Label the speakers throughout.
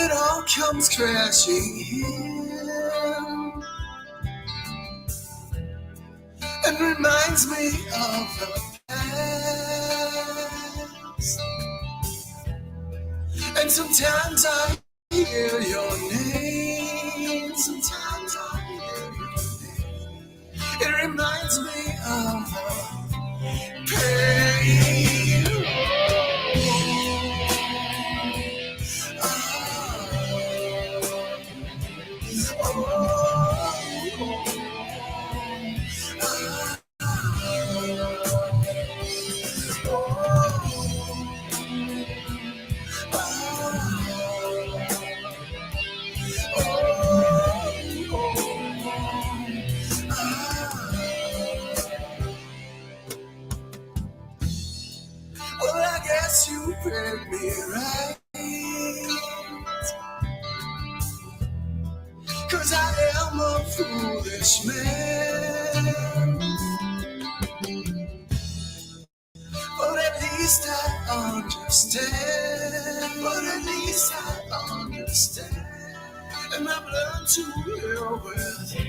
Speaker 1: it all comes crashing in and reminds me of the past. And sometimes I hear your name. Sometimes I hear your name. It reminds me of the pain. Well, I guess you read me right, 'cause I am a foolish man. But at least I understand. But at least I understand. And I've learned to live with it.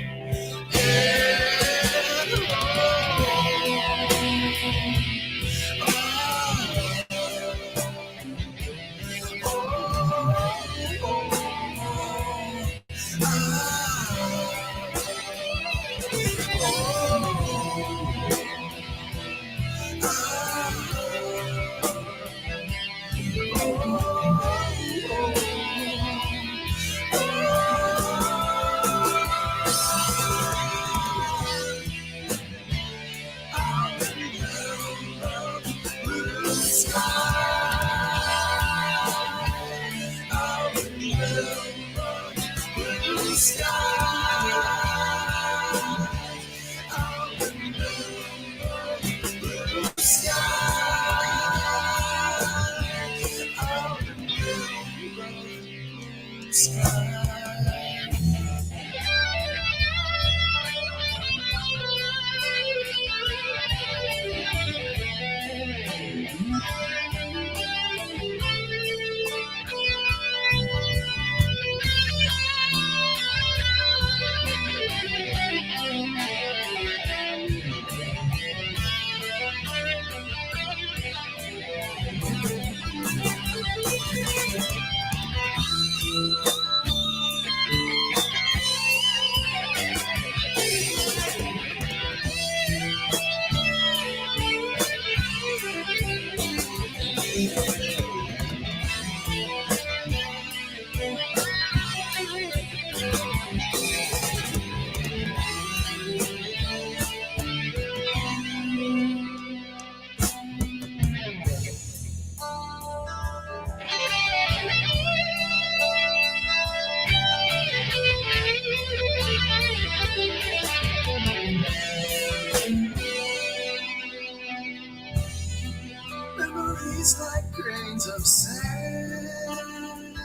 Speaker 1: Memories like grains of sand,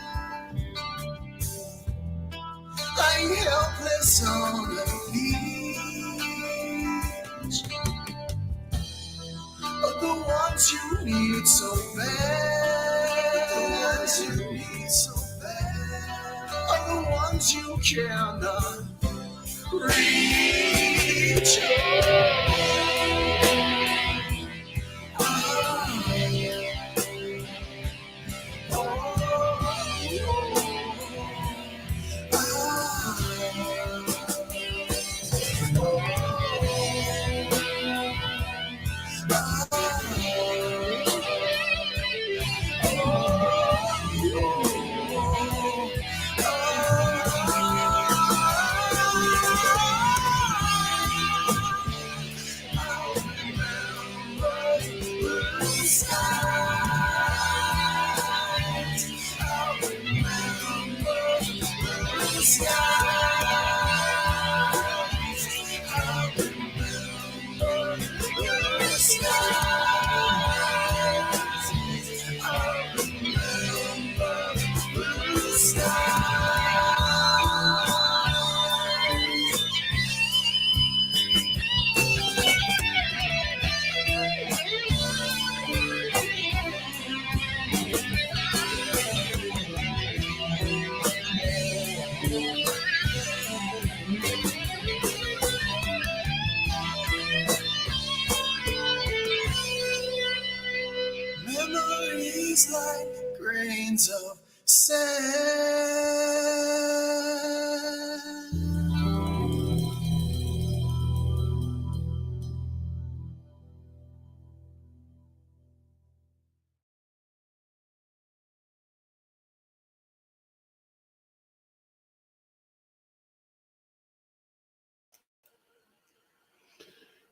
Speaker 1: lying helpless on the beach, of the ones you need so bad, the ones you need so bad, are the ones you cannot reach.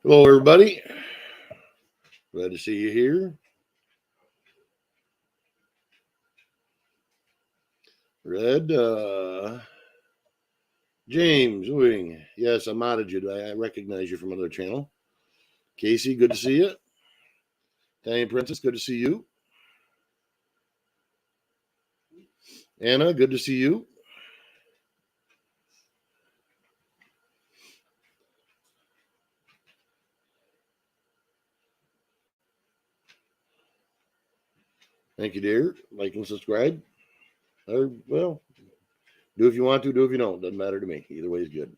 Speaker 1: Hello, everybody. Glad to see you here. Red, James, Wing. Yes, I modded you. I recognize you from another channel. Casey, good to see you. Italian Princess, good to see you. Anna, good to see you. Thank you, dear. Like and subscribe. Or, well, do if you want to, do if you don't. Doesn't matter to me. Either way is good.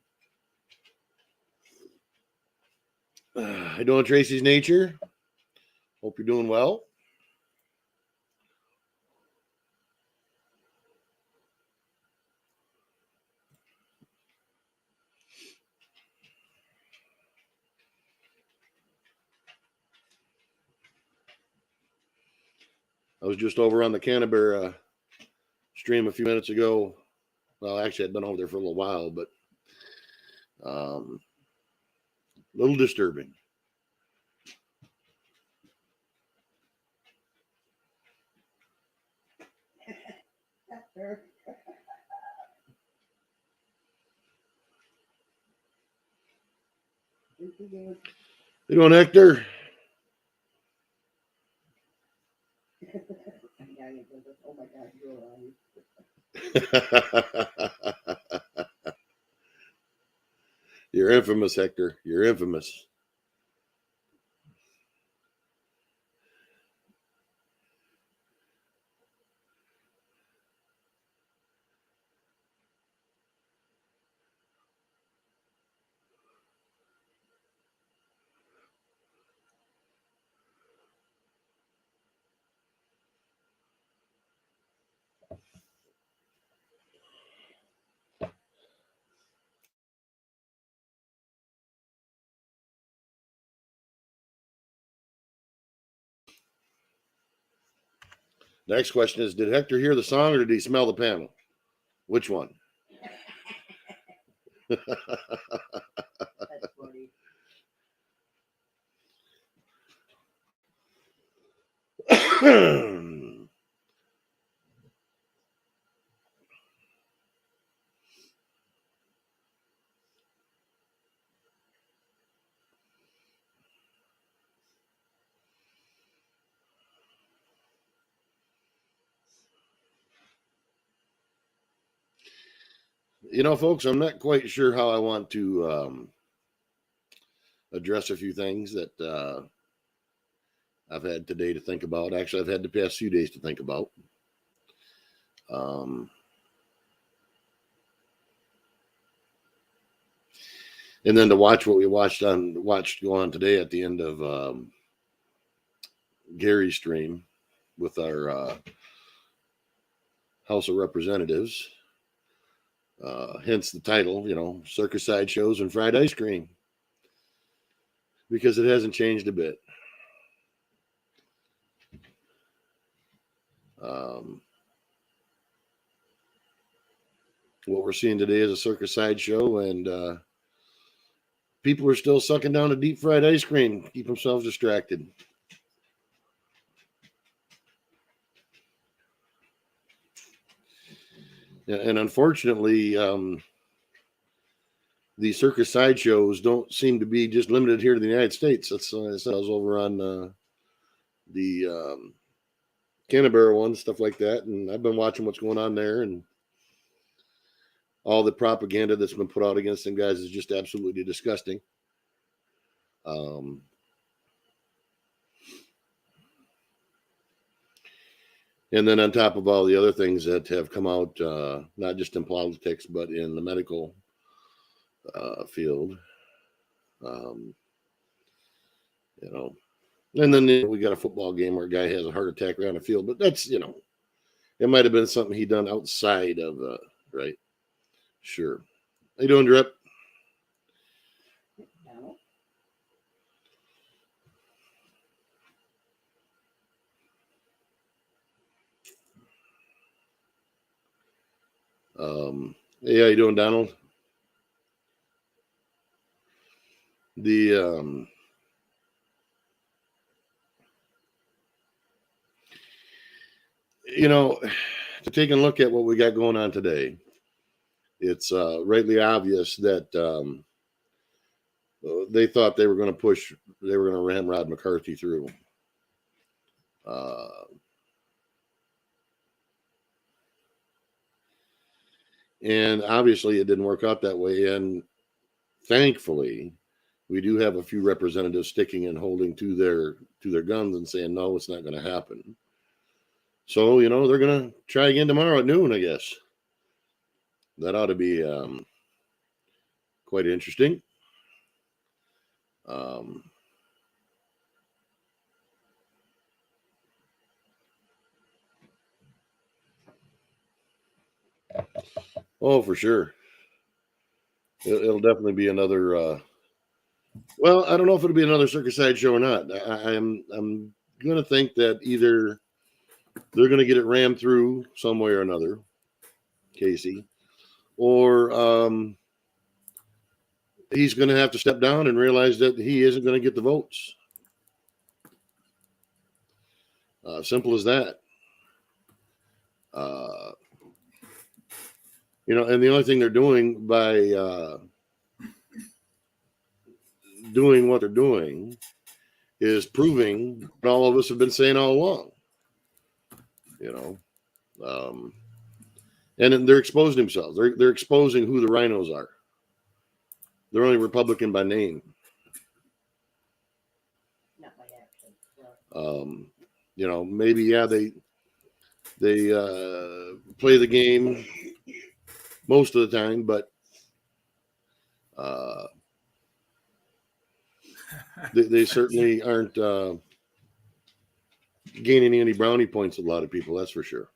Speaker 1: How doing, Tracy's Nature? Hope you're doing well. I was just over on the Canterbury stream a few minutes ago. Well, actually, I'd been over there for a little while, but a little disturbing. You doing, Hector? Oh my God, you're infamous, Hector. You're infamous. Next question is, did Hector hear the song or did he smell the panel? Which one? That's funny. You know, folks, I'm not quite sure how I want to address a few things that I've had today to think about. Actually, I've had the past few days to think about. And then to watch what we watched go on today at the end of Gary's stream with our House of Representatives. Hence the title, you know, Circus, Sideshows, and Fried Ice Cream. Because it hasn't changed a bit. What we're seeing today is a circus sideshow, and people are still sucking down a deep fried ice cream, keep themselves distracted. And unfortunately, the circus sideshows don't seem to be just limited here to the United States. That's I was over on the Canterbury one, stuff like that, and I've been watching what's going on there, and all the propaganda that's been put out against them guys is just absolutely disgusting. And then on top of all the other things that have come out, not just in politics, but in the medical field, you know, and then we got a football game where a guy has a heart attack around the field, but that's, you know, it might have been something he done outside of, right? Sure. How you doing, Drip? Hey, how you doing, Donald? The you know, to take a look at what we got going on today, it's rightly obvious that they thought they were going to ramrod McCarthy through. And obviously it didn't work out that way. And thankfully, we do have a few representatives sticking and holding to their guns and saying, no, it's not going to happen. So, they're going to try again tomorrow at noon, I guess. That ought to be quite interesting. Oh, for sure. It'll definitely be another. Well, I don't know if it'll be another Circus sideshow or not. I'm going to think that either they're going to get it rammed through some way or another, Casey, or he's going to have to step down and realize that he isn't going to get the votes. Simple as that. And the only thing they're doing by doing what they're doing is proving what all of us have been saying all along. And then they're exposing themselves. They're exposing who the rhinos are. They're only Republican by name.
Speaker 2: Not by action.
Speaker 1: Maybe they play the game most of the time, but they certainly aren't gaining any brownie points with a lot of people, that's for sure.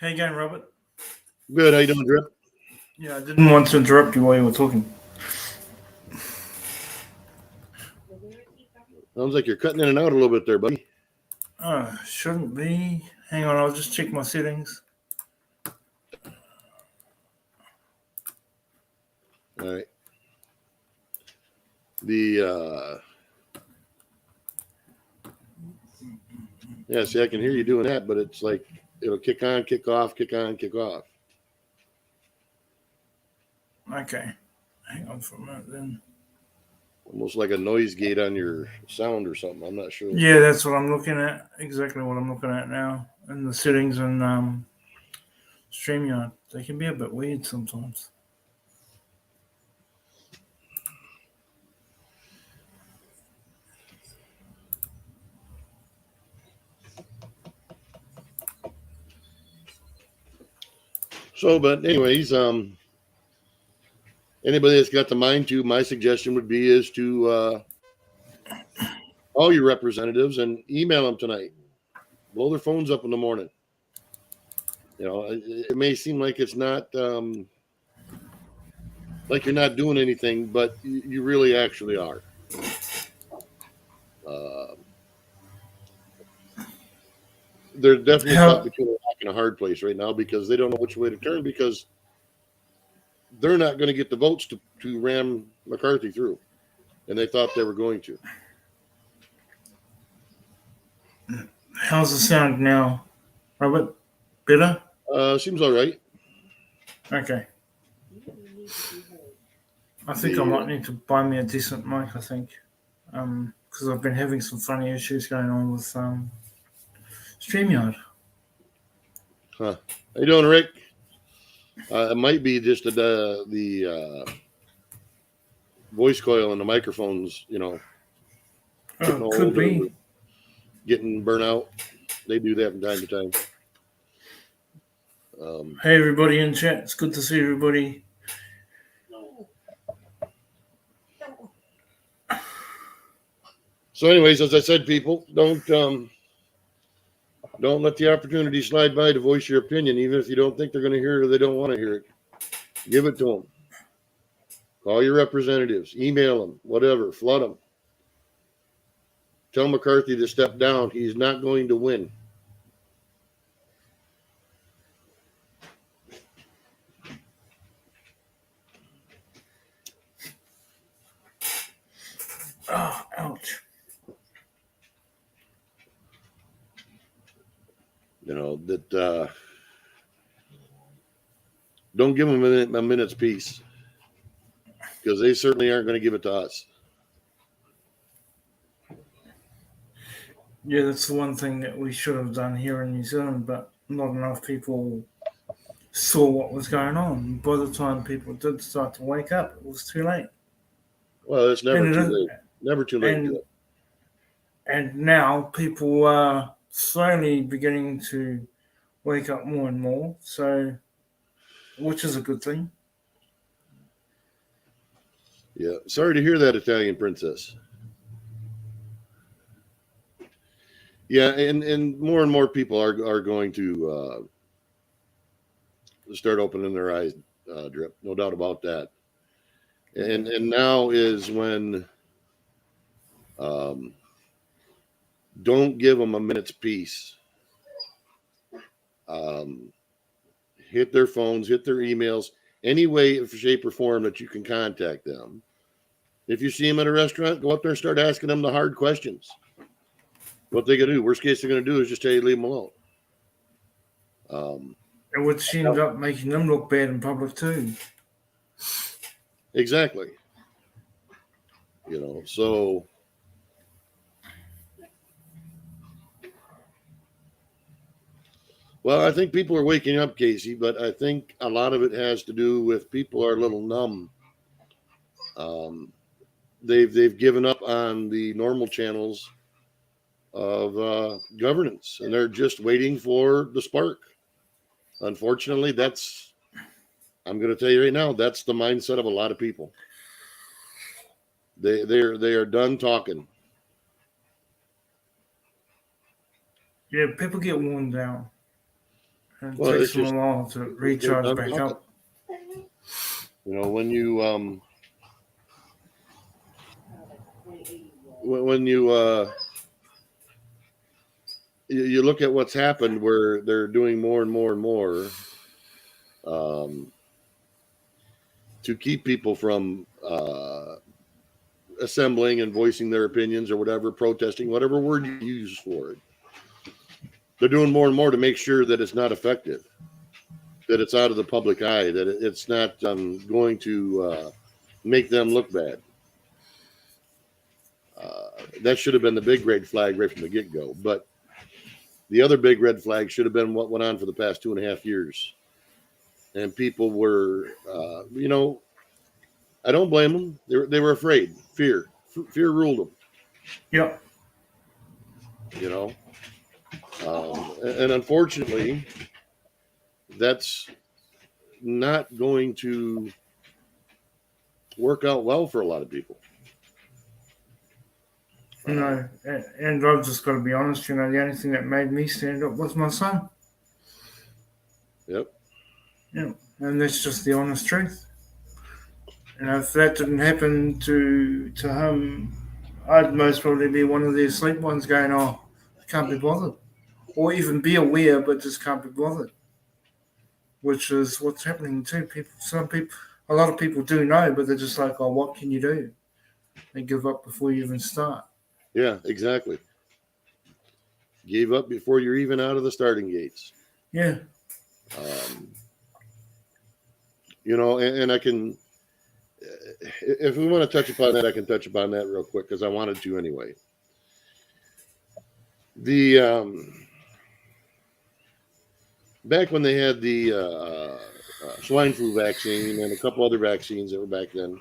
Speaker 3: How you going, Robert?
Speaker 1: Good. How you doing, Drip?
Speaker 3: Yeah, I didn't want to interrupt you while you were talking.
Speaker 1: Sounds like you're cutting in and out a little bit there, buddy.
Speaker 3: Shouldn't be. Hang on, I'll just check my settings.
Speaker 1: All right. See, I can hear you doing that, but it's like it'll kick on, kick off, kick on, kick off.
Speaker 3: Okay. Hang on for a minute then.
Speaker 1: Almost like a noise gate on your sound or something. I'm not sure.
Speaker 3: Yeah, that's what I'm looking at. Exactly what I'm looking at now. And the settings and StreamYard. They can be a bit weird sometimes.
Speaker 1: So, but anyways, anybody that's got the mind to, my suggestion would be is to all your representatives and email them tonight. Blow their phones up in the morning. It may seem like it's not like you're not doing anything, but you really actually are. They're definitely caught between a rock and a hard place right now because they don't know which way to turn because they're not going to get the votes to ram McCarthy through, and they thought they were going to.
Speaker 3: How's the sound now, Robert? Better?
Speaker 1: Seems all right.
Speaker 3: Okay. I think I might need to buy me a decent mic, I think. Because I've been having some funny issues going on with StreamYard.
Speaker 1: Huh. How you doing, Rick? It might be just the voice coil and the microphones,
Speaker 3: Could be.
Speaker 1: Getting burnt out. They do that from time to time.
Speaker 3: Hey, everybody in chat. It's good to see everybody.
Speaker 1: So anyways, as I said, people, don't let the opportunity slide by to voice your opinion, even if you don't think they're going to hear it or they don't want to hear it. Give it to them. Call your representatives. Email them. Whatever. Flood them. Tell McCarthy to step down. He's not going to win.
Speaker 3: Oh, ouch.
Speaker 1: that don't give them a minute's peace, because they certainly aren't going to give it to us.
Speaker 3: Yeah, that's the one thing that we should have done here in New Zealand, but not enough people saw what was going on. By the time people did start to wake up, it was too late.
Speaker 1: Well, it's never
Speaker 3: And it
Speaker 1: too
Speaker 3: is-
Speaker 1: late. Never too late to do
Speaker 3: And,
Speaker 1: it.
Speaker 3: and now people are slowly beginning to wake up more and more, so which is a good thing.
Speaker 1: Yeah. Sorry to hear that, Italian princess. Yeah, and more people are going to start opening their eyes, Drip. No doubt about that. And now is when don't give them a minute's peace. Hit their phones, hit their emails, any way, shape, or form that you can contact them. If you see them at a restaurant, go up there and start asking them the hard questions. What they gonna do? Worst case they're gonna do is just tell you leave them alone.
Speaker 3: And which ends up making them look bad in public too.
Speaker 1: Exactly. So well, I think people are waking up, Casey, but I think a lot of it has to do with people are a little numb. They've given up on the normal channels of governance, and they're just waiting for the spark. Unfortunately, I'm going to tell you right now, that's the mindset of a lot of people. They are done talking.
Speaker 3: Yeah, people get worn down. And it
Speaker 1: Well,
Speaker 3: takes
Speaker 1: it's
Speaker 3: them
Speaker 1: just-
Speaker 3: a while to recharge back up.
Speaker 1: When you you look at what's happened, where they're doing more and more and more to keep people from assembling and voicing their opinions or whatever, protesting, whatever word you use for it. They're doing more and more to make sure that it's not effective, that it's out of the public eye, that it's not going to make them look bad. That should have been the big red flag right from the get-go. But the other big red flag should have been what went on for the past 2.5 years. And people were, I don't blame them. They were afraid. Fear ruled them.
Speaker 3: Yep.
Speaker 1: And unfortunately, that's not going to work out well for a lot of people.
Speaker 3: And I've just got to be honest, the only thing that made me stand up was my son.
Speaker 1: Yep.
Speaker 3: Yeah, and that's just the honest truth. If that didn't happen to him, I'd most probably be one of the asleep ones going, "Oh, I can't be bothered," or even be aware but just can't be bothered. Which is what's happening too. A lot of people do know, but they're just like, "Oh, what can you do?" They give up before you even start.
Speaker 1: Yeah, exactly. Gave up before you're even out of the starting gates.
Speaker 3: Yeah.
Speaker 1: And I can, if we want to touch upon that, I can touch upon that real quick because I wanted to anyway. The back when they had the swine flu vaccine and a couple other vaccines that were back then,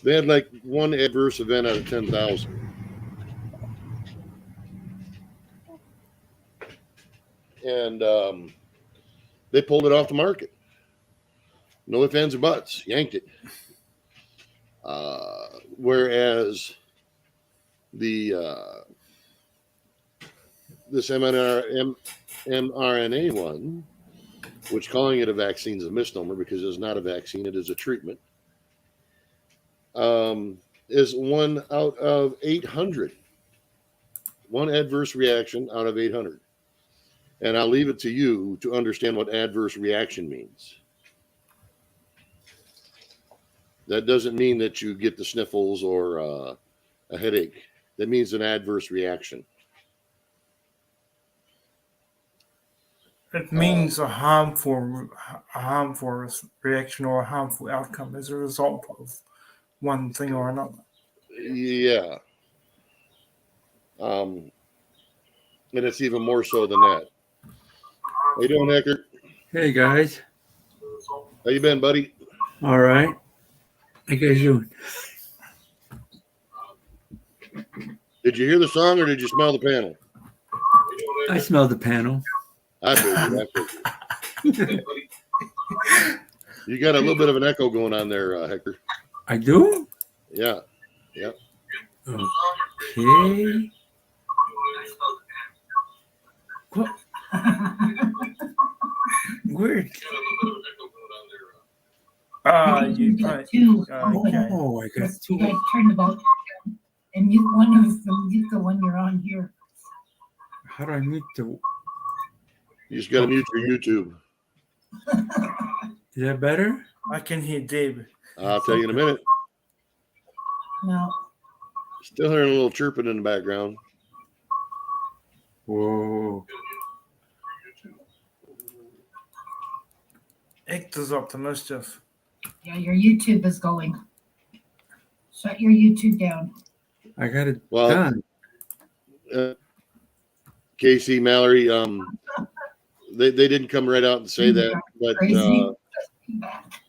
Speaker 1: they had like one adverse event out of 10,000. And they pulled it off the market. No ifs, ands, or buts. Yanked it. Whereas this mRNA one, which calling it a vaccine is a misnomer because it's not a vaccine, it is a treatment, is 1 out of 800. One adverse reaction out of 800. And I'll leave it to you to understand what adverse reaction means. That doesn't mean that you get the sniffles or a headache. That means an adverse reaction.
Speaker 3: It means a harmful reaction or a harmful outcome as a result of one thing or another.
Speaker 1: Yeah. And it's even more so than that. How you doing, Eckert?
Speaker 4: Hey guys,
Speaker 1: How you been, buddy?
Speaker 4: all right. How you guys doing?
Speaker 1: Did you hear the song or did you smell the panel?
Speaker 4: I smelled the panel.
Speaker 1: I figured. You got a little bit of an echo going on there, Hector.
Speaker 4: I do?
Speaker 1: Yeah.
Speaker 4: Okay. What? Weird.
Speaker 3: You
Speaker 2: got two.
Speaker 3: okay.
Speaker 4: Oh, I got
Speaker 2: You guys
Speaker 4: two.
Speaker 2: turn the volume down, and mute one of the one you're on here.
Speaker 4: How do I mute the?
Speaker 1: You just got to mute your YouTube.
Speaker 4: Is that better?
Speaker 3: I can hear Deb.
Speaker 1: I'll tell you in a minute.
Speaker 2: No.
Speaker 1: Still hearing a little chirping in the background.
Speaker 4: Whoa.
Speaker 3: Hector's up to mischief.
Speaker 2: Yeah, your YouTube is going. Shut your YouTube down.
Speaker 4: I got it
Speaker 1: Well,
Speaker 4: done.
Speaker 1: Casey, Mallory, they didn't come right out and say that, but
Speaker 2: Crazy.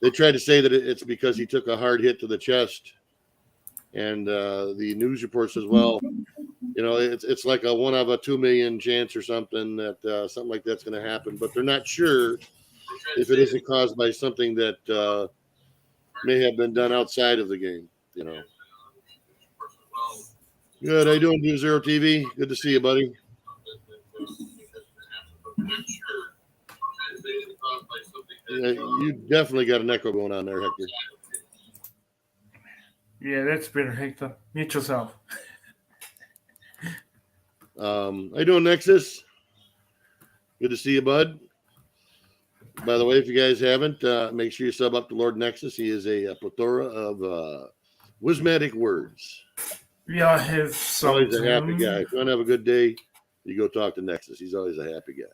Speaker 1: they tried to say that it's because he took a hard hit to the chest. And the news report says, well, you know, it's like a 1 out of 2 million chance or something that something like that's going to happen. But they're not sure if it isn't caused by something that may have been done outside of the game, you know. Good. How you doing, Do Zero TV? Good to see you, buddy. Yeah, you definitely got an echo going on there, Hector.
Speaker 3: Yeah, that's better, Hector. Mute yourself.
Speaker 1: How you doing, Nexus? Good to see you, bud. By the way, if you guys haven't, make sure you sub up to Lord Nexus. He is a plethora of wismatic words.
Speaker 3: Yeah, I have some.
Speaker 1: Always a happy guy. If you want to have a good day, you go talk to Nexus. He's always a happy guy.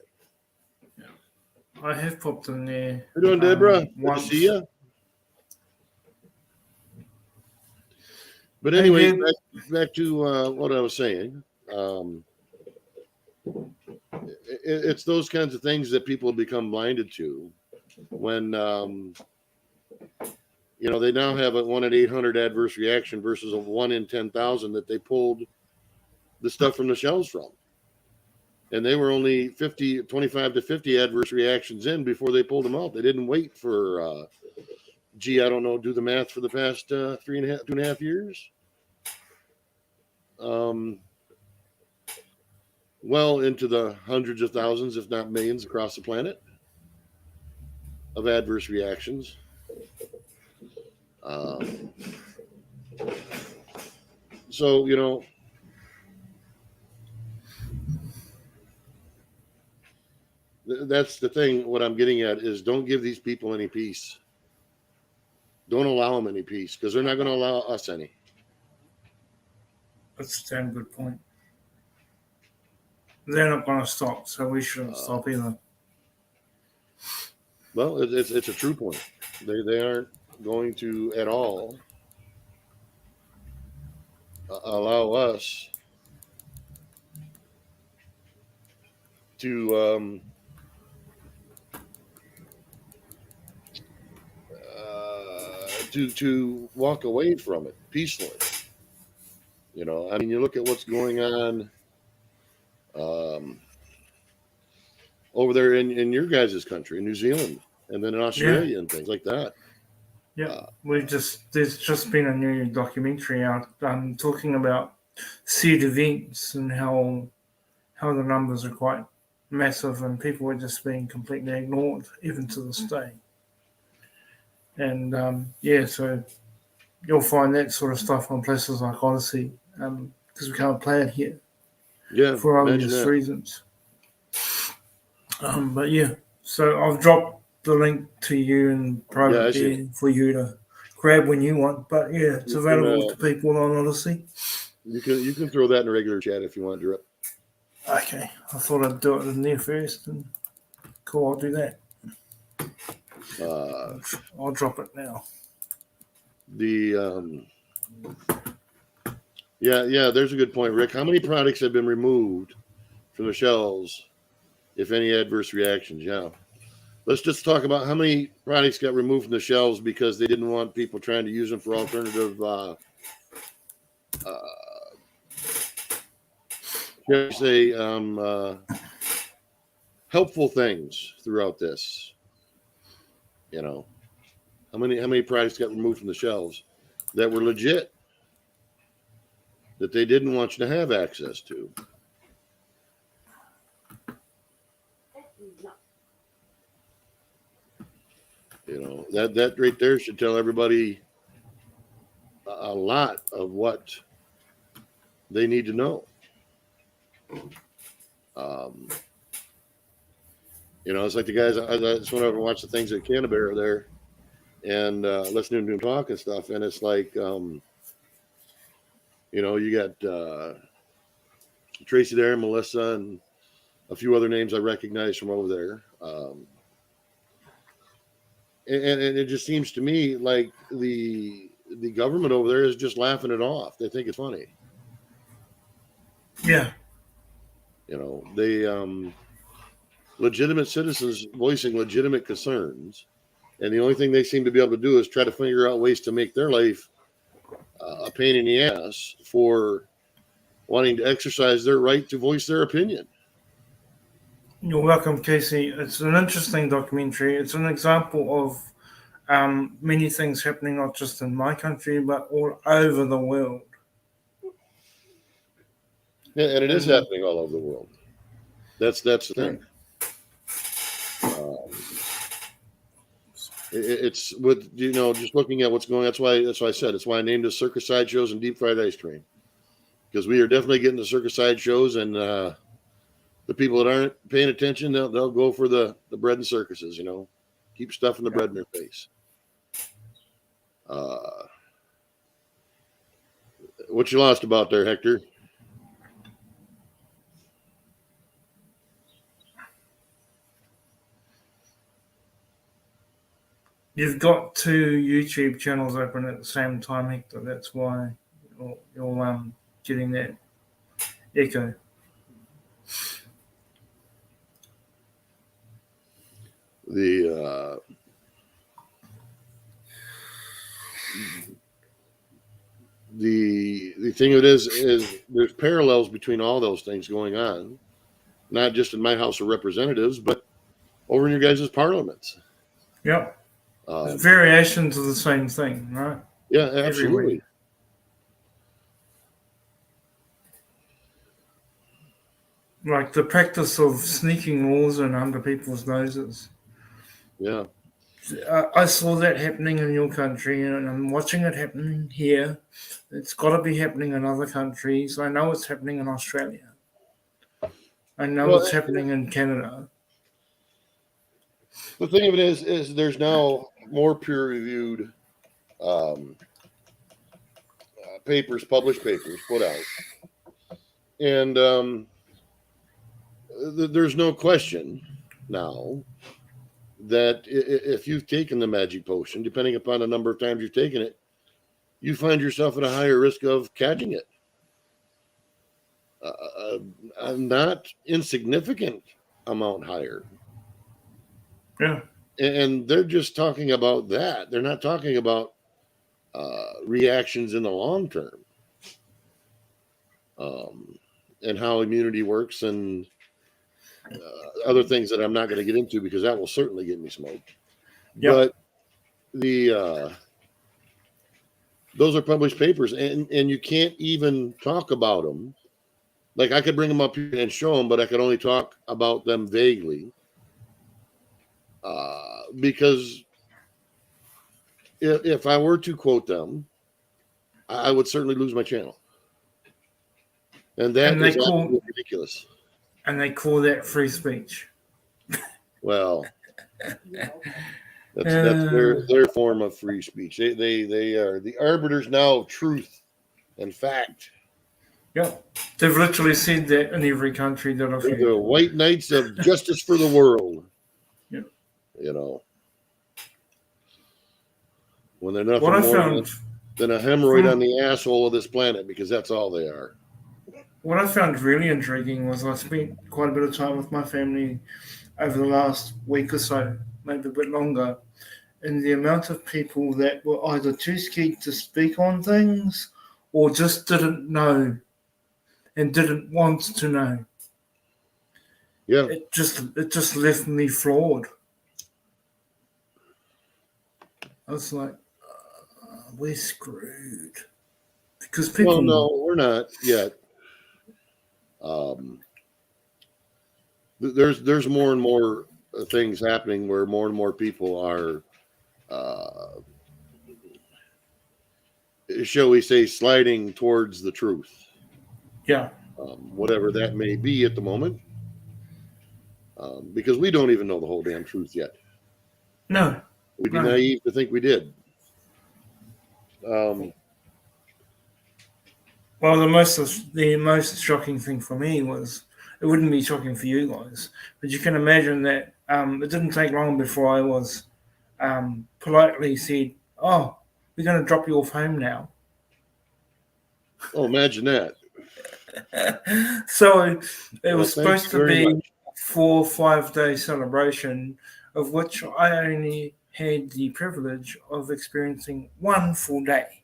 Speaker 3: I have popped in there.
Speaker 1: How you doing, Deborah? Good to
Speaker 3: Once.
Speaker 1: see you. But anyway, back to what I was saying. It's those kinds of things that people become blinded to when, you know, they now have a 1 in 800 adverse reaction versus a 1 in 10,000 that they pulled the stuff from the shelves from. And they were only 25 to 50 adverse reactions in before they pulled them out. They didn't wait for, I don't know, do the math for the past 2.5 years. Well into the hundreds of thousands, if not millions, across the planet of adverse reactions. So, you know, that's the thing. What I'm getting at is don't give these people any peace. Don't allow them any peace because they're not going to allow us any.
Speaker 3: That's a damn good point. They're not going to stop, so we shouldn't stop either.
Speaker 1: Well, it's a true point. They aren't going to at all allow us to to walk away from it peacefully. You know, I mean, you look at what's going on over there in your guys' country, in New Zealand, and then in Australia and things like that.
Speaker 3: Yeah, there's just been a new documentary out talking about seed events and how the numbers are quite massive and people are just being completely ignored even to this day. And so you'll find that sort of stuff on places like Odyssey because we can't play it here.
Speaker 1: Yeah,
Speaker 3: for obvious reasons. But yeah, so I've dropped the link to you in private for you to grab when you want. But yeah, it's available to people on Odyssey.
Speaker 1: You can throw that in a regular chat if you want, Drip.
Speaker 3: Okay, I thought I'd do it in there first. Cool, I'll do that.
Speaker 1: Uh,
Speaker 3: I'll drop it now.
Speaker 1: Yeah, there's a good point, Rick. How many products have been removed from the shelves, if any adverse reactions? Yeah. Let's just talk about how many products got removed from the shelves because they didn't want people trying to use them for alternative, shall we say, helpful things throughout this. You know, how many products got removed from the shelves that were legit, that they didn't want you to have access to? You know, that right there should tell everybody a lot of what they need to know. You know, it's like the guys, I just went over and watched the things at Canterbury there and listening to him talk and stuff. And it's like, you know, you got Tracy there, Melissa, and a few other names I recognize from over there. And it just seems to me like the government over there is just laughing it off. They think it's funny.
Speaker 3: Yeah.
Speaker 1: You know, they legitimate citizens voicing legitimate concerns, and the only thing they seem to be able to do is try to figure out ways to make their life a pain in the ass for wanting to exercise their right to voice their opinion.
Speaker 3: You're welcome, Casey. It's an interesting documentary. It's an example of many things happening, not just in my country, but all over the world.
Speaker 1: Yeah, and it is happening all over the world. That's the thing. It's with, you know, just looking at what's going on. That's why I said it's why I named it Circus, Sideshows, and Deep Fried Ice Cream, because we are definitely getting the Circus, Sideshows, and the people that aren't paying attention, they'll go for the bread and circuses. You know, keep stuffing the bread in their face. What you lost about there, Hector?
Speaker 3: You've got two YouTube channels open at the same time, Hector. That's why you're getting that echo.
Speaker 1: The thing of it is there's parallels between all those things going on, not just in my House of Representatives, but over in your guys' parliaments.
Speaker 3: Yep. Variations of the same thing, right?
Speaker 1: Yeah, absolutely.
Speaker 3: Like the practice of sneaking laws in under people's noses.
Speaker 1: Yeah.
Speaker 3: I saw that happening in your country, and I'm watching it happening here. It's got to be happening in other countries. I know it's happening in Australia. I know it's happening in Canada.
Speaker 1: The thing of it is there's now more peer-reviewed published papers put out. And there's no question now that if you've taken the magic potion, depending upon the number of times you've taken it, you find yourself at a higher risk of catching it. A not insignificant amount higher.
Speaker 3: Yeah.
Speaker 1: And they're just talking about that. They're not talking about reactions in the long term, and how immunity works and other things that I'm not going to get into because that will certainly get me smoked. Yep. But those are published papers, and you can't even talk about them. Like I could bring them up here and show them, but I could only talk about them vaguely. Because if I were to quote them, I would certainly lose my channel. And that is absolutely ridiculous.
Speaker 3: And they call that free speech.
Speaker 1: Well, that's their form of free speech. They are the arbiters now of truth and fact.
Speaker 3: Yeah, they've literally said that in every country that I've
Speaker 1: They're the white knights of justice for the world. You know, when they're nothing
Speaker 3: What I
Speaker 1: more
Speaker 3: found,
Speaker 1: than a hemorrhoid on the asshole of this planet, because that's all they are.
Speaker 3: what I found really intriguing was I spent quite a bit of time with my family over the last week or so, maybe a bit longer, and the amount of people that were either too scared to speak on things or just didn't know and didn't want to know.
Speaker 1: Yeah.
Speaker 3: It just left me floored. I was like, we're screwed. Because people.
Speaker 1: Well, no, we're not yet. There's more and more things happening where more and more people are, shall we say, sliding towards the truth.
Speaker 3: Yeah.
Speaker 1: Whatever that may be at the moment. Because we don't even know the whole damn truth yet.
Speaker 3: No.
Speaker 1: We'd be
Speaker 3: No.
Speaker 1: naive to think we did.
Speaker 3: Well, the most shocking thing for me was, it wouldn't be shocking for you guys, but you can imagine that it didn't take long before I was politely said, "Oh, we're going to drop you off home now."
Speaker 1: Oh, imagine that.
Speaker 3: So it
Speaker 1: Well,
Speaker 3: was
Speaker 1: thank
Speaker 3: supposed
Speaker 1: you
Speaker 3: to
Speaker 1: very
Speaker 3: be
Speaker 1: much.
Speaker 3: 4 or 5 day celebration, of which I only had the privilege of experiencing 1 full day.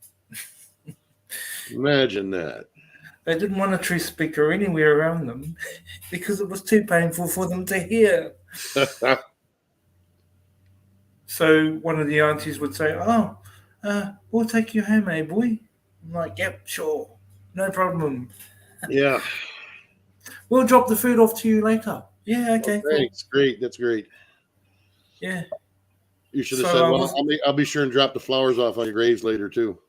Speaker 1: Imagine that.
Speaker 3: They didn't want a tree speaker anywhere around them because it was too painful for them to hear. So one of the aunties would say, "Oh, we'll take you home, eh, boy?" I'm like, "Yep, sure, no problem.
Speaker 1: Yeah.
Speaker 3: We'll drop the food off to you later." Yeah, okay,
Speaker 1: Oh, thanks. Great. That's great.
Speaker 3: cool. Yeah.
Speaker 1: You should have
Speaker 3: So
Speaker 1: said,
Speaker 3: I
Speaker 1: "Well,
Speaker 3: was-
Speaker 1: I'll be sure and drop the flowers off on your graves later too."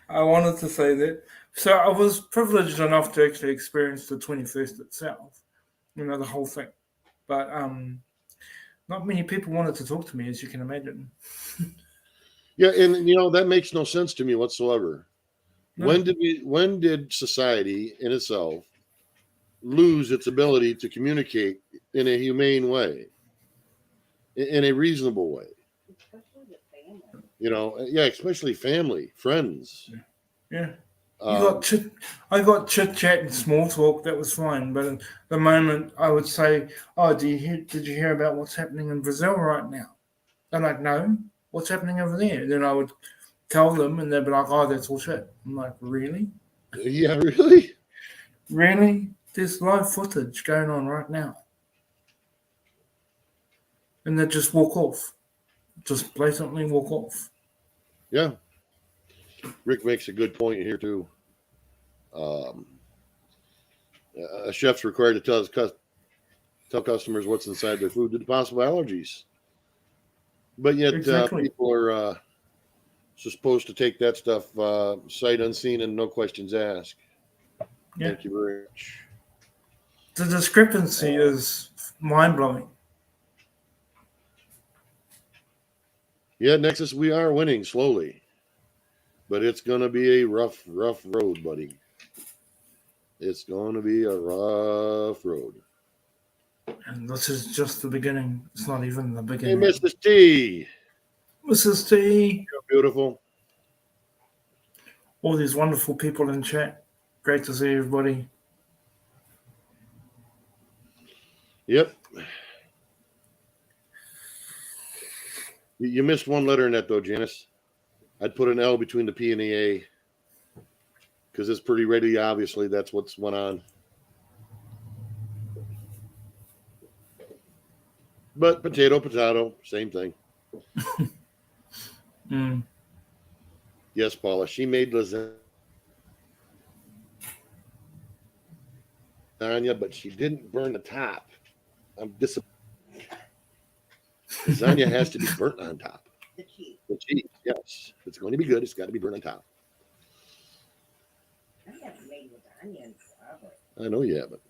Speaker 3: I wanted to say that. So I was privileged enough to actually experience the 21st itself, the whole thing. But not many people wanted to talk to me, as you can imagine.
Speaker 1: Yeah, and that makes no sense to me whatsoever.
Speaker 3: No.
Speaker 1: When did society in itself lose its ability to communicate in a humane way, in a reasonable way? Especially family, friends.
Speaker 3: Yeah. I got chit chat and small talk. That was fine, but at the moment I would say, "Oh, did you hear about what's happening in Brazil right now?" They're like, "No, what's happening over there?" Then I would tell them, and they'd be like, "Oh, that's all shit." I'm like, "Really?
Speaker 1: Yeah, really?
Speaker 3: Really? There's live footage going on right now," and they just walk off, just blatantly walk off.
Speaker 1: Yeah. Rick makes a good point here too. A chef's required to tell customers what's inside their food due to possible allergies, but yet
Speaker 3: Exactly.
Speaker 1: people are supposed to take that stuff sight unseen and no questions asked.
Speaker 3: Yeah.
Speaker 1: Thank you very much.
Speaker 3: The discrepancy is mind-blowing.
Speaker 1: Yeah, Nexus, we are winning slowly, but it's going to be a rough road, buddy. It's going to be a rough road.
Speaker 3: And this is just the beginning. It's not even the
Speaker 1: Hey,
Speaker 3: beginning.
Speaker 1: Mrs. T.
Speaker 3: Mrs. T.
Speaker 1: You're beautiful.
Speaker 3: All these wonderful people in chat. Great to see everybody.
Speaker 1: Yep. You missed one letter in that, though, Janice. I'd put an L between the P and the A because it's pretty ready. Obviously, that's what's went on. But potato, same thing. Yes, Paula. She made lasagna, but she didn't burn the top. I'm disappointed. Lasagna has to be burnt on top.
Speaker 5: The cheese.
Speaker 1: The cheese, yes. If it's going to be good, it's got to be burnt on top.
Speaker 5: I haven't made lasagna in forever.
Speaker 1: I know you haven't.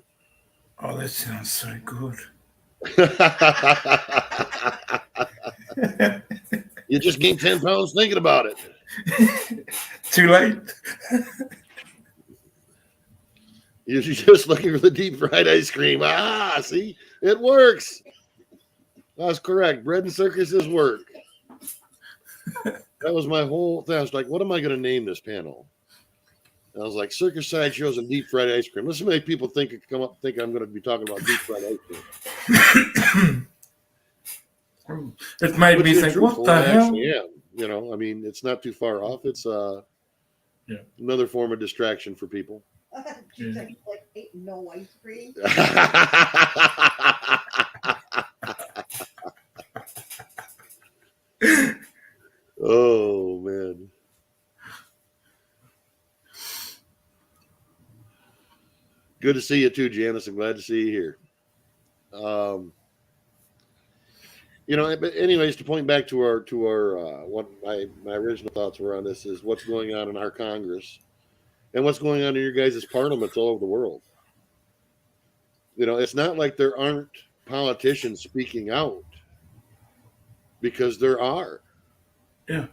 Speaker 3: Oh, that sounds so good.
Speaker 1: You just gained 10 pounds thinking about it.
Speaker 3: Too late.
Speaker 1: You're just looking for the deep fried ice cream. See, it works. That's correct. Bread and circuses work. That was my whole thing. I was like, what am I going to name this panel? And I was like, circus, sideshows, and deep fried ice cream. Listen, many people come up thinking I'm going to be talking about deep fried ice cream.
Speaker 3: It made me think, what the
Speaker 1: I
Speaker 3: hell?
Speaker 1: actually am. You know, I mean, it's not too far off. It's another form of distraction for people.
Speaker 5: Like no ice cream.
Speaker 1: Oh man. Good to see you too, Janice. I'm glad to see you here. But anyways, to point back to our what my original thoughts were on this is what's going on in our Congress and what's going on in your guys' parliaments all over the world. You know, it's not like there aren't politicians speaking out, because there are.
Speaker 3: Yeah.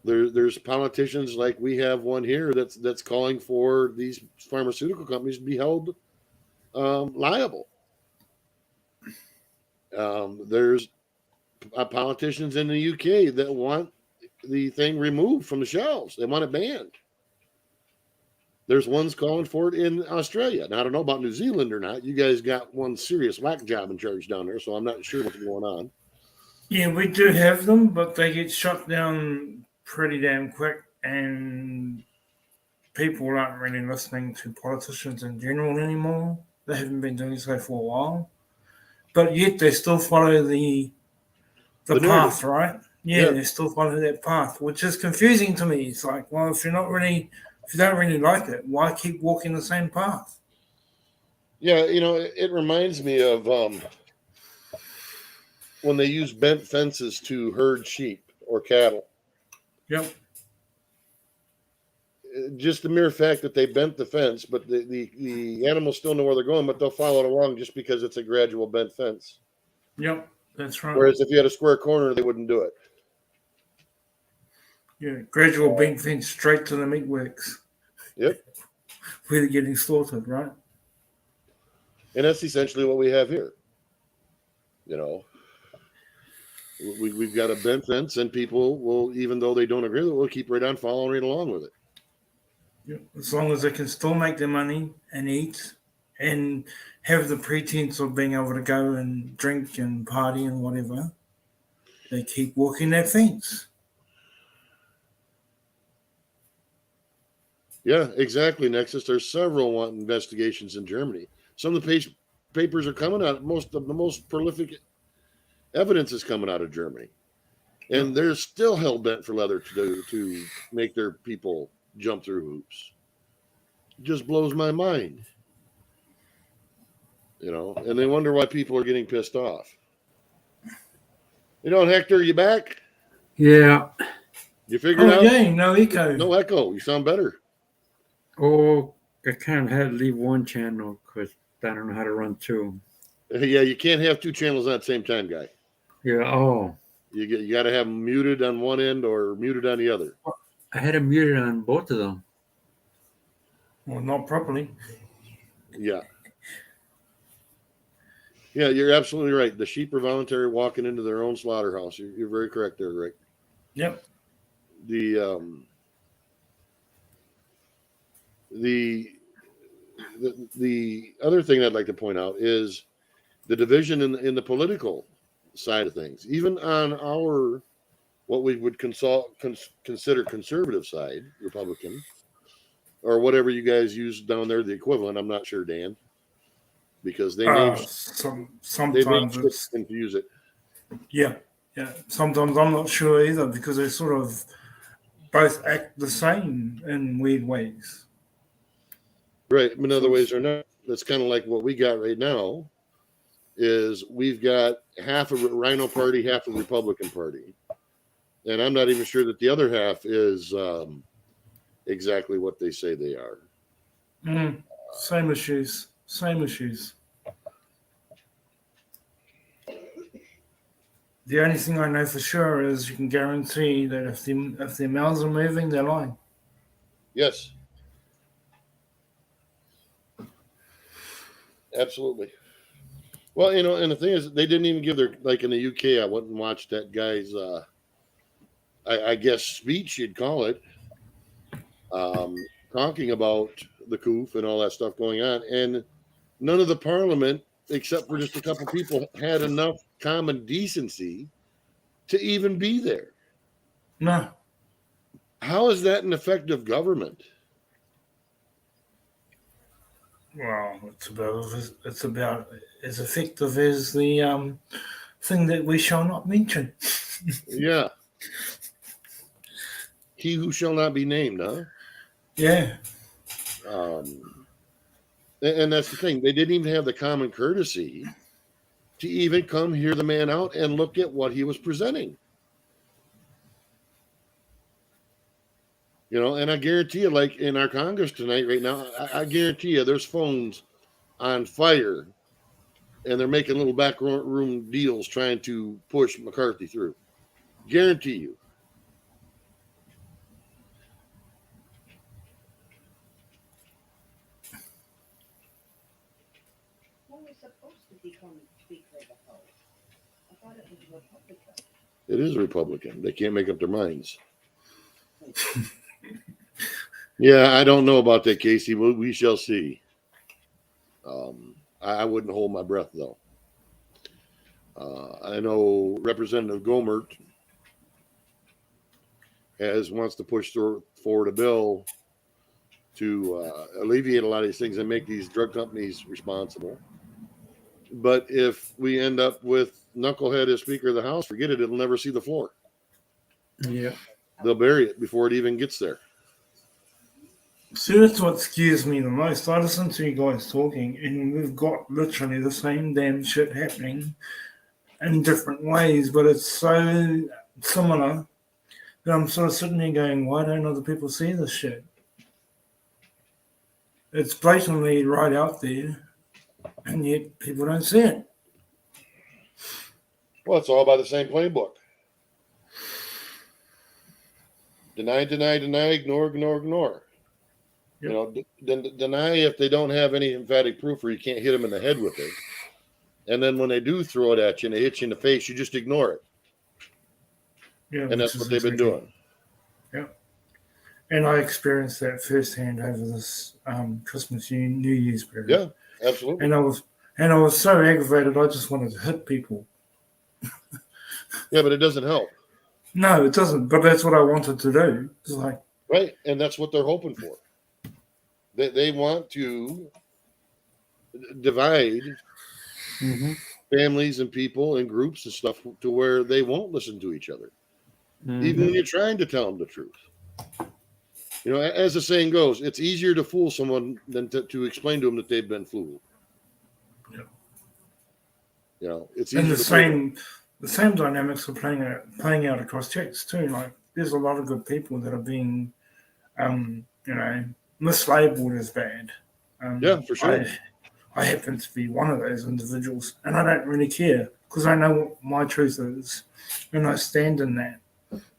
Speaker 1: There's politicians, like we have one here that's calling for these pharmaceutical companies to be held liable. There's politicians in the UK that want the thing removed from the shelves. They want it banned. There's ones calling for it in Australia. Now, I don't know about New Zealand or not. You guys got one serious whack job in charge down there, so I'm not sure what's going on.
Speaker 3: Yeah, we do have them, but they get shut down pretty damn quick, and people aren't really listening to politicians in general anymore. They haven't been doing so for a while, but yet they still follow the path, right? Yeah, they still follow that path, which is confusing to me. It's like, well, if you don't really like it, why keep walking the same path?
Speaker 1: Yeah, it reminds me of when they use bent fences to herd sheep or cattle.
Speaker 3: Yep.
Speaker 1: Just the mere fact that they bent the fence, but the animals still know where they're going, but they'll follow it along just because it's a gradual bent fence.
Speaker 3: Yep, that's right.
Speaker 1: Whereas if you had a square corner, they wouldn't do it.
Speaker 3: Yeah, gradual bent fence straight to the meatworks.
Speaker 1: Yep.
Speaker 3: Where they're getting slaughtered, right?
Speaker 1: And that's essentially what we have here. We've got a bent fence, and people will, even though they don't agree with it, will keep right on following right along with it.
Speaker 3: Yeah, as long as they can still make their money and eat and have the pretense of being able to go and drink and party and whatever, they keep walking that fence.
Speaker 1: Yeah, exactly, Nexus. There's several investigations in Germany. Some of the papers are coming out. Most of the most prolific evidence is coming out of Germany, and they're still hell bent for leather to make their people jump through hoops. It just blows my mind, And they wonder why people are getting pissed off. Hector, you back?
Speaker 4: Yeah.
Speaker 1: You figured out?
Speaker 3: Yeah, no echo.
Speaker 1: No echo. You sound better.
Speaker 4: Oh, I kind of had to leave one channel because I don't know how to run two.
Speaker 1: Yeah, you can't have two channels at the same time, guy.
Speaker 4: Yeah. Oh.
Speaker 1: You got to have them muted on one end or muted on the other.
Speaker 4: I had them muted on both of them.
Speaker 3: Well, not properly.
Speaker 1: Yeah. Yeah, you're absolutely right. The sheep are voluntary walking into their own slaughterhouse. You're very correct there, Rick.
Speaker 3: Yep.
Speaker 1: The other thing I'd like to point out is the division in the political side of things. Even on our what we would consider conservative side, Republican, or whatever you guys use down there, the equivalent. I'm not sure, Dan, because they sometimes confuse it.
Speaker 3: Yeah. Sometimes I'm not sure either, because they sort of both act the same in weird ways.
Speaker 1: Right. In other ways or not. That's kind of like what we got right now. Is we've got half a Rhino Party, half a Republican Party, and I'm not even sure that the other half is exactly what they say they are.
Speaker 3: Same issues. The only thing I know for sure is you can guarantee that if their mouths are moving, they're lying.
Speaker 1: Yes. Absolutely. Well, and the thing is, they didn't even give their, like in the UK, I went and watched that guy's, I guess, speech, you'd call it, um, talking about the coup and all that stuff going on. And none of the parliament, except for just a couple people, had enough common decency to even be there.
Speaker 3: No.
Speaker 1: How is that an effective government?
Speaker 3: Well, it's about as effective as the thing that we shall not mention.
Speaker 1: Yeah. He who shall not be named, huh?
Speaker 3: Yeah.
Speaker 1: And that's the thing. They didn't even have the common courtesy to even come hear the man out and look at what he was presenting. And I guarantee you, like in our Congress tonight, right now, I guarantee you there's phones on fire and they're making little back room deals trying to push McCarthy through. Guarantee you.
Speaker 5: Who was supposed to become Speaker of the House? I thought it was Republican.
Speaker 1: It is Republican. They can't make up their minds. Yeah, I don't know about that, Casey. We shall see. I wouldn't hold my breath, though. I know Representative Gomert wants to push forward a bill to alleviate a lot of these things and make these drug companies responsible. But if we end up with Knucklehead as Speaker of the House, forget it. It'll never see the floor.
Speaker 4: Yeah.
Speaker 1: They'll bury it before it even gets there.
Speaker 3: See, that's what scares me the most. I listen to you guys talking, and we've got literally the same damn shit happening in different ways, but it's so similar that I'm sort of sitting there going, why don't other people see this shit? It's blatantly right out there, and yet people don't see it.
Speaker 1: Well, it's all by the same playbook. Deny, deny, deny, ignore, ignore, ignore.
Speaker 3: Yep.
Speaker 1: Deny if they don't have any emphatic proof or you can't hit them in the head with it. And then when they do throw it at you and they hit you in the face, you just ignore it.
Speaker 3: Yeah,
Speaker 1: And that's what they've been doing.
Speaker 3: Yeah. And I experienced that firsthand over this Christmas, New Year's period.
Speaker 1: Yeah, absolutely.
Speaker 3: And I was so aggravated, I just wanted to hit people.
Speaker 1: Yeah, but it doesn't help.
Speaker 3: No, it doesn't. But that's what I wanted to do. It's like,
Speaker 1: right, and that's what they're hoping for. They want to divide families and people and groups and stuff to where they won't listen to each other, even when you're trying to tell them the truth. As the saying goes, it's easier to fool someone than to explain to them that they've been fooled.
Speaker 3: Yeah.
Speaker 1: It's
Speaker 3: and
Speaker 1: easier
Speaker 3: the same dynamics are playing out across churches too. Like, there's a lot of good people that are being, mislabeled as bad.
Speaker 1: Yeah, for sure.
Speaker 3: I happen to be one of those individuals, and I don't really care because I know what my truth is, and I stand in that.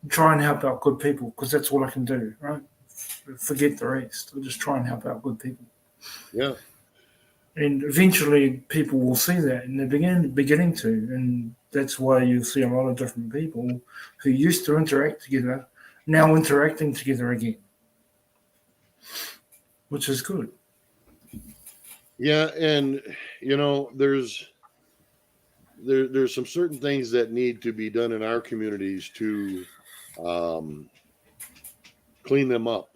Speaker 3: Try and help out good people because that's all I can do, right? Forget the rest. I just try and help out good people.
Speaker 1: Yeah.
Speaker 3: And eventually people will see that, and they're beginning to, and that's why you see a lot of different people who used to interact together now interacting together again, which is good.
Speaker 1: Yeah, and there's some certain things that need to be done in our communities to clean them up.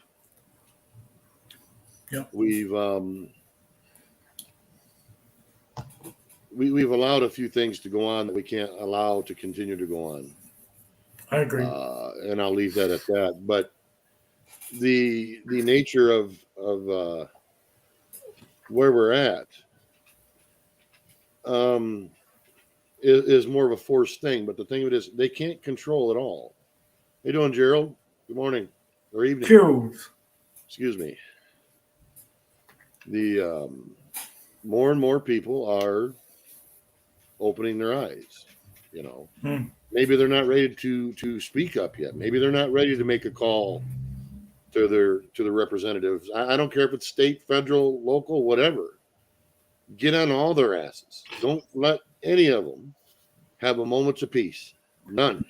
Speaker 3: Yeah,
Speaker 1: we've allowed a few things to go on that we can't allow to continue to go on.
Speaker 3: I agree,
Speaker 1: and I'll leave that at that. But the nature of where we're at is more of a forced thing. But the thing of it is, they can't control it all. How you doing, Gerald? Good morning or evening.
Speaker 3: Gerald.
Speaker 1: Excuse me. The more and more people are opening their eyes. Maybe they're not ready to speak up yet. Maybe they're not ready to make a call to the representatives. I don't care if it's state, federal, local, whatever. get on all their asses. Don't let any of them have a moment of peace. None.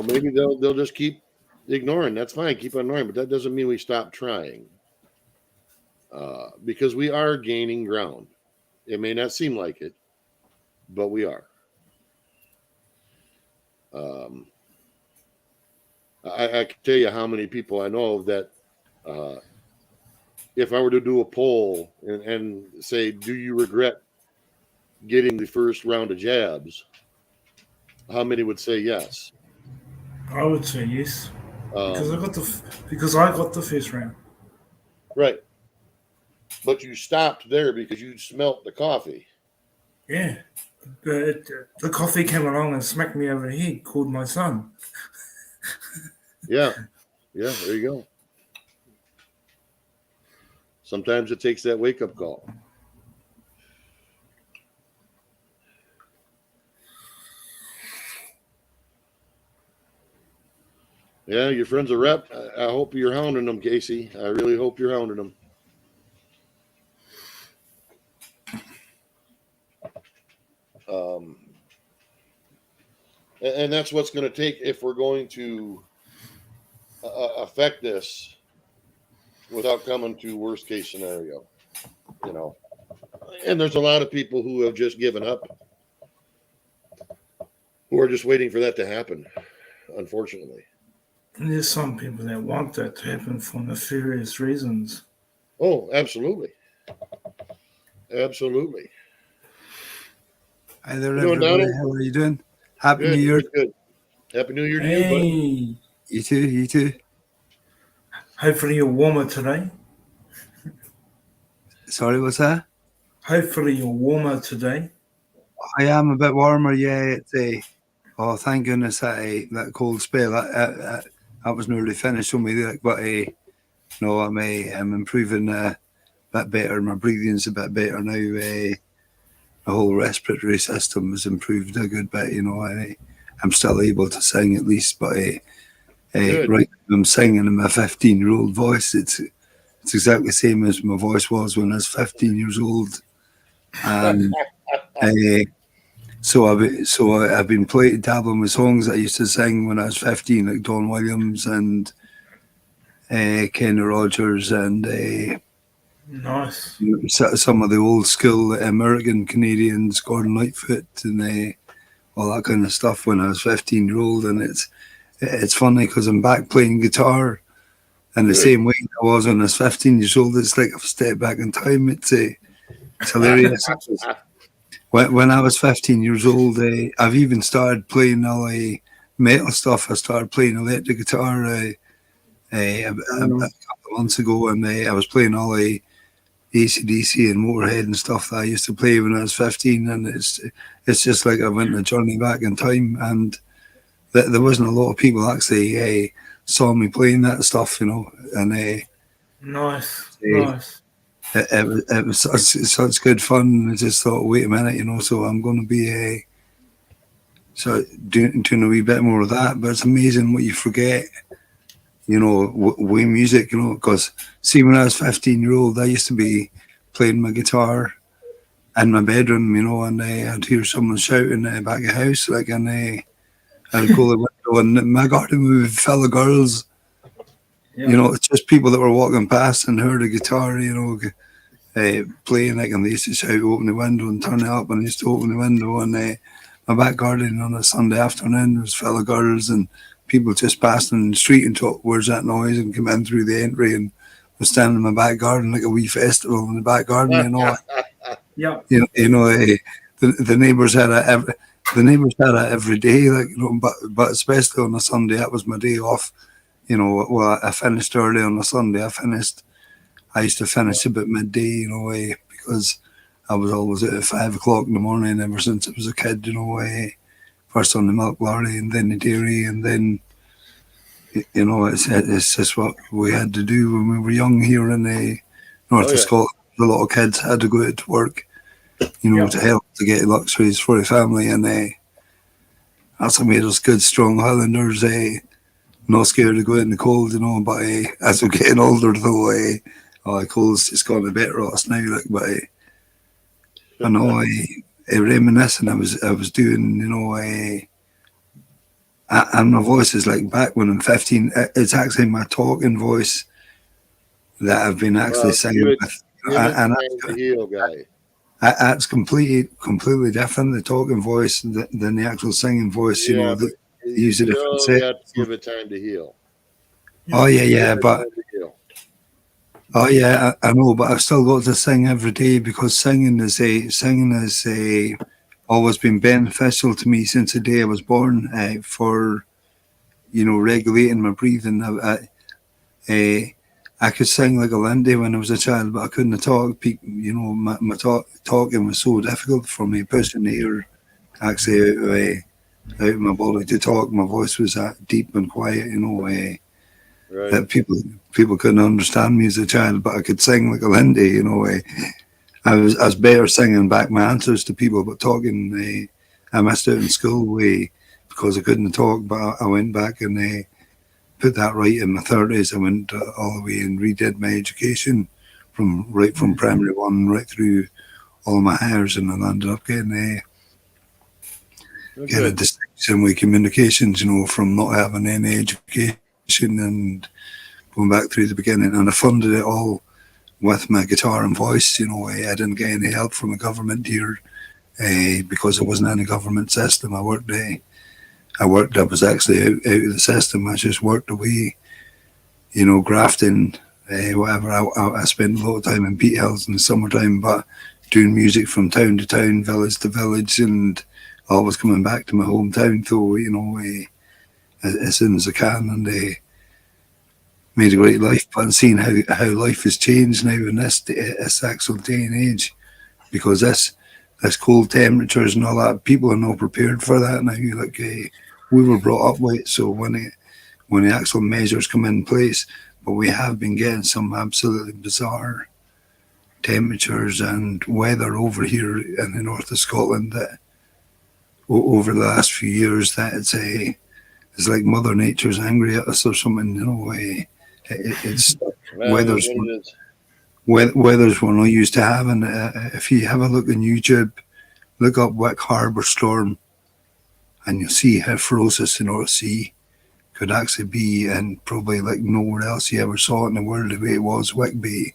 Speaker 1: Maybe they'll just keep ignoring. That's fine. Keep on ignoring, but that doesn't mean we stop trying. Because we are gaining ground. It may not seem like it, but we are. I can tell you how many people I know that if I were to do a poll and say, do you regret getting the first round of jabs? How many would say yes?
Speaker 3: I would say yes. Because I got the first round.
Speaker 1: Right. But you stopped there because you smelt the coffee.
Speaker 3: Yeah. The coffee came along and smacked me over the head, called my son.
Speaker 1: Yeah. Yeah, there you go. Sometimes it takes that wake-up call. Yeah, your friend's a rep. I hope you're hounding them, Casey. I really hope you're hounding them. And that's what's going to take if we're going to affect this without coming to worst case scenario, And there's a lot of people who have just given up, who are just waiting for that to happen, unfortunately.
Speaker 3: And there's some people that want that to happen for nefarious reasons.
Speaker 1: Oh, absolutely. Absolutely.
Speaker 6: Hi there,
Speaker 1: You doing,
Speaker 6: everybody.
Speaker 1: Donnie?
Speaker 6: How are you doing? Happy
Speaker 1: Good,
Speaker 6: New Year.
Speaker 1: good. Happy New Year to you, buddy.
Speaker 3: Hey,
Speaker 6: You too, you too.
Speaker 3: hopefully you're warmer today.
Speaker 6: Sorry, what's that?
Speaker 3: Hopefully you're warmer today.
Speaker 6: I am a bit warmer, yeah. Oh, thank goodness that cold spell that was nearly finished on me. But I'm improving a bit better. My breathing's a bit better now. The whole respiratory system has improved a good bit. I'm still able to sing at least, but right now I'm singing in my 15-year-old voice. It's exactly the same as my voice was when I was 15 years old. And so I've been dabbling with songs I used to sing when I was 15, like Don Williams and Kenny Rogers and
Speaker 3: Nice.
Speaker 6: some of the old school American Canadians, Gordon Lightfoot and all that kind of stuff when I was 15-year-old. And it's funny because I'm back playing guitar in the same way I was when I was 15 years old. It's like I've stepped back in time. It's hilarious. When I was 15 years old, I've even started playing all metal stuff. I started playing electric guitar a couple of months ago, and I was playing all AC/DC and Motorhead and stuff that I used to play when I was 15. And it's just like I went on a journey back in time, and there wasn't a lot of people actually saw me playing that stuff, and
Speaker 3: Nice.
Speaker 6: It was such good fun. I just thought, wait a minute, so I'm going to be doing a wee bit more of that. But it's amazing what you forget, with music, because see, when I was 15-year-old, I used to be playing my guitar in my bedroom, and I'd hear someone shouting back of the house, and I'd go to the window, and my garden would be full of girls. Yeah. It's just people that were walking past and heard a guitar, playing, and they used to shout, open the window and turn it up, and I used to open the window, and my back garden on a Sunday afternoon was full of girls and people just passing in the street and thought, where's that noise, and come in through the entry and was standing in my back garden like a wee festival in the back garden,
Speaker 3: Yeah.
Speaker 6: The neighbours had it every day, but especially on a Sunday, that was my day off. I finished early on a Sunday. I used to finish about midday, because I was always out at 5 o'clock in the morning ever since I was a kid, first on the milk lorry and then the dairy, and then, it's just what we had to do when we were young here in the north of Scotland. A lot of kids had to go out to work, to help to get luxuries for the family, and that's what made us good, strong Highlanders. not scared to go out in the cold, but as we're getting older, though, the cold's just gone a bit ross now, like, but I know, reminiscing, I was doing, and my voice is like back when I'm 15, it's actually my talking voice that I've been actually
Speaker 1: Well,
Speaker 6: singing with.
Speaker 1: Give it
Speaker 6: And
Speaker 1: time to heal, guy.
Speaker 6: that's completely different, the talking voice, than the actual singing voice,
Speaker 1: Yeah,
Speaker 6: they
Speaker 1: but
Speaker 6: use a different
Speaker 1: you
Speaker 6: set.
Speaker 1: have to give it time to heal.
Speaker 6: Oh, yeah,
Speaker 1: Give it
Speaker 6: but
Speaker 1: time to heal.
Speaker 6: oh yeah, I know, but I've still got to sing every day because singing is always been beneficial to me since the day I was born. For regulating my breathing. I could sing like a Lindy when I was a child, but I couldn't talk. My talking was so difficult for me, pushing the air actually out of my body to talk. My voice was that deep and quiet,
Speaker 1: Right.
Speaker 6: that people couldn't understand me as a child, but I could sing like a Lindy. I was better singing back my answers to people, but talking, I missed out in school because I couldn't talk. But I went back and put that right in my 30s. I went all the way and redid my education from primary one right through all my hires, and I ended up getting a
Speaker 1: Good.
Speaker 6: distinction with communications. From not having any education and going back through the beginning, and I funded it all with my guitar and voice. I didn't get any help from the government here because there wasn't any government system. I was actually out of the system. I just worked away, grafting, whatever. I spent a lot of time in Peat Hills in the summertime, but doing music from town to town, village to village, and always coming back to my hometown, though, as soon as I can, and made a great life. But seeing how life has changed now in this actual day and age, because this cold temperatures and all that, people are not prepared for that now. Like we were brought up with it, so when the actual measures come in place, but we have been getting some absolutely bizarre temperatures and weather over here in the north of Scotland that over the last few years that it's like Mother Nature's angry at us or something. It's
Speaker 1: Well,
Speaker 6: weather's
Speaker 1: what it is.
Speaker 6: weathers we're not used to having. If you have a look on YouTube, look up Wick Harbour storm, and you'll see how ferocious the North Sea could actually be, and probably like nowhere else you ever saw it in the world the way it was Wick Bay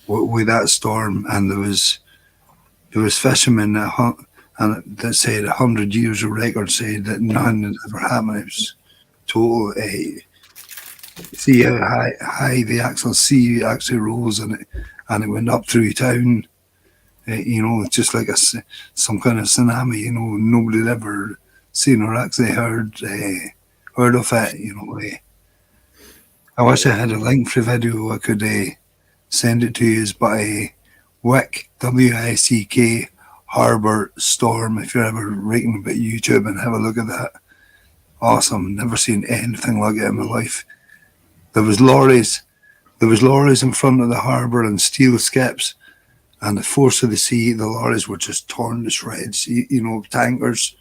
Speaker 6: with that storm. And there was fishermen that said 100 years of record said that none had ever happened. It was total. See how high the actual sea actually rose, and it went up through town. It's just like some kind of tsunami. Nobody had ever seen or actually heard of it. I wish I had a link for the video. I could send it to you. It's by Wick, WICK, Harbour Storm. If you're ever reading about YouTube and have a look at that, awesome. Never seen anything like it in my life. There was lorries in front of the harbour and steel skips, and the force of the sea, the lorries were just torn to shreds. Tankers,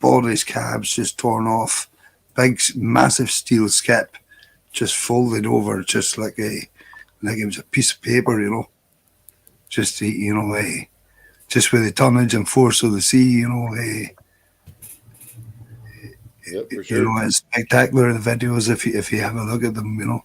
Speaker 6: bodies, cabs just torn off. Big, massive steel skip just folded over, just like it was a piece of paper. Just just with the tonnage and force of the sea.
Speaker 1: Yep, for sure.
Speaker 6: It's spectacular, the videos, if you have a look at them.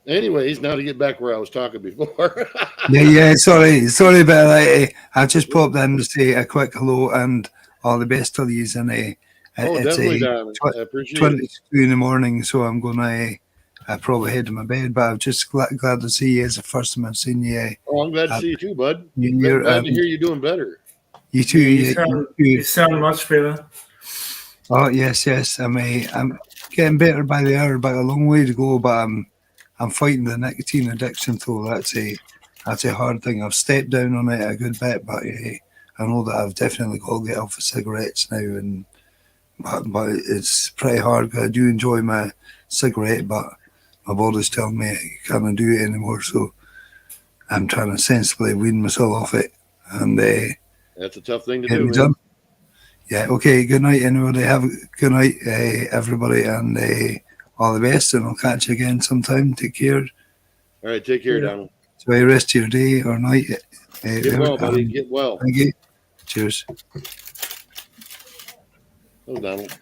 Speaker 1: Anyways, now to get back where I was talking before.
Speaker 6: Yeah. Sorry, but I just popped in to say a quick hello and all the best to you. And it's
Speaker 1: Definitely, Don. I appreciate
Speaker 6: 22
Speaker 1: it.
Speaker 6: in the morning, so I'm gonna probably head to my bed. But I'm just glad to see you. It's the first time I've seen you.
Speaker 1: Oh, I'm glad to see you too, bud.
Speaker 6: You're,
Speaker 1: Glad to hear you doing better.
Speaker 6: You too.
Speaker 3: You sound much better.
Speaker 6: Oh yes. I'm getting better by the hour, but a long way to go. But I'm fighting the nicotine addiction, though. That's a hard thing. I've stepped down on it a good bit, but I know that I've definitely got to get off of cigarettes now. But it's pretty hard. I do enjoy my cigarette, but my body's telling me I can't do it anymore. So I'm trying to sensibly wean myself off it. And
Speaker 1: That's a tough thing to
Speaker 6: Getting
Speaker 1: do,
Speaker 6: done.
Speaker 1: man.
Speaker 6: Yeah. Okay. Good night, anybody. Have a good night, everybody, and all the best. And I'll catch you again sometime. Take care.
Speaker 1: All right, take care,
Speaker 3: Yeah.
Speaker 1: Donald.
Speaker 6: So the rest of your day or night.
Speaker 1: Get well, buddy. Get well.
Speaker 6: Thank you. Cheers.
Speaker 1: Oh, Donald.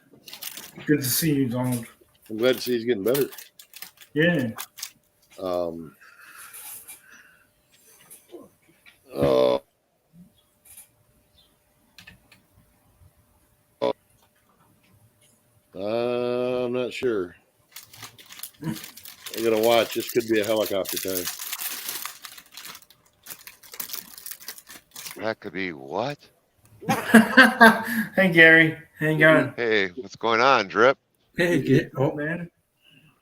Speaker 3: Good to see you, Donald.
Speaker 1: I'm glad to see he's getting better.
Speaker 3: Yeah.
Speaker 1: I'm not sure. I gotta watch. This could be a helicopter time.
Speaker 7: That could be what?
Speaker 3: Hey, Gary. How you going?
Speaker 7: Hey, what's going on, Drip?
Speaker 4: Hey, oh,
Speaker 3: Man.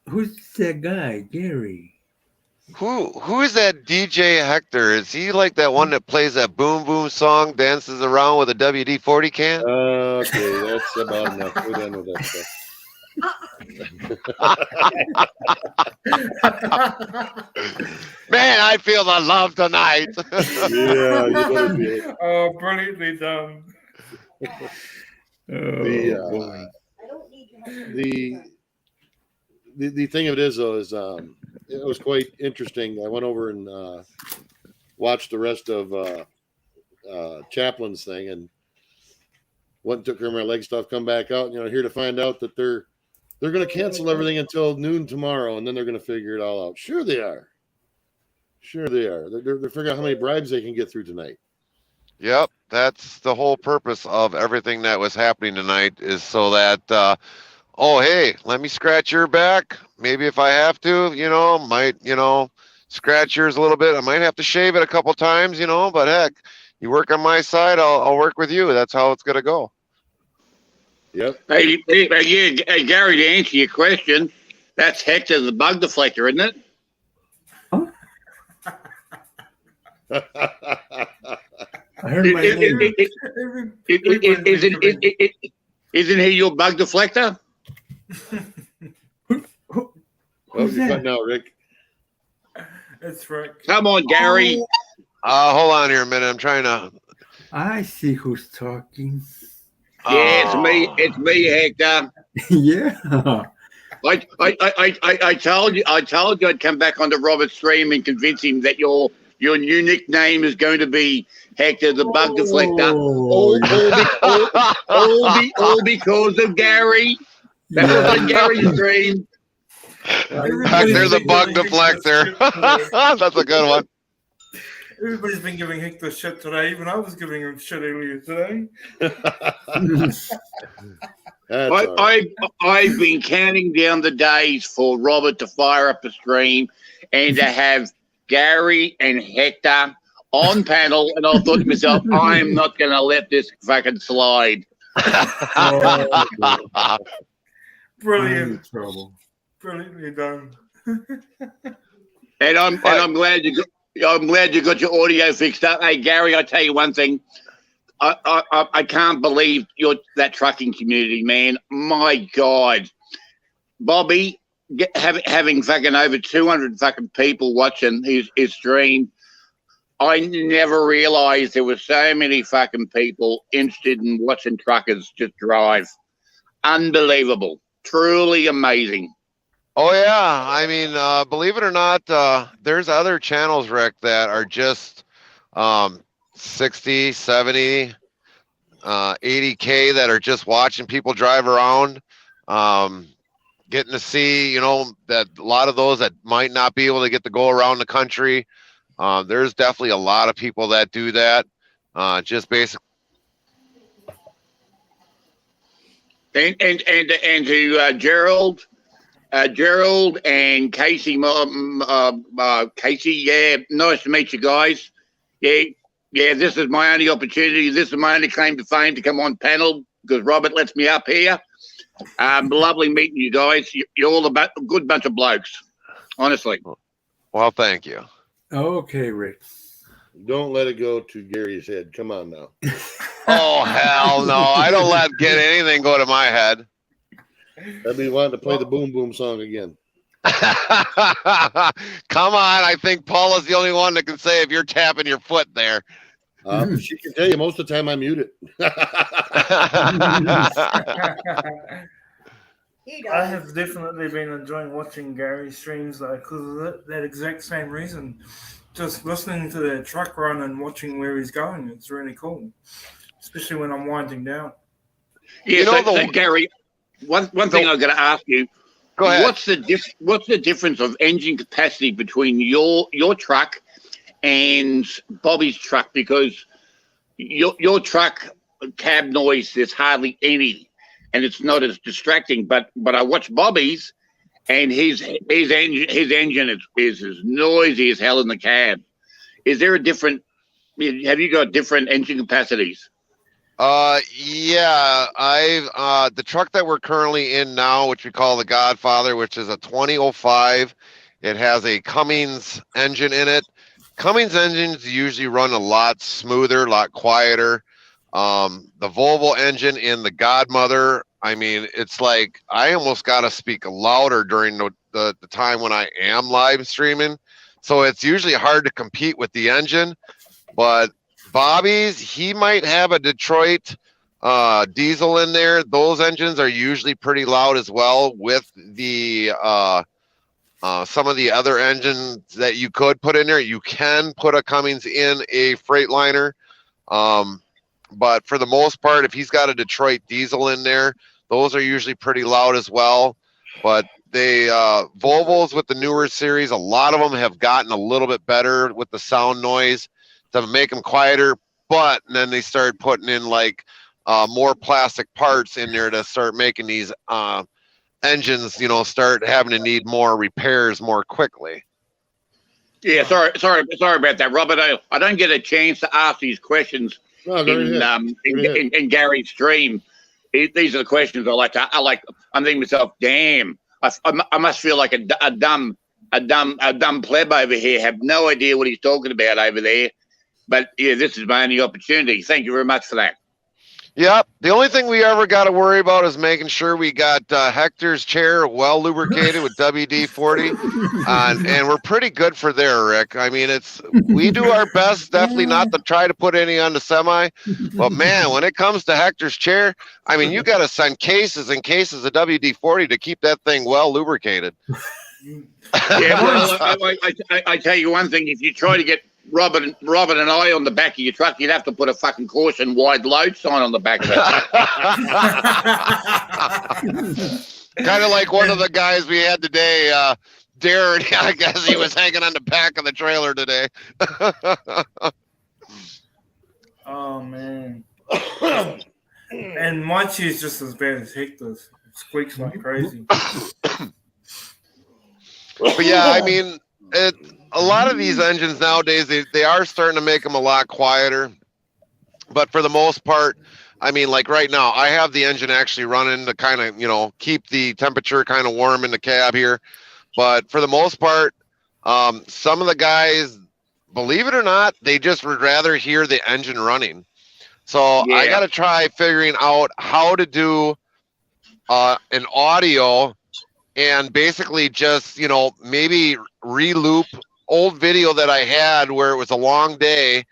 Speaker 4: who's that guy, Gary?
Speaker 7: Who is that DJ Hector? Is he like that one that plays that boom boom song, dances around with a WD-40 can?
Speaker 1: Okay, that's about enough. We're done with that stuff.
Speaker 7: Man, I feel the love tonight.
Speaker 1: Yeah, you better feel it.
Speaker 3: Oh, brilliantly done.
Speaker 1: The,
Speaker 4: boy.
Speaker 5: I don't need your help.
Speaker 1: the thing of it is, though, is it was quite interesting. I went over and watched the rest of Chaplin's thing and went and took care of my leg stuff, come back out, here to find out that they're going to cancel everything until noon tomorrow, and then they're going to figure it all out. Sure they are. Sure they are. They're figuring out how many bribes they can get through tonight.
Speaker 7: Yep, that's the whole purpose of everything that was happening tonight, is so that oh, hey, let me scratch your back. Maybe if I have to, might, scratch yours a little bit. I might have to shave it a couple times, but heck, you work on my side, I'll work with you. That's how it's going to go.
Speaker 1: Yep.
Speaker 8: Hey, Gary, to answer your question, that's Hector the bug deflector, isn't it?
Speaker 4: I heard my name.
Speaker 8: Isn't he your bug deflector?
Speaker 1: Oh,
Speaker 4: Who's
Speaker 1: you're
Speaker 4: that?
Speaker 1: cutting out, Rick.
Speaker 3: That's right.
Speaker 8: Come on, Gary.
Speaker 7: Hold on here a minute. I'm trying to.
Speaker 4: I see who's talking.
Speaker 8: Yeah, it's me. It's me, Hector.
Speaker 4: Yeah.
Speaker 8: I told you I'd come back onto Robert's stream and convince him that your new nickname is going to be Hector the bug deflector. All because of Gary. That was on Gary's stream.
Speaker 7: Hector the bug deflector. That's a good one.
Speaker 3: Everybody's been giving Hector shit today. Even I was giving him shit earlier today.
Speaker 1: That's all right.
Speaker 8: I've been counting down the days for Robert to fire up a stream and to have Gary and Hector on panel, and I thought to myself, I'm not going to let this fucking slide.
Speaker 3: Brilliant.
Speaker 4: Trouble.
Speaker 3: Brilliantly done.
Speaker 8: And I'm glad you got your audio fixed up. Hey Gary, I tell you one thing. I can't believe that trucking community, man. My God, Bobby, having fucking over 200 fucking people watching his stream. I never realized there were so many fucking people interested in watching truckers just drive. Unbelievable, truly amazing.
Speaker 7: Oh yeah, I mean, believe it or not, there's other channels, Rick, that are just 60, 70, 80K that are just watching people drive around, getting to see, that a lot of those that might not be able to get to go around the country. There's definitely a lot of people that do that, just basically.
Speaker 8: And to Gerald and Casey, Casey, yeah, nice to meet you guys. Yeah, this is my only opportunity. This is my only claim to fame to come on panel because Robert lets me up here. Lovely meeting you guys. You're all a good bunch of blokes, honestly.
Speaker 7: Well, thank you.
Speaker 4: Okay, Rick.
Speaker 1: Don't let it go to Gary's head. Come on now.
Speaker 7: Oh, hell no. I don't let anything go to my head.
Speaker 1: I'd be wanting to play the boom boom song again.
Speaker 7: Come on. I think Paul is the only one that can say if you're tapping your foot there.
Speaker 1: She can tell you most of the time I mute it.
Speaker 5: He
Speaker 3: I
Speaker 5: does.
Speaker 3: have definitely been enjoying watching Gary's streams though, because of that exact same reason. Just listening to the truck run and watching where he's going, it's really cool, especially when I'm winding down.
Speaker 8: Yeah,
Speaker 7: You know
Speaker 8: so Gary, one thing I've got to ask you:
Speaker 7: Go ahead.
Speaker 8: what's the difference of engine capacity between your truck and Bobby's truck? Because your truck cab noise, there's hardly any, and it's not as distracting. But I watch Bobby's, and his engine is as noisy as hell in the cab. Is there a different? Have you got different engine capacities?
Speaker 7: Yeah, the truck that we're currently in now, which we call the Godfather, which is a 2005, it has a Cummins engine in it. Cummins engines usually run a lot smoother, a lot quieter. The Volvo engine in the Godmother, I mean, it's like I almost got to speak louder during the time when I am live streaming. So it's usually hard to compete with the engine, but Bobby's, he might have a Detroit diesel in there. Those engines are usually pretty loud as well with the some of the other engines that you could put in there. You can put a Cummins in a Freightliner. But for the most part, if he's got a Detroit diesel in there, those are usually pretty loud as well. But they Volvos with the newer series, a lot of them have gotten a little bit better with the sound noise to make them quieter, but then they started putting in like more plastic parts in there to start making these engines, you know, start having to need more repairs more quickly.
Speaker 8: Yeah, sorry about that, Robert. I don't get a chance to ask these questions
Speaker 1: No, go ahead.
Speaker 8: in Gary's stream. These are the questions I like. I'm thinking to myself, damn, I must feel like a dumb pleb over here. Have no idea what he's talking about over there. But yeah, this is my only opportunity. Thank you very much for that.
Speaker 7: Yep. The only thing we ever got to worry about is making sure we got Hector's chair well lubricated with WD-40, and we're pretty good for there, Rick. I mean, we do our best, definitely not to try to put any on the semi, but man, when it comes to Hector's chair, I mean, you got to send cases and cases of WD-40 to keep that thing well lubricated.
Speaker 8: Yeah, well, I tell you one thing: if you try to get Robert and I on the back of your truck, you'd have to put a fucking caution wide load sign on the back of it.
Speaker 7: Kind of like one of the guys we had today, Darren. I guess he was hanging on the back of the trailer today.
Speaker 3: Oh man! And my chair's just as bad as Hector's. It squeaks like crazy.
Speaker 7: But yeah, I mean, a lot of these engines nowadays, they are starting to make them a lot quieter. But for the most part, I mean, like right now, I have the engine actually running to kind of, you know, keep the temperature kind of warm in the cab here. But for the most part, some of the guys, believe it or not, they just would rather hear the engine running. So
Speaker 8: Yeah.
Speaker 7: I got to try figuring out how to do an audio and basically just, you know, maybe re-loop old video that I had where it was a long day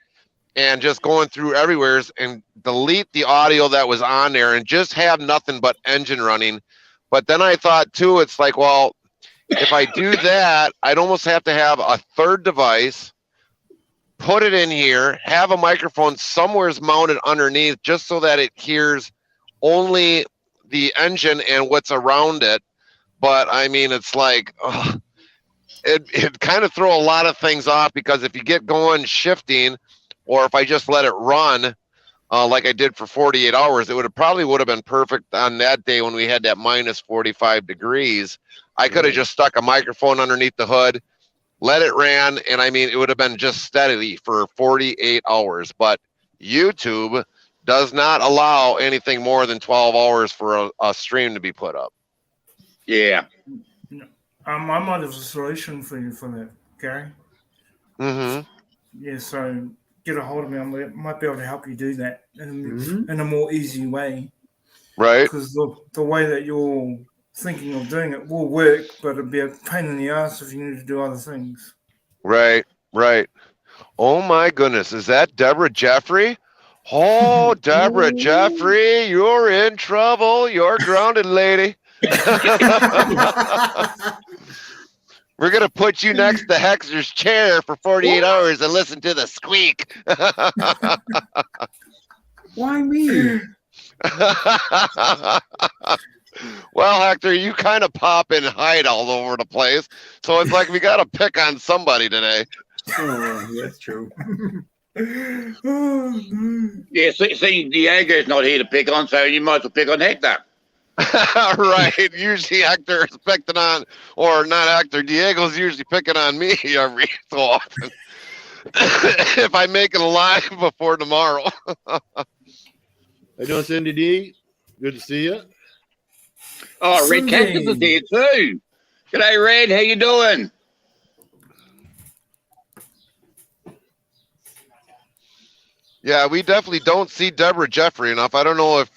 Speaker 7: and just going through everywhere and delete the audio that was on there and just have nothing but engine running. But then I thought too, it's like, well, if I do that, I'd almost have to have a third device, put it in here, have a microphone somewhere's mounted underneath just so that it hears only the engine and what's around it. But I mean, it's like, it kind of throw a lot of things off because if you get going shifting, or if I just let it run like I did for 48 hours, it probably would have been perfect on that day when we had that minus 45 degrees. I could have just stuck a microphone underneath the hood, let it ran, and I mean, it would have been just steadily for 48 hours. But YouTube does not allow anything more than 12 hours for a stream to be put up.
Speaker 8: Yeah.
Speaker 3: I might have a solution for you for that, Gary.
Speaker 7: Mm-hmm.
Speaker 3: Yeah, so get a hold of me. I might be able to help you do that in a more easy way.
Speaker 7: Right.
Speaker 3: Because the way that you're thinking of doing it will work, but it'd be a pain in the ass if you need to do other things.
Speaker 7: Right. Oh my goodness, is that Deborah Jeffrey? Oh, Deborah Jeffrey, you're in trouble. You're grounded, lady. We're going to put you next to Hexer's chair for 48 hours and listen to the squeak.
Speaker 4: Why me?
Speaker 7: Well, Hector, you kind of pop and hide all over the place. So it's like we got to pick on somebody today.
Speaker 4: Oh, that's true.
Speaker 8: Yeah, see, Diego's not here to pick on, so you might as well pick on Hector.
Speaker 7: Right. Usually Hector is picking on, or not Hector, Diego's usually picking on me every so often. If I make it alive before tomorrow.
Speaker 1: How you doing, Cindy D? Good to see you.
Speaker 8: Oh, Red Cactus is here too. G'day, Red. How you doing?
Speaker 7: Yeah, we definitely don't see Deborah Jeffrey enough. I don't know if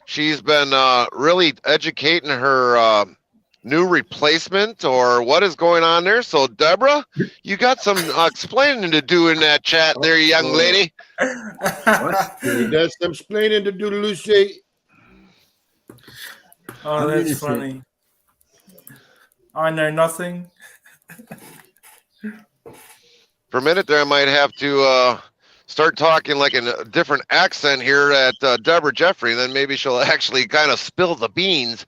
Speaker 7: she's been really educating her new replacement or what is going on there. So, Deborah, you got some explaining to do in that chat there, young lady.
Speaker 1: That's some explaining to do, Lucy.
Speaker 3: Oh, that's funny. I know nothing.
Speaker 7: For a minute there, I might have to start talking like in a different accent here at Deborah Jeffrey, and then maybe she'll actually kind of spill the beans.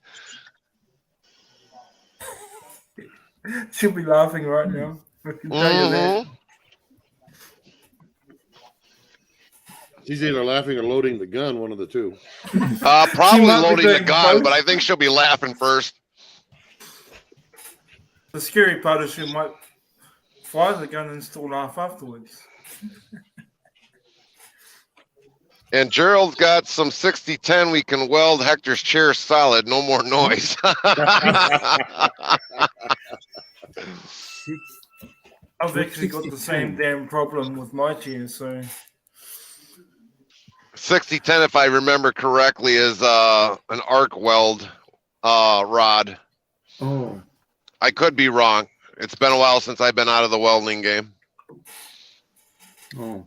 Speaker 3: She'll be laughing right now. I can tell you that.
Speaker 1: She's either laughing or loading the gun, one of the two.
Speaker 7: Probably
Speaker 3: might be
Speaker 7: loading the
Speaker 3: doing
Speaker 7: gun,
Speaker 3: both.
Speaker 7: but I think she'll be laughing first.
Speaker 3: The scary part is she might fire the gun and still laugh afterwards.
Speaker 7: And Gerald's got some 60-10. We can weld Hector's chair solid. No more noise.
Speaker 3: I've actually got the same damn problem with my chair, so
Speaker 7: 60-10, if I remember correctly, is an arc weld rod.
Speaker 4: Oh,
Speaker 7: I could be wrong. It's been a while since I've been out of the welding game.
Speaker 4: oh.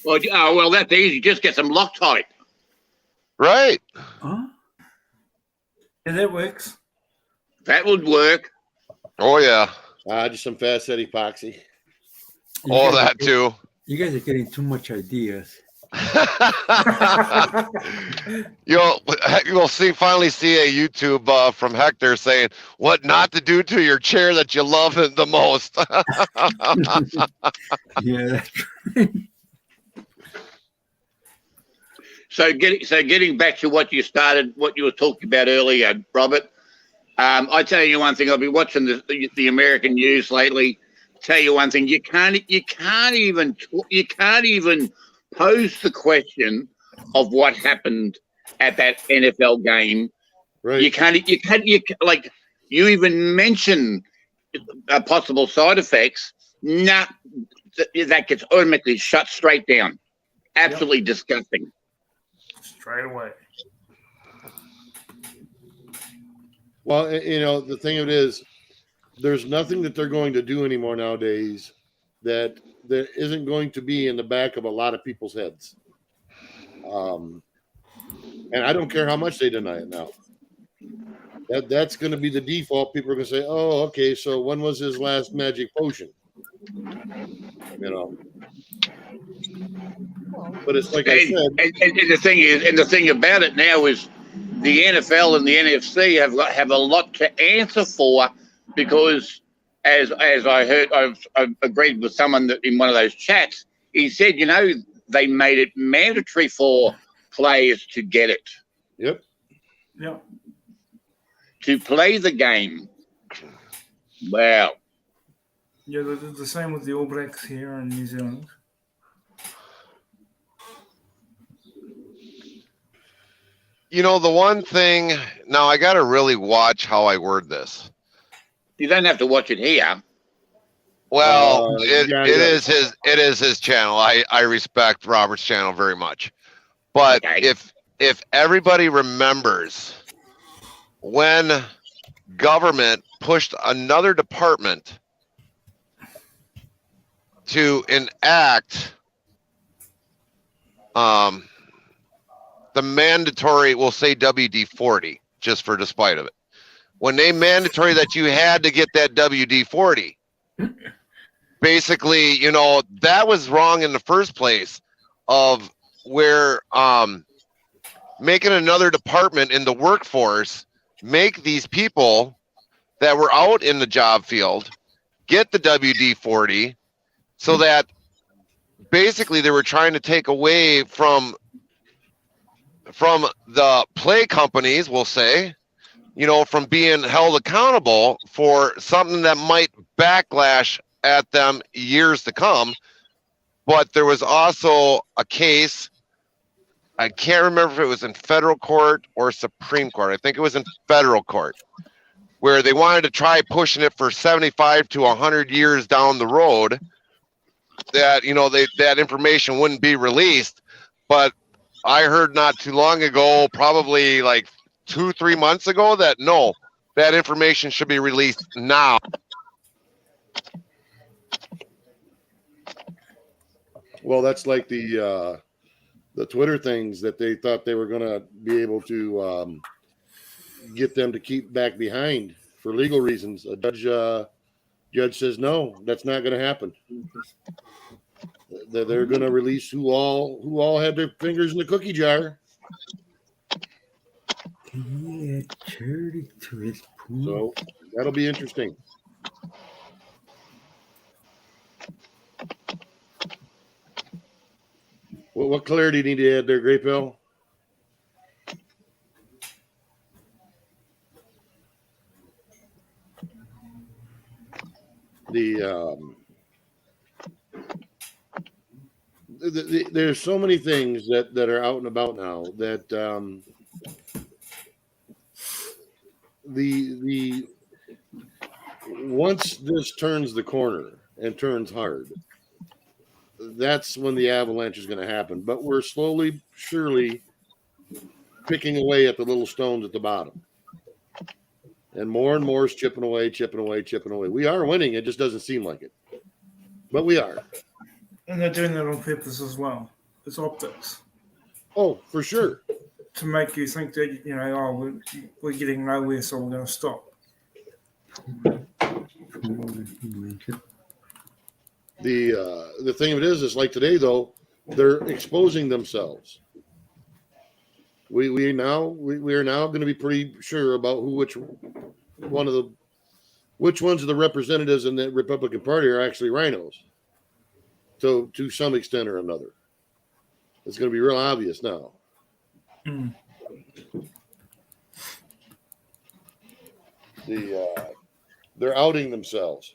Speaker 8: Well, that's easy. Just get some Loctite.
Speaker 7: Right.
Speaker 4: Huh?
Speaker 3: yeah, that works.
Speaker 8: That would work.
Speaker 7: Oh, yeah.
Speaker 1: Just some fast set epoxy.
Speaker 7: All that, too.
Speaker 4: You guys are getting too much ideas.
Speaker 7: You'll finally see a YouTube from Hector saying what not to do to your chair that you love the most.
Speaker 4: Yeah, that's right.
Speaker 8: So getting back to what you were talking about earlier, Robert. I tell you one thing. I've been watching the American news lately. Tell you one thing. You can't even pose the question of what happened at that NFL game.
Speaker 1: Right.
Speaker 8: You can't like you even mention possible side effects. Nah, that gets automatically shut straight down. Absolutely disgusting.
Speaker 3: Straight away.
Speaker 1: Well, the thing of it is, there's nothing that they're going to do anymore nowadays that isn't going to be in the back of a lot of people's heads. And I don't care how much they deny it now. That's going to be the default. People are going to say, "Oh, okay. So when was his last magic potion?" But it's like I said,
Speaker 8: and the thing about it now is the NFL and the NFC have a lot to answer for, because as I heard, I've agreed with someone that in one of those chats, he said, they made it mandatory for players to get it.
Speaker 1: Yep.
Speaker 3: Yep.
Speaker 8: To play the game. Wow.
Speaker 3: Yeah, they did the same with the All Blacks here in New Zealand.
Speaker 7: The one thing, now I got to really watch how I word this.
Speaker 8: You don't have to watch it here.
Speaker 7: Well, it is his channel. I respect Robert's channel very much. But
Speaker 8: Okay.
Speaker 7: if everybody remembers when government pushed another department to enact the mandatory, we'll say WD-40, just for despite of it. When they mandatory that you had to get that WD-40, basically, you know, that was wrong in the first place of where making another department in the workforce make these people that were out in the job field get the WD-40 so that basically they were trying to take away from the play companies, we'll say, you know, from being held accountable for something that might backlash at them years to come. But there was also a case, I can't remember if it was in federal court or Supreme Court. I think it was in federal court, where they wanted to try pushing it for 75 to 100 years down the road, that, you know, that information wouldn't be released. But I heard not too long ago, probably like 2-3 months ago, that no, that information should be released now.
Speaker 1: Well, that's like the Twitter things that they thought they were going to be able to get them to keep back behind for legal reasons. A judge says no, that's not going to happen. They're going to release who all had their fingers in the cookie jar.
Speaker 4: Yeah, charity to his pool.
Speaker 1: So that'll be interesting. What clarity do you need to add there, Great Bill? There's so many things that are out and about now that the once this turns the corner and turns hard, that's when the avalanche is going to happen. But we're slowly, surely picking away at the little stones at the bottom. And more is chipping away. We are winning. It just doesn't seem like it. But we are.
Speaker 3: And they're doing that on purpose as well. It's optics.
Speaker 1: Oh, for sure.
Speaker 3: To make you think that, you know, oh, we're getting nowhere, so we're going to stop.
Speaker 1: The thing of it is like today, though, they're exposing themselves. We are now going to be pretty sure about which ones of the representatives in the Republican Party are actually rhinos. So to some extent or another, it's going to be real obvious now.
Speaker 3: Mm.
Speaker 1: They're outing themselves.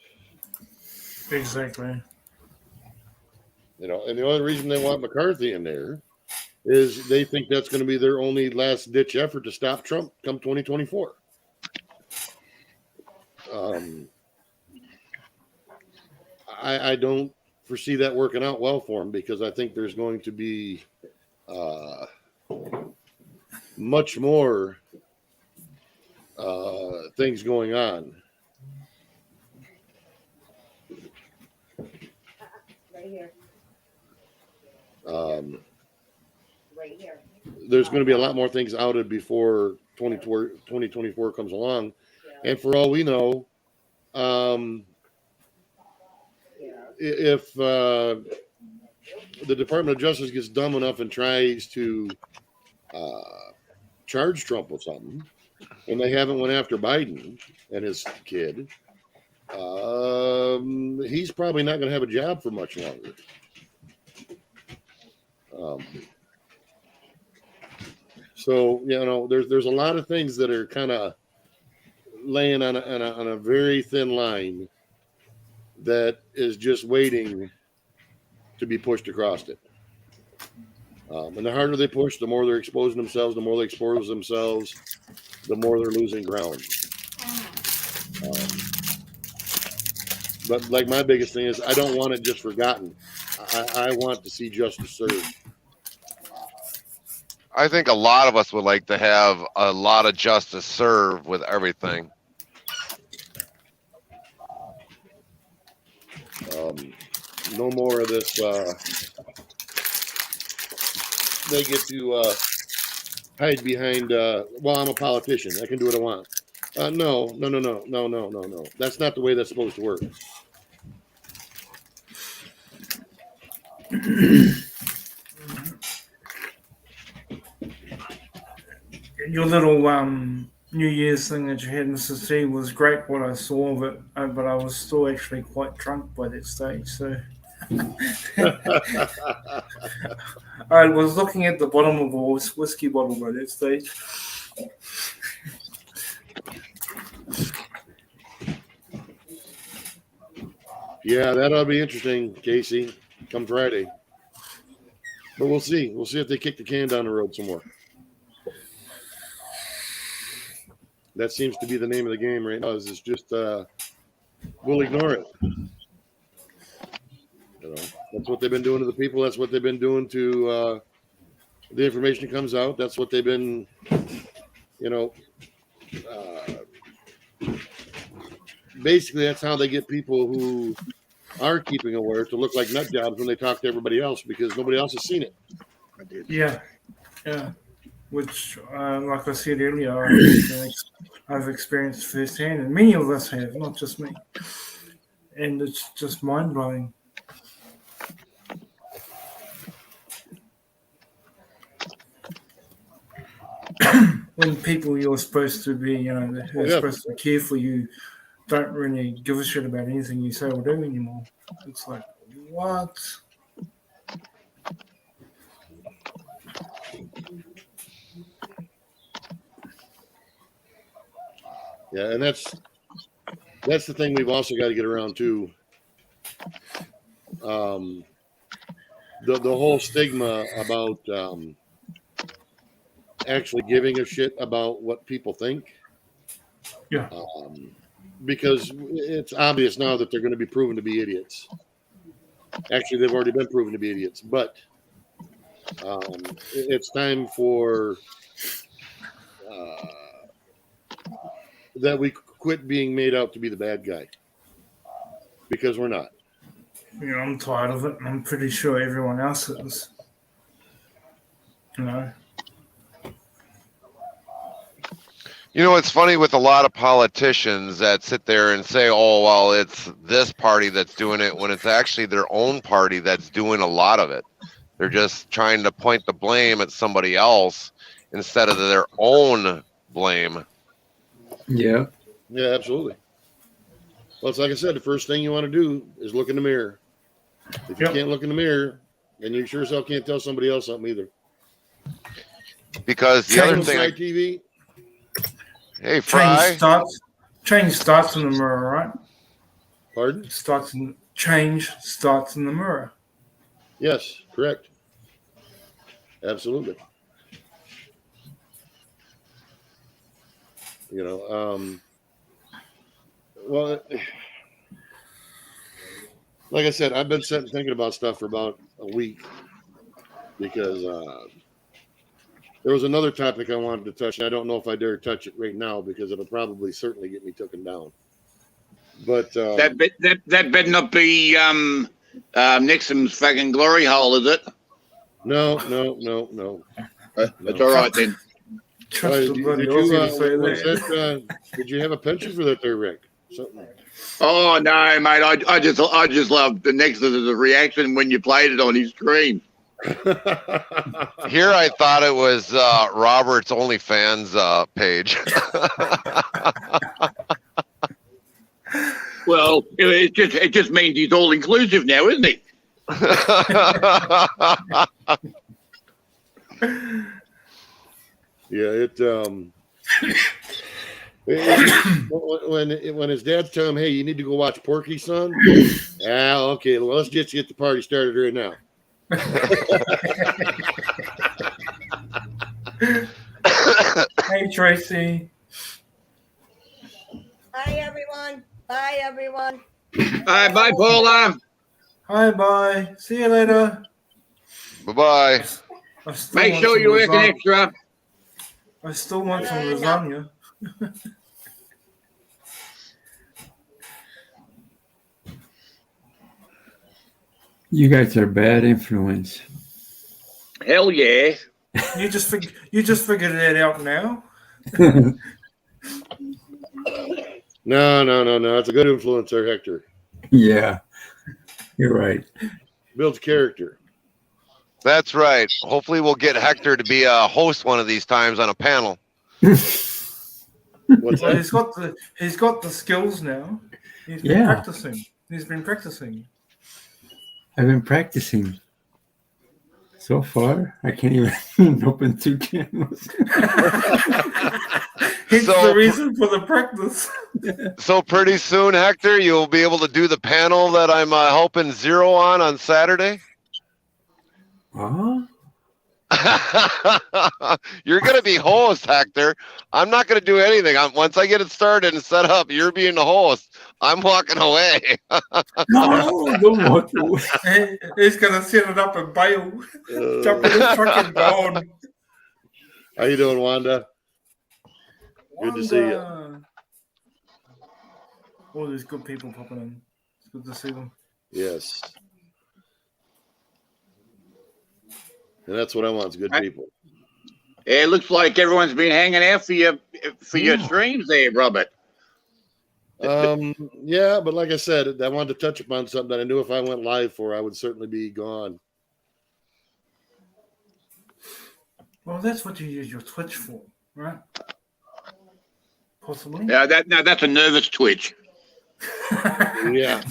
Speaker 3: Exactly.
Speaker 1: You know, and the only reason they want McCarthy in there is they think that's going to be their only last ditch effort to stop Trump come 2024. I don't foresee that working out well for him, because I think there's going to be much more things going on.
Speaker 5: Right here. Right here.
Speaker 1: There's going to be a lot more things outed before 2024 comes along.
Speaker 5: Yeah.
Speaker 1: And for all we know, if the Department of Justice gets dumb enough and tries to charge Trump with something, and they haven't went after Biden and his kid, he's probably not going to have a job for much longer. So, you know, there's a lot of things that are kind of laying on a very thin line that is just waiting to be pushed across it. And the harder they push, the more they're exposing themselves. The more they expose themselves, the more they're losing ground. But like my biggest thing is, I don't want it just forgotten. I want to see justice served.
Speaker 7: I think a lot of us would like to have a lot of justice served with everything.
Speaker 1: No more of this. They get to hide behind. Well, I'm a politician. I can do what I want. No. That's not the way that's supposed to work.
Speaker 3: Your little New Year's thing that you had, Mrs. T, was great. What I saw of it, but I was still actually quite drunk by that stage. So I was looking at the bottom of a whiskey bottle by that stage.
Speaker 1: Yeah, that'll be interesting, Casey, come Friday. But we'll see. We'll see if they kick the can down the road some more. That seems to be the name of the game right now. Is it's just we'll ignore it. You know, that's what they've been doing to the people. That's what they've been doing to the information comes out. That's what they've been, basically that's how they get people who are keeping aware to look like nut jobs when they talk to everybody else because nobody else has seen it.
Speaker 3: Yeah. Which, like I said earlier, I've experienced firsthand, and many of us have, not just me. And it's just mind blowing. When people you're supposed to be, who are supposed to care for you, don't really give a shit about anything you say or do anymore. It's like, what?
Speaker 1: Yeah, and that's the thing we've also got to get around to. The whole stigma about actually giving a shit about what people think.
Speaker 3: Yeah.
Speaker 1: Because it's obvious now that they're going to be proven to be idiots. Actually, they've already been proven to be idiots, but it's time for that we quit being made out to be the bad guy because we're not.
Speaker 3: I'm tired of it, and I'm pretty sure everyone else is.
Speaker 7: It's funny with a lot of politicians that sit there and say, oh, well, it's this party that's doing it, when it's actually their own party that's doing a lot of it. They're just trying to point the blame at somebody else instead of their own blame.
Speaker 4: Yeah.
Speaker 1: Yeah, absolutely. Well, it's like I said, the first thing you want to do is look in the mirror. If you can't look in the mirror, then you sure as hell can't tell somebody else something either.
Speaker 7: Because the other thing,
Speaker 1: TV.
Speaker 7: Hey, Fry.
Speaker 3: Change starts in the mirror, right?
Speaker 1: Pardon?
Speaker 3: Change starts in the mirror.
Speaker 1: Yes, correct. Absolutely. Well, like I said, I've been sitting thinking about stuff for about a week because there was another topic I wanted to touch. I don't know if I dare touch it right now because it'll probably certainly get me taken down. But
Speaker 8: that better not be Nixon's fucking glory hole, is it?
Speaker 1: No.
Speaker 8: That's all right then.
Speaker 1: Did you have a penchant for that there, Rick? Something.
Speaker 8: Oh no, mate! I just loved the Nixon's reaction when you played it on his screen.
Speaker 7: Here I thought it was Robert's OnlyFans page.
Speaker 8: Well, it just means he's all inclusive now, isn't he?
Speaker 1: Yeah, when his dad tell him, "Hey, you need to go watch Porky, son." Okay. Well, let's just get the party started right now.
Speaker 3: Hey, Tracy.
Speaker 9: Hi, everyone. Bye, everyone.
Speaker 8: Bye, Paula.
Speaker 3: Hi, bye. See you later.
Speaker 7: Bye-bye.
Speaker 8: Make sure you work an extra.
Speaker 3: I still want some lasagna.
Speaker 4: You guys are bad influence.
Speaker 8: Hell yeah.
Speaker 3: You just figured that out now.
Speaker 1: No. It's a good influencer, Hector.
Speaker 4: Yeah, you're right.
Speaker 1: Builds character.
Speaker 7: That's right. Hopefully, we'll get Hector to be a host one of these times on a panel.
Speaker 1: What's
Speaker 3: Well,
Speaker 1: that?
Speaker 3: he's got the skills now. He's been practicing. He's been practicing.
Speaker 4: I've been practicing. So far, I can't even open 2 channels.
Speaker 3: Hence
Speaker 7: So-
Speaker 3: the reason for the practice.
Speaker 7: So pretty soon, Hector, you'll be able to do the panel that I'm helping Zero on Saturday.
Speaker 4: Huh?
Speaker 7: You're gonna be host, Hector. I'm not gonna do anything. Once I get it started and set up, you're being the host. I'm walking away.
Speaker 4: No, don't walk away.
Speaker 3: He's gonna set it up and bail. Jump in his truck and gone.
Speaker 1: How you doing, Wanda? Good to see you.
Speaker 3: Wanda. Oh, there's good people popping in. It's good to see them.
Speaker 1: Yes. And that's what I want, is good people.
Speaker 8: Yeah, it looks like everyone's been hanging out for your streams there, Robert.
Speaker 1: Yeah, but like I said, I wanted to touch upon something that I knew if I went live for, I would certainly be gone.
Speaker 3: Well, that's what you use your Twitch for, right? Possibly.
Speaker 8: Yeah, that's a nervous twitch.
Speaker 1: Yeah.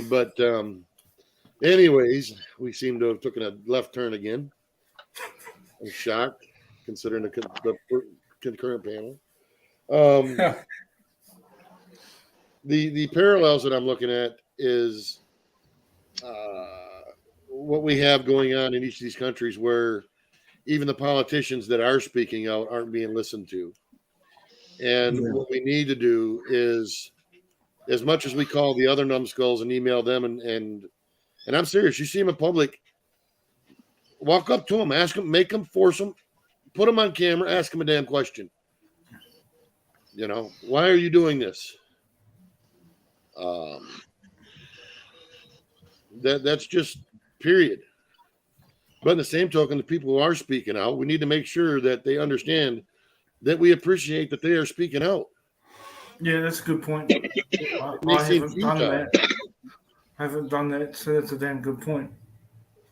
Speaker 1: But anyways, we seem to have taken a left turn again. I'm shocked, considering the concurrent panel. The parallels that I'm looking at is what we have going on in each of these countries, where even the politicians that are speaking out aren't being listened to. And what we need to do is, as much as we call the other numbskulls and email them, and I'm serious, you see them in public, walk up to them, ask them, make them, force them, put them on camera, ask them a damn question. You know, why are you doing this? That's just period. But in the same token, the people who are speaking out, we need to make sure that they understand that we appreciate that they are speaking out.
Speaker 3: Yeah, that's a good point. I haven't done that, so that's a damn good point.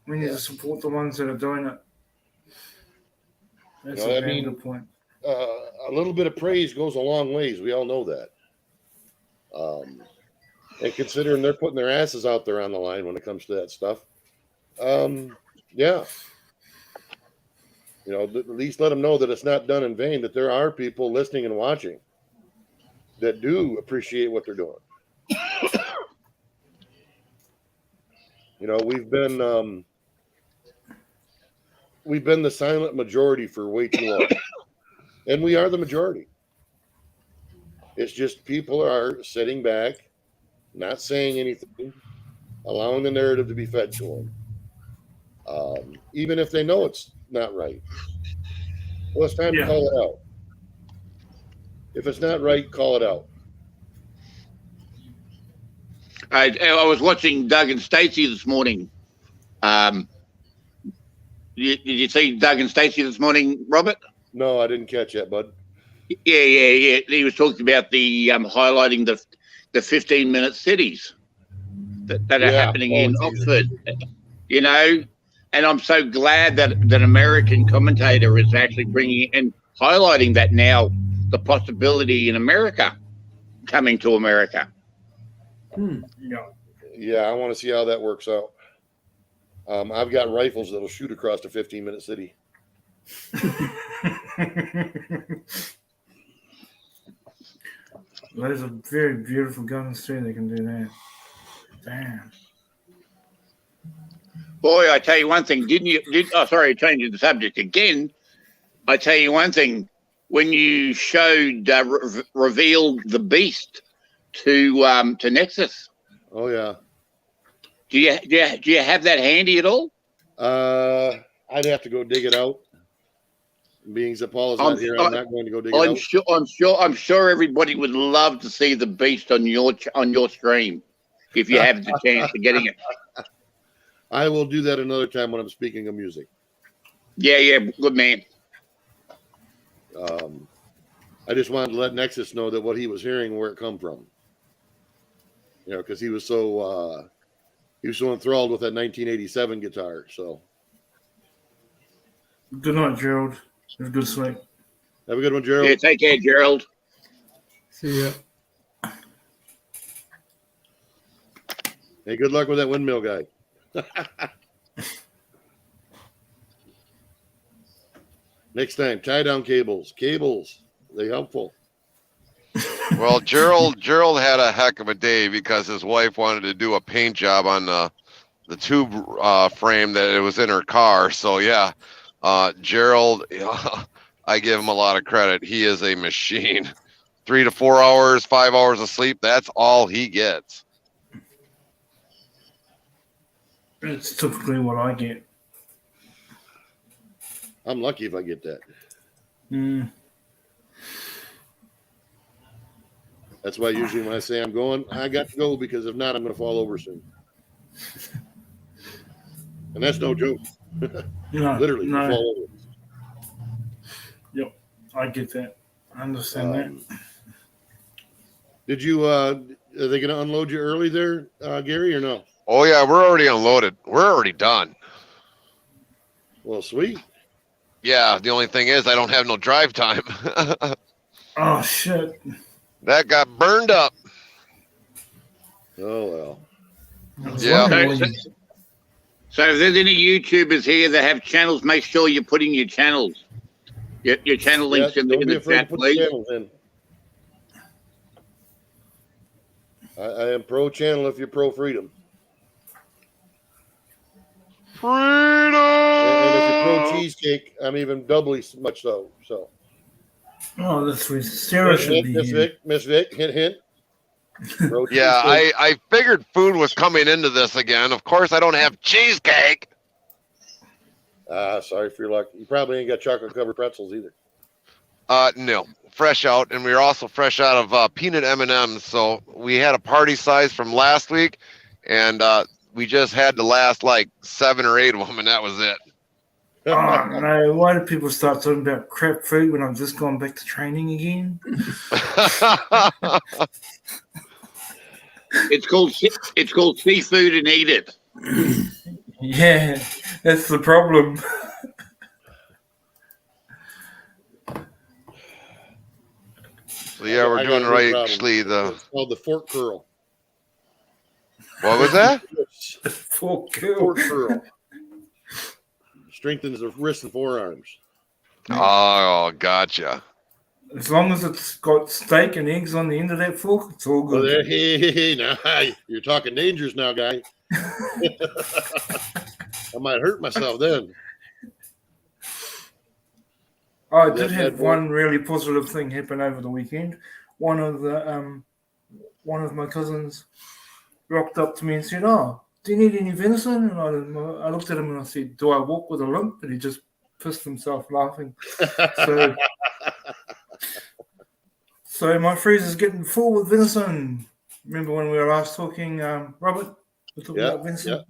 Speaker 3: We need to support the ones that are doing it. That's a damn good point.
Speaker 1: A little bit of praise goes a long ways. We all know that. And considering they're putting their asses out there on the line when it comes to that stuff, yeah. You know, at least let them know that it's not done in vain, that there are people listening and watching that do appreciate what they're doing. You know, we've been the silent majority for way too long. And we are the majority. It's just people are sitting back, not saying anything, allowing the narrative to be fed to them. Even if they know it's not right. Well, it's time to call it out. If it's not right, call it out.
Speaker 8: I was watching Doug and Stacey this morning. Did you see Doug and Stacey this morning, Robert?
Speaker 1: No, I didn't catch that, bud.
Speaker 8: Yeah. He was talking about the highlighting the 15-minute cities that are happening in Oxford. You know, and I'm so glad that an American commentator is actually bringing and highlighting that now, the possibility in America coming to America.
Speaker 1: Yeah, I want to see how that works out. I've got rifles that'll shoot across a 15-minute city.
Speaker 3: Those are very beautiful guns too. They can do that. Damn.
Speaker 8: Boy, I tell you one thing. Sorry, changing the subject again. I tell you one thing. When you showed revealed the beast to Nexus.
Speaker 1: Oh yeah.
Speaker 8: Do you have that handy at all?
Speaker 1: I'd have to go dig it out. Being that Paul is
Speaker 8: I'm
Speaker 1: not here,
Speaker 8: sorry.
Speaker 1: I'm not going to go dig it out.
Speaker 8: I'm sure everybody would love to see the beast on your stream if you have the chance of getting it.
Speaker 1: I will do that another time when I'm speaking of music.
Speaker 8: Yeah, good man.
Speaker 1: I just wanted to let Nexus know that what he was hearing, where it come from. You know, because he was so enthralled with that 1987 guitar. So
Speaker 3: Good night, Gerald. Have a good sleep.
Speaker 1: have a good one, Gerald.
Speaker 8: Yeah, take care, Gerald.
Speaker 4: See ya.
Speaker 1: Hey, good luck with that windmill guy. Next time, tie down cables. Cables, they helpful.
Speaker 7: Well, Gerald had a heck of a day because his wife wanted to do a paint job on the tube frame that it was in her car. So yeah, Gerald, I give him a lot of credit. He is a machine. 3 to 4 hours, 5 hours of sleep. That's all he gets.
Speaker 3: It's typically what I get.
Speaker 1: I'm lucky if I get that. That's why usually when I say I'm going, I got to go, because if not, I'm going to fall over soon. And that's no joke.
Speaker 3: No,
Speaker 1: Literally, you
Speaker 3: no.
Speaker 1: fall over.
Speaker 3: Yep, I get that. I understand that.
Speaker 1: Did you? Are they going to unload you early there, Gary, or no?
Speaker 7: Oh yeah, we're already unloaded. We're already done.
Speaker 1: Well, sweet.
Speaker 7: Yeah, the only thing is I don't have no drive time.
Speaker 3: Oh shit!
Speaker 7: That got burned up.
Speaker 1: Oh well.
Speaker 7: Yeah.
Speaker 8: So if there's any YouTubers here that have channels, make sure you're putting your channels, your channel links in
Speaker 1: Don't be
Speaker 8: the
Speaker 1: afraid to
Speaker 8: chat,
Speaker 1: put
Speaker 8: please.
Speaker 1: the channels in. I am pro channel if you're pro freedom.
Speaker 7: Freedom!
Speaker 1: And if you're pro cheesecake, I'm even doubly much so. So.
Speaker 3: Oh, that's sweet. Sarah should be here.
Speaker 1: Miss Vic, hint. Pro
Speaker 7: Yeah,
Speaker 1: cheesecake.
Speaker 7: I figured food was coming into this again. Of course, I don't have cheesecake.
Speaker 1: Sorry for your luck. You probably ain't got chocolate covered pretzels either.
Speaker 7: No, fresh out, and we were also fresh out of peanut M&Ms. So we had a party size from last week, and we just had the last like 7 or 8 of them, and that was it.
Speaker 3: Oh no! Why do people start talking about crap food when I'm just going back to training again?
Speaker 8: It's called seafood and eat it.
Speaker 3: Yeah, that's the problem.
Speaker 7: So yeah, we're
Speaker 1: I got
Speaker 7: doing
Speaker 1: a new
Speaker 7: right.
Speaker 1: problem.
Speaker 7: Actually,
Speaker 1: It's called the fork curl.
Speaker 7: what was that?
Speaker 3: Fork
Speaker 1: curl. Strengthens the wrists and forearms.
Speaker 7: Oh, gotcha.
Speaker 3: As long as it's got steak and eggs on the end of that fork, it's all
Speaker 1: Well,
Speaker 3: good.
Speaker 1: hey, now you're talking dangerous now, guy. I might hurt myself then.
Speaker 3: I did have one really positive thing happen over the weekend. One of my cousins rocked up to me and said, "Oh, do you need any venison?" And I looked at him and I said, "Do I walk with a limp?" And he just pissed himself laughing. So my freezer's getting full with venison. Remember when we were last talking, Robert? We were talking about venison.
Speaker 1: Yeah.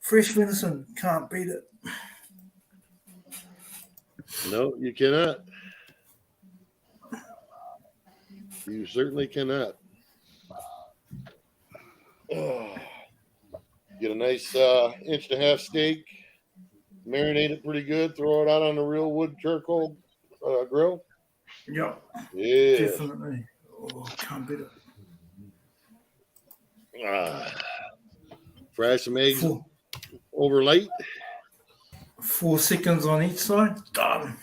Speaker 3: Fresh venison, can't beat it.
Speaker 1: No, you cannot. You certainly cannot. Oh. Get a nice 1.5-inch steak, marinate it pretty good, throw it out on a real wood charcoal grill.
Speaker 3: Yep,
Speaker 1: Yeah.
Speaker 3: definitely. Oh, can't beat it.
Speaker 1: Fry some eggs over light.
Speaker 3: 4 seconds on each side. Done.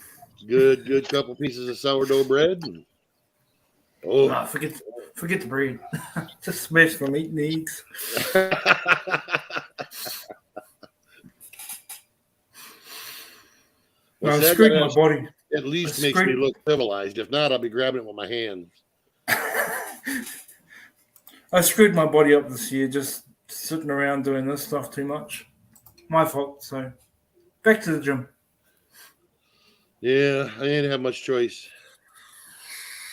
Speaker 1: Good couple pieces of sourdough bread.
Speaker 3: Nah, forget the bread. Just smash from eating the eggs.
Speaker 1: Well,
Speaker 3: I screwed my body.
Speaker 1: At least makes me look civilized. If not, I'll be grabbing it with my hands.
Speaker 3: I screwed my body up this year just sitting around doing this stuff too much. My fault. So back to the gym.
Speaker 1: Yeah, I didn't have much choice.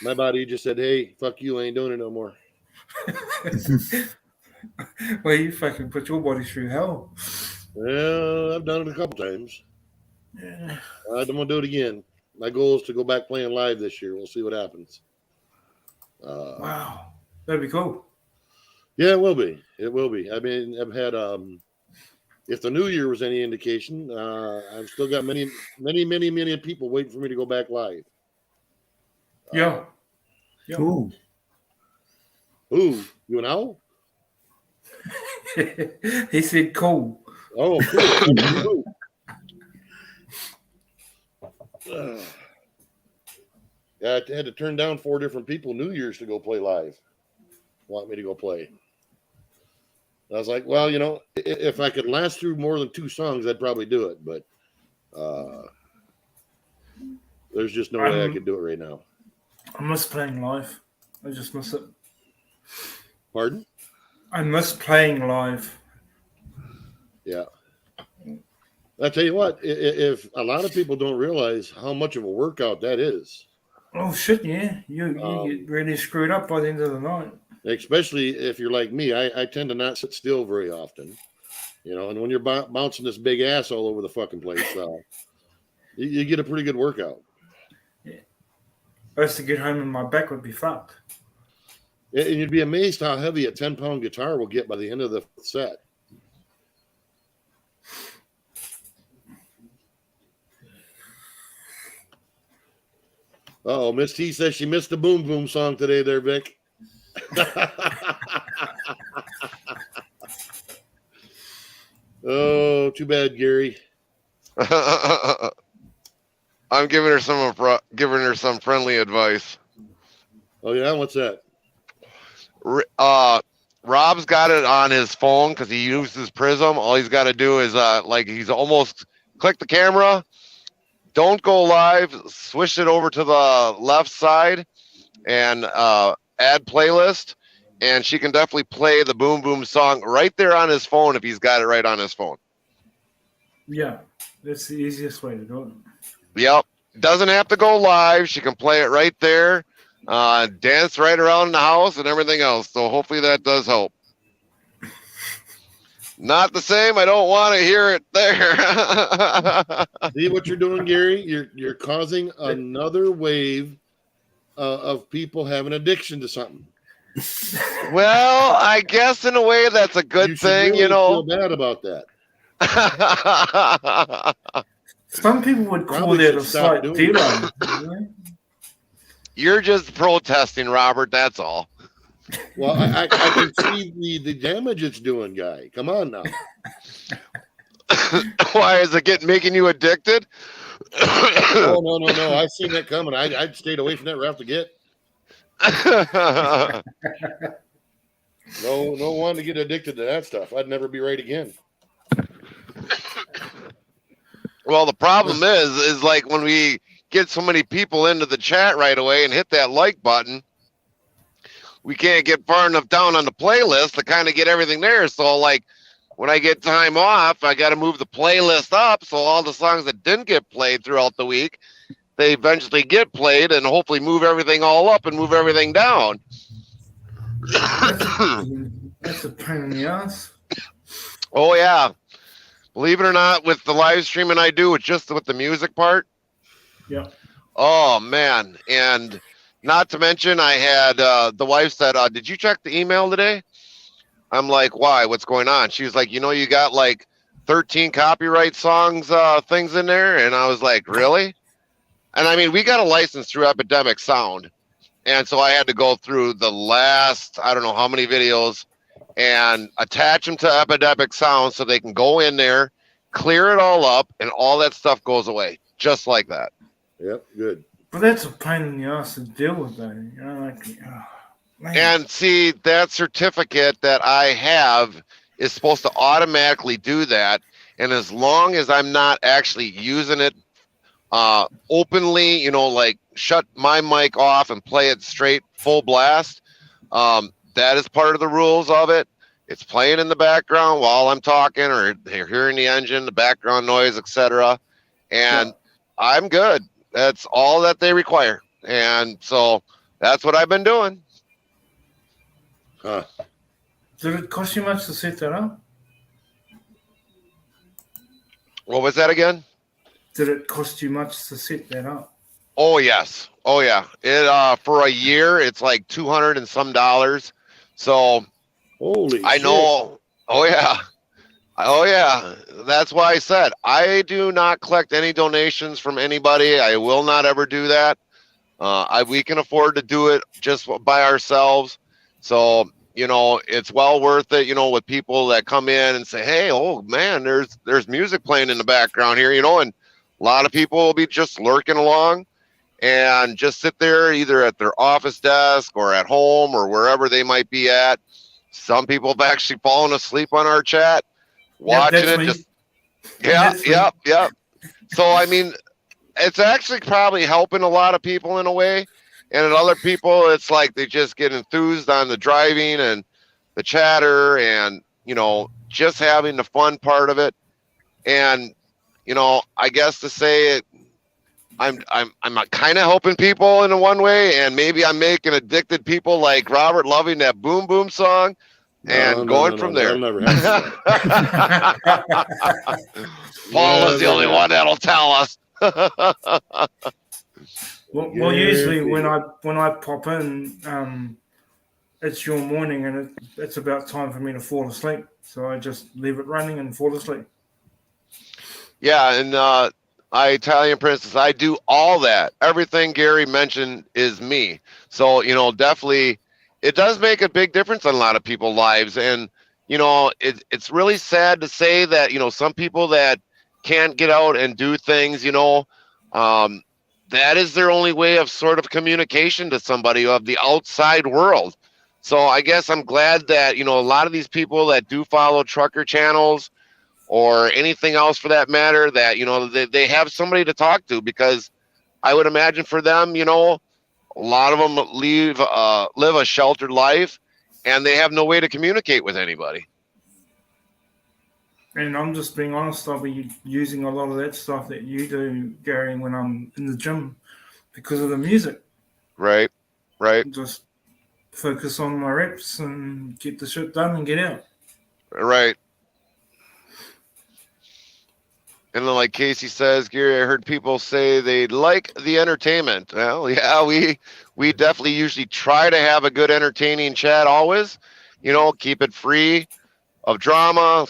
Speaker 1: My body just said, "Hey, fuck you, I ain't doing it no more."
Speaker 3: Well, you fucking put your body through hell.
Speaker 1: Well, I've done it a couple times.
Speaker 3: Yeah.
Speaker 1: I don't want to do it again. My goal is to go back playing live this year. We'll see what happens.
Speaker 3: Wow. That'd be cool.
Speaker 1: Yeah, it will be. It will be. I mean, I've had if the new year was any indication, I've still got many people waiting for me to go back live.
Speaker 3: Yeah.
Speaker 4: Ooh.
Speaker 1: Ooh, you know?
Speaker 3: He said cool.
Speaker 1: Oh, cool. Yeah, I had to turn down 4 different people New Year's to go play live. Want me to go play. I was like, well, if I could last through more than 2 songs, I'd probably do it. But there's just no way I could do it right now.
Speaker 3: I miss playing live. I just miss it.
Speaker 1: Pardon?
Speaker 3: I miss playing live.
Speaker 1: Yeah. I tell you what, if a lot of people don't realize how much of a workout that is.
Speaker 3: Oh, shit, yeah. You get really screwed up by the end of the night.
Speaker 1: Especially if you're like me, I tend to not sit still very often. And when you're bouncing this big ass all over the fucking place, you get a pretty good workout.
Speaker 3: Yeah. I used to get home and my back would be fucked.
Speaker 1: And you'd be amazed how heavy a 10-pound guitar will get by the end of the set. Oh, Miss T says she missed the Boom Boom song today there, Vic. Oh, too bad, Gary.
Speaker 7: I'm giving her some friendly advice.
Speaker 1: Oh yeah, what's that?
Speaker 7: Rob's got it on his phone because he uses Prism. All he's got to do is he's almost click the camera. Don't go live. Switch it over to the left side and add playlist. And she can definitely play the Boom Boom song right there on his phone if he's got it right on his phone.
Speaker 3: Yeah, that's the easiest way to do it.
Speaker 7: Yep. Doesn't have to go live. She can play it right there, dance right around the house and everything else. So hopefully that does help. Not the same. I don't want to hear it there.
Speaker 1: See what you're doing, Gary? You're causing another wave of people having addiction to something.
Speaker 7: Well, I guess in a way that's a good thing,
Speaker 1: really feel bad about that.
Speaker 3: Some people would call that a slight delay.
Speaker 7: You're just protesting, Robert. That's all.
Speaker 1: Well, I can see the damage it's doing, guy. Come on now.
Speaker 7: Why is it making you addicted?
Speaker 1: Oh, no. I seen that coming. I'd stayed away from that right off the get. No one to get addicted to that stuff. I'd never be right again.
Speaker 7: Well, the problem is like when we get so many people into the chat right away and hit that like button, we can't get far enough down on the playlist to kind of get everything there. So like when I get time off, I got to move the playlist up. So all the songs that didn't get played throughout the week, they eventually get played and hopefully move everything all up and move everything down.
Speaker 3: That's a pain in the ass.
Speaker 7: Oh yeah. Believe it or not, with the live streaming I do, it's just with the music part.
Speaker 3: Yeah.
Speaker 7: Oh man. And not to mention I had the wife said, did you check the email today? I'm like, why? What's going on? She was like, you got like 13 copyright songs things in there. And I was like, really? And I mean, we got a license through Epidemic Sound. And so I had to go through the last, I don't know how many videos and attach them to Epidemic Sound so they can go in there, clear it all up, and all that stuff goes away. Just like that.
Speaker 1: Yep, good.
Speaker 3: But that's a pain in the ass to deal with that.
Speaker 7: And see, that certificate that I have is supposed to automatically do that. And as long as I'm not actually using it openly, like shut my mic off and play it straight full blast, that is part of the rules of it. It's playing in the background while I'm talking or they're hearing the engine, the background noise, etc. And I'm good. That's all that they require. And so that's what I've been doing.
Speaker 1: Huh.
Speaker 3: Did it cost you much to set that up?
Speaker 7: What was that again?
Speaker 3: Did it cost you much to set that up?
Speaker 7: Oh yes. Oh yeah. It for a year it's like $200 and some. So
Speaker 1: Holy
Speaker 7: I
Speaker 1: shit.
Speaker 7: know. Oh yeah. Oh yeah. That's why I said I do not collect any donations from anybody. I will not ever do that. We can afford to do it just by ourselves. So, you know, it's well worth it, you know, with people that come in and say, hey, oh man, there's music playing in the background here, you know, and a lot of people will be just lurking along and just sit there either at their office desk or at home or wherever they might be at. Some people have actually fallen asleep on our chat, watching it. Just yeah. So, I mean, it's actually probably helping a lot of people in a way. And in other people, it's like they just get enthused on the driving and the chatter and, you know, just having the fun part of it. And, you know, I guess to say it, I'm kind of helping people in one way, and maybe I'm making addicted people like Robert loving that boom boom song and going from there.
Speaker 1: That'll never happen.
Speaker 7: Paul is the only one that'll tell us.
Speaker 3: Well, usually when I pop in, it's your morning and it's about time for me to fall asleep. So I just leave it running and fall asleep.
Speaker 7: Yeah, and Italian Princess, I do all that. Everything Gary mentioned is me. So, you know, definitely it does make a big difference in a lot of people's lives. And, you know, it's really sad to say that, you know, some people that can't get out and do things, you know, that is their only way of sort of communication to somebody of the outside world. So I guess I'm glad that, you know, a lot of these people that do follow trucker channels or anything else for that matter, that, you know, they have somebody to talk to, because I would imagine for them, you know, a lot of them live a sheltered life and they have no way to communicate with anybody.
Speaker 3: And I'm just being honest, I'll be using a lot of that stuff that you do, Gary, when I'm in the gym because of the music.
Speaker 7: Right.
Speaker 3: Just focus on my reps and get the shit done and get out.
Speaker 7: Right. And then, like Casey says, Gary, I heard people say they like the entertainment. Well, yeah, we definitely usually try to have a good entertaining chat always. You know, keep it free of drama.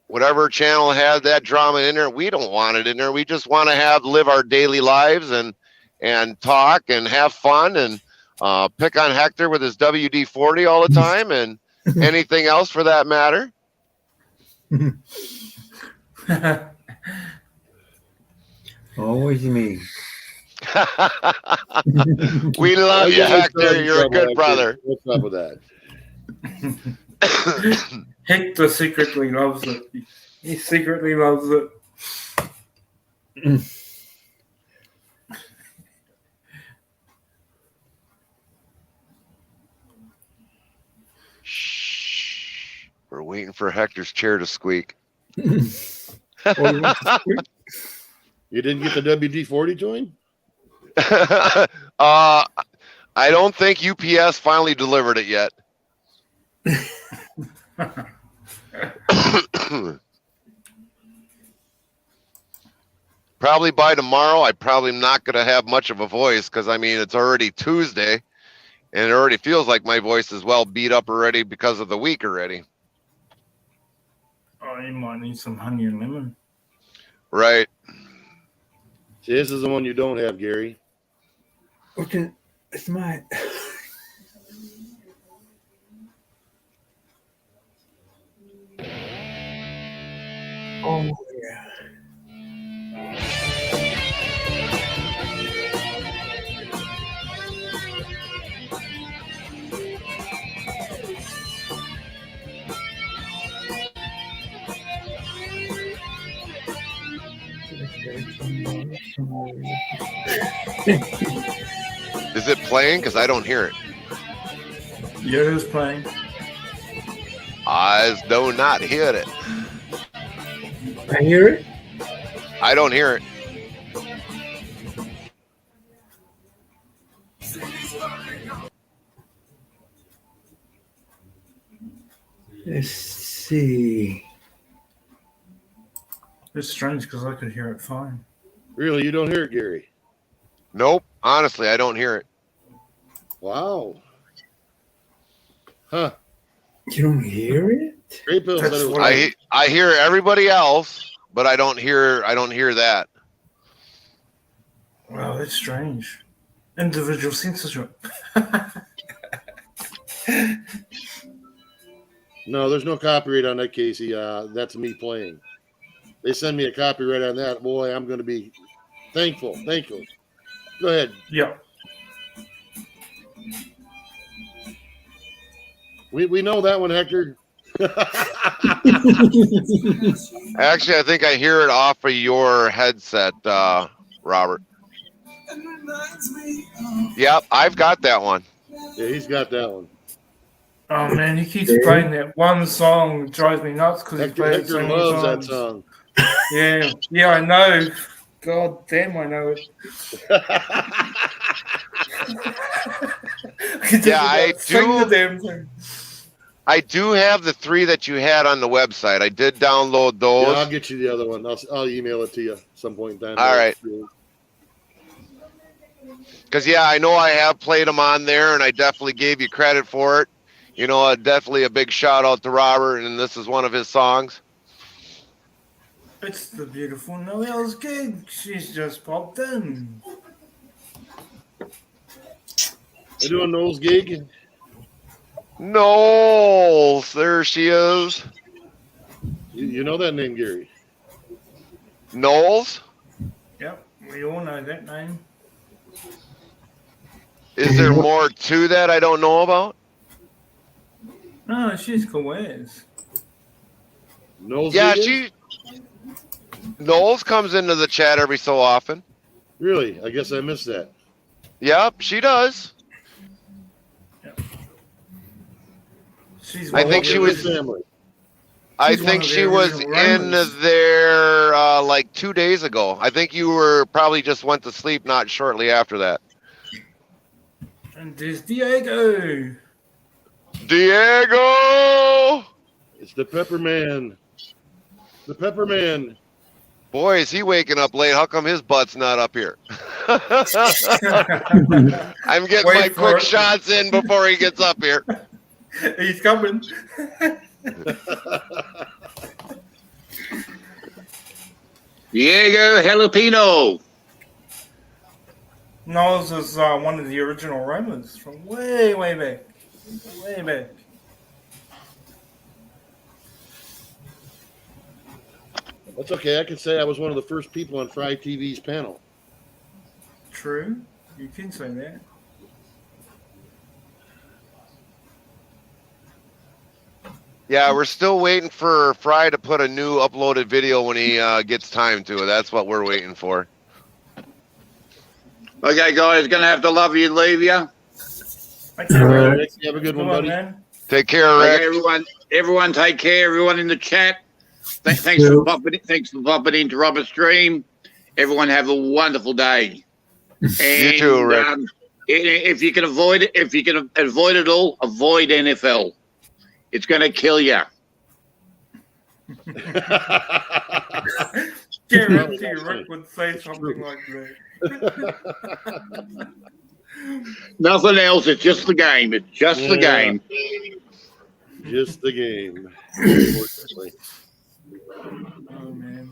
Speaker 7: Whatever channel has that drama in there, we don't want it in there. We just want to live our daily lives and talk and have fun and pick on Hector with his WD-40 all the time and anything else for that matter.
Speaker 4: Always me.
Speaker 7: We love you, Hector. You're a good brother.
Speaker 1: What's up with that?
Speaker 3: Hector secretly loves it. He secretly loves it.
Speaker 7: Shh. We're waiting for Hector's chair to squeak.
Speaker 1: You didn't get the WD-40 joint?
Speaker 7: I don't think UPS finally delivered it yet. Probably by tomorrow. I probably am not going to have much of a voice because, I mean, it's already Tuesday and it already feels like my voice is well beat up already because of the week already.
Speaker 3: Oh, you might need some honey and lemon.
Speaker 7: Right.
Speaker 1: See, this is the one you don't have, Gary.
Speaker 4: Okay, it's mine. Oh, yeah.
Speaker 7: Is it playing? Because I don't hear it.
Speaker 3: Yeah, it is playing.
Speaker 7: I do not hear it.
Speaker 4: I hear it.
Speaker 7: I don't hear it.
Speaker 4: Let's see.
Speaker 3: It's strange because I could hear it fine.
Speaker 1: Really, you don't hear it, Gary?
Speaker 7: Nope. Honestly, I don't hear it.
Speaker 1: Wow. Huh.
Speaker 4: You don't hear it?
Speaker 1: Great Bill said
Speaker 3: That's
Speaker 1: it was
Speaker 3: what
Speaker 7: I hear everybody else, but I don't hear that.
Speaker 3: Wow, that's strange. Individual censorship.
Speaker 1: No, there's no copyright on that, Casey. That's me playing. They send me a copyright on that. Boy, I'm going to be thankful. Thankful. Go ahead.
Speaker 3: Yeah.
Speaker 1: We know that one, Hector.
Speaker 7: Actually, I think I hear it off of your headset, Robert. Yep, I've got that one.
Speaker 1: Yeah, he's got that one.
Speaker 3: Oh man, he keeps playing that one song. It drives me nuts because he's played it so
Speaker 1: Hector
Speaker 3: many
Speaker 1: loves that
Speaker 3: times.
Speaker 1: song.
Speaker 3: Yeah, I know. God damn, I know it.
Speaker 7: Yeah, I
Speaker 3: Sing the
Speaker 7: do.
Speaker 3: damn thing.
Speaker 7: I do have the 3 that you had on the website. I did download
Speaker 1: Yeah,
Speaker 7: those.
Speaker 1: I'll get you the other one. I'll email it to you at some point in time.
Speaker 7: All right. Because, yeah, I know I have played them on there, and I definitely gave you credit for it. You know, definitely a big shout out to Robert, and this is one of his songs.
Speaker 3: It's the beautiful Noelle's gig. She's just popped in.
Speaker 1: You doing Noel's gig?
Speaker 7: Knowles, there she is.
Speaker 1: You know that name, Gary?
Speaker 7: Knowles?
Speaker 3: Yep, we all know that name.
Speaker 7: Is there more to that I don't know about?
Speaker 3: No, she's cool as.
Speaker 1: Noel's
Speaker 7: Yeah,
Speaker 1: gig?
Speaker 7: Knowles comes into the chat every so often.
Speaker 1: Really? I guess I missed that.
Speaker 7: Yep, she does.
Speaker 3: She's
Speaker 7: I think she was.
Speaker 1: Family.
Speaker 7: I
Speaker 3: She's one
Speaker 7: think
Speaker 3: of the
Speaker 7: she was
Speaker 3: original
Speaker 7: in
Speaker 3: runners.
Speaker 7: there like 2 days ago. I think you were probably just went to sleep not shortly after that.
Speaker 3: And there's Diego.
Speaker 7: Diego!
Speaker 1: It's the Pepperman. The Pepperman.
Speaker 7: Boy, is he waking up late. How come his butt's not up here? I'm getting
Speaker 3: Wait
Speaker 7: my
Speaker 3: for
Speaker 7: quick
Speaker 3: it.
Speaker 7: shots in before he gets up here.
Speaker 3: He's coming.
Speaker 8: Diego Jalapeno.
Speaker 3: Knowles is one of the original Romans from way, way back. Way back.
Speaker 1: That's okay. I can say I was one of the first people on Fry TV's panel.
Speaker 3: True. You can say that.
Speaker 7: Yeah, we're still waiting for Fry to put a new uploaded video when he gets time to it. That's what we're waiting for.
Speaker 8: Okay, guys, gonna have to love you, leave you.
Speaker 3: Thank you,
Speaker 1: All right,
Speaker 3: Rick.
Speaker 1: Rick, you have a good
Speaker 3: Come
Speaker 1: one,
Speaker 3: on,
Speaker 1: buddy.
Speaker 3: man.
Speaker 7: Take care,
Speaker 8: Okay,
Speaker 7: Rick.
Speaker 8: everyone, take care. Everyone in the chat. Thanks for popping. Thanks for popping into Robert's stream. Everyone have a wonderful day. And,
Speaker 7: You too, Rick.
Speaker 8: If you can avoid it, if you can avoid it all, avoid NFL. It's going to kill you.
Speaker 3: Guarantee Rick would say something like that.
Speaker 8: Nothing else. It's just the game. It's just the
Speaker 1: Yeah.
Speaker 8: game.
Speaker 1: Just the game. Unfortunately.
Speaker 3: Oh, man.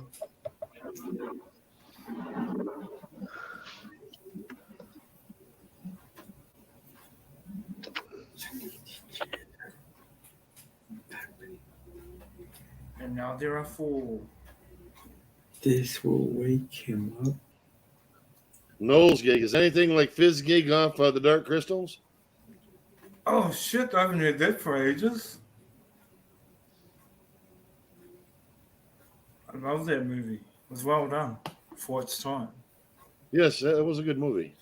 Speaker 3: And now there are 4.
Speaker 4: This will wake him up.
Speaker 1: Noel's gig. Is anything like Fizz gig off the Dark Crystals?
Speaker 3: Oh, shit. I haven't heard that for ages. I love that movie. It was well done for its time.
Speaker 1: Yes, that was a good movie.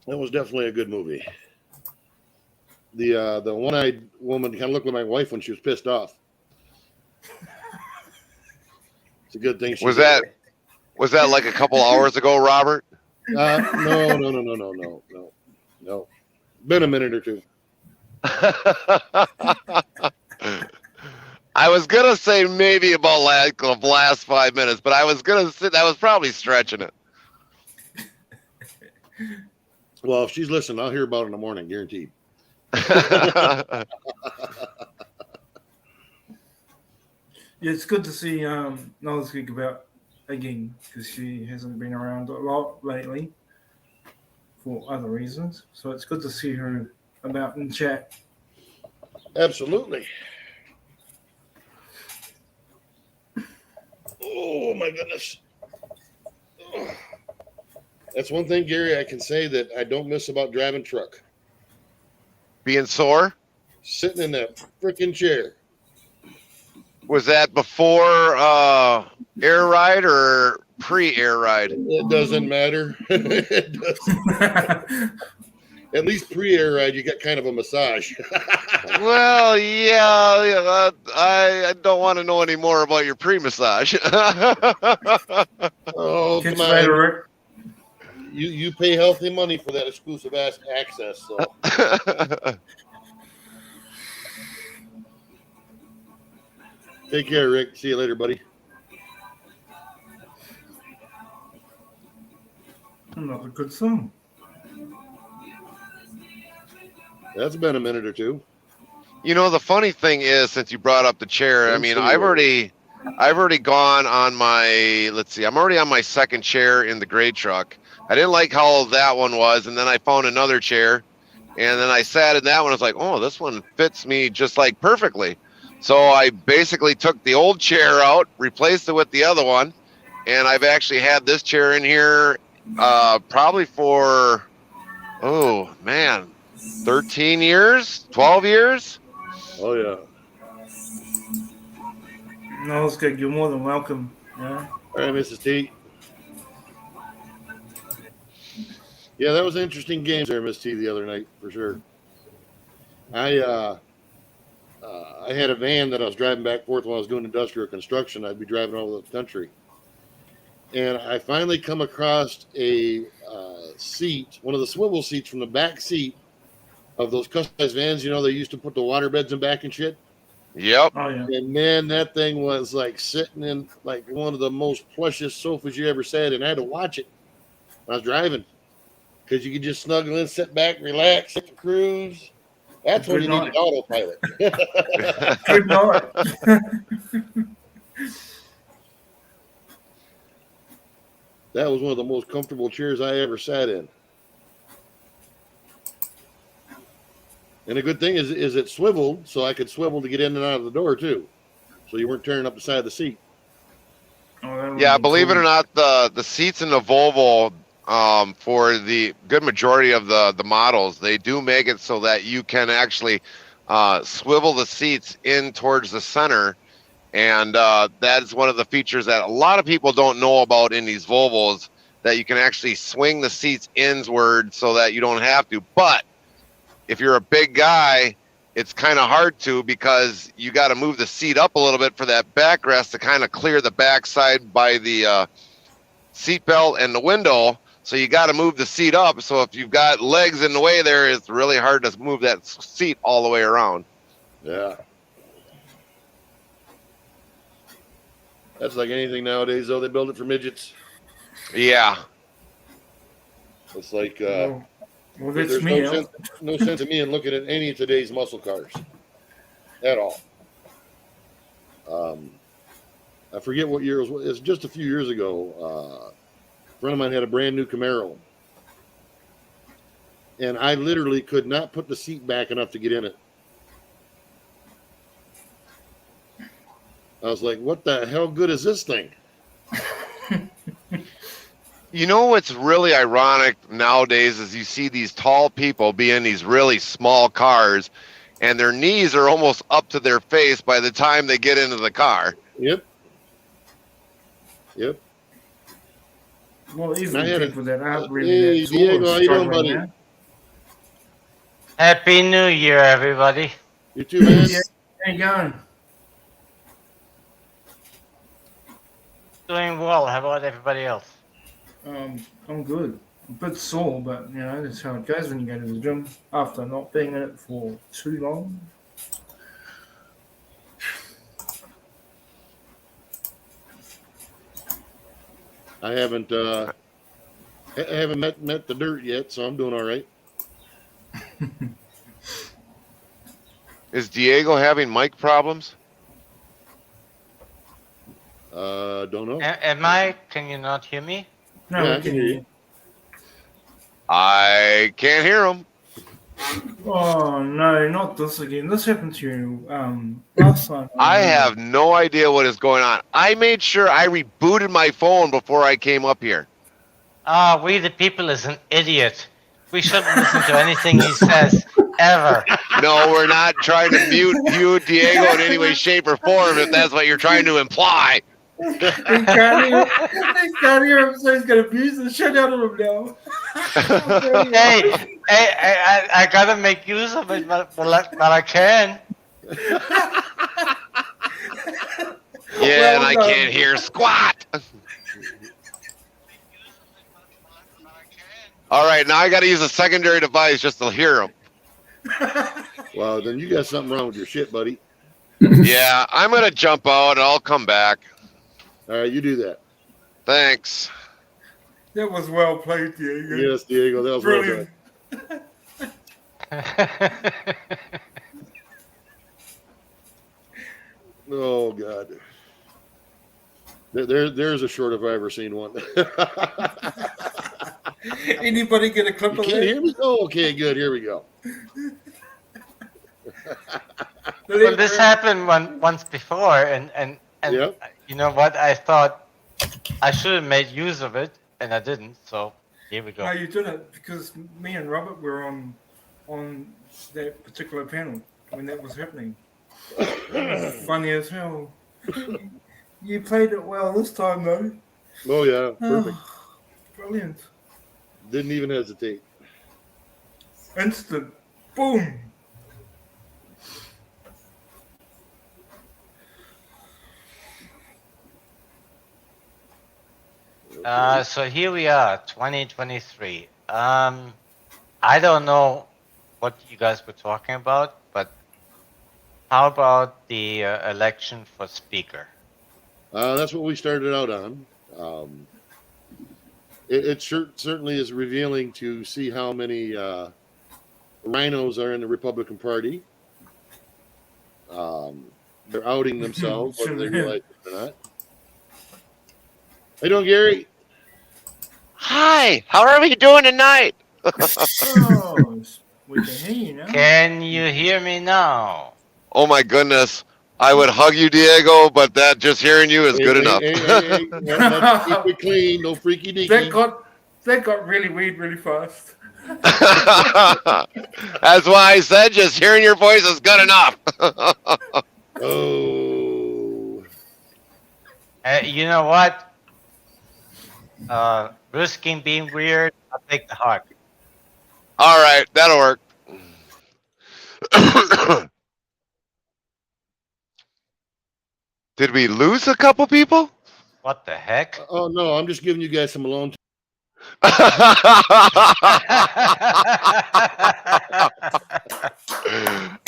Speaker 1: That was definitely a good movie. The one-eyed woman kind of looked like my wife when she was pissed off. It's a good thing.
Speaker 7: Was that Was that like a couple hours ago, Robert?
Speaker 1: No. Been a minute or two.
Speaker 7: I was gonna say maybe about the last 5 minutes, but I was probably stretching it.
Speaker 1: Well, if she's listening, I'll hear about it in the morning, guaranteed.
Speaker 3: Yeah, it's good to see Nola speak about again because she hasn't been around a lot lately for other reasons. So it's good to see her about in chat.
Speaker 1: Absolutely. Oh my goodness. That's one thing, Gary, I can say that I don't miss about driving truck.
Speaker 7: Being sore?
Speaker 1: Sitting in that freaking chair.
Speaker 7: Was that before air ride or pre-air ride?
Speaker 1: It doesn't matter. It doesn't. At least pre-air ride, you got kind of a massage.
Speaker 7: Well, yeah, I don't want to know any more about your pre-massage.
Speaker 1: Oh,
Speaker 3: Catch
Speaker 1: come
Speaker 3: you later,
Speaker 1: on.
Speaker 3: Rick.
Speaker 1: You pay healthy money for that exclusive access. So take care, Rick. See you later, buddy.
Speaker 3: Another good song.
Speaker 1: That's been a minute or two.
Speaker 7: You know, the funny thing is, since you brought up the chair, I mean, I've already gone on my, I'm already on my second chair in the gray truck. I didn't like how that one was, and then I found another chair, and then I sat in that one. I was like, oh, this one fits me just like perfectly. So I basically took the old chair out, replaced it with the other one, and I've actually had this chair in here probably for, 13 years, 12 years.
Speaker 1: Oh, yeah.
Speaker 3: No, it's good. You're more than welcome. Yeah.
Speaker 1: All right, Mrs. T. Yeah, that was an interesting game there, Miss T, the other night, for sure. I had a van that I was driving back and forth while I was doing industrial construction. I'd be driving all over the country. And I finally come across a seat, one of the swivel seats from the back seat of those customized vans. You know, they used to put the water beds in back and shit.
Speaker 7: Yep.
Speaker 3: Oh, yeah.
Speaker 1: And man, that thing was like sitting in like one of the most plushest sofas you ever sat in. I had to watch it when I was driving because you could just snuggle in, sit back, relax, hit the cruise. That's when you need an autopilot.
Speaker 3: Good night.
Speaker 1: That was one of the most comfortable chairs I ever sat in. And the good thing is it swiveled, so I could swivel to get in and out of the door too. So you weren't tearing up the side of the seat.
Speaker 7: Yeah, believe it or not, the seats in the Volvo, for the good majority of the models, they do make it so that you can actually swivel the seats in towards the center. And that is one of the features that a lot of people don't know about in these Volvos, that you can actually swing the seats inward so that you don't have to. But if you're a big guy, it's kind of hard to, because you got to move the seat up a little bit for that backrest to kind of clear the backside by the seat belt and the window. So you got to move the seat up. So if you've got legs in the way there, it's really hard to move that seat all the way around.
Speaker 1: Yeah. That's like anything nowadays, though. They build it for midgets.
Speaker 7: Yeah.
Speaker 1: It's like
Speaker 3: well, that's
Speaker 1: there's
Speaker 3: me.
Speaker 1: no sense of me in looking at any of today's muscle cars at all. I forget what year it was. It's just a few years ago. A friend of mine had a brand new Camaro, and I literally could not put the seat back enough to get in it. I was like, what the hell good is this thing?
Speaker 7: You know what's really ironic nowadays is you see these tall people be in these really small cars, and their knees are almost up to their face by the time they get into the car.
Speaker 1: Yep.
Speaker 3: Well, even
Speaker 1: I had
Speaker 3: people that aren't
Speaker 1: hey,
Speaker 3: really that
Speaker 1: Diego,
Speaker 3: tall
Speaker 1: how
Speaker 3: are
Speaker 1: you doing,
Speaker 3: struggling
Speaker 1: buddy?
Speaker 3: now.
Speaker 10: Happy New Year, everybody.
Speaker 1: You too, man.
Speaker 3: Yeah, how you going?
Speaker 10: Doing well. How about everybody else?
Speaker 3: I'm good. A bit sore, but you know that's how it goes when you go to the gym after not being in it for too long.
Speaker 1: I haven't met the dirt yet, so I'm doing all right.
Speaker 7: Is Diego having mic problems?
Speaker 1: Don't know.
Speaker 10: Am I? Can you not hear me?
Speaker 3: No,
Speaker 1: Yeah,
Speaker 3: we
Speaker 1: I can hear you.
Speaker 7: I can't hear him.
Speaker 3: Oh no, not this again. This happened to you last time.
Speaker 7: I have no idea what is going on. I made sure I rebooted my phone before I came up here.
Speaker 10: We the people is an idiot. We shouldn't listen to anything he says, ever.
Speaker 7: No, we're not trying to mute you, Diego, in any way, shape, or form, if that's what you're trying to imply.
Speaker 3: He can't hear him, so he's gonna abuse the shit out of him now.
Speaker 10: Hey, I gotta make use of it, but I can.
Speaker 7: Yeah, and I can't hear squat. All right, now I got to use a secondary device just to hear him.
Speaker 1: Well, then you got something wrong with your shit, buddy.
Speaker 7: Yeah, I'm going to jump out and I'll come back.
Speaker 1: All right, you do that.
Speaker 7: Thanks.
Speaker 3: That was well played, Diego.
Speaker 1: Yes, Diego, that was
Speaker 3: Brilliant.
Speaker 1: well done. Oh God. There's a short if I've ever seen one.
Speaker 3: Anybody get a clip
Speaker 1: You
Speaker 3: of
Speaker 1: can't
Speaker 3: that?
Speaker 1: hear me? Oh, okay, good. Here we go.
Speaker 10: Well, this happened once before, and
Speaker 1: Yep.
Speaker 10: you know what? I thought I should have made use of it, and I didn't. So here we
Speaker 3: No,
Speaker 10: go.
Speaker 3: you did it because me and Robert were on that particular panel when that was happening. It was funny as hell. You played it well this time, though.
Speaker 1: Oh yeah, perfect.
Speaker 3: Brilliant.
Speaker 1: Didn't even hesitate.
Speaker 3: Instant. Boom.
Speaker 10: So here we are, 2023. I don't know what you guys were talking about, but how about the election for speaker?
Speaker 1: That's what we started out on. It certainly is revealing to see how many rhinos are in the Republican Party. They're outing themselves, whether they realize it or not. How you doing, Gary?
Speaker 7: Hi, how are we doing tonight?
Speaker 3: Oh, we can hear you now.
Speaker 10: Can you hear me now?
Speaker 7: Oh my goodness. I would hug you, Diego, but that just hearing you is good enough.
Speaker 1: Hey, let's keep it clean, no freaky deaky.
Speaker 3: That got really weird really fast.
Speaker 7: That's why I said just hearing your voice is good enough.
Speaker 1: Oh.
Speaker 10: You know what? Risking being weird, I'll take the hug.
Speaker 7: All right, that'll work. Did we lose a couple people?
Speaker 10: What the heck?
Speaker 1: Oh no, I'm just giving you guys some alone time.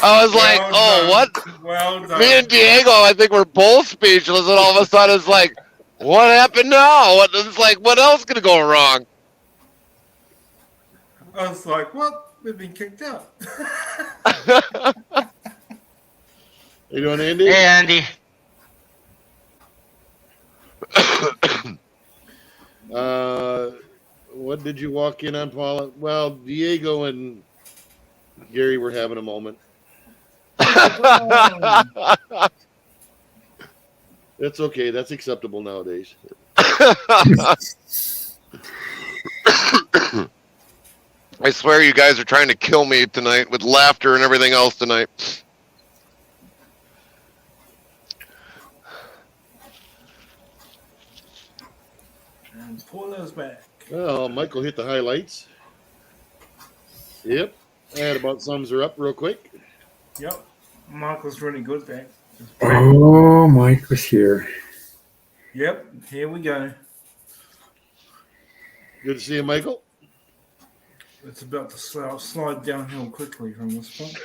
Speaker 7: I was like,
Speaker 3: Well
Speaker 7: oh,
Speaker 3: done.
Speaker 7: what?
Speaker 3: Well done.
Speaker 7: Me and Diego, I think we're both speechless, and all of a sudden it's like, what happened now? It's like, what else could go wrong?
Speaker 3: I was like, what? We've been kicked out.
Speaker 1: You doing, Andy?
Speaker 10: Hey, Andy.
Speaker 1: What did you walk in on, Paula? Well, Diego and Gary were having a moment. It's okay. That's acceptable nowadays.
Speaker 7: I swear you guys are trying to kill me tonight with laughter and everything else tonight.
Speaker 3: And Paula's back.
Speaker 1: Well, Michael hit the highlights. Yep. That about sums her up real quick.
Speaker 3: Yep. Michael's really good there.
Speaker 4: Oh, Mike was here.
Speaker 3: Yep, here we go.
Speaker 1: Good to see you, Michael.
Speaker 3: It's about to slide downhill quickly from this point.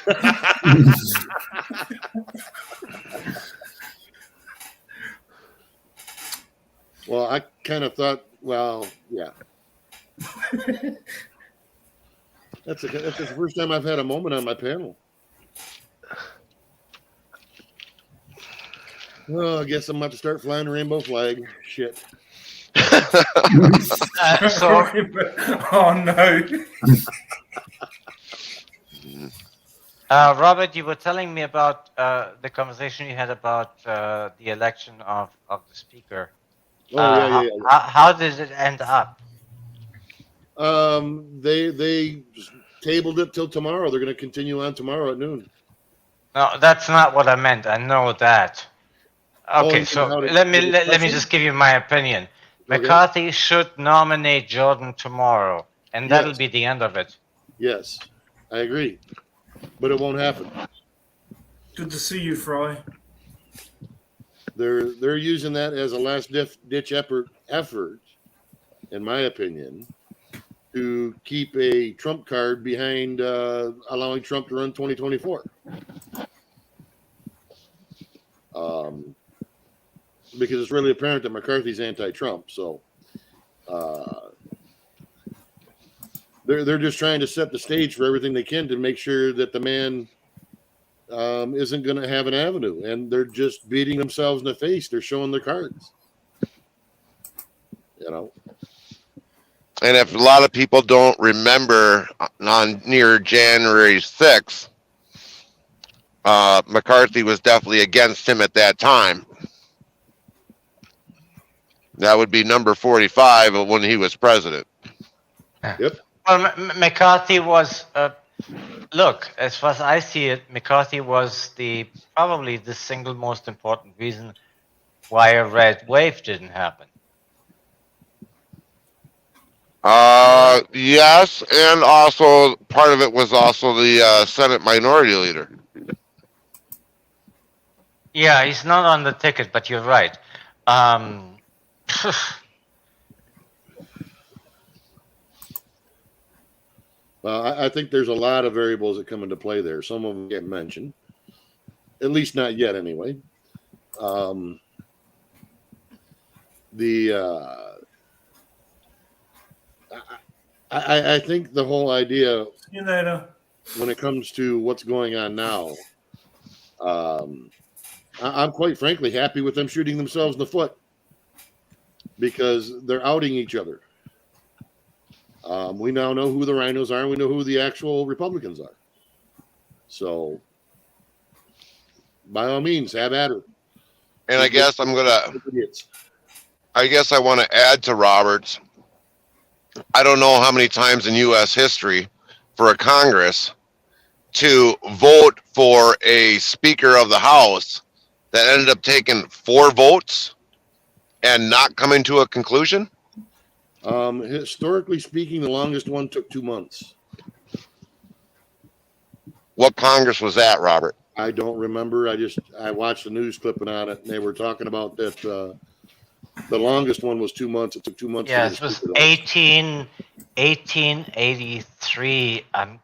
Speaker 1: Well, I kind of thought, well, yeah. That's the first time I've had a moment on my panel. Well, I guess I'm about to start flying the rainbow flag. Shit.
Speaker 10: So,
Speaker 3: Oh no.
Speaker 10: Robert, you were telling me about the conversation you had about the election of the speaker.
Speaker 1: Oh, yeah.
Speaker 10: How did it end up?
Speaker 1: They tabled it till tomorrow. They're going to continue on tomorrow at noon.
Speaker 10: No, that's not what I meant. I know that. Okay,
Speaker 1: Oh,
Speaker 10: so
Speaker 1: how to-
Speaker 10: let me
Speaker 1: the
Speaker 10: let me
Speaker 1: discussion?
Speaker 10: just give you my opinion.
Speaker 1: Okay.
Speaker 10: McCarthy should nominate Jordan tomorrow, and that'll
Speaker 1: Yes.
Speaker 10: be the end of it.
Speaker 1: Yes, I agree, but it won't happen.
Speaker 3: Good to see you, Fry.
Speaker 1: They're using that as a last ditch effort, in my opinion, to keep a trump card behind allowing Trump to run 2024. Because it's really apparent that McCarthy's anti-Trump, so they're just trying to set the stage for everything they can to make sure that the man isn't going to have an avenue, and they're just beating themselves in the face. They're showing their cards, you know.
Speaker 7: And if a lot of people don't remember, on near January 6th, McCarthy was definitely against him at that time. That would be number 45 of when he was president.
Speaker 1: Yep.
Speaker 10: Well, McCarthy was. Look, as far as I see it, McCarthy was probably the single most important reason why a red wave didn't happen.
Speaker 7: Yes, and also part of it was also the Senate Minority Leader.
Speaker 10: Yeah, he's not on the ticket, but you're right.
Speaker 1: Well, I think there's a lot of variables that come into play there. Some of them get mentioned, at least not yet, anyway. I think the whole idea,
Speaker 3: See you later.
Speaker 1: when it comes to what's going on now, I'm quite frankly happy with them shooting themselves in the foot because they're outing each other. We now know who the rhinos are, and we know who the actual Republicans are. So, by all means, have at it.
Speaker 7: And I guess I want to add to Robert's. I don't know how many times in U.S. history for a Congress to vote for a Speaker of the House that ended up taking 4 votes and not coming to a conclusion.
Speaker 1: Historically speaking, the longest one took 2 months.
Speaker 7: What Congress was that, Robert?
Speaker 1: I don't remember. I watched the news clipping on it, and they were talking about that. The longest one was 2 months. It took 2 months.
Speaker 10: Yeah, it was 1883. I'm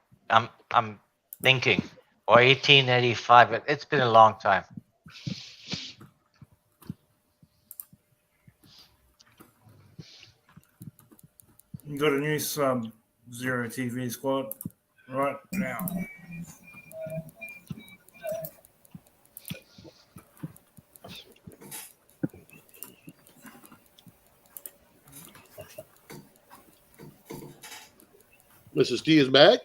Speaker 10: thinking, or 1885. It's been a long time.
Speaker 3: You got a new Zero TV squad right now.
Speaker 1: Mrs. T is back.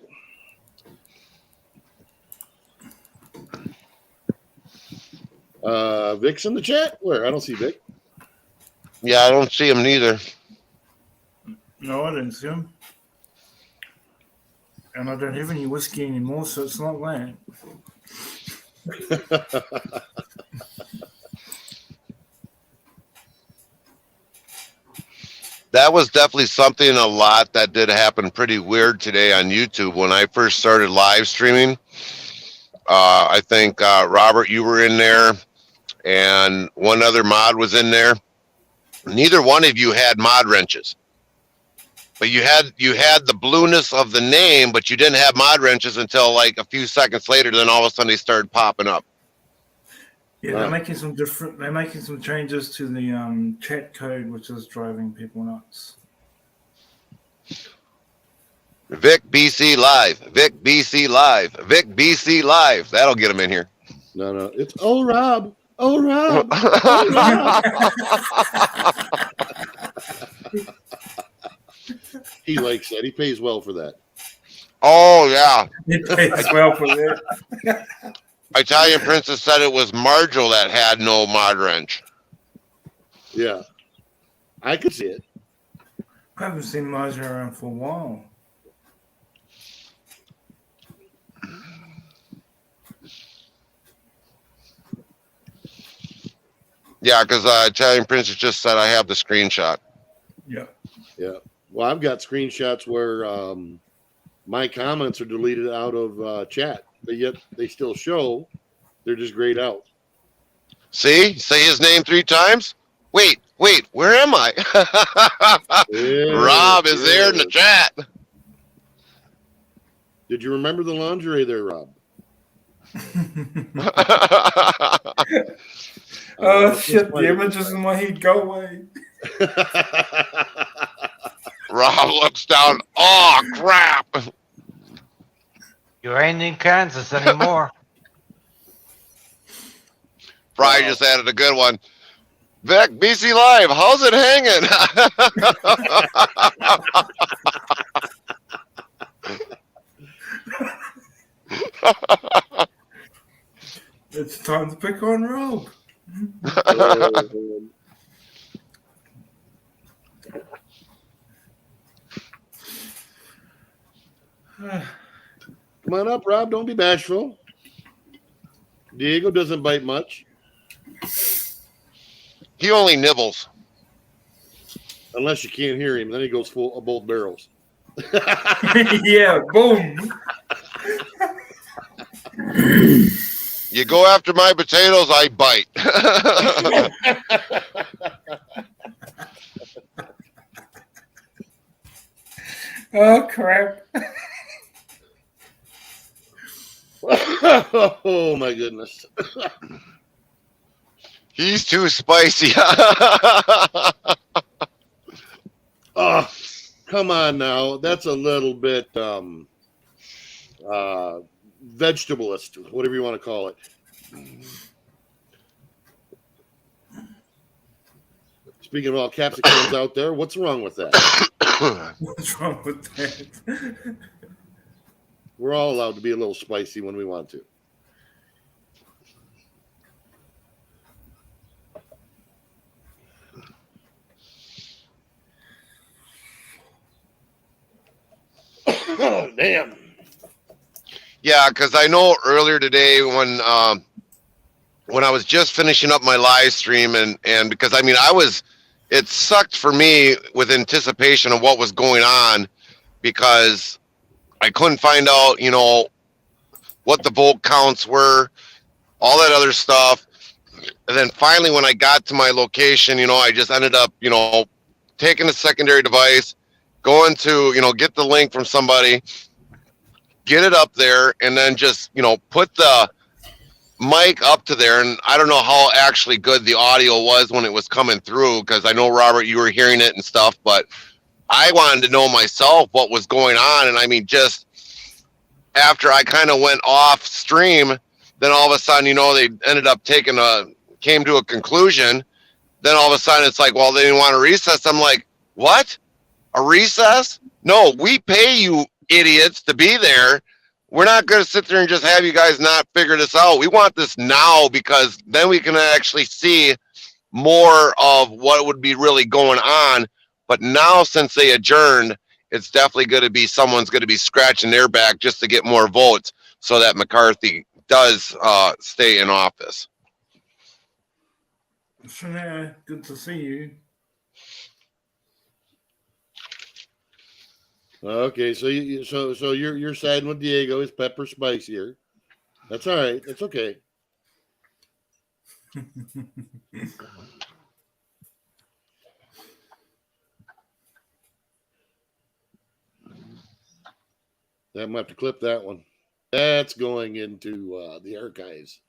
Speaker 1: Vic's in the chat. Where? I don't see Vic.
Speaker 7: Yeah, I don't see him neither.
Speaker 3: No, I didn't see him. And I don't have any whiskey anymore, so it's not that.
Speaker 7: That was definitely something a lot that did happen pretty weird today on YouTube. When I first started live streaming, I think, Robert, you were in there, and one other mod was in there. neither one of you had mod wrenches. But you had the blueness of the name, but you didn't have mod wrenches until like a few seconds later. Then all of a sudden they started popping up.
Speaker 3: Yeah, they're making some different. They're making some changes to the chat code, which is driving people nuts.
Speaker 7: Vic BC Live, Vic BC Live, Vic BC Live. That'll get them in here.
Speaker 1: No, it's Rob. Oh, Rob. Oh, Rob. He likes that. He pays well for that.
Speaker 7: Oh yeah,
Speaker 3: He pays well for that.
Speaker 7: Italian Princess said it was Margel that had no mod wrench.
Speaker 1: Yeah, I could see it.
Speaker 3: I haven't seen Marja around for a while.
Speaker 7: Yeah, because Italian Princess just said I have the screenshot.
Speaker 3: Yeah.
Speaker 1: Well, I've got screenshots where my comments are deleted out of chat, but yet they still show. They're just grayed out.
Speaker 7: See? Say his name 3 times? Wait, where am I? Rob is there in the chat.
Speaker 1: Did you remember the lingerie there, Rob?
Speaker 3: Oh, shit. The images in my head go away.
Speaker 7: Rob looks down. Oh, crap.
Speaker 10: You ain't in Kansas anymore.
Speaker 7: Fry just added a good one. Vic, BC Live, how's it hanging?
Speaker 3: It's time to pick on Rob.
Speaker 1: Come on up, Rob. Don't be bashful. Diego doesn't bite much.
Speaker 7: He only nibbles.
Speaker 1: Unless you can't hear him. Then he goes full of both barrels.
Speaker 3: Yeah, boom.
Speaker 7: You go after my potatoes, I bite.
Speaker 3: Oh, crap.
Speaker 1: Oh, my goodness.
Speaker 7: He's too spicy.
Speaker 1: Oh, come on now. That's a little bit vegetableist, whatever you want to call it. Speaking of all capsicums out there, what's wrong with that?
Speaker 3: What's wrong with that?
Speaker 1: We're all allowed to be a little spicy when we want to. Oh, damn.
Speaker 7: Yeah, because I know earlier today when I was just finishing up my live stream and because I mean it sucked for me with anticipation of what was going on because I couldn't find out, what the vote counts were, all that other stuff. And then finally when I got to my location, I just ended up, taking a secondary device, going to, get the link from somebody, get it up there, and then just, put the mic up to there. And I don't know how actually good the audio was when it was coming through, because I know, Robert, you were hearing it and stuff, but I wanted to know myself what was going on. And I mean, just after I kind of went off stream, then all of a sudden, they ended up came to a conclusion. Then all of a sudden it's like, well, they didn't want a recess. I'm like, what? A recess? No, we pay you idiots to be there. We're not going to sit there and just have you guys not figure this out. We want this now because then we can actually see more of what would be really going on. But now since they adjourned, it's definitely going to be someone's going to be scratching their back just to get more votes so that McCarthy does stay in office.
Speaker 3: Shania, good to see you.
Speaker 1: Okay, so you're siding with Diego. His pepper spicier. That's all right. That's okay. I'm gonna have to clip that one. That's going into the archives.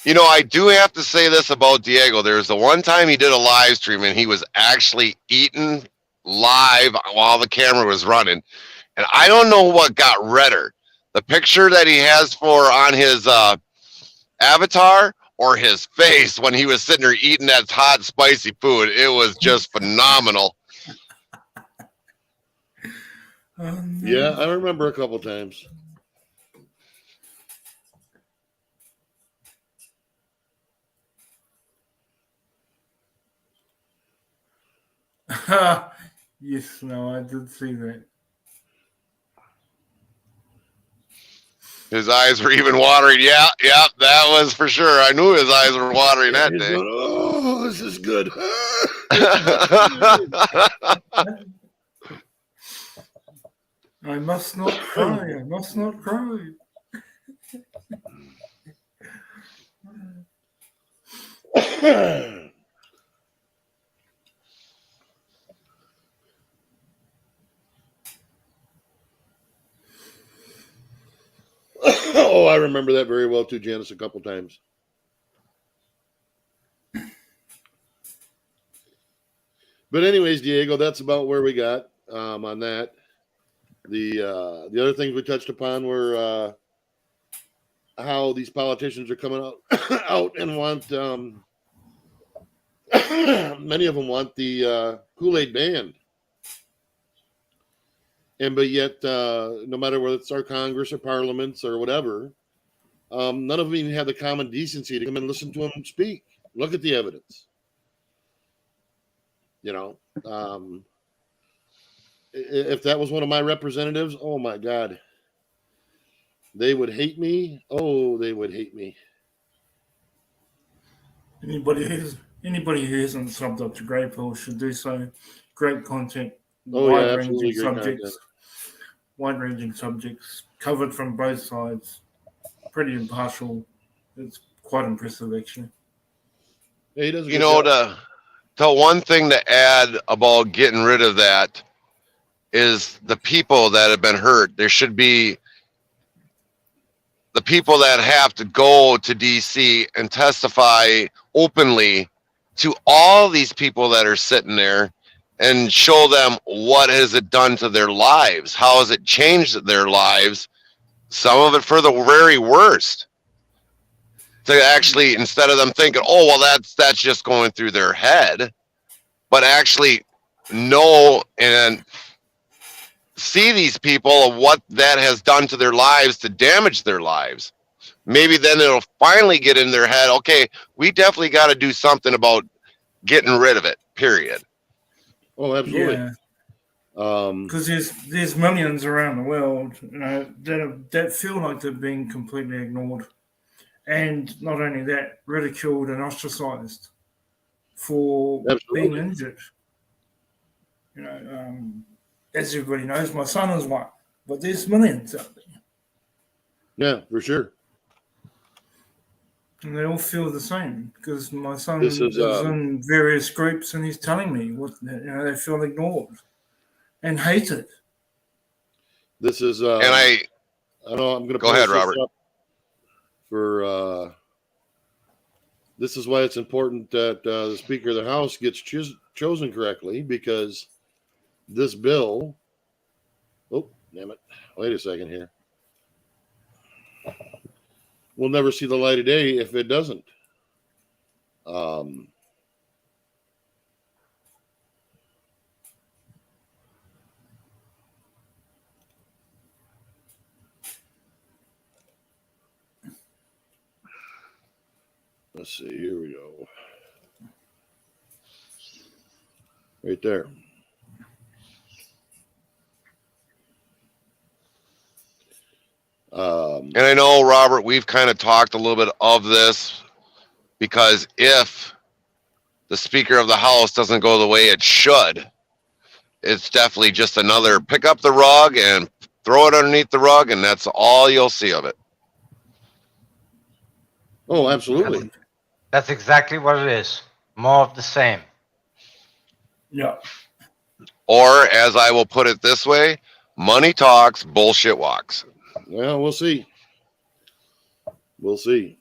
Speaker 7: You know, I do have to say this about Diego. There's the one time he did a live stream and he was actually eating live while the camera was running. And I don't know what got redder. The picture that he has for on his avatar or his face when he was sitting there eating that hot, spicy food. It was just phenomenal.
Speaker 1: Yeah, I remember a couple times.
Speaker 3: Yes, no, I did see that.
Speaker 7: His eyes were even watering. Yeah, that was for sure. I knew his eyes were watering that
Speaker 1: He's
Speaker 7: day.
Speaker 1: going, oh, this is good.
Speaker 3: I must not cry. I must not cry.
Speaker 1: Oh, I remember that very well too, Janice, a couple times. But anyways, Diego, that's about where we got on that. The other things we touched upon were how these politicians are coming out and want many of them want the Kool-Aid banned. And but yet, no matter whether it's our Congress or parliaments or whatever, none of them even have the common decency to come and listen to them speak. Look at the evidence. You know, if that was one of my representatives, oh my God, they would hate me. Oh, they would hate me.
Speaker 3: Anybody who hasn't subbed up to Grey Pill should do so. Great content,
Speaker 1: Oh yeah, absolutely great content.
Speaker 3: Wide-ranging subjects covered from both sides. Pretty impartial. It's quite impressive, actually.
Speaker 1: Yeah, he does a
Speaker 7: You
Speaker 1: good
Speaker 7: know,
Speaker 1: job.
Speaker 7: the one thing to add about getting rid of that is the people that have been hurt. There should be the people that have to go to DC and testify openly to all these people that are sitting there and show them what has it done to their lives, how has it changed their lives, some of it for the very worst, to actually, instead of them thinking, oh well, that's just going through their head, but actually know and see these people of what that has done to their lives to damage their lives. Maybe then it'll finally get in their head, okay, we definitely got to do something about getting rid of it, period.
Speaker 1: Oh, absolutely.
Speaker 3: Yeah. Because there's millions around the world, you know, that feel like they're being completely ignored, and not only that, ridiculed and ostracized for being injured. You know, as everybody knows, my son is one, but there's millions out there.
Speaker 1: Yeah, for sure.
Speaker 3: And they all feel the same because my son
Speaker 1: This
Speaker 3: is
Speaker 1: is,
Speaker 3: in various groups and he's telling me what, you know, they feel ignored and hated.
Speaker 1: This is
Speaker 7: And I
Speaker 1: know I'm going to
Speaker 7: go ahead, Robert.
Speaker 1: For this is why it's important that the Speaker of the House gets chosen correctly, because this bill. Oh, damn it! Wait a second here. We'll never see the light of day if it doesn't. Let's see. Here we go. Right there.
Speaker 7: And I know, Robert, we've kind of talked a little bit of this, because if the Speaker of the House doesn't go the way it should, it's definitely just another pick up the rug and throw it underneath the rug, and that's all you'll see of it.
Speaker 1: Oh, absolutely.
Speaker 10: That's exactly what it is. More of the same.
Speaker 3: Yeah.
Speaker 7: Or, as I will put it this way, money talks, bullshit walks.
Speaker 1: Well, we'll see. We'll see.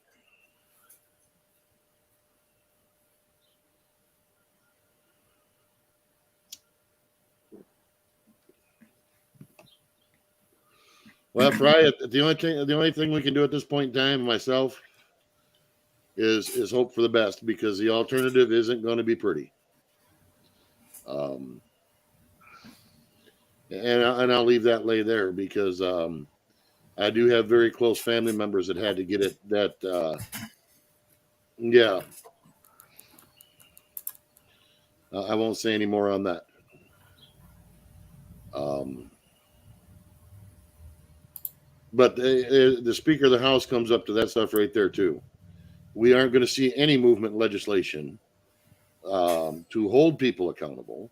Speaker 1: Well, probably the only thing we can do at this point in time, myself, is hope for the best, because the alternative isn't going to be pretty. And I'll leave that lay there, because I do have very close family members that had to get it. Yeah. I won't say any more on that. But the Speaker of the House comes up to that stuff right there too. We aren't going to see any movement legislation to hold people accountable,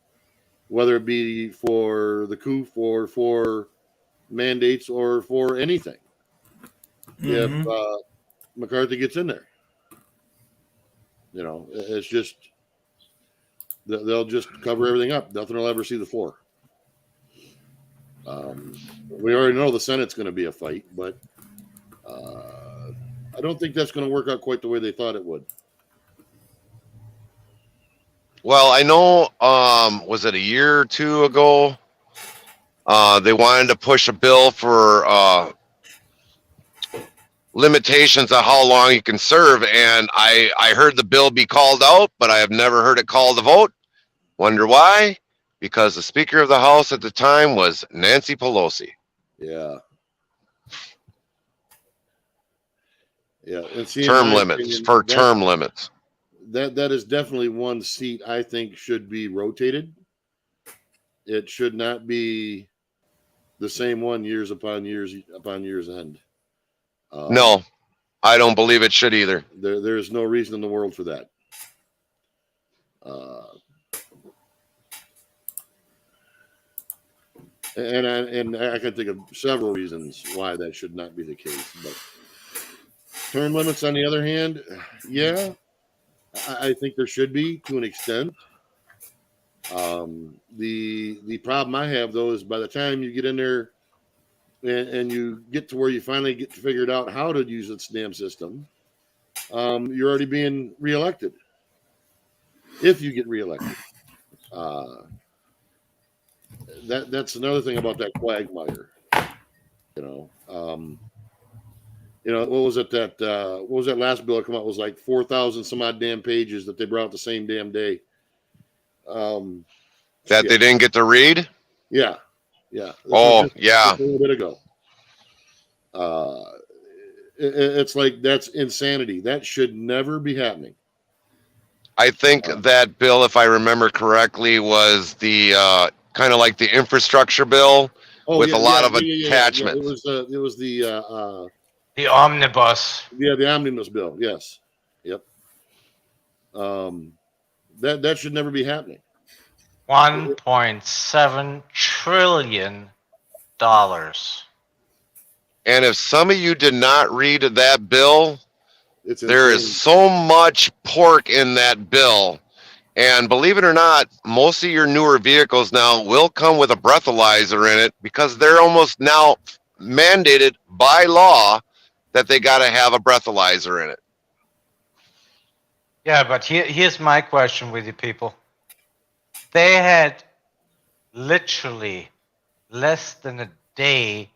Speaker 1: whether it be for the coup or for mandates or for anything. If McCarthy gets in there, it's just they'll just cover everything up. Nothing will ever see the floor. We already know the Senate's going to be a fight, but I don't think that's going to work out quite the way they thought it would.
Speaker 7: Well, I know, was it a year or two ago? They wanted to push a bill for limitations on how long you can serve, and I heard the bill be called out, but I have never heard it called a vote. Wonder why? Because the Speaker of the House at the time was Nancy Pelosi.
Speaker 1: Yeah. Yeah. And
Speaker 7: term limits.
Speaker 1: That is definitely one seat I think should be rotated. It should not be the same one years upon years end.
Speaker 7: No, I don't believe it should either.
Speaker 1: There's no reason in the world for that. And I can think of several reasons why that should not be the case. But term limits, on the other hand, yeah, I think there should be to an extent. The problem I have, though, is by the time you get in there and you get to where you finally get to figure out how to use this damn system, you're already being reelected. If you get reelected. That's another thing about that quagmire. What was it what was that last bill that come out? It was like 4,000 some odd damn pages that they brought out the same damn day.
Speaker 7: They didn't get to read?
Speaker 1: Yeah. Yeah.
Speaker 7: Yeah.
Speaker 1: A little bit ago. It's like, that's insanity. That should never be happening.
Speaker 7: I think that bill, if I remember correctly, was the kind of like the infrastructure bill with a lot of attachments.
Speaker 1: Yeah. It was the
Speaker 10: omnibus.
Speaker 1: Yeah, the omnibus bill. Yes. Yep. That should never be happening.
Speaker 10: $1.7 trillion.
Speaker 7: And if some of you did not read that bill, there is
Speaker 1: insane.
Speaker 7: so much pork in that bill. And believe it or not, most of your newer vehicles now will come with a breathalyzer in it, because they're almost now mandated by law that they got to have a breathalyzer in it.
Speaker 10: Yeah, but here's my question with you people. They had literally less than a day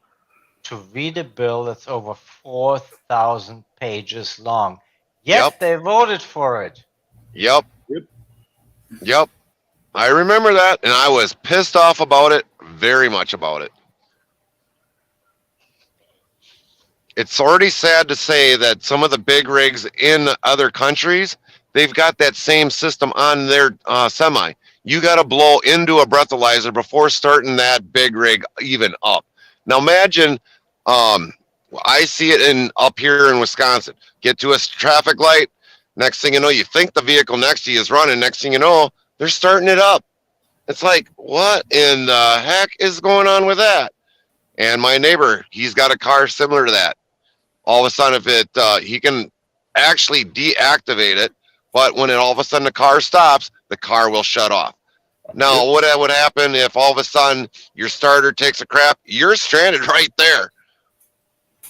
Speaker 10: to read a bill that's over 4,000 pages long. Yet they voted for it.
Speaker 7: Yep. I remember that, and I was pissed off about it, very much about it. It's already sad to say that some of the big rigs in other countries, they've got that same system on their semi. You got to blow into a breathalyzer before starting that big rig even up. Now imagine, I see it up here in Wisconsin. Get to a traffic light. Next thing you know, you think the vehicle next to you is running. Next thing you know, they're starting it up. It's like, what in the heck is going on with that? And my neighbor, he's got a car similar to that. All of a sudden, he can actually deactivate it, but when all of a sudden the car stops, the car will shut off. Now, what would happen if all of a sudden your starter takes a crap? You're stranded right there.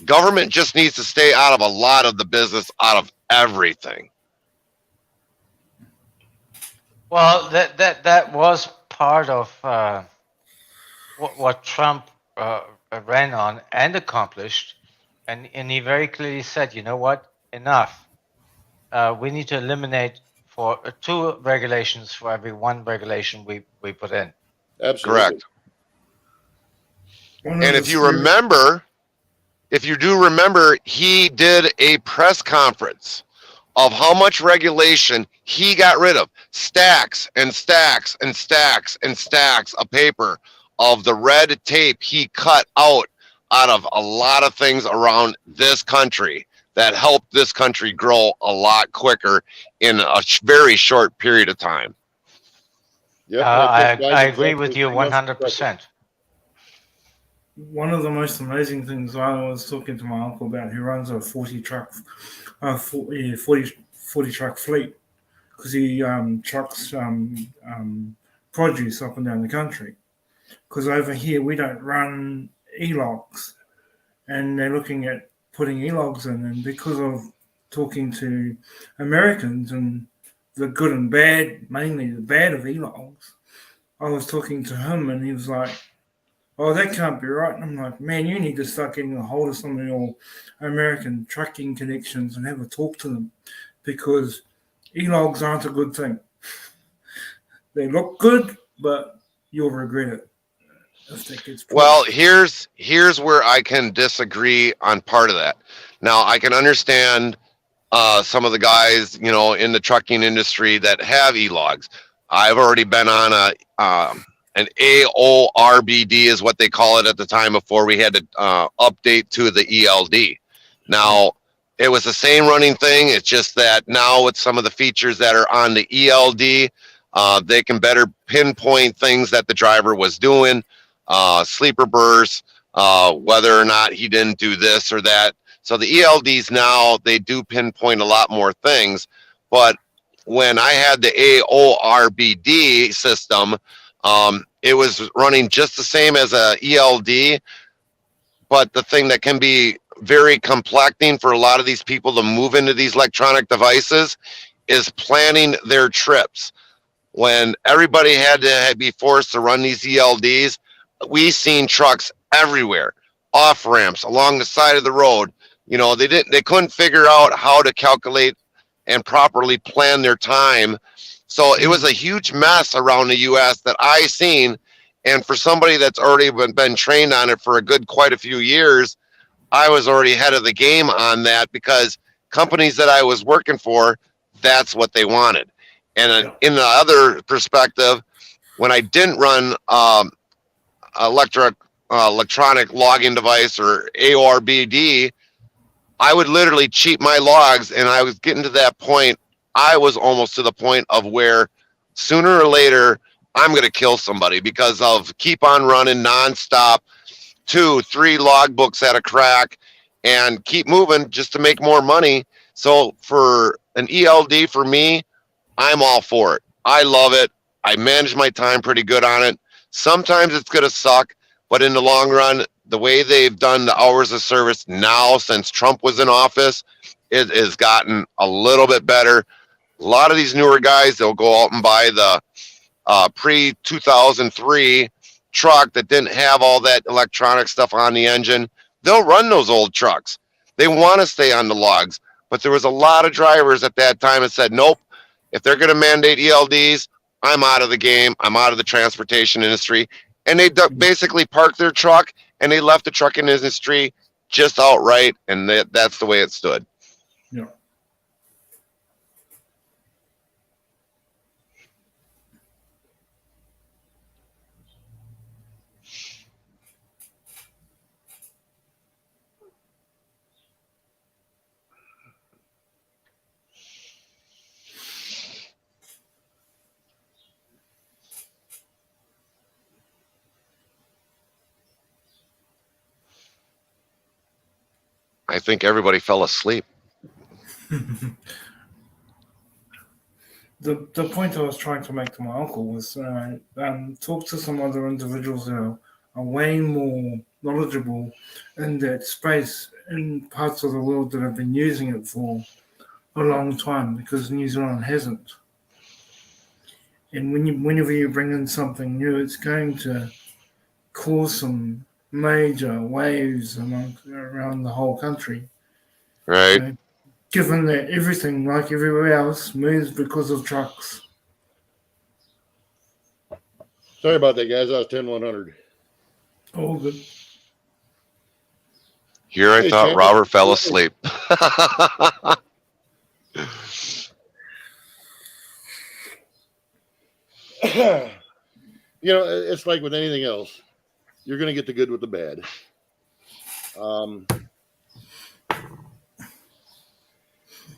Speaker 7: Government just needs to stay out of a lot of the business, out of everything.
Speaker 10: Well, that was part of what Trump ran on and accomplished, and he very clearly said, you know what, enough. We need to eliminate for 2 regulations for every 1 regulation we put in.
Speaker 1: Absolutely.
Speaker 7: Correct. And if you do remember, he did a press conference of how much regulation he got rid of. Stacks and stacks and stacks and stacks of paper of the red tape he cut out of a lot of things around this country that helped this country grow a lot quicker in a very short period of time.
Speaker 1: Yep,
Speaker 10: I agree with you 100%.
Speaker 3: One of the most amazing things I was talking to my uncle about, who runs a 40 truck fleet, because he trucks produce up and down the country. Because over here we don't run e-logs, and they're looking at putting e-logs in, and because of talking to Americans and the good and bad, mainly the bad of e-logs, I was talking to him, and he was like, oh, that can't be right. And I'm like, man, you need to start getting a hold of some of your American trucking connections and have a talk to them, because e-logs aren't a good thing. They look good, but you'll regret it if that gets pushed.
Speaker 7: Well, here's where I can disagree on part of that. Now, I can understand some of the guys, in the trucking industry that have e-logs. I've already been on an AORBD is what they call it at the time before we had to update to the ELD. Now, it was the same running thing. It's just that now with some of the features that are on the ELD, they can better pinpoint things that the driver was doing, sleeper bursts, whether or not he didn't do this or that. So the ELDs now, they do pinpoint a lot more things. But when I had the AORBD system, it was running just the same as a ELD, but the thing that can be very complecting for a lot of these people to move into these electronic devices is planning their trips. When everybody had to be forced to run these ELDs, we seen trucks everywhere, off ramps, along the side of the road. They couldn't figure out how to calculate and properly plan their time. So it was a huge mess around the U.S. that I seen. And for somebody that's already been trained on it for quite a few years, I was already ahead of the game on that, because companies that I was working for, that's what they wanted. And in the other perspective, when I didn't run electronic logging device or AORBD, I would literally cheat my logs, and I was getting to that point. I was almost to the point of where sooner or later I'm going to kill somebody because of keep on running nonstop, 2-3 logbooks at a crack, and keep moving just to make more money. So for an ELD, for me, I'm all for it. I love it. I manage my time pretty good on it. Sometimes it's going to suck, but in the long run, the way they've done the hours of service now since Trump was in office, it has gotten a little bit better. A lot of these newer guys, they'll go out and buy the pre-2003 truck that didn't have all that electronic stuff on the engine. They'll run those old trucks. They want to stay on the logs. But there was a lot of drivers at that time that said, nope, if they're going to mandate ELDs, I'm out of the game. I'm out of the transportation industry. And they basically parked their truck and they left the trucking industry just outright. And that's the way it stood.
Speaker 3: Yeah.
Speaker 7: I think everybody fell asleep.
Speaker 3: the point I was trying to make to my uncle was talk to some other individuals who are way more knowledgeable in that space in parts of the world that have been using it for a long time, because New Zealand hasn't. And whenever you bring in something new, it's going to cause some major waves around the whole country.
Speaker 7: Right.
Speaker 3: Given that everything, like everywhere else, moves because of trucks.
Speaker 1: Sorry about that, guys. I was 10-100.
Speaker 3: All good.
Speaker 7: Here I
Speaker 1: Hey,
Speaker 7: thought
Speaker 1: Chad.
Speaker 7: Robert fell asleep.
Speaker 1: You know, it's like with anything else. You're going to get the good with the bad.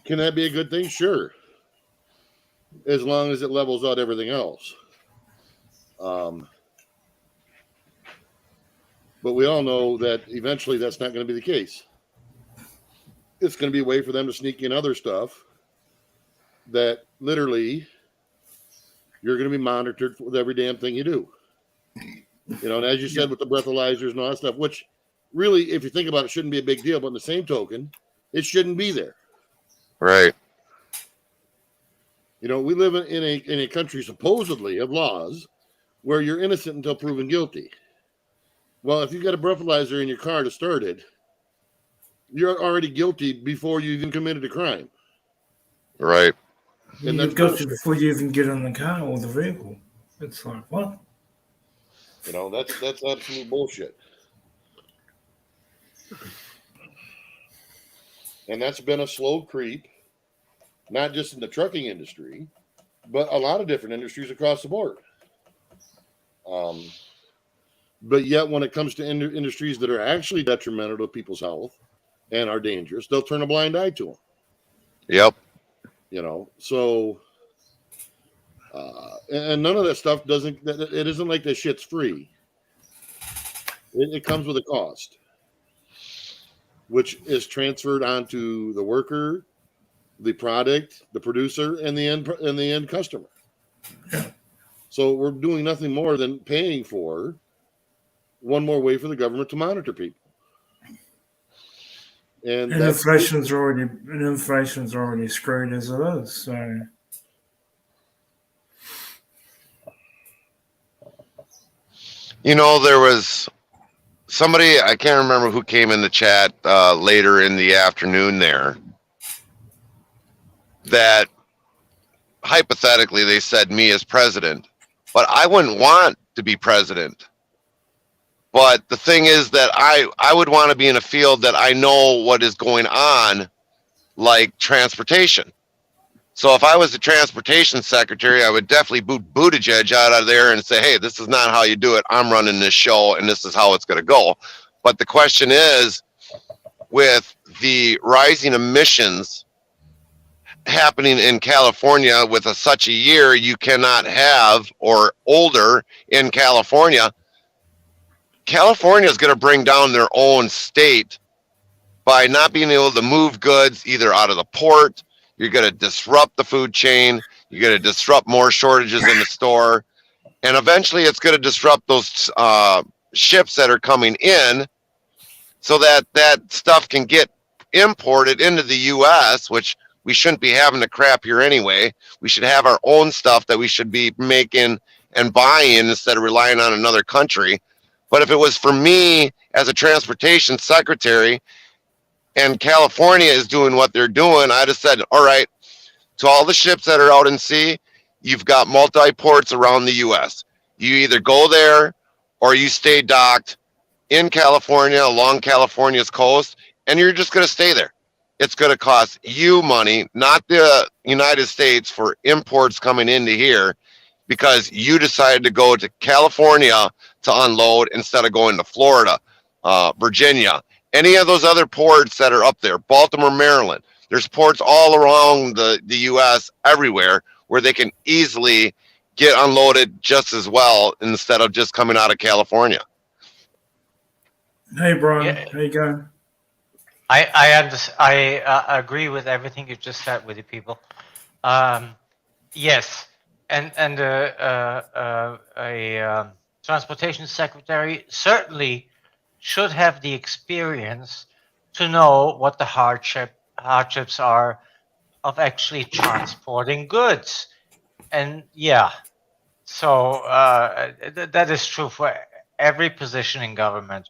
Speaker 1: Can that be a good thing? Sure. As long as it levels out everything else. But we all know that eventually that's not going to be the case. It's going to be a way for them to sneak in other stuff that literally you're going to be monitored with every damn thing you do. You know, and as you said with the breathalyzers and all that stuff, which really, if you think about it, shouldn't be a big deal. But in the same token, it shouldn't be there.
Speaker 7: Right.
Speaker 1: You know, we live in a country supposedly of laws where you're innocent until proven guilty. Well, if you've got a breathalyzer in your car to start it, you're already guilty before you even committed a crime.
Speaker 7: Right.
Speaker 1: And
Speaker 3: You're
Speaker 1: that's
Speaker 3: guilty
Speaker 1: bullshit.
Speaker 3: before you even get in the car or the vehicle. It's like, what?
Speaker 1: You know, that's absolute bullshit. And that's been a slow creep, not just in the trucking industry, but a lot of different industries across the board. But yet, when it comes to industries that are actually detrimental to people's health and are dangerous, they'll turn a blind eye to them.
Speaker 7: Yep.
Speaker 1: You know, so and none of that stuff it isn't like that shit's free. It comes with a cost, which is transferred onto the worker, the product, the producer, and the end customer. So we're doing nothing more than paying for one more way for the government to monitor people. And
Speaker 3: inflation's already screwed as it is. So
Speaker 7: You know, there was somebody, I can't remember who came in the chat later in the afternoon there, that hypothetically they said me as president, but I wouldn't want to be president. But the thing is that I would want to be in a field that I know what is going on, like transportation. So if I was the transportation secretary, I would definitely boot Buttigieg out of there and say, hey, this is not how you do it. I'm running this show and this is how it's going to go. But the question is, with the rising emissions happening in California with such a year you cannot have, or older in California, California is going to bring down their own state by not being able to move goods either out of the port. You're going to disrupt the food chain. You're going to disrupt more shortages in the store. And eventually it's going to disrupt those ships that are coming in, so that stuff can get imported into the U.S., which we shouldn't be having the crap here anyway. We should have our own stuff that we should be making and buying instead of relying on another country. But if it was for me as a transportation secretary and California is doing what they're doing, I'd have said, all right, to all the ships that are out in sea, you've got multi-ports around the U.S. You either go there or you stay docked in California, along California's coast, and you're just going to stay there. It's going to cost you money, not the United States, for imports coming into here, because you decided to go to California to unload instead of going to Florida, Virginia, any of those other ports that are up there, Baltimore, Maryland. There's ports all around the U.S. everywhere where they can easily get unloaded just as well instead of just coming out of California.
Speaker 3: Hey, Brian,
Speaker 10: Yeah.
Speaker 3: how you going?
Speaker 10: I agree with everything you just said with the people. Yes, and a transportation secretary certainly should have the experience to know what the hardships are of actually transporting goods. And yeah, so that is true for every position in government.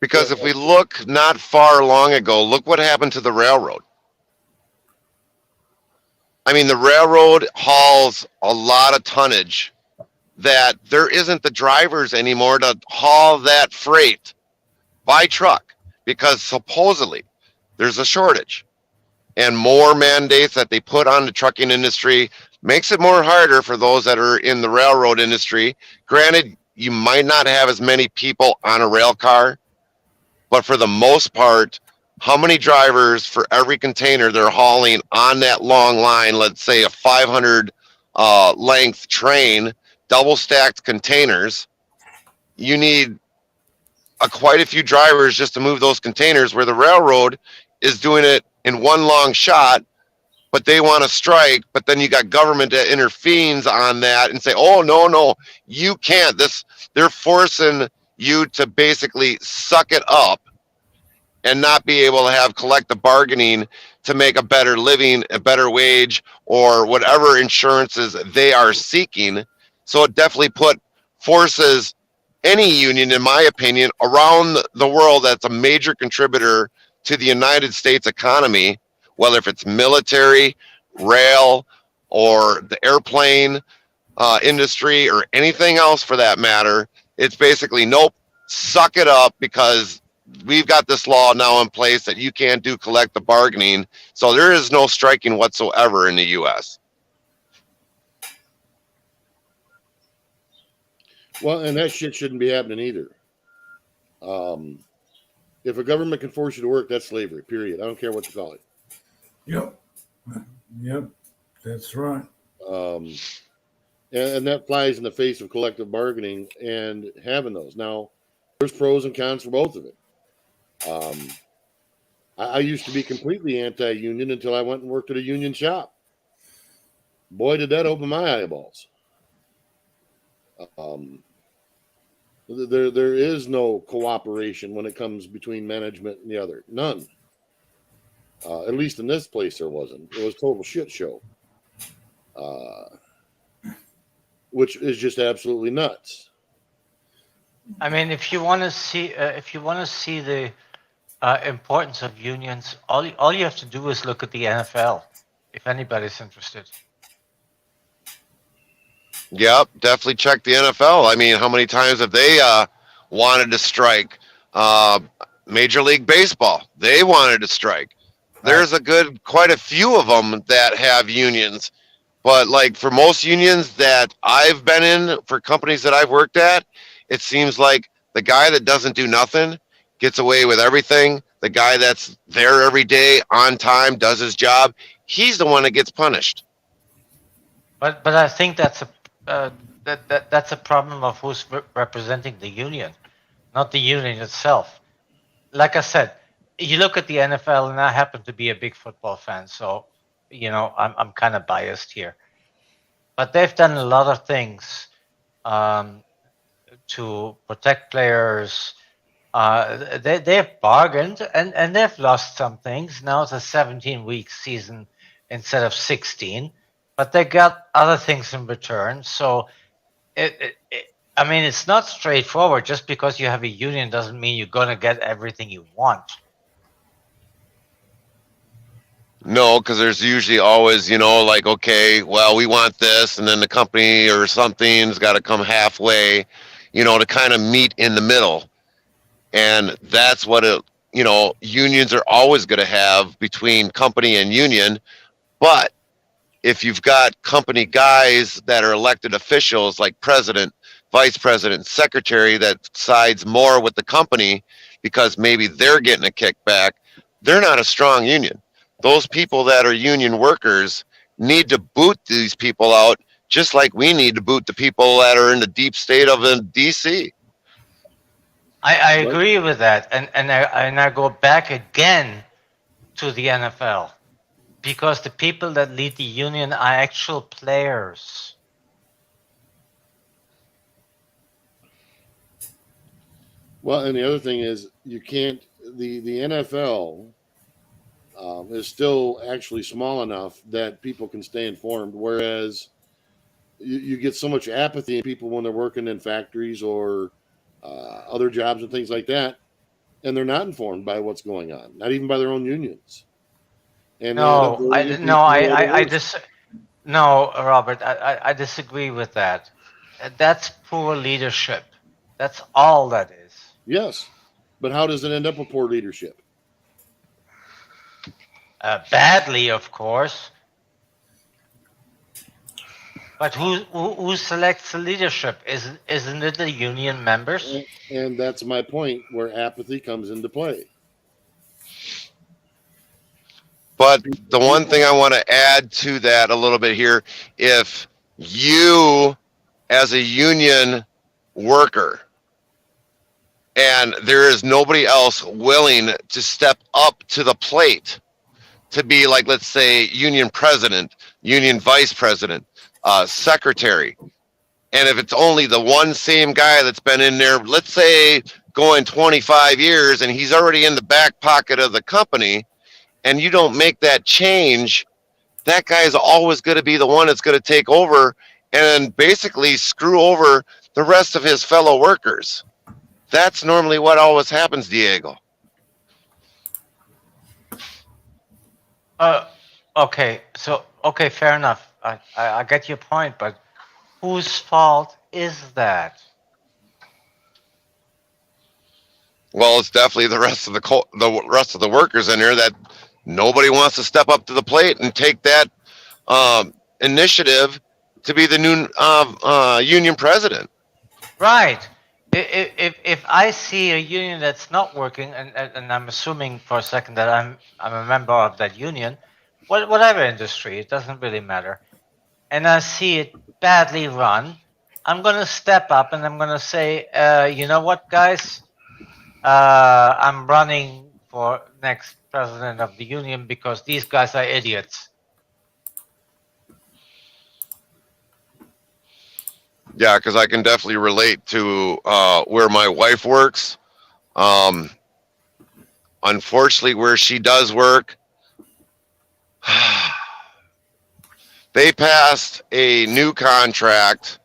Speaker 7: Because if we look not far long ago, look what happened to the railroad. I mean, the railroad hauls a lot of tonnage that there isn't the drivers anymore to haul that freight by truck because supposedly there's a shortage, and more mandates that they put on the trucking industry makes it more harder for those that are in the railroad industry. Granted, you might not have as many people on a rail car, but for the most part, how many drivers for every container they're hauling on that long line, let's say a 500 length train, double stacked containers, you need quite a few drivers just to move those containers, where the railroad is doing it in one long shot, but they want to strike. But then you got government that intervenes on that and say, oh, no, you can't. They're forcing you to basically suck it up and not be able to have collective bargaining to make a better living, a better wage, or whatever insurances they are seeking. So it definitely forces any union, in my opinion, around the world that's a major contributor to the United States economy, whether if it's military, rail, or the airplane industry, or anything else for that matter. It's basically, nope, suck it up, because we've got this law now in place that you can't do collective bargaining. So there is no striking whatsoever in the U.S.
Speaker 1: Well, and that shit shouldn't be happening either. If a government can force you to work, that's slavery, period. I don't care what you call it.
Speaker 3: Yep, that's right.
Speaker 1: And that flies in the face of collective bargaining and having those. Now, there's pros and cons for both of it. I used to be completely anti-union until I went and worked at a union shop. Boy, did that open my eyeballs. There is no cooperation when it comes between management and the other. None. At least in this place, there wasn't. It was a total shit show, which is just absolutely nuts.
Speaker 10: I mean, if you want to see the importance of unions, all you have to do is look at the NFL, if anybody's interested.
Speaker 7: Yep, definitely check the NFL. I mean, how many times have they wanted to strike? Major League Baseball, they wanted to strike. There's quite a few of them that have unions. But like for most unions that I've been in, for companies that I've worked at, it seems like the guy that doesn't do nothing gets away with everything. The guy that's there every day, on time, does his job, he's the one that gets punished.
Speaker 10: But I think that's a problem of who's representing the union, not the union itself. Like I said, you look at the NFL, and I happen to be a big football fan, so I'm kind of biased here. But they've done a lot of things to protect players. They've bargained and they've lost some things. Now it's a 17-week season instead of 16. But they got other things in return. So, I mean, it's not straightforward. Just because you have a union doesn't mean you're going to get everything you want.
Speaker 7: No, because there's usually always, like, okay, well, we want this, and then the company or something's got to come halfway, to kind of meet in the middle. And that's what unions are always going to have between company and union. But if you've got company guys that are elected officials like president, vice president, secretary that sides more with the company because maybe they're getting a kickback, they're not a strong union. Those people that are union workers need to boot these people out, just like we need to boot the people that are in the deep state of DC.
Speaker 10: I agree with that. And I go back again to the NFL. because the people that lead the union are actual players.
Speaker 1: Well, and the other thing is you can't. The NFL is still actually small enough that people can stay informed, whereas you get so much apathy in people when they're working in factories or other jobs and things like that, and they're not informed by what's going on, not even by their own unions, and they end up
Speaker 10: No,
Speaker 1: voting in
Speaker 10: no,
Speaker 1: people who are the worst.
Speaker 10: no, Robert, I disagree with that. That's poor leadership. That's all that is.
Speaker 1: Yes, but how does it end up with poor leadership?
Speaker 10: Badly, of course. But who selects the leadership? Isn't it the union members?
Speaker 1: And that's my point, where apathy comes into play.
Speaker 7: But the one thing I want to add to that a little bit here, if you as a union worker and there is nobody else willing to step up to the plate to be like, let's say, union president, union vice president, secretary, and if it's only the one same guy that's been in there, let's say going 25 years, and he's already in the back pocket of the company, and you don't make that change, that guy is always going to be the one that's going to take over and basically screw over the rest of his fellow workers. That's normally what always happens, Diego.
Speaker 10: Okay, fair enough. I get your point, but whose fault is that?
Speaker 7: Well, it's definitely the rest of the rest of the workers in here that nobody wants to step up to the plate and take that initiative to be the new union president.
Speaker 10: Right. If I see a union that's not working, and I'm assuming for a second that I'm a member of that union, whatever industry, it doesn't really matter, and I see it badly run, I'm gonna step up and I'm gonna say, you know what, guys, I'm running for next president of the union because these guys are idiots.
Speaker 7: Yeah, because I can definitely relate to where my wife works. Unfortunately, where she does work, they passed a new contract,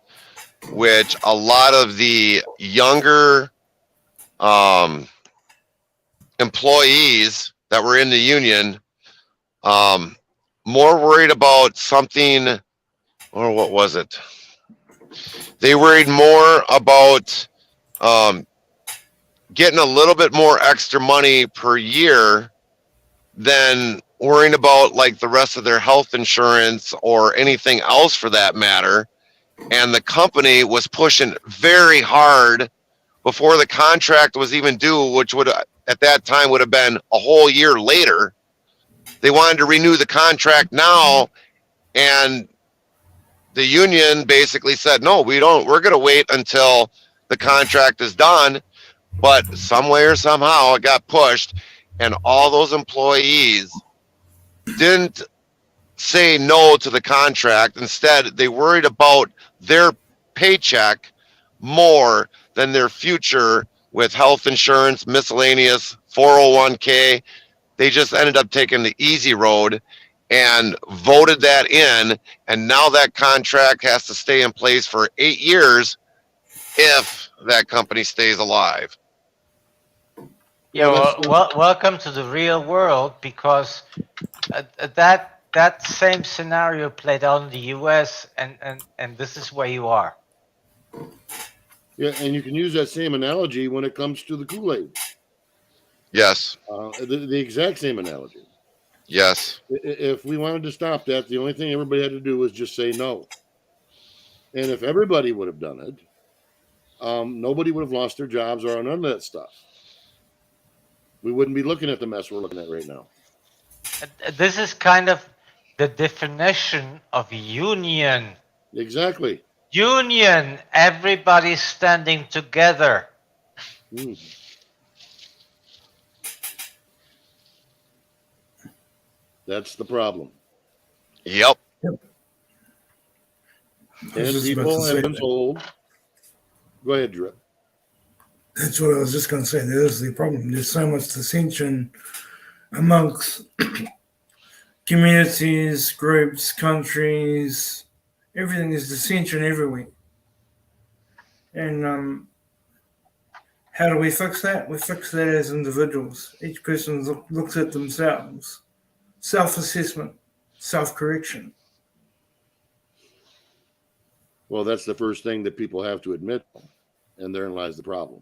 Speaker 7: which a lot of the younger employees that were in the union, more worried about something, or what was it? They worried more about getting a little bit more extra money per year than worrying about like the rest of their health insurance or anything else for that matter. And the company was pushing very hard before the contract was even due, which would at that time would have been a whole year later. They wanted to renew the contract now, and the union basically said, no, we're going to wait until the contract is done. But some way or somehow it got pushed, and all those employees didn't say no to the contract. Instead, they worried about their paycheck more than their future with health insurance, miscellaneous, 401k. They just ended up taking the easy road and voted that in, and now that contract has to stay in place for 8 years if that company stays alive.
Speaker 10: Yeah, welcome to the real world, because that same scenario played out in the U.S. and this is where you are.
Speaker 1: Yeah, and you can use that same analogy when it comes to the Kool-Aid.
Speaker 7: Yes.
Speaker 1: The exact same analogy.
Speaker 7: Yes.
Speaker 1: If we wanted to stop that, the only thing everybody had to do was just say no. And if everybody would have done it, nobody would have lost their jobs or none of that stuff. We wouldn't be looking at the mess we're looking at right now.
Speaker 10: This is kind of the definition of union.
Speaker 1: Exactly.
Speaker 10: Union, everybody standing together.
Speaker 1: Mm. That's the problem.
Speaker 7: Yep.
Speaker 3: I was
Speaker 1: And
Speaker 3: just about
Speaker 1: people
Speaker 3: to
Speaker 1: have
Speaker 3: say
Speaker 1: been
Speaker 3: that.
Speaker 1: told. Go ahead, Drip.
Speaker 3: That's what I was just going to say. There's the problem. There's so much dissension amongst communities, groups, countries. Everything is dissension everywhere. And how do we fix that? We fix that as individuals. Each person looks at themselves. Self-assessment, self-correction.
Speaker 1: Well, that's the first thing that people have to admit, and therein lies the problem.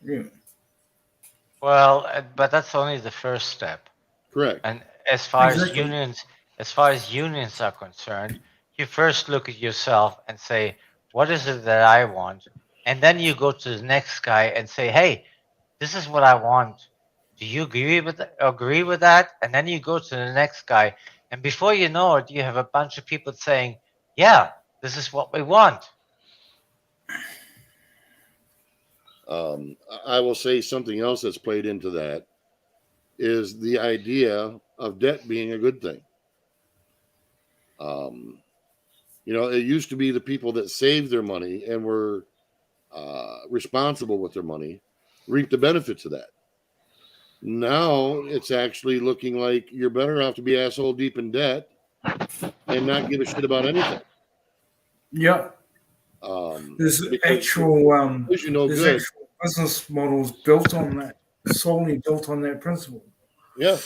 Speaker 3: Yeah.
Speaker 10: Well, but that's only the first step.
Speaker 1: Correct.
Speaker 10: And as far
Speaker 3: Exactly.
Speaker 10: as unions are concerned, you first look at yourself and say, what is it that I want? And then you go to the next guy and say, hey, this is what I want. Do you agree with that? And then you go to the next guy, and before you know it, you have a bunch of people saying, yeah, this is what we want.
Speaker 1: I will say something else that's played into that is the idea of debt being a good thing. It used to be the people that saved their money and were responsible with their money reaped the benefits of that. Now it's actually looking like you're better off to be asshole deep in debt and not give a shit about anything.
Speaker 3: Yep. There's actual
Speaker 1: there's
Speaker 3: actual business models built on that, solely built on that principle.
Speaker 1: Yeah.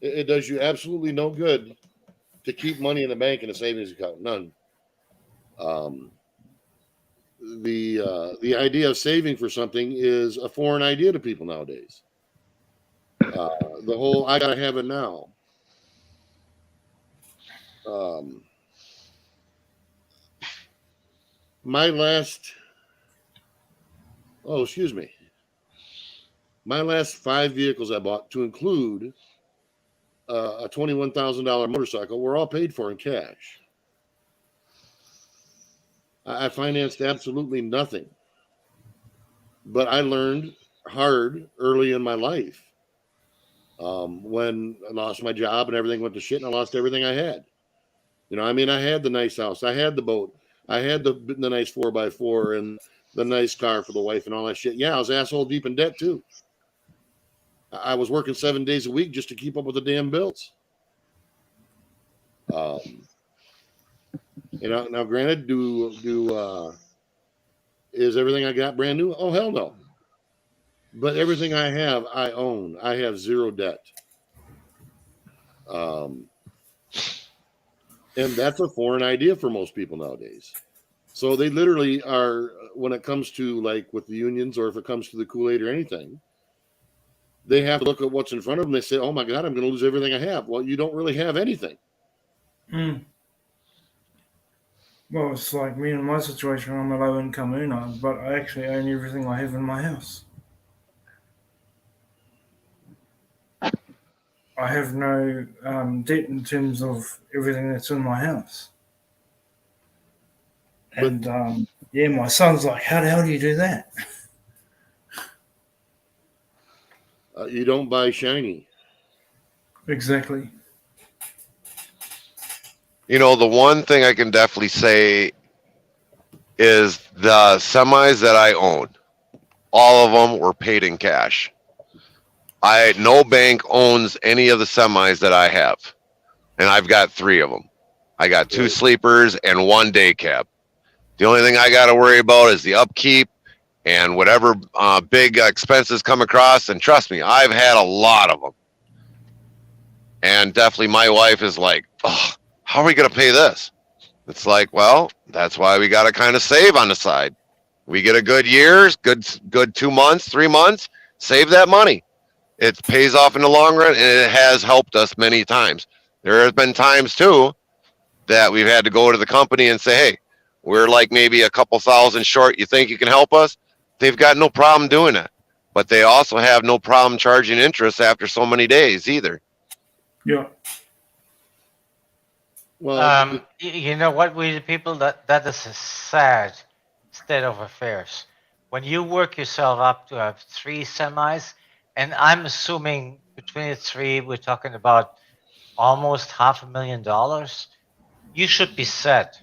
Speaker 1: It does you absolutely no good to keep money in the bank in a savings account. None. The idea of saving for something is a foreign idea to people nowadays. The whole I gotta have it now. My last 5 vehicles I bought, to include a $21,000 motorcycle, were all paid for in cash. I financed absolutely nothing, but I learned hard early in my life. When I lost my job and everything went to shit, and I lost everything I had. I had the nice house, I had the boat, I had the nice 4x4 and the nice car for the wife and all that shit. Yeah, I was asshole deep in debt too. I was working 7 days a week just to keep up with the damn bills. Now granted, is everything I got brand new? Oh, hell no. But everything I have, I own. I have zero debt. And that's a foreign idea for most people nowadays. So they literally are, when it comes to like with the unions, or if it comes to the Kool-Aid or anything, they have to look at what's in front of them. They say, oh my God, I'm going to lose everything I have. Well, you don't really have anything.
Speaker 3: Well, it's like me in my situation. I'm a low income earner, but I actually own everything I have in my house. I have no debt in terms of everything that's in my house. And my son's like, how the hell do you do that?
Speaker 1: You don't buy shiny.
Speaker 3: Exactly.
Speaker 7: The one thing I can definitely say is the semis that I own, all of them were paid in cash. No bank owns any of the semis that I have, and I've got 3 of them. I got 2 sleepers and 1 day cab. The only thing I got to worry about is the upkeep and whatever big expenses come across. And trust me, I've had a lot of them. And definitely my wife is like, oh, how are we going to pay this? It's like, well, that's why we got to kind of save on the side. We get a good year, good 2 months, 3 months, save that money. It pays off in the long run, and it has helped us many times. There have been times too that we've had to go to the company and say, hey, we're like maybe a couple thousand short. You think you can help us? They've got no problem doing that. But they also have no problem charging interest after so many days either.
Speaker 3: Yeah.
Speaker 1: Well,
Speaker 10: you know what, we the people, that is a sad state of affairs. When you work yourself up to have 3 semis, and I'm assuming between the 3, we're talking about almost $500,000, you should be set.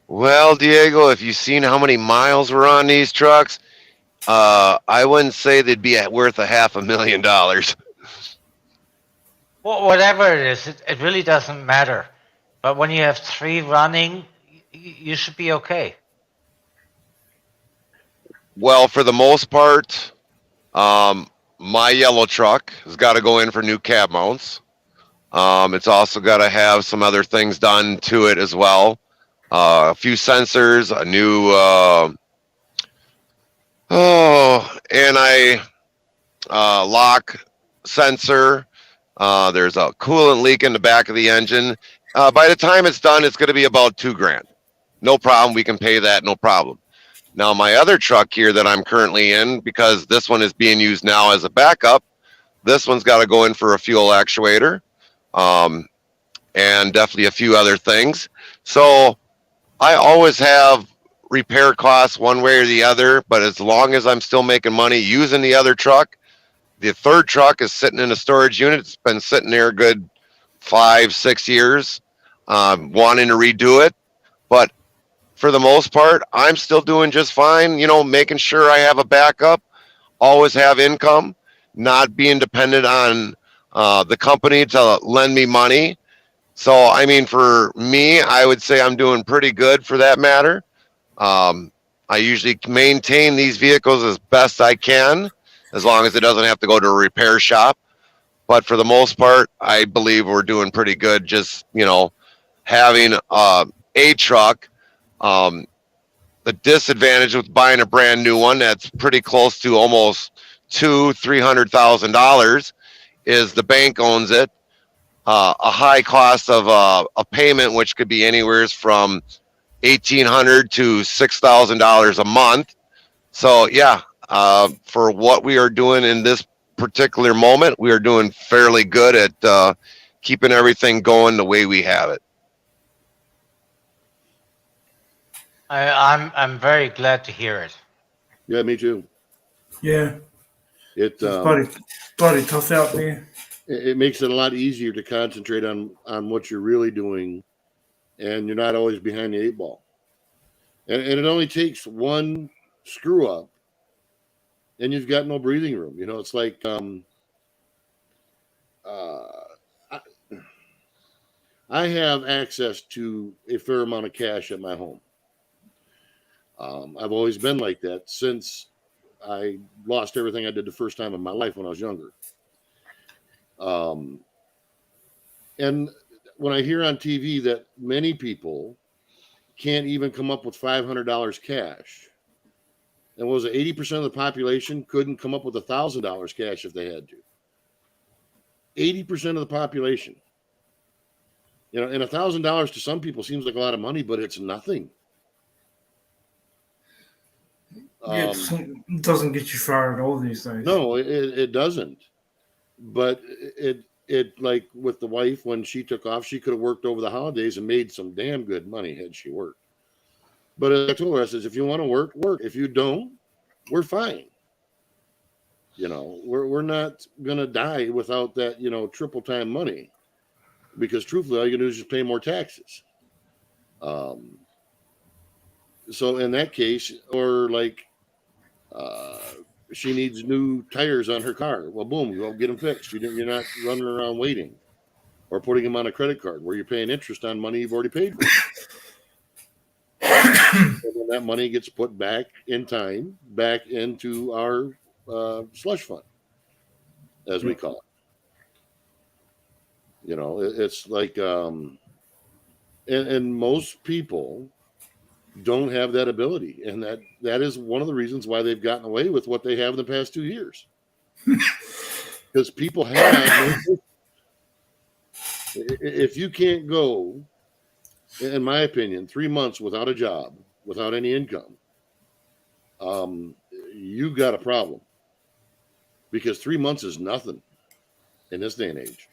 Speaker 7: Well, Diego, if you've seen how many miles were on these trucks, I wouldn't say they'd be worth $500,000.
Speaker 10: Well, whatever it is, it really doesn't matter. But when you have 3 running, you should be okay.
Speaker 7: Well, for the most part, my yellow truck has got to go in for new cab mounts. It's also got to have some other things done to it as well. A few sensors, a new lock sensor. There's a coolant leak in the back of the engine. By the time it's done, it's going to be about $2,000. No problem. We can pay that. No problem. Now, my other truck here that I'm currently in, because this one is being used now as a backup, this one's got to go in for a fuel actuator, and definitely a few other things. So I always have repair costs one way or the other, but as long as I'm still making money using the other truck, the third truck is sitting in a storage unit. It's been sitting there a good 5-6 years, wanting to redo it. But for the most part, I'm still doing just fine, making sure I have a backup, always have income, not being dependent on the company to lend me money. So, I mean, for me, I would say I'm doing pretty good for that matter. I usually maintain these vehicles as best I can, as long as it doesn't have to go to a repair shop. But for the most part, I believe we're doing pretty good just, having a truck. The disadvantage with buying a brand new one that's pretty close to almost $300,000 is the bank owns it. A high cost of a payment, which could be anywhere from $1,800 to $6,000 a month. So yeah, for what we are doing in this particular moment, we are doing fairly good at keeping everything going the way we have it.
Speaker 10: I'm very glad to hear it.
Speaker 1: Yeah, me too.
Speaker 3: Yeah,
Speaker 1: It
Speaker 3: it's bloody tough out there.
Speaker 1: it makes it a lot easier to concentrate on what you're really doing, and you're not always behind the 8 ball. And it only takes one screw up, and you've got no breathing room. It's like I have access to a fair amount of cash at my home. I've always been like that since I lost everything I did the first time in my life when I was younger. And when I hear on TV that many people can't even come up with $500 cash, and was it 80% of the population couldn't come up with $1,000 cash if they had to? 80% of the population. And $1,000 to some people seems like a lot of money, but it's nothing.
Speaker 3: It doesn't get you far at all these days.
Speaker 1: No, it doesn't. But it like with the wife, when she took off, she could have worked over the holidays and made some damn good money had she worked. But as I told her, I says, if you want to work, work. If you don't, we're fine. We're not gonna die without that, triple time money, because truthfully, all you can do is just pay more taxes. So in that case, or like, she needs new tires on her car. Well, boom, go get them fixed. You're not running around waiting or putting them on a credit card where you're paying interest on money you've already paid for. And then that money gets put back in time, back into our slush fund, as we call it. It's like, and most people don't have that ability, and that is one of the reasons why they've gotten away with what they have in the past 2 years. Because people have, if you can't go, in my opinion, 3 months without a job, without any income, you got a problem. Because 3 months is nothing in this day and age.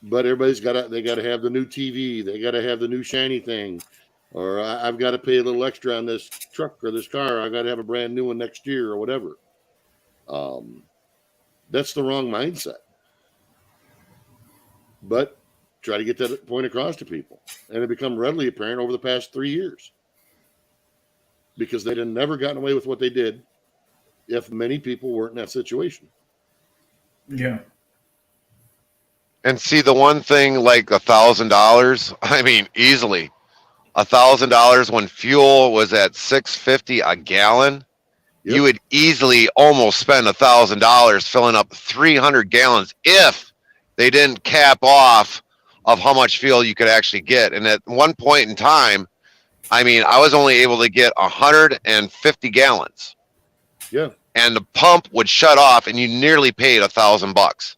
Speaker 1: But everybody's got to have the new TV. They got to have the new shiny thing. Or I've got to pay a little extra on this truck or this car. I got to have a brand new one next year or whatever. That's the wrong mindset. But try to get that point across to people. And it become readily apparent over the past 3 years. Because they'd have never gotten away with what they did if many people weren't in that situation.
Speaker 3: Yeah.
Speaker 7: And see, the one thing like $1,000, I mean, easily $1,000 when fuel was at $6.50 a gallon.
Speaker 1: Yep.
Speaker 7: You would easily almost spend $1,000 filling up 300 gallons if they didn't cap off of how much fuel you could actually get. And at one point in time, I mean, I was only able to get 150 gallons.
Speaker 1: Yeah.
Speaker 7: And the pump would shut off, and you nearly paid $1,000.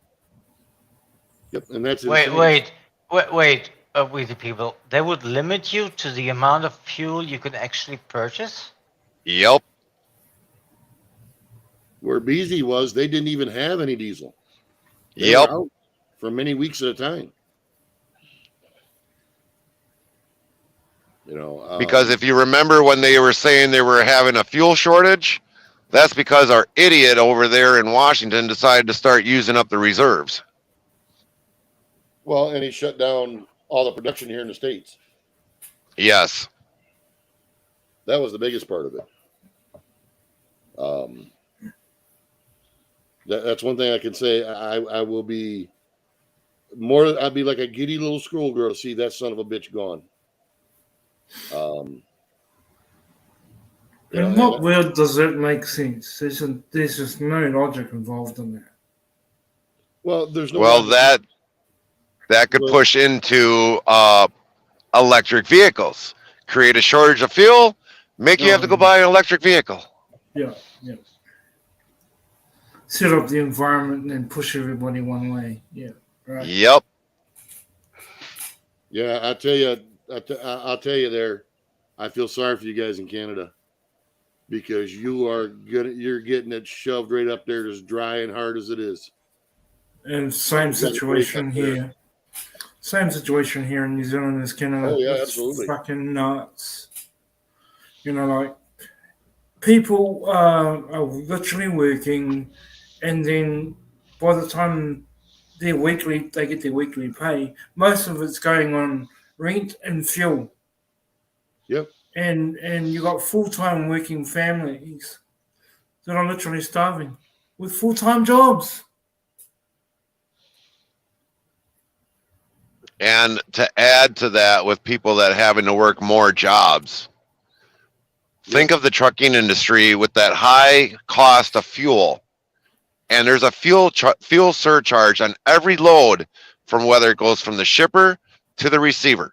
Speaker 1: Yep. And that's
Speaker 10: Wait,
Speaker 1: insane.
Speaker 10: wait, with the people, they would limit you to the amount of fuel you could actually purchase?
Speaker 7: Yep.
Speaker 1: Where BZ was, they didn't even have any diesel. They
Speaker 7: Yep.
Speaker 1: were out for many weeks at a time. You know,
Speaker 7: Because if you remember when they were saying they were having a fuel shortage, that's because our idiot over there in Washington decided to start using up the reserves.
Speaker 1: well, and he shut down all the production here in the States.
Speaker 7: Yes.
Speaker 1: That was the biggest part of it. That's one thing I can say. I will be more. I'd be like a giddy little schoolgirl to see that son of a bitch gone. You
Speaker 3: In
Speaker 1: know,
Speaker 3: what world does it make sense? There's just no logic involved in that.
Speaker 1: well, there's no.
Speaker 7: Well,
Speaker 1: logic.
Speaker 7: that could push into electric vehicles, create a shortage of fuel, make you have to go buy an electric vehicle.
Speaker 3: Yeah, yeah. Set up the environment and then push everybody one way. Yeah, right.
Speaker 7: Yep.
Speaker 1: Yeah, I tell you, I'll tell you there. I feel sorry for you guys in Canada because you're getting it shoved right up there as dry and hard as it is.
Speaker 3: And same situation here. Same situation here in New Zealand as Canada.
Speaker 1: Oh yeah,
Speaker 3: It's
Speaker 1: absolutely.
Speaker 3: fucking nuts. You know, like people are literally working, and then by the time they get their weekly pay, most of it's going on rent and fuel.
Speaker 1: Yep.
Speaker 3: And you got full-time working families that are literally starving with full-time jobs.
Speaker 7: And to add to that, with people that having to work more jobs, think of the trucking industry with that high cost of fuel. And there's a fuel surcharge on every load, from whether it goes from the shipper to the receiver.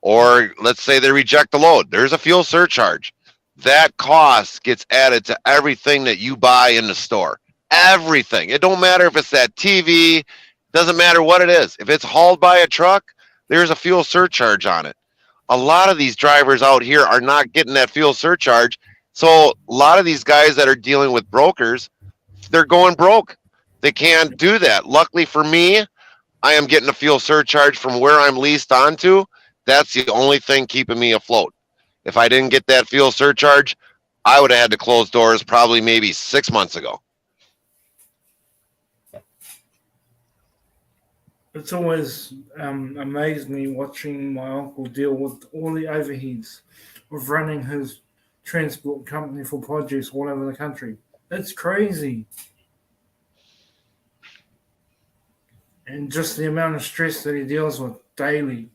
Speaker 7: Or let's say they reject the load. There's a fuel surcharge. That cost gets added to everything that you buy in the store. Everything. It don't matter if it's that TV. Doesn't matter what it is. If it's hauled by a truck, there's a fuel surcharge on it. A lot of these drivers out here are not getting that fuel surcharge. So a lot of these guys that are dealing with brokers, they're going broke. They can't do that. Luckily for me, I am getting a fuel surcharge from where I'm leased onto. That's the only thing keeping me afloat. If I didn't get that fuel surcharge, I would have had to close doors probably maybe 6 months ago.
Speaker 3: It's always amazed me watching my uncle deal with all the overheads of running his transport company for produce all over the country. It's crazy. And just the amount of stress that he deals with daily.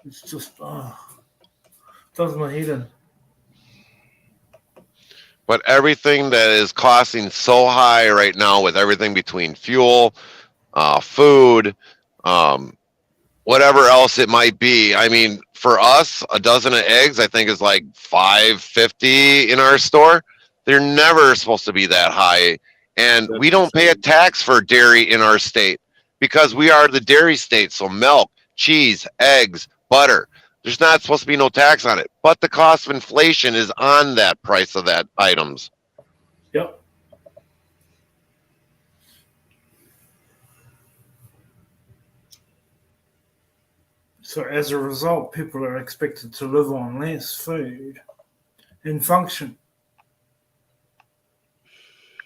Speaker 3: It's just, does my head in.
Speaker 7: But everything that is costing so high right now, with everything between fuel, food, whatever else it might be. I mean, for us, a dozen of eggs, I think, is like $5.50 in our store. They're never supposed to be that high. And we don't pay a tax for dairy in our state because we are the dairy state. So milk, cheese, eggs, butter, there's not supposed to be no tax on it. But the cost of inflation is on that price of that items.
Speaker 3: Yep. So as a result, people are expected to live on less food and function.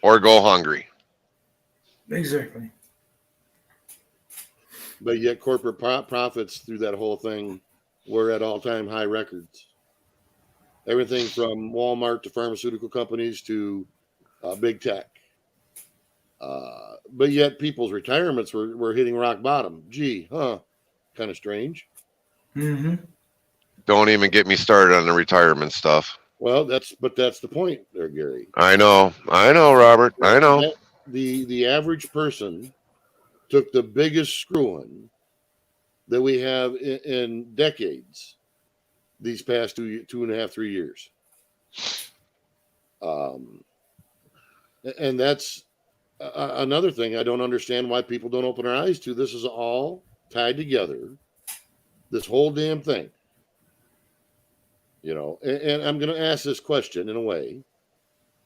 Speaker 7: Or go hungry.
Speaker 3: Exactly.
Speaker 1: But yet corporate profits through that whole thing were at all-time high records. Everything from Walmart to pharmaceutical companies to big tech. But yet people's retirements were hitting rock bottom. Gee, kind of strange.
Speaker 3: Mm-hmm.
Speaker 7: Don't even get me started on the retirement stuff.
Speaker 1: Well, that's the point there, Gary.
Speaker 7: I know, Robert. I know.
Speaker 1: The average person took the biggest screwing that we have in decades these past 2.5, 3 years. And that's another thing I don't understand why people don't open their eyes to. This is all tied together. This whole damn thing. You know, and I'm going to ask this question in a way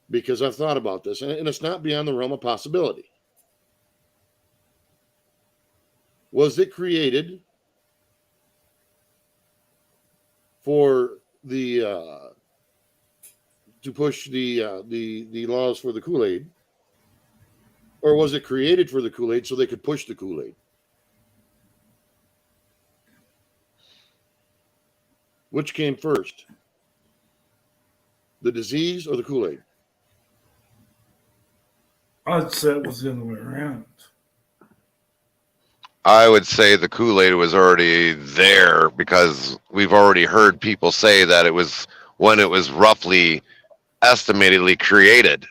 Speaker 1: because I've thought about this, and it's not beyond the realm of possibility. Was it created for the to push the laws for the Kool-Aid, or was it created for the Kool-Aid so they could push the Kool-Aid? Which came first, the disease or the Kool-Aid?
Speaker 3: I'd say it was the other way around.
Speaker 7: I would say the Kool-Aid was already there because we've already heard people say that it was when it was roughly estimatedly created.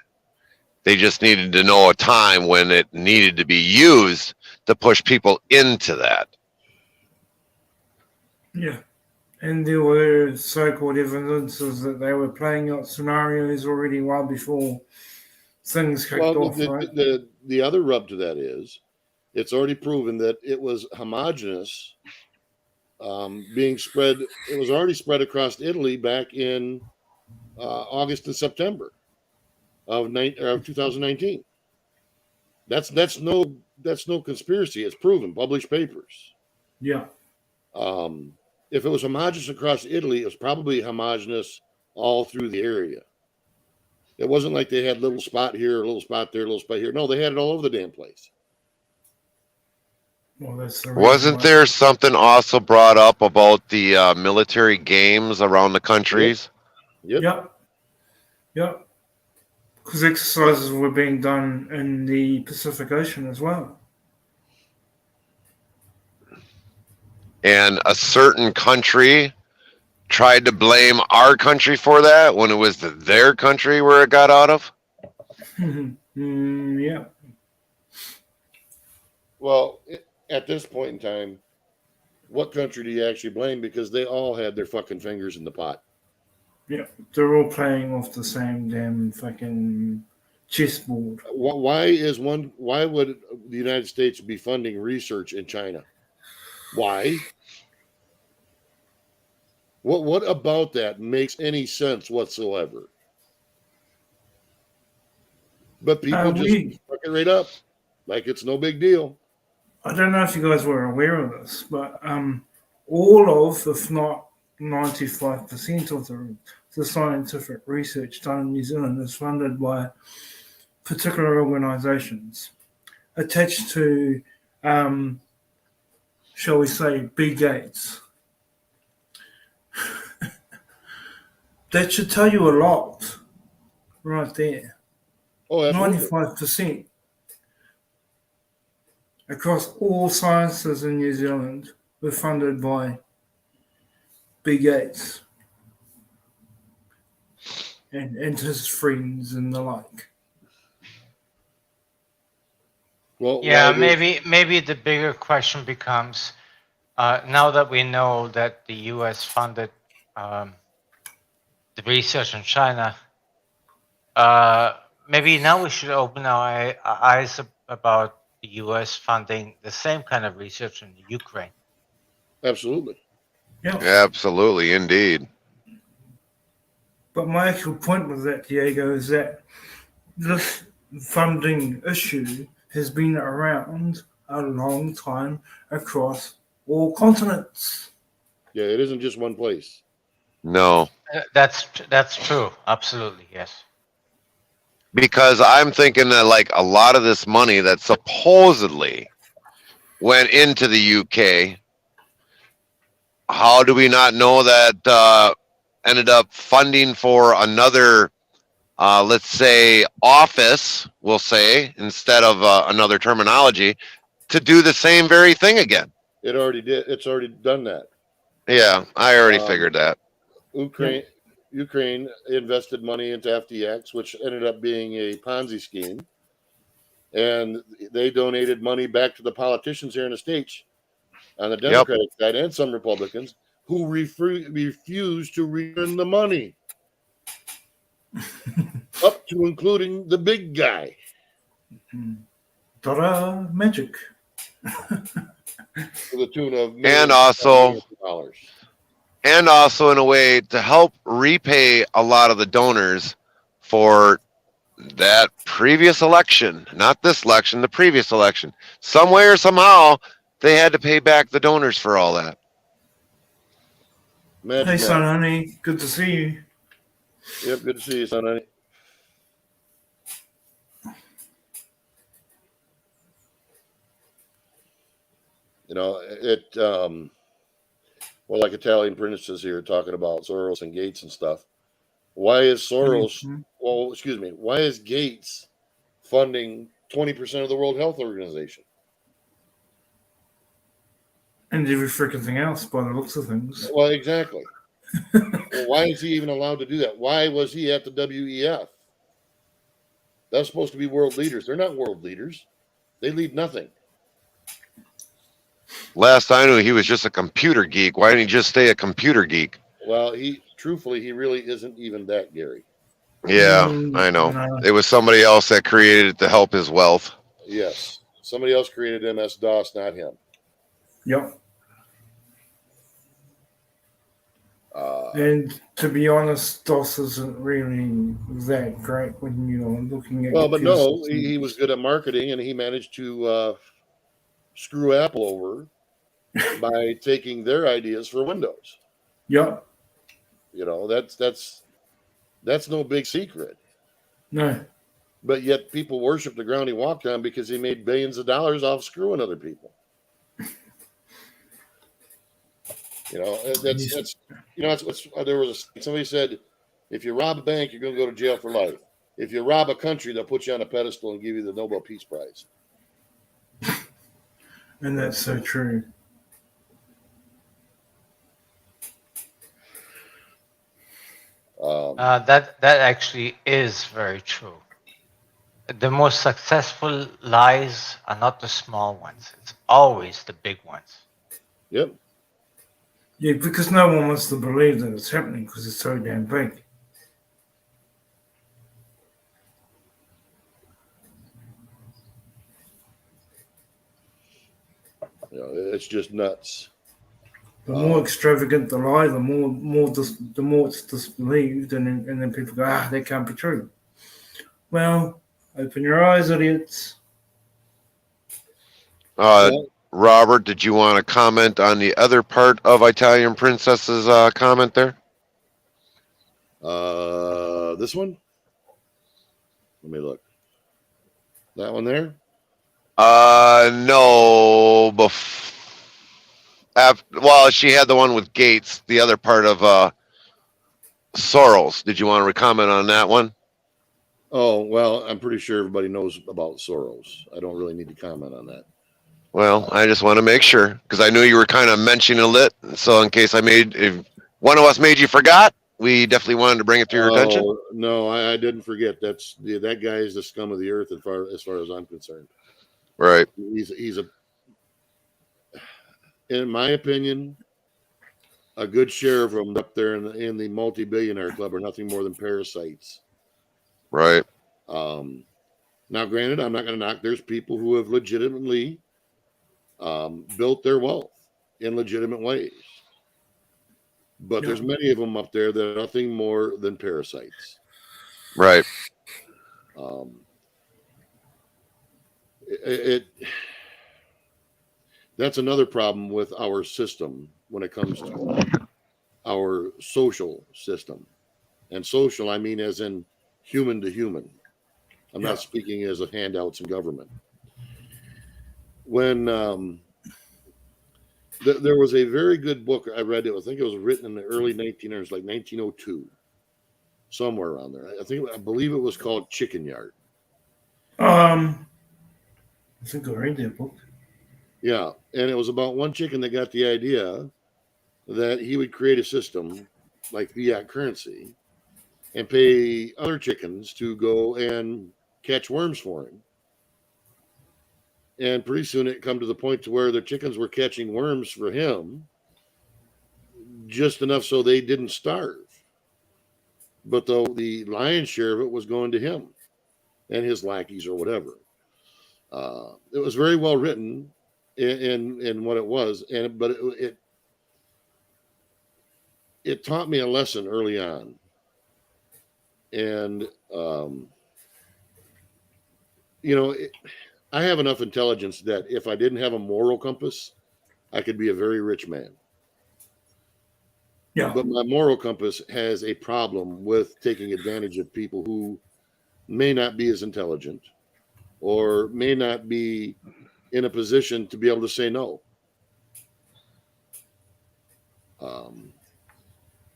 Speaker 7: They just needed to know a time when it needed to be used to push people into that.
Speaker 3: Yeah. And there were so-called evidences that they were playing out scenarios already well before things kicked off, right?
Speaker 1: The other rub to that is it's already proven that it was homogenous, being spread. It was already spread across Italy back in August and September of 2019. That's no conspiracy. It's proven. Published papers.
Speaker 3: Yeah.
Speaker 1: If it was homogenous across Italy, it was probably homogenous all through the area. It wasn't like they had a little spot here, a little spot there, a little spot here. No, they had it all over the damn place.
Speaker 3: Well, that's the
Speaker 7: Wasn't there something also brought up about the military games around the countries?
Speaker 1: Yep.
Speaker 3: Yep. Because exercises were being done in the Pacific Ocean as well.
Speaker 7: And a certain country tried to blame our country for that when it was their country where it got out of?
Speaker 3: Yeah.
Speaker 1: Well, at this point in time, what country do you actually blame? Because they all had their fucking fingers in the pot.
Speaker 3: Yeah. They're all playing off the same damn fucking chessboard.
Speaker 1: Why would the United States be funding research in China? Why? What about that makes any sense whatsoever? But people just fuck it right up like it's no big deal.
Speaker 3: I don't know if you guys were aware of this, but all of, if not 95% of the scientific research done in New Zealand is funded by particular organisations attached to, shall we say, Bill Gates. That should tell you a lot right there.
Speaker 1: Oh, absolutely.
Speaker 3: 95% across all sciences in New Zealand were funded by Bill Gates and his friends and the like.
Speaker 1: Well,
Speaker 10: yeah, maybe the bigger question becomes, now that we know that the U.S. funded the research in China, maybe now we should open our eyes about the U.S. funding the same kind of research in Ukraine.
Speaker 1: Absolutely.
Speaker 3: Yeah.
Speaker 7: Absolutely, indeed.
Speaker 3: But my actual point with that, Diego, is that this funding issue has been around a long time across all continents.
Speaker 1: Yeah, it isn't just one place.
Speaker 7: No.
Speaker 10: That's true. Absolutely, yes.
Speaker 7: because I'm thinking that like a lot of this money that supposedly went into the UK, how do we not know that ended up funding for another, let's say, office, we'll say, instead of another terminology, to do the same very thing again?
Speaker 1: It already did. It's already done that.
Speaker 7: Yeah, I already figured that.
Speaker 1: Ukraine invested money into FTX, which ended up being a Ponzi scheme, and they donated money back to the politicians here in the States on the Democratic side and some Republicans who refused to return the money, up to including the big guy.
Speaker 3: Ta-da, magic.
Speaker 1: To the tune of
Speaker 7: and
Speaker 1: dollars.
Speaker 7: And also in a way to help repay a lot of the donors for that previous election, not this election, the previous election. Some way or somehow, they had to pay back the donors for all that.
Speaker 3: Hey, son, honey, good to see you.
Speaker 1: Yep, good to see you, son, honey. You know, well, like Italian princesses here talking about Soros and Gates and stuff. Why is Soros, why is Gates funding 20% of the World Health Organization?
Speaker 3: And every freaking thing else by the looks of things.
Speaker 1: Well, exactly. Well, why is he even allowed to do that? Why was he at the WEF? That's supposed to be world leaders. They're not world leaders. They lead nothing.
Speaker 7: Last I knew, he was just a computer geek. Why didn't he just stay a computer geek?
Speaker 1: Well, truthfully, he really isn't even that, Gary.
Speaker 7: Yeah, I know. It was somebody else that created it to help his wealth.
Speaker 1: Yes. Somebody else created MS-DOS, not him.
Speaker 3: Yep. And to be honest, DOS isn't really that great when you're looking at.
Speaker 1: Well, but no, he was good at marketing, and he managed to screw Apple over by taking their ideas for Windows.
Speaker 3: Yep.
Speaker 1: You know, that's no big secret.
Speaker 3: No.
Speaker 1: But yet people worship the ground he walked on because he made billions of dollars off screwing other people. You know, that's there was somebody said, if you rob a bank, you're going to go to jail for life. If you rob a country, they'll put you on a pedestal and give you the Nobel Peace Prize.
Speaker 3: And that's so true.
Speaker 10: That actually is very true. The most successful lies are not the small ones. It's always the big ones.
Speaker 1: Yep.
Speaker 3: Yeah, because no one wants to believe that it's happening because it's so damn big.
Speaker 1: You know, it's just nuts.
Speaker 3: The more extravagant the lie, the more it's disbelieved, and then people go, that can't be true. Well, open your eyes, idiots.
Speaker 7: Robert, did you want to comment on the other part of Italian Princess's comment there?
Speaker 1: This one? Let me look. That one there?
Speaker 7: No. Well, she had the one with Gates, the other part of Soros. Did you want to comment on that one?
Speaker 1: Oh, well, I'm pretty sure everybody knows about Soros. I don't really need to comment on that.
Speaker 7: Well, I just want to make sure because I knew you were kind of mentioning it. So in case if one of us made you forgot, we definitely wanted to bring it to your attention.
Speaker 1: No, I didn't forget. That guy is the scum of the earth as far as I'm concerned.
Speaker 7: Right.
Speaker 1: He's in my opinion, a good share of them up there in the multi-billionaire club are nothing more than parasites.
Speaker 7: Right.
Speaker 1: Now, granted, I'm not going to knock. There's people who have legitimately built their wealth in legitimate ways. But there's many of them up there that are nothing more than parasites.
Speaker 7: Right.
Speaker 1: That's another problem with our system when it comes to our social system. And social, I mean as in human to human. I'm
Speaker 3: Yeah.
Speaker 1: not speaking as of handouts in government. When there was a very good book I read. I think it was written in the early 1900s, like 1902, somewhere around there. I believe it was called Chicken Yard.
Speaker 3: I think I read that book.
Speaker 1: Yeah, and it was about one chicken that got the idea that he would create a system like fiat currency and pay other chickens to go and catch worms for him. And pretty soon it come to the point to where the chickens were catching worms for him, just enough so they didn't starve. But though the lion's share of it was going to him and his lackeys or whatever. It was very well written in what it was, but it taught me a lesson early on. And I have enough intelligence that if I didn't have a moral compass, I could be a very rich man.
Speaker 3: Yeah.
Speaker 1: But my moral compass has a problem with taking advantage of people who may not be as intelligent or may not be in a position to be able to say no.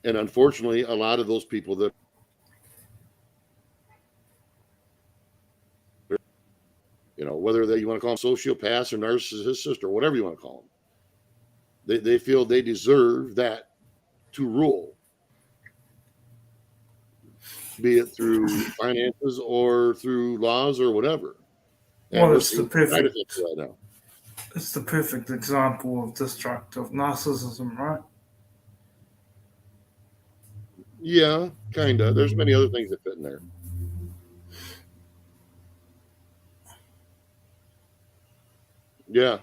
Speaker 1: And unfortunately, a lot of those people that, whether you want to call them sociopaths or narcissists or whatever you want to call them, they feel they deserve that to rule, be it through finances or through laws or whatever. And
Speaker 3: Well,
Speaker 1: we're
Speaker 3: it's the
Speaker 1: seeing
Speaker 3: perfect.
Speaker 1: right now.
Speaker 3: It's the perfect example of destructive narcissism, right?
Speaker 1: Yeah, kind of. There's many other things that fit in there. Yeah,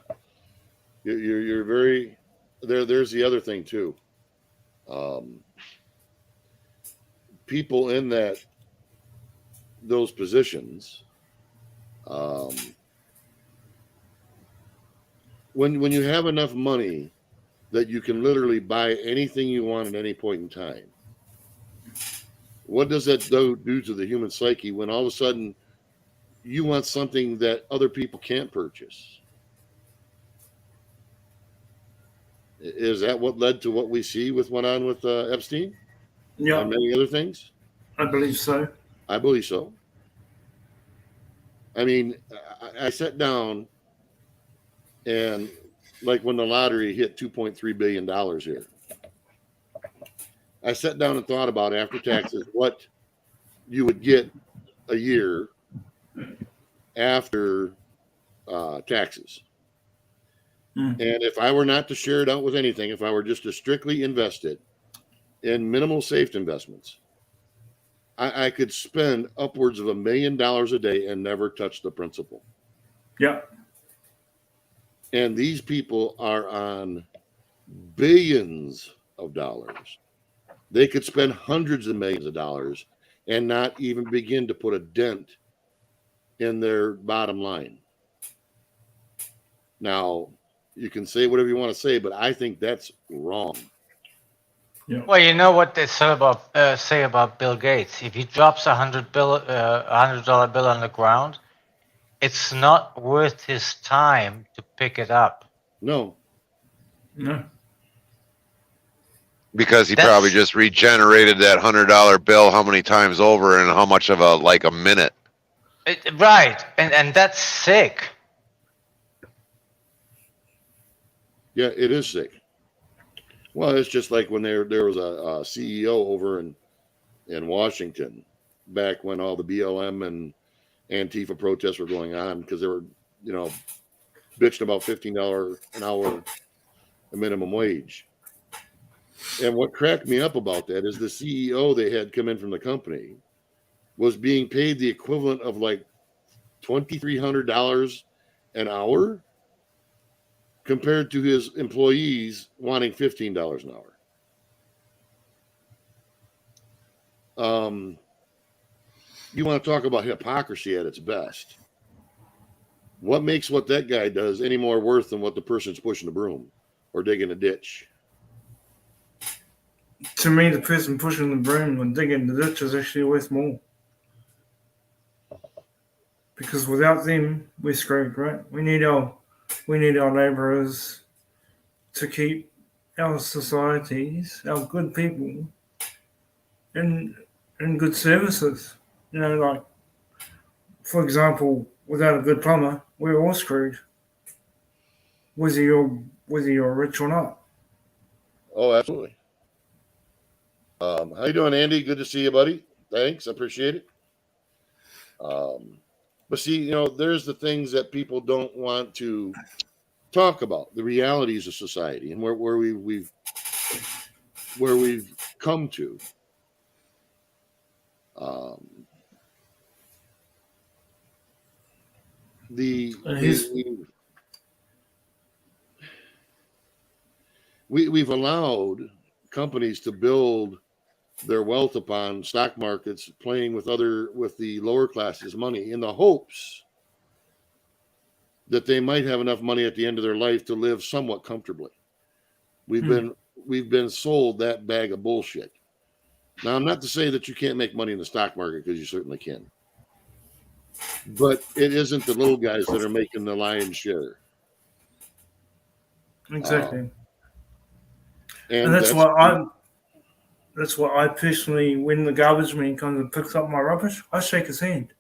Speaker 1: you're very there. There's the other thing too. People in those positions, when you have enough money that you can literally buy anything you want at any point in time, what does that do to the human psyche when all of a sudden you want something that other people can't purchase? Is that what led to what we see with went on with Epstein
Speaker 3: Yeah,
Speaker 1: and many other things?
Speaker 3: I believe so.
Speaker 1: I believe so. I mean, I sat down and like when the lottery hit $2.3 billion here, I sat down and thought about after taxes what you would get a year after taxes. And if I were not to share it out with anything, if I were just to strictly invest it in minimal safe investments, I could spend upwards of $1 million a day and never touch the principal.
Speaker 3: Yeah.
Speaker 1: And these people are on billions of dollars. They could spend hundreds of millions of dollars and not even begin to put a dent in their bottom line. Now, you can say whatever you want to say, but I think that's wrong.
Speaker 3: Yeah.
Speaker 10: Well, you know what they say about Bill Gates. If he drops $100 bill on the ground, it's not worth his time to pick it up.
Speaker 1: No.
Speaker 3: No.
Speaker 7: Because he
Speaker 10: That's-
Speaker 7: probably just regenerated that $100 bill how many times over and how much of a minute?
Speaker 10: Right, and that's sick.
Speaker 1: Yeah, it is sick. Well, it's just like when there was a CEO over in Washington back when all the BLM and Antifa protests were going on because they were, bitching about $15 an hour a minimum wage. And what cracked me up about that is the CEO they had come in from the company was being paid the equivalent of like $2,300 an hour compared to his employees wanting $15 an hour. You want to talk about hypocrisy at its best. What makes what that guy does any more worth than what the person's pushing a broom or digging a ditch?
Speaker 3: To me, the person pushing the broom and digging the ditch is actually worth more. because without them, we're screwed, right? We need our labourers to keep our societies, our good people, in good services. You know, like for example, without a good plumber, we're all screwed. Whether you're rich or not.
Speaker 1: Oh, absolutely. How you doing, Andy? Good to see you, buddy. Thanks, I appreciate it. But see, you know, there's the things that people don't want to talk about, the realities of society and where we've come to. We've allowed companies to build their wealth upon stock markets, playing with the lower classes' money in the hopes that they might have enough money at the end of their life to live somewhat comfortably. We've been sold that bag of bullshit. Now, I'm not to say that you can't make money in the stock market, because you certainly can. But it isn't the little guys that are making the lion's share.
Speaker 3: Exactly. And that's why I personally, when the garbage man comes and picks up my rubbish, I shake his hand.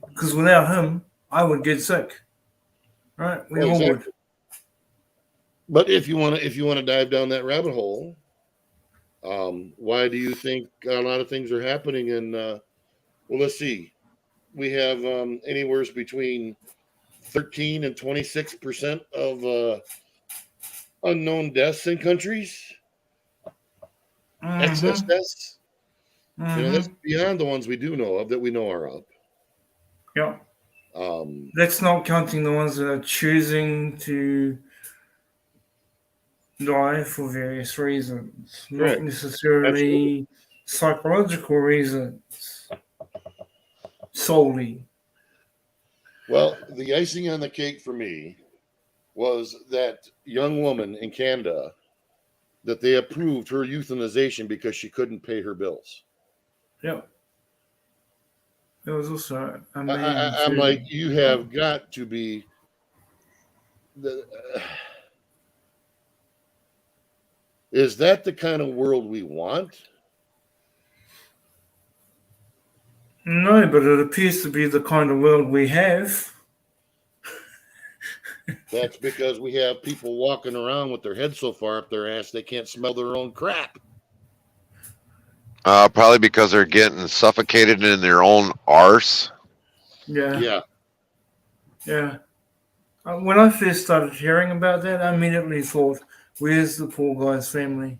Speaker 3: Because without him, I would get sick. Right? We all would.
Speaker 1: But if you want to dive down that rabbit hole, why do you think a lot of things are happening in well, let's see. We have anywhere between 13 and 26% of unknown deaths in countries. Excess deaths. You know, that's beyond the ones we do know of, that we know are up.
Speaker 3: Yeah. That's not counting the ones that are choosing to die for various reasons,
Speaker 1: Correct.
Speaker 3: not necessarily psychological reasons solely.
Speaker 1: Well, the icing on the cake for me was that young woman in Canada that they approved her euthanization because she couldn't pay her bills.
Speaker 3: Yeah. There was also a man.
Speaker 1: I'm like, you have got to be is that the kind of world we want?
Speaker 3: No, but it appears to be the kind of world we have.
Speaker 1: That's because we have people walking around with their heads so far up their ass they can't smell their own crap.
Speaker 7: Probably because they're getting suffocated in their own arse.
Speaker 3: Yeah. When I first started hearing about that, I immediately thought, where's the poor guy's family?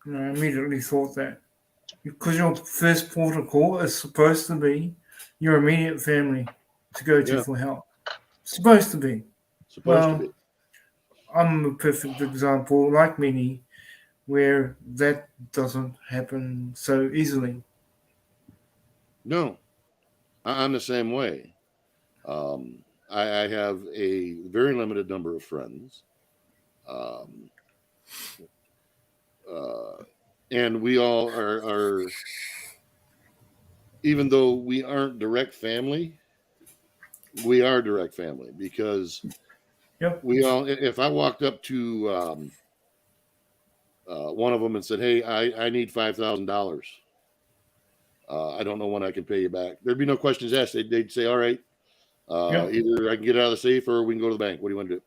Speaker 3: And I immediately thought that. Because your first port of call is supposed to be your immediate family to go to for help. Supposed to be. I'm a perfect example, like many, where that doesn't happen so easily.
Speaker 1: No, I'm the same way. I have a very limited number of friends. And we all are, even though we aren't direct family, we are direct family because we all, if I walked up to one of them and said, hey, I need $5,000. I don't know when I can pay you back. There'd be no questions asked. They'd say, all right, either I can get it out of the safe or we can go to the bank. What do you want to do?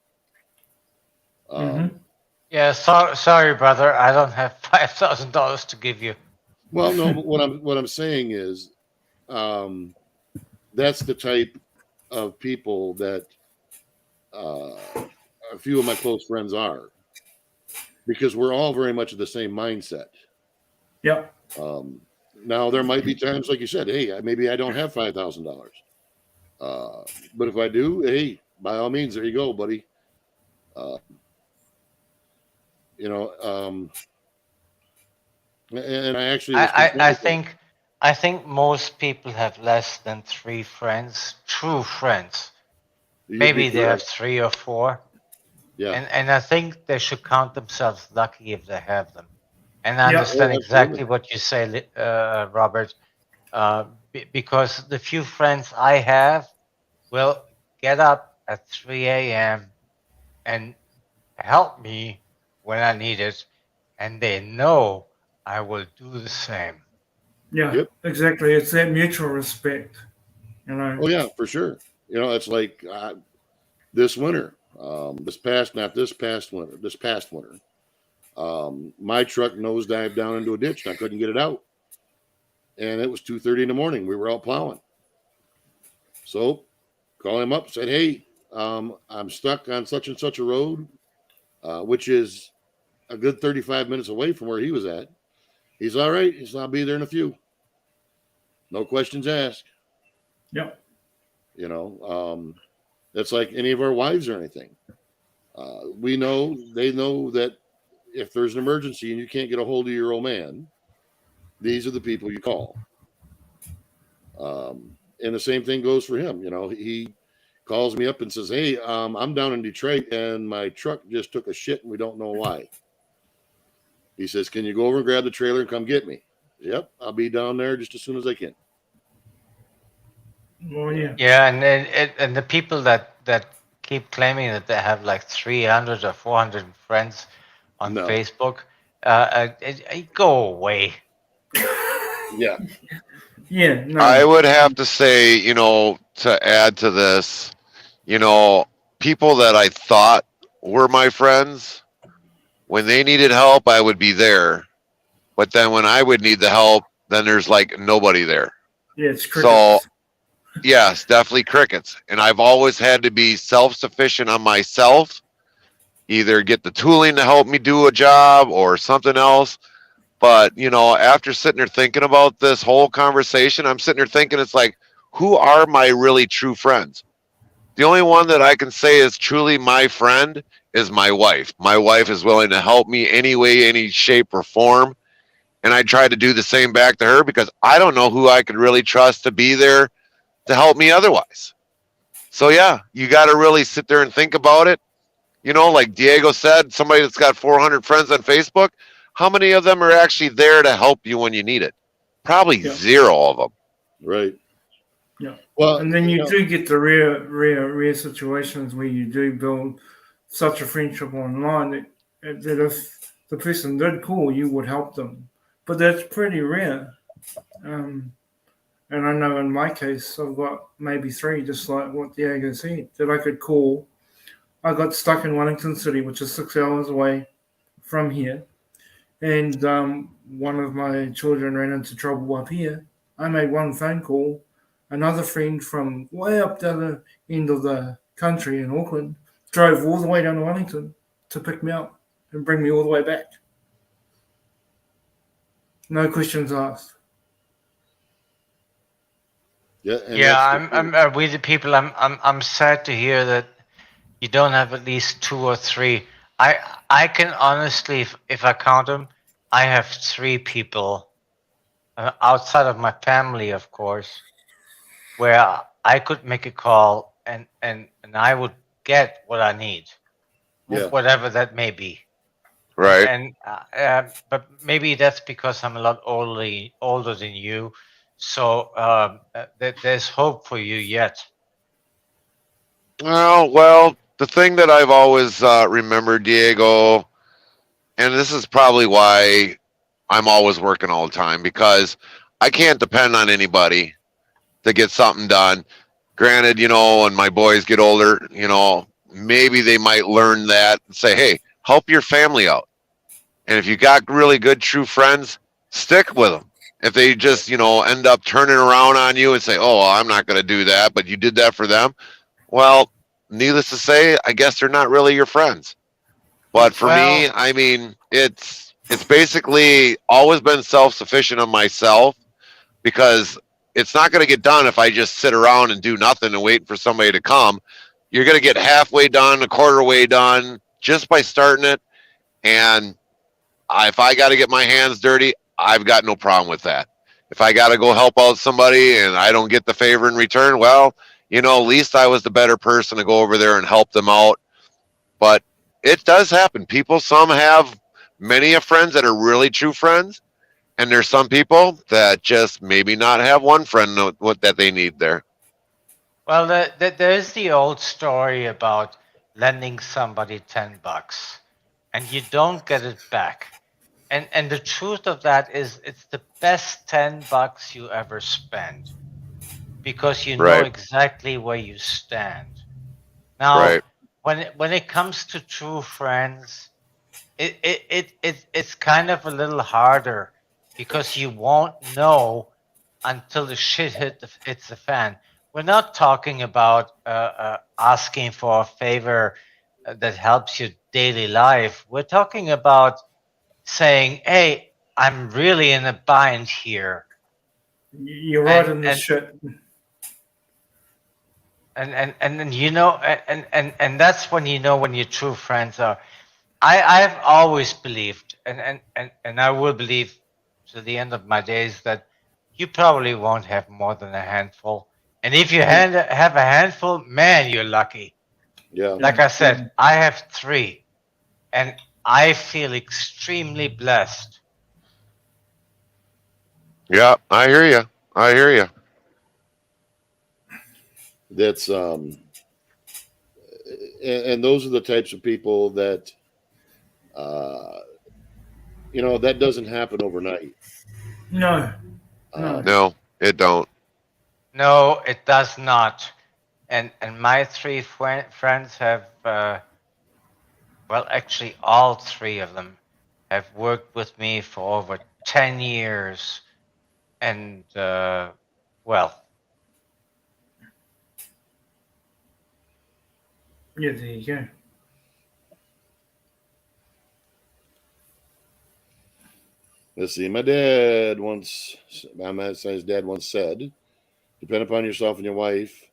Speaker 10: Yeah, sorry, brother. I don't have $5,000 to give you.
Speaker 1: Well, no, but what I'm saying is, that's the type of people that a few of my close friends are, because we're all very much of the same mindset.
Speaker 3: Yep.
Speaker 1: Now there might be times, like you said, hey, maybe I don't have $5,000, but if I do, hey, by all means, there you go, buddy. You know, and I actually,
Speaker 10: I think most people have less than 3 friends, true friends. Maybe they have 3 or 4.
Speaker 1: Yeah.
Speaker 10: And I think they should count themselves lucky if they have them. And I
Speaker 3: Yeah.
Speaker 10: understand
Speaker 1: Oh,
Speaker 10: exactly
Speaker 1: absolutely.
Speaker 10: what you say, Robert, because the few friends I have will get up at 3 a.m. and help me when I need it, and they know I will do the same.
Speaker 3: Yeah,
Speaker 1: Yep.
Speaker 3: exactly. It's that mutual respect, you know.
Speaker 1: Oh yeah, for sure. You know, it's like this winter, this past winter, my truck nosedived down into a ditch and I couldn't get it out. And it was 2:30 in the morning. We were out plowing. So call him up, said, hey, I'm stuck on such and such a road, which is a good 35 minutes away from where he was at. He's all right. He's I'll be there in a few. No questions asked.
Speaker 3: Yep.
Speaker 1: You know, that's like any of our wives or anything. We know, they know that if there's an emergency and you can't get a hold of your old man, these are the people you call. And the same thing goes for him. You know, he calls me up and says, hey, I'm down in Detroit and my truck just took a shit and we don't know why. He says, can you go over and grab the trailer and come get me? Yep, I'll be down there just as soon as I can.
Speaker 3: Well, yeah.
Speaker 10: Yeah, and the people that keep claiming that they have like 300 or 400 friends on
Speaker 1: No.
Speaker 10: Facebook, go away.
Speaker 1: Yeah.
Speaker 3: Yeah. No.
Speaker 7: I would have to say, you know, to add to this, you know, people that I thought were my friends, when they needed help, I would be there. But then when I would need the help, then there's like nobody there.
Speaker 3: Yeah, it's crickets.
Speaker 7: So, yes, definitely crickets. And I've always had to be self-sufficient on myself, either get the tooling to help me do a job or something else. But, you know, after sitting there thinking about this whole conversation, I'm sitting there thinking, it's like, who are my really true friends? The only one that I can say is truly my friend is my wife. My wife is willing to help me any way, any shape or form. And I try to do the same back to her because I don't know who I could really trust to be there to help me otherwise. So, yeah, you got to really sit there and think about it. You know, like Diego said, somebody that's got 400 friends on Facebook, how many of them are actually there to help you when you need it? Probably zero of them.
Speaker 1: Right.
Speaker 3: Yeah.
Speaker 1: Well,
Speaker 3: And then you
Speaker 1: know,
Speaker 3: do get the rare situations where you do build such a friendship online that if the person did call, you would help them. But that's pretty rare. And I know in my case, I've got maybe 3, just like what Diego said, that I could call. I got stuck in Wellington City, which is 6 hours away from here. And one of my children ran into trouble up here. I made one phone call. Another friend from way up the other end of the country in Auckland drove all the way down to Wellington to pick me up and bring me all the way back. No questions asked.
Speaker 1: yeah.
Speaker 10: I'm we the people. I'm sad to hear that you don't have at least 2 or 3. I can honestly, if I count them, I have 3 people outside of my family, of course, where I could make a call and I would get what I need,
Speaker 1: Yeah.
Speaker 10: whatever that may be.
Speaker 7: Right.
Speaker 10: But maybe that's because I'm a lot older than you, so there's hope for you yet.
Speaker 7: Well, the thing that I've always remembered, Diego, and this is probably why I'm always working all the time, because I can't depend on anybody to get something done. Granted, you know, when my boys get older, you know, maybe they might learn that and say, hey, help your family out. And if you got really good, true friends, stick with them. If they just, you know, end up turning around on you and say, oh, well, I'm not going to do that, but you did that for them. Well, needless to say, I guess they're not really your friends. But for me, I mean, it's basically always been self-sufficient on myself, because it's not going to get done if I just sit around and do nothing and wait for somebody to come. You're going to get halfway done, a quarter way done just by starting it. And if I got to get my hands dirty, I've got no problem with that. If I got to go help out somebody and I don't get the favor in return, well, you know, at least I was the better person to go over there and help them out. But it does happen. People, some have many of friends that are really true friends, and there's some people that just maybe not have one friend know what that they need there.
Speaker 10: Well, there's the old story about lending somebody $10 and you don't get it back. And the truth of that is it's the best $10 you ever spend because you know
Speaker 7: Right.
Speaker 10: exactly where you stand. Now,
Speaker 7: Right.
Speaker 10: when it comes to true friends, it's kind of a little harder because you won't know until the shit hits the fan. We're not talking about asking for a favor that helps your daily life. We're talking about saying, "Hey, I'm really in a bind here,"
Speaker 3: You're right in this
Speaker 10: and
Speaker 3: shit.
Speaker 10: and you know, and that's when you know when your true friends are. I've always believed, and I will believe to the end of my days that you probably won't have more than a handful. And if you have a handful, man, you're lucky.
Speaker 1: Yeah.
Speaker 10: Like I said, I have 3, and I feel extremely blessed.
Speaker 7: Yeah, I hear you. I hear you.
Speaker 1: That's and those are the types of people that you know, that doesn't happen overnight.
Speaker 3: No. No.
Speaker 7: No, it don't.
Speaker 10: No, it does not. And my 3 friends have, well, actually, all 3 of them have worked with me for over 10 years. And, well,
Speaker 3: Yeah, there you go.
Speaker 1: Let's see. My son's dad once said, "Depend upon yourself and your wife.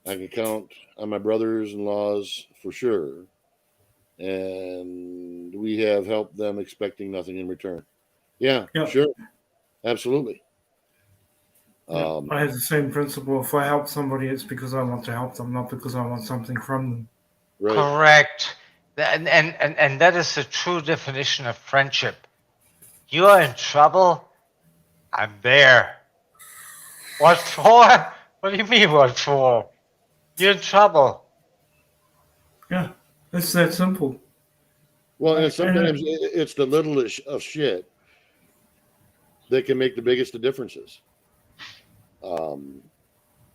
Speaker 1: I can count on my brothers-in-laws for sure, and we have helped them expecting nothing in return." Yeah,
Speaker 3: Yeah.
Speaker 1: sure, absolutely.
Speaker 3: Yeah, I have the same principle. If I help somebody, it's because I want to help them, not because I want something from them.
Speaker 1: Right.
Speaker 10: correct. And that is the true definition of friendship. You are in trouble, I'm there. What for? What do you mean, what for? You're in trouble.
Speaker 3: Yeah, it's that simple.
Speaker 1: Well, and sometimes it's the littlest of shit that can make the biggest of differences.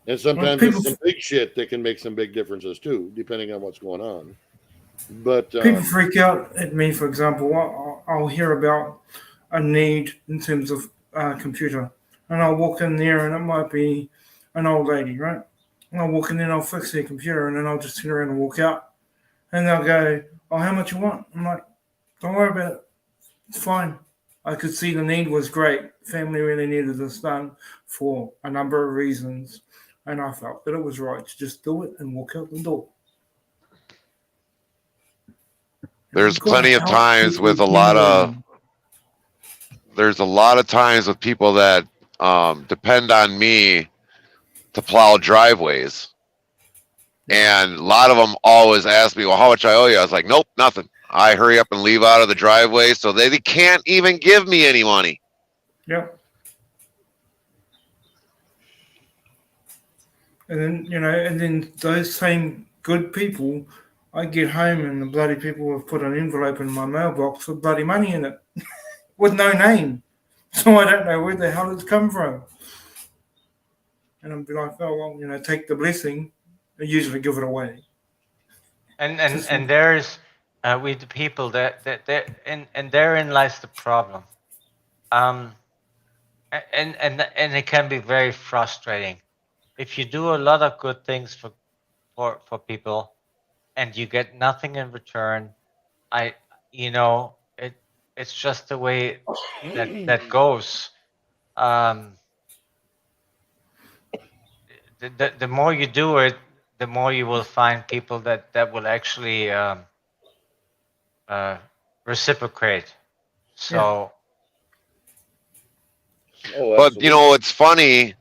Speaker 1: And sometimes it's some big shit that can make some big differences too, depending on what's going on. But
Speaker 3: People freak out at me, for example. I'll hear about a need in terms of computer, and I'll walk in there, and it might be an old lady, right? And I'll walk in there, and I'll fix their computer, and then I'll just turn around and walk out. And they'll go, "Oh, how much you want?" I'm like, "Don't worry about it. It's fine." I could see the need was great. Family really needed this done for a number of reasons, and I felt that it was right to just do it and walk out the door.
Speaker 7: There's plenty of times with there's a lot of times with people that depend on me to plow driveways. And a lot of them always ask me, "Well, how much I owe you?" I was like, "Nope, nothing." I hurry up and leave out of the driveway so they can't even give me any money.
Speaker 3: Yeah. And then those same good people, I get home and the bloody people have put an envelope in my mailbox with bloody money in it with no name. So I don't know where the hell it's come from. And I'm like, "Oh, well, take the blessing." I usually give it away.
Speaker 10: And there's with the people that and therein lies the problem. And it can be very frustrating if you do a lot of good things for people and you get nothing in return. It's just the way that goes. The more you do it, the more you will find people that will actually reciprocate. So,
Speaker 7: But it's funny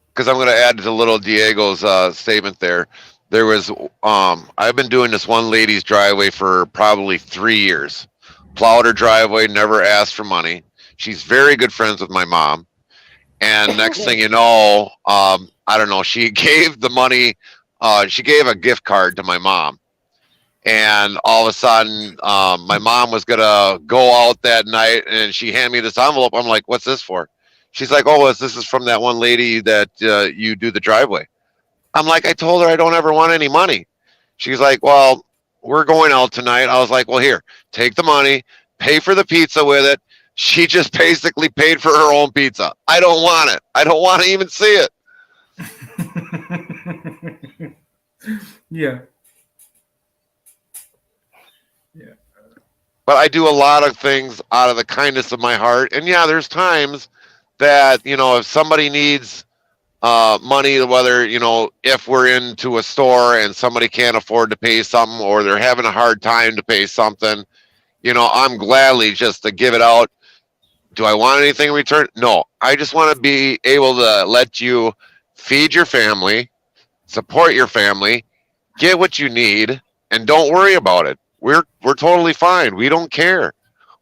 Speaker 7: because I'm going to add to little Diego's statement there. There was I've been doing this one lady's driveway for probably 3 years. plowed her driveway, never asked for money. She's very good friends with my mom. And next thing you know, I don't know, she gave the money, she gave a gift card to my mom. And all of a sudden, my mom was going to go out that night and she handed me this envelope. I'm like, what's this for? She's like, oh, this is from that one lady that you do the driveway. I'm like, I told her I don't ever want any money. She's like, well, we're going out tonight. I was like, well, here, take the money, pay for the pizza with it. She just basically paid for her own pizza. I don't want it. I don't want to even see it.
Speaker 3: Yeah.
Speaker 7: But I do a lot of things out of the kindness of my heart. And yeah, there's times that, you know, if somebody needs money, whether, you know, if we're into a store and somebody can't afford to pay something or they're having a hard time to pay something, you know, I'm gladly just to give it out. Do I want anything in return? No, I just want to be able to let you feed your family, support your family, get what you need, and don't worry about it. We're totally fine. We don't care.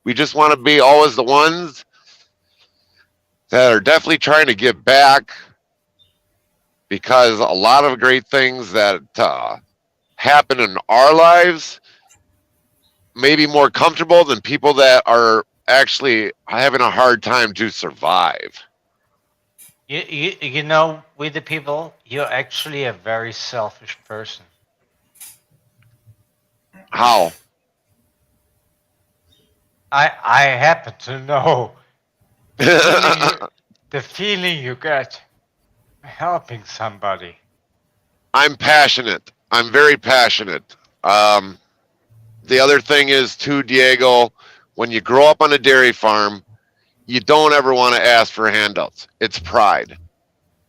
Speaker 7: We just want to be always the ones that are definitely trying to give back, because a lot of great things that happen in our lives may be more comfortable than people that are actually having a hard time to survive.
Speaker 10: You know, with the people, you're actually a very selfish person.
Speaker 7: How?
Speaker 10: I happen to know the feeling you get helping somebody.
Speaker 7: I'm passionate. I'm very passionate. The other thing is too, Diego, when you grow up on a dairy farm, you don't ever want to ask for handouts. It's pride.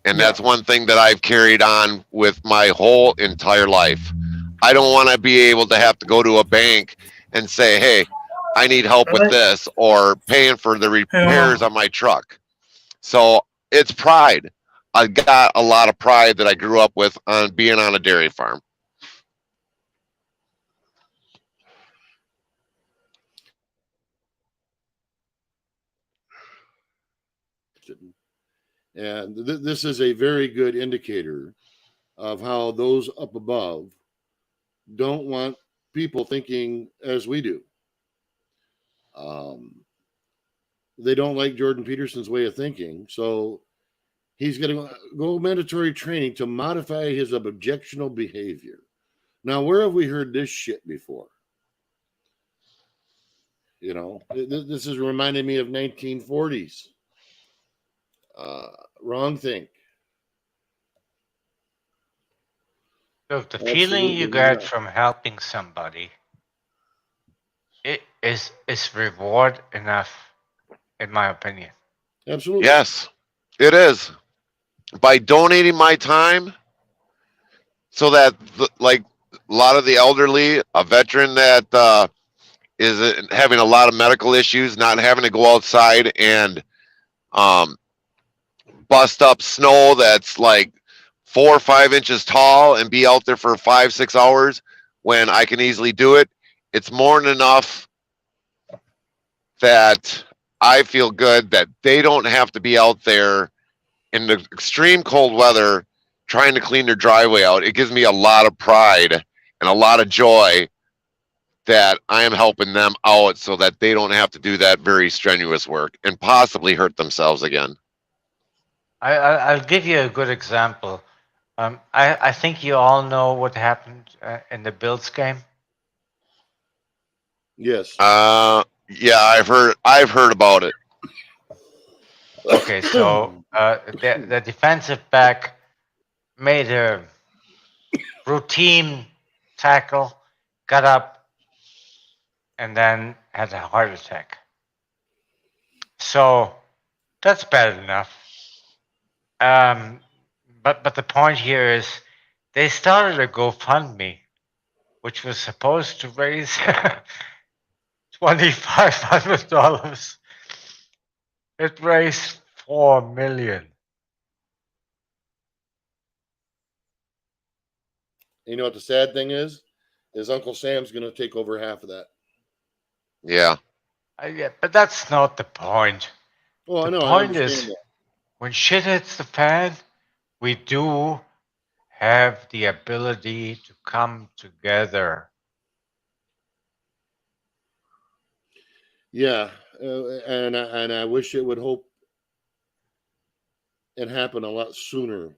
Speaker 7: And that's one thing that I've carried on with my whole entire life. I don't want to be able to have to go to a bank and say, hey, I need help with this, or paying for the repairs on my truck. So it's pride. I got a lot of pride that I grew up with on being on a dairy farm.
Speaker 1: And this is a very good indicator of how those up above don't want people thinking as we do. They don't like Jordan Peterson's way of thinking. So he's going to go mandatory training to modify his objectionable behavior. Now, where have we heard this shit before? You know, this is reminding me of 1940s. Wrong thing.
Speaker 10: So the feeling you get from helping somebody, it is reward enough, in my opinion.
Speaker 1: Absolutely.
Speaker 7: Yes, it is. By donating my time, so that like a lot of the elderly, a veteran that is having a lot of medical issues, not having to go outside and bust up snow that's like 4 or 5 inches tall and be out there for 5-6 hours when I can easily do it. It's more than enough that I feel good that they don't have to be out there in the extreme cold weather trying to clean their driveway out. It gives me a lot of pride and a lot of joy that I am helping them out so that they don't have to do that very strenuous work and possibly hurt themselves again.
Speaker 10: I'll give you a good example. I think you all know what happened in the Bills game.
Speaker 1: Yes.
Speaker 7: Yeah, I've heard about it.
Speaker 10: Okay, so the defensive back made a routine tackle, got up, and then had a heart attack. So that's bad enough. But the point here is they started a GoFundMe, which was supposed to raise $2,500. It raised $4 million.
Speaker 1: You know what the sad thing is? Is Uncle Sam's going to take over half of that.
Speaker 7: Yeah.
Speaker 10: Yeah, but that's not the point.
Speaker 1: Oh, I
Speaker 10: The
Speaker 1: know. I
Speaker 10: point
Speaker 1: understand
Speaker 10: is,
Speaker 1: that.
Speaker 10: when shit hits the fan, we do have the ability to come together.
Speaker 1: Yeah, and I wish it would hope and happen a lot sooner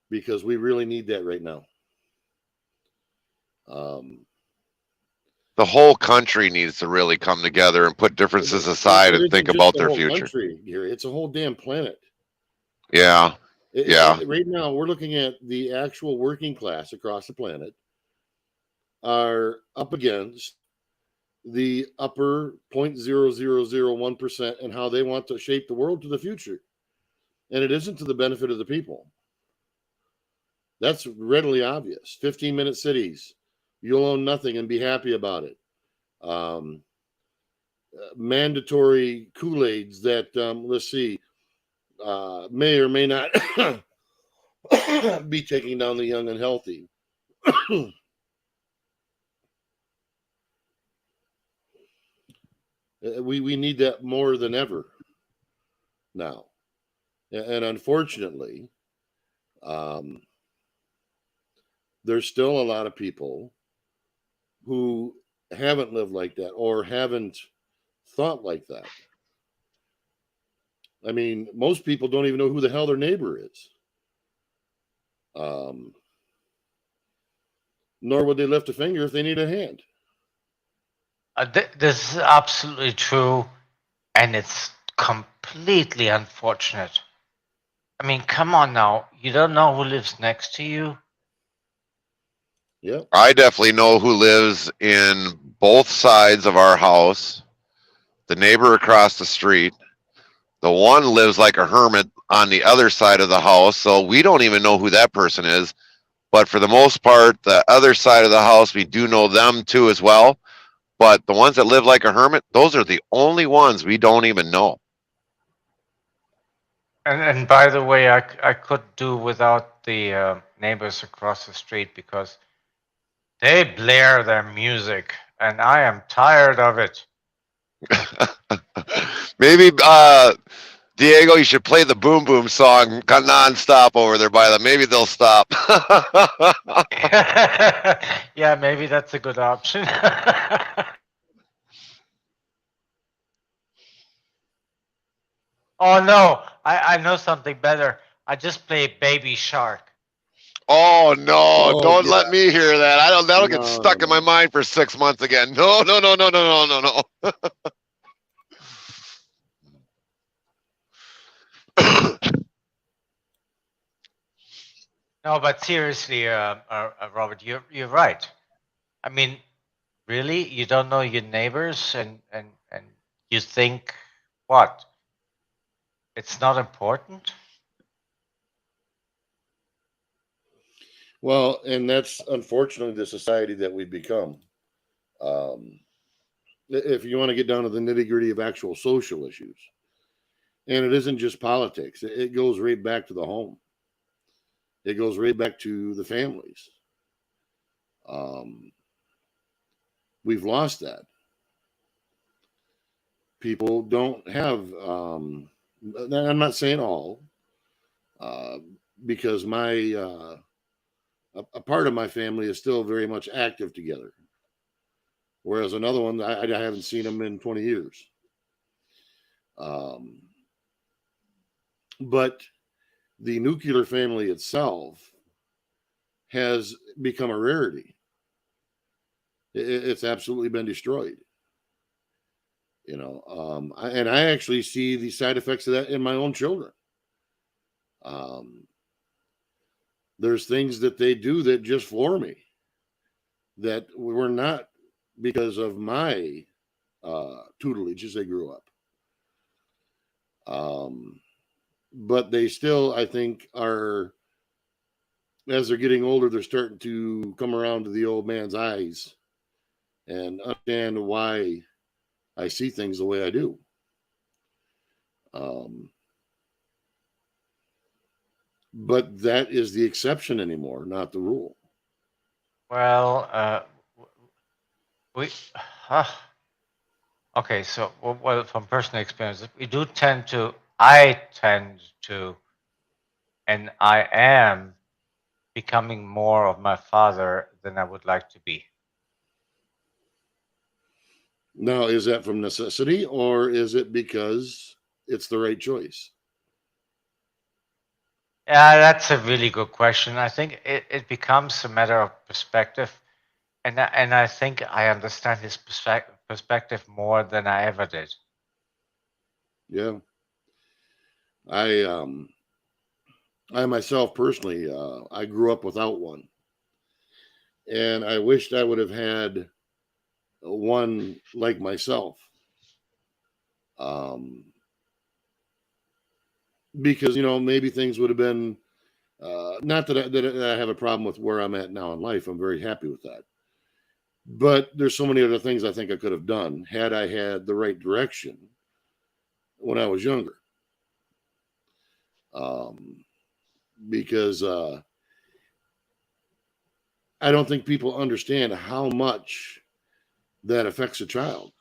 Speaker 1: because we really need that right now. Um,
Speaker 7: The whole country needs to really come together and put differences aside
Speaker 1: it
Speaker 7: and think
Speaker 1: isn't just
Speaker 7: about
Speaker 1: the
Speaker 7: their
Speaker 1: whole
Speaker 7: future.
Speaker 1: country, Gary. It's a whole damn planet.
Speaker 7: Yeah. Yeah.
Speaker 1: Right now, we're looking at the actual working class across the planet are up against the upper 0.0001% and how they want to shape the world to the future. And it isn't to the benefit of the people. That's readily obvious. 15-minute cities. You'll own nothing and be happy about it. Mandatory Kool-Aids that, let's see, may or may not be taking down the young and healthy. We need that more than ever now. And unfortunately, there's still a lot of people who haven't lived like that or haven't thought like that. I mean, most people don't even know who the hell their neighbor is. Nor would they lift a finger if they need a hand.
Speaker 10: This is absolutely true, and it's completely unfortunate. I mean, come on now. You don't know who lives next to you?
Speaker 1: Yeah.
Speaker 7: I definitely know who lives in both sides of our house. The neighbor across the street. The one lives like a hermit on the other side of the house, so we don't even know who that person is. But for the most part, the other side of the house, we do know them too as well. But the ones that live like a hermit, those are the only ones we don't even know.
Speaker 10: And by the way, I could do without the neighbors across the street because they blare their music, and I am tired of it.
Speaker 7: Maybe Diego, you should play the Boom Boom song non-stop over there by them. Maybe they'll stop.
Speaker 10: Yeah, maybe that's a good option. Oh no, I know something better. I just play Baby Shark.
Speaker 7: Oh no!
Speaker 1: Oh,
Speaker 7: Don't
Speaker 1: yeah.
Speaker 7: let me hear that. I don't. That'll get
Speaker 1: No,
Speaker 7: stuck in my mind for 6 months again. No, no, no, no, no, no, no, no.
Speaker 10: No, but seriously, Robert, you're right. I mean, really, you don't know your neighbors, and you think what? It's not important?
Speaker 1: Well, and that's unfortunately the society that we've become. If you want to get down to the nitty gritty of actual social issues, and it isn't just politics, it goes right back to the home, it goes right back to the families. We've lost that. People don't have, I'm not saying all, uh, because a part of my family is still very much active together. Whereas another one, I haven't seen them in 20 years. But the nuclear family itself has become a rarity. It's absolutely been destroyed. And I actually see the side effects of that in my own children. There's things that they do that just floor me that were not because of my tutelage as they grew up. But they still, I think, are, as they're getting older, they're starting to come around to the old man's eyes and understand why I see things the way I do. But that is the exception anymore, not the rule.
Speaker 10: Well, we Okay, so well, from personal experience, I tend to, and I am becoming more of my father than I would like to be.
Speaker 1: Now, is that from necessity or is it because it's the right choice?
Speaker 10: Yeah, that's a really good question. I think it becomes a matter of perspective, and I think I understand his perspective more than I ever did.
Speaker 1: Yeah. I myself personally, I grew up without one, and I wished I would have had one like myself. Um, because maybe things would have been not that I have a problem with where I'm at now in life. I'm very happy with that. But there's so many other things I think I could have done had I had the right direction when I was younger. Um, because I don't think people understand how much that affects a child.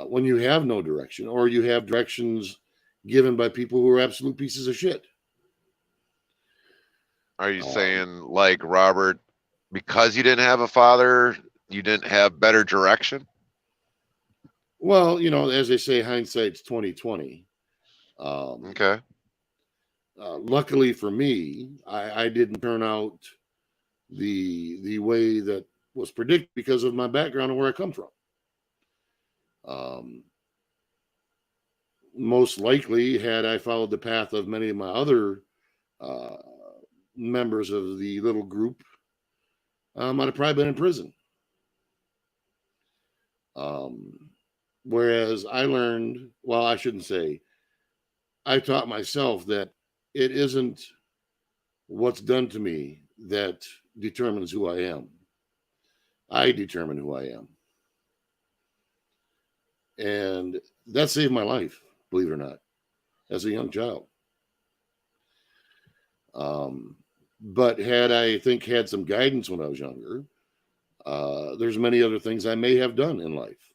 Speaker 1: When you have no direction or you have directions given by people who are absolute pieces of shit.
Speaker 7: Are you saying, like, Robert, because you didn't have a father, you didn't have better direction?
Speaker 1: Well, as they say, hindsight's 2020.
Speaker 7: Okay.
Speaker 1: Luckily for me, I didn't turn out the way that was predicted because of my background and where I come from. Most likely, had I followed the path of many of my other uh, members of the little group, I'd have probably been in prison. Whereas I learned, well, I shouldn't say, I taught myself that it isn't what's done to me that determines who I am. I determine who I am. And that saved my life, believe it or not, as a young child. But had some guidance when I was younger, there's many other things I may have done in life.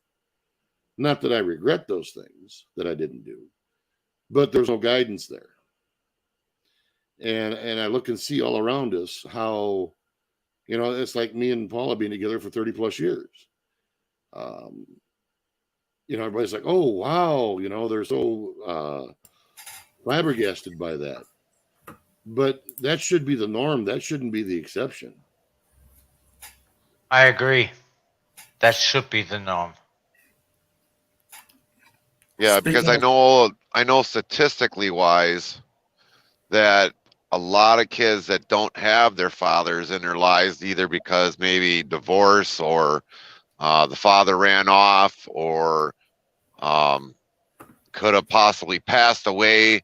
Speaker 1: Not that I regret those things that I didn't do, but there's no guidance there. And I look and see all around us how, it's like me and Paula being together for 30 plus years. Everybody's like, oh, wow, they're so flabbergasted by that. But that should be the norm. That shouldn't be the exception.
Speaker 10: I agree. That should be the norm.
Speaker 7: Yeah, because I know statistically wise that a lot of kids that don't have their fathers in their lives, either because maybe divorce or the father ran off or could have possibly passed away.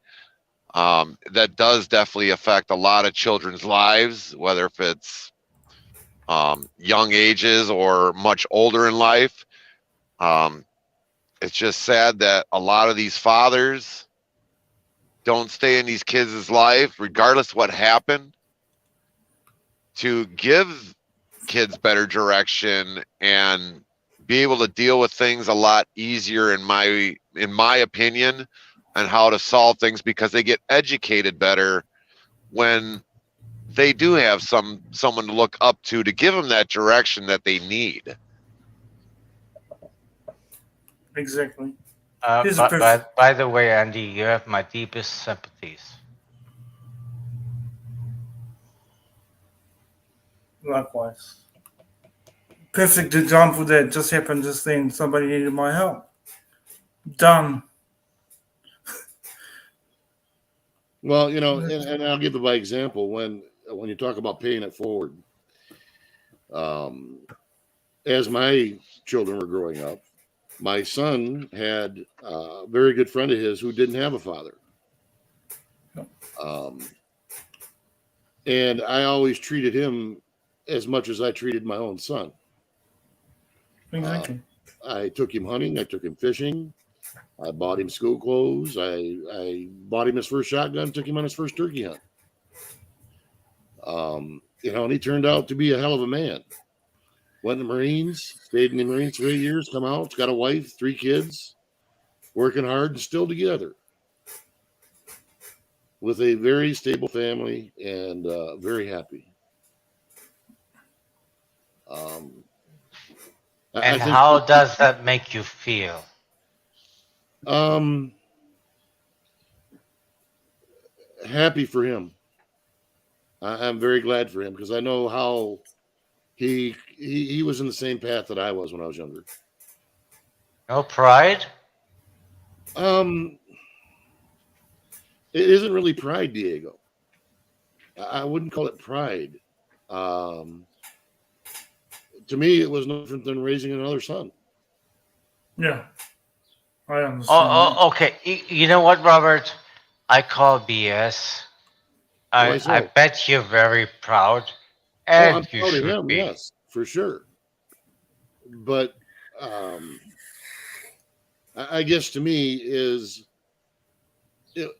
Speaker 7: That does definitely affect a lot of children's lives, whether if it's young ages or much older in life. It's just sad that a lot of these fathers don't stay in these kids' life, regardless what happened, to give kids better direction and be able to deal with things a lot easier, in my opinion, and how to solve things, because they get educated better when they do have someone to look up to give them that direction that they need.
Speaker 3: Exactly.
Speaker 10: By the way, Andy, you have my deepest sympathies.
Speaker 3: Likewise. Perfect example that just happened just then. Somebody needed my help. Done.
Speaker 1: Well, and I'll give by example when you talk about paying it forward. As my children were growing up, my son had a very good friend of his who didn't have a father. And I always treated him as much as I treated my own son.
Speaker 3: Exactly.
Speaker 1: I took him hunting. I took him fishing. I bought him school clothes. I bought him his first shotgun, took him on his first turkey hunt. And he turned out to be a hell of a man. went in the Marines, stayed in the Marines for 8 years, come out, got a wife, 3 kids, working hard and still together with a very stable family and very happy.
Speaker 10: And how does that make you feel?
Speaker 1: Happy for him. I'm very glad for him because I know how he was in the same path that I was when I was younger.
Speaker 10: No pride?
Speaker 1: It isn't really pride, Diego. I wouldn't call it pride. To me, it was no different than raising another son.
Speaker 3: Yeah, I understand.
Speaker 10: Oh, okay. You know what, Robert? I call BS.
Speaker 1: Why so?
Speaker 10: I bet you're very proud,
Speaker 1: Oh,
Speaker 10: and
Speaker 1: I'm
Speaker 10: you
Speaker 1: proud of
Speaker 10: should
Speaker 1: him,
Speaker 10: be.
Speaker 1: yes, for sure. But I guess to me is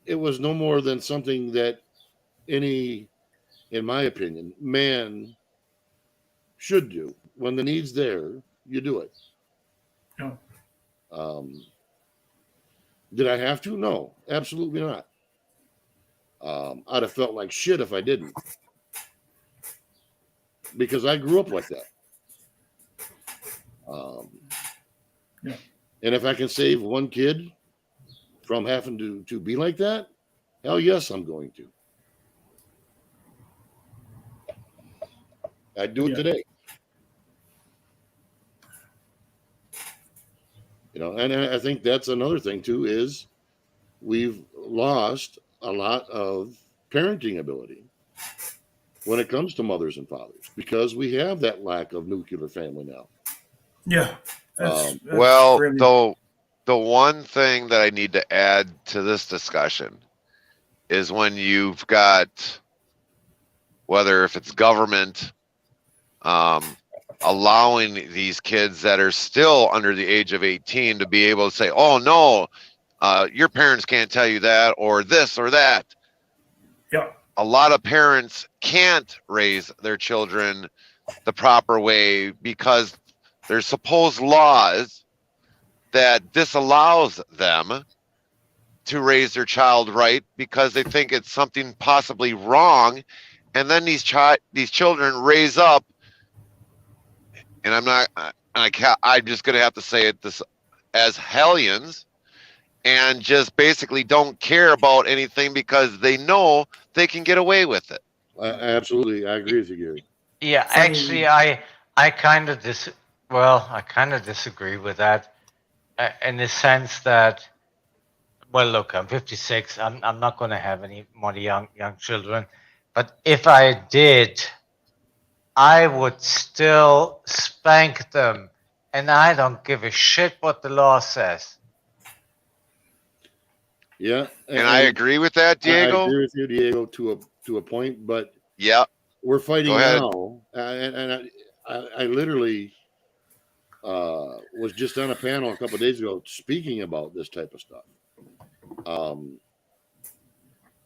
Speaker 1: it was no more than something that any, in my opinion, man should do. When the need's there, you do it.
Speaker 3: Yeah.
Speaker 1: Did I have to? No, absolutely not. I'd have felt like shit if I didn't, because I grew up like that.
Speaker 3: Yeah.
Speaker 1: And if I can save one kid from having to be like that, hell yes, I'm going to. I'd do it today. You know, and I think that's another thing too, is we've lost a lot of parenting ability when it comes to mothers and fathers because we have that lack of nuclear family now.
Speaker 3: Yeah.
Speaker 7: Well,
Speaker 3: really...
Speaker 7: the one thing that I need to add to this discussion is when you've got, whether if it's government, allowing these kids that are still under the age of 18 to be able to say, oh no, your parents can't tell you that, or this or that.
Speaker 3: Yeah.
Speaker 7: A lot of parents can't raise their children the proper way because there's supposed laws that disallows them to raise their child right because they think it's something possibly wrong, and then these children raise up, and I'm just gonna have to say it this, as hellions, and just basically don't care about anything because they know they can get away with it.
Speaker 1: Absolutely, I agree with you, Gary.
Speaker 10: Yeah, actually, I kind of disagree with that, in the sense that, well, look, I'm 56. I'm not going to have any more young children, but if I did, I would still spank them, and I don't give a shit what the law says.
Speaker 1: Yeah,
Speaker 7: and I agree with that, Diego.
Speaker 1: I agree with you, Diego, to a point, but
Speaker 7: yeah,
Speaker 1: we're fighting now, and I literally was just on a panel a couple of days ago speaking about this type of stuff,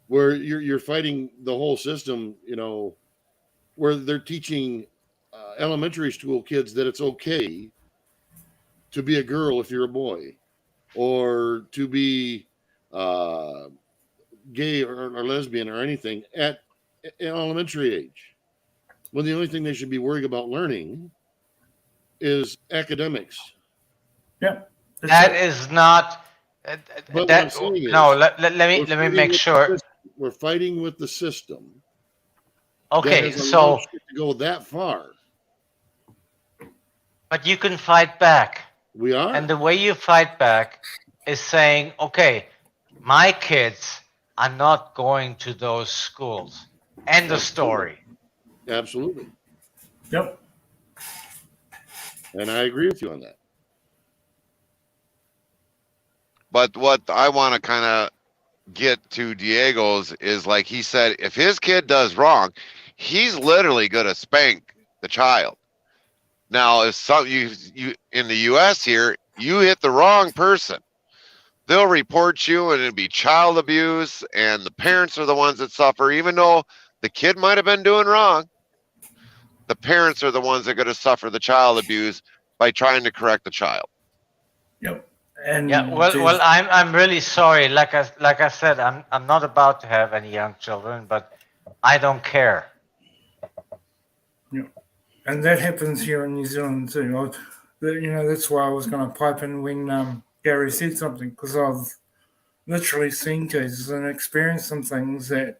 Speaker 1: where you're fighting the whole system, you know, where they're teaching elementary school kids that it's okay to be a girl if you're a boy, or to be gay or lesbian or anything at elementary age, when the only thing they should be worried about learning is academics.
Speaker 3: Yeah,
Speaker 10: that is not.
Speaker 1: But
Speaker 10: that,
Speaker 1: what I'm saying is,
Speaker 10: no, let me make sure.
Speaker 1: We're fighting with the system.
Speaker 10: Okay, so
Speaker 1: to go that far.
Speaker 10: But you can fight back.
Speaker 1: We are.
Speaker 10: And the way you fight back is saying, okay, my kids are not going to those schools. End of story.
Speaker 1: Absolutely.
Speaker 3: Yep.
Speaker 1: And I agree with you on that.
Speaker 7: But what I want to kind of get to Diego's is, like he said, if his kid does wrong, he's literally going to spank the child. Now, if you in the U.S. here, you hit the wrong person, they'll report you, and it'll be child abuse, and the parents are the ones that suffer, even though the kid might have been doing wrong. the parents are the ones that are going to suffer the child abuse by trying to correct the child.
Speaker 3: Yep. And
Speaker 10: Yeah, well, I'm really sorry. Like I said, I'm not about to have any young children, but I don't care.
Speaker 3: and that happens here in New Zealand too. That's why I was going to pipe in when Gary said something, because I've literally seen cases and experienced some things that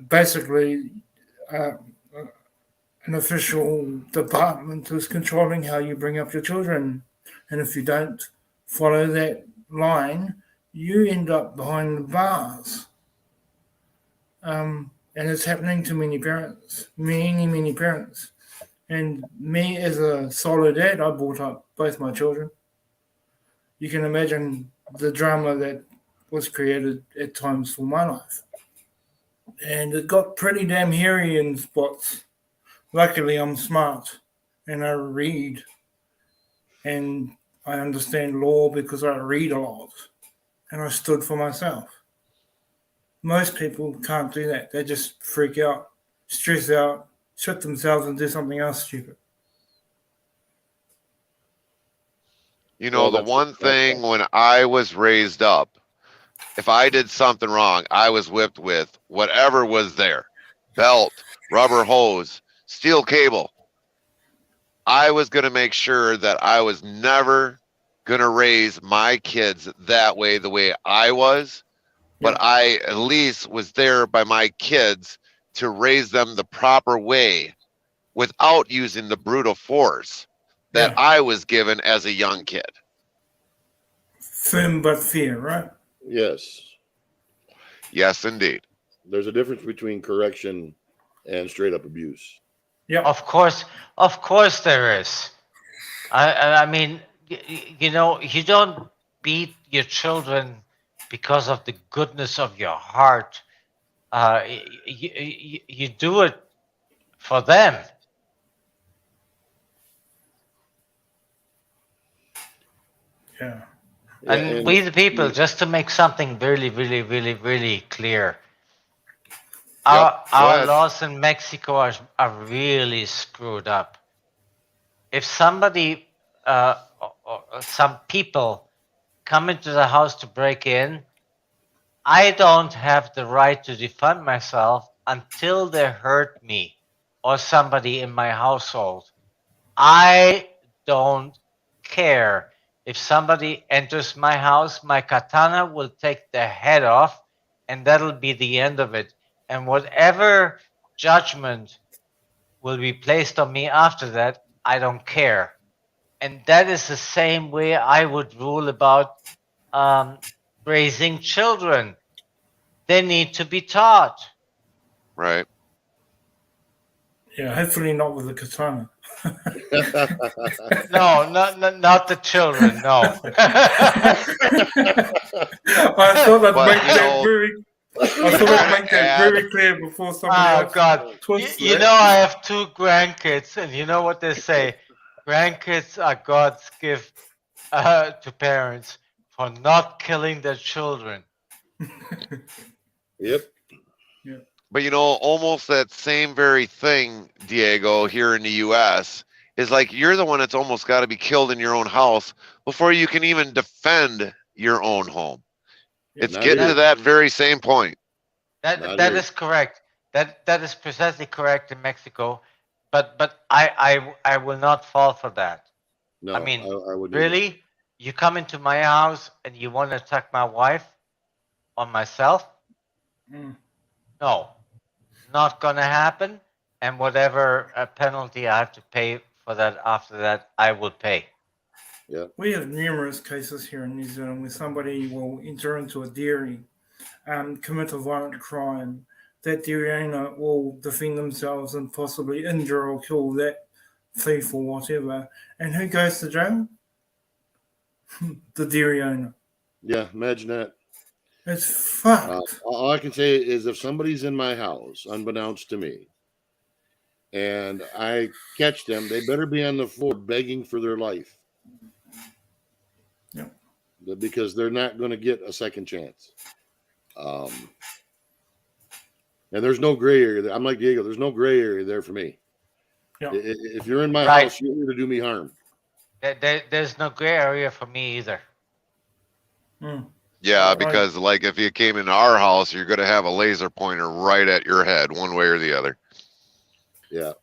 Speaker 3: basically an official department is controlling how you bring up your children, and if you don't follow that line, you end up behind the bars. And it's happening to many parents, many parents. And me, as a solo dad, I brought up both my children. You can imagine the drama that was created at times for my life. And it got pretty damn hairy in spots. Luckily, I'm smart and I read and I understand law because I read a lot and I stood for myself. Most people can't do that. They just freak out, stress out, shut themselves and do something else stupid.
Speaker 7: You know, the one thing when I was raised up, if I did something wrong, I was whipped with whatever was there. Belt, rubber hose, steel cable. I was going to make sure that I was never going to raise my kids that way, the way I was. But I at least was there by my kids to raise them the proper way without using the brutal force that I was given as a young kid.
Speaker 3: Firm but fair, right?
Speaker 1: Yes.
Speaker 7: Yes, indeed.
Speaker 1: There's a difference between correction and straight up abuse.
Speaker 3: Yeah.
Speaker 10: Of course there is. I mean, you don't beat your children because of the goodness of your heart. You do it for them.
Speaker 3: Yeah.
Speaker 10: And we the people, just to make something really clear, our laws in Mexico are really screwed up. If somebody, or some people come into the house to break in, I don't have the right to defend myself until they hurt me or somebody in my household. I don't care. If somebody enters my house, my katana will take their head off, and that'll be the end of it. And whatever judgment will be placed on me after that, I don't care. And that is the same way I would rule about raising children. They need to be taught.
Speaker 7: Right.
Speaker 3: Yeah, hopefully not with a katana.
Speaker 10: No, not the children. No.
Speaker 3: I thought I'd make that very clear before somebody else.
Speaker 10: God! You know I have 2 grandkids, and you know what they say: grandkids are God's gift to parents for not killing their children.
Speaker 1: Yep.
Speaker 7: But almost that same very thing, Diego, here in the U.S. is like you're the one that's almost got to be killed in your own house before you can even defend your own home. It's getting to that very same point.
Speaker 10: That is correct. That is precisely correct in Mexico, but I will not fall for that.
Speaker 1: No,
Speaker 10: I mean,
Speaker 1: I would
Speaker 10: really, you come into my house and you want to attack my wife or myself? No, not gonna happen. And whatever penalty I have to pay for that after that, I will pay.
Speaker 1: Yeah.
Speaker 3: We have numerous cases here in New Zealand where somebody will enter into a dairy, commit a violent crime. That dairy owner will defend themselves and possibly injure or kill that thief or whatever. And who goes to jail? The dairy owner.
Speaker 1: Yeah, imagine that.
Speaker 3: It's fucked.
Speaker 1: All I can say is if somebody's in my house, unbeknownst to me, and I catch them, they better be on the floor begging for their life.
Speaker 3: Yeah.
Speaker 1: Because they're not going to get a second chance. And there's no gray area there. I'm like Diego. There's no gray area there for me.
Speaker 3: Yeah.
Speaker 1: If you're in my
Speaker 10: Right.
Speaker 1: house, you're here to do me harm.
Speaker 10: There's no gray area for me either.
Speaker 3: Mm.
Speaker 7: Yeah,
Speaker 3: Right.
Speaker 7: because like if you came into our house, you're gonna have a laser pointer right at your head, one way or the other.
Speaker 1: Yeah.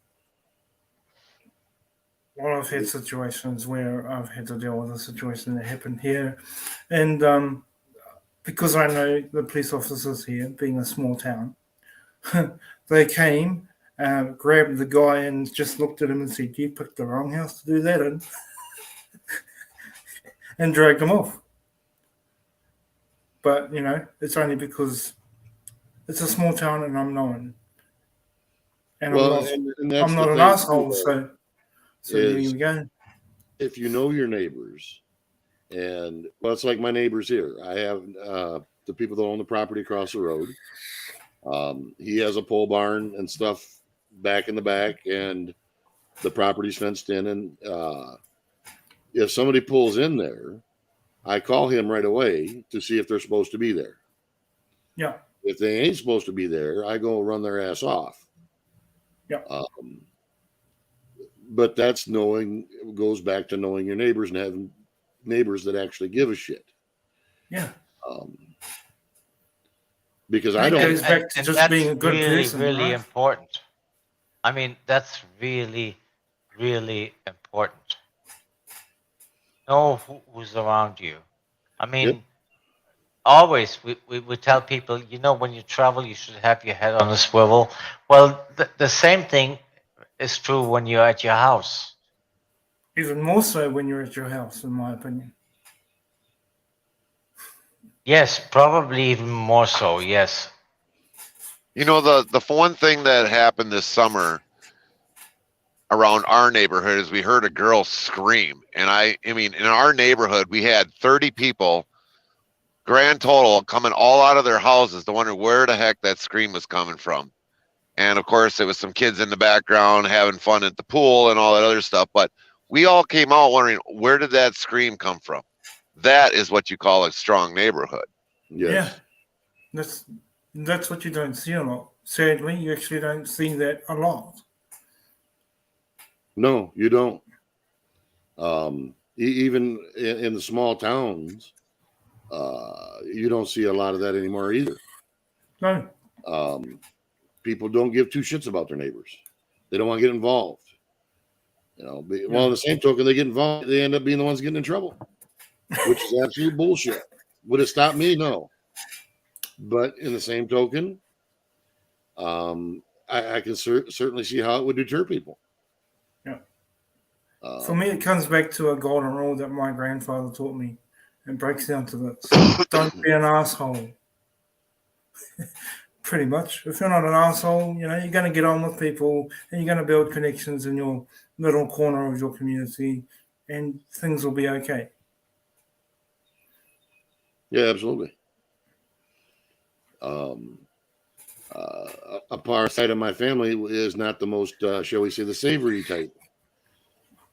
Speaker 3: Well, I've had situations where I've had to deal with a situation that happened here, and because I know the police officers here, being a small town, they came, grabbed the guy, and just looked at him and said, "You picked the wrong house to do that in," and dragged him off. But it's only because it's a small town and I'm known, and
Speaker 1: Well, and that's
Speaker 3: I'm not
Speaker 1: the
Speaker 3: an
Speaker 1: thing,
Speaker 3: asshole. So here
Speaker 1: is
Speaker 3: we go.
Speaker 1: if you know your neighbors, and well, it's like my neighbors here. I have the people that own the property across the road. He has a pole barn and stuff back in the back, and the property's fenced in. And if somebody pulls in there, I call him right away to see if they're supposed to be there.
Speaker 3: Yeah.
Speaker 1: If they ain't supposed to be there, I go run their ass off.
Speaker 3: Yeah.
Speaker 1: But that's goes back to knowing your neighbors and having neighbors that actually give a shit.
Speaker 3: Yeah.
Speaker 1: Because
Speaker 3: That
Speaker 1: I don't.
Speaker 3: goes back to just being a good person,
Speaker 10: really
Speaker 3: right?
Speaker 10: important. I mean, that's really, really important. Know who's around you. I mean,
Speaker 1: Yep.
Speaker 10: always we tell people, when you travel, you should have your head on a swivel. Well, the same thing is true when you're at your house.
Speaker 3: Even more so when you're at your house, in my opinion.
Speaker 10: Yes, probably even more so. Yes.
Speaker 7: You know, the one thing that happened this summer around our neighborhood is we heard a girl scream, and I mean, in our neighborhood we had 30 people, grand total, coming all out of their houses to wonder where the heck that scream was coming from. And of course, it was some kids in the background having fun at the pool and all that other stuff. But we all came out wondering, where did that scream come from? That is what you call a strong neighborhood.
Speaker 1: Yes.
Speaker 3: Yeah. That's what you don't see a lot. Sadly, you actually don't see that a lot.
Speaker 1: No, you don't. Even in the small towns, you don't see a lot of that anymore either.
Speaker 3: No.
Speaker 1: People don't give two shits about their neighbors. They don't want to get involved. Well, on the same token, they get involved, they end up being the ones getting in trouble, which is absolute bullshit. Would it stop me? No. But in the same token, I can certainly see how it would deter people.
Speaker 3: Yeah. For me, it comes back to a golden rule that my grandfather taught me. It breaks down to this: don't be an asshole. Pretty much. If you're not an asshole, you're going to get on with people and you're going to build connections in your little corner of your community, and things will be okay.
Speaker 1: Yeah, absolutely. A part side of my family is not the most, shall we say, the savory type.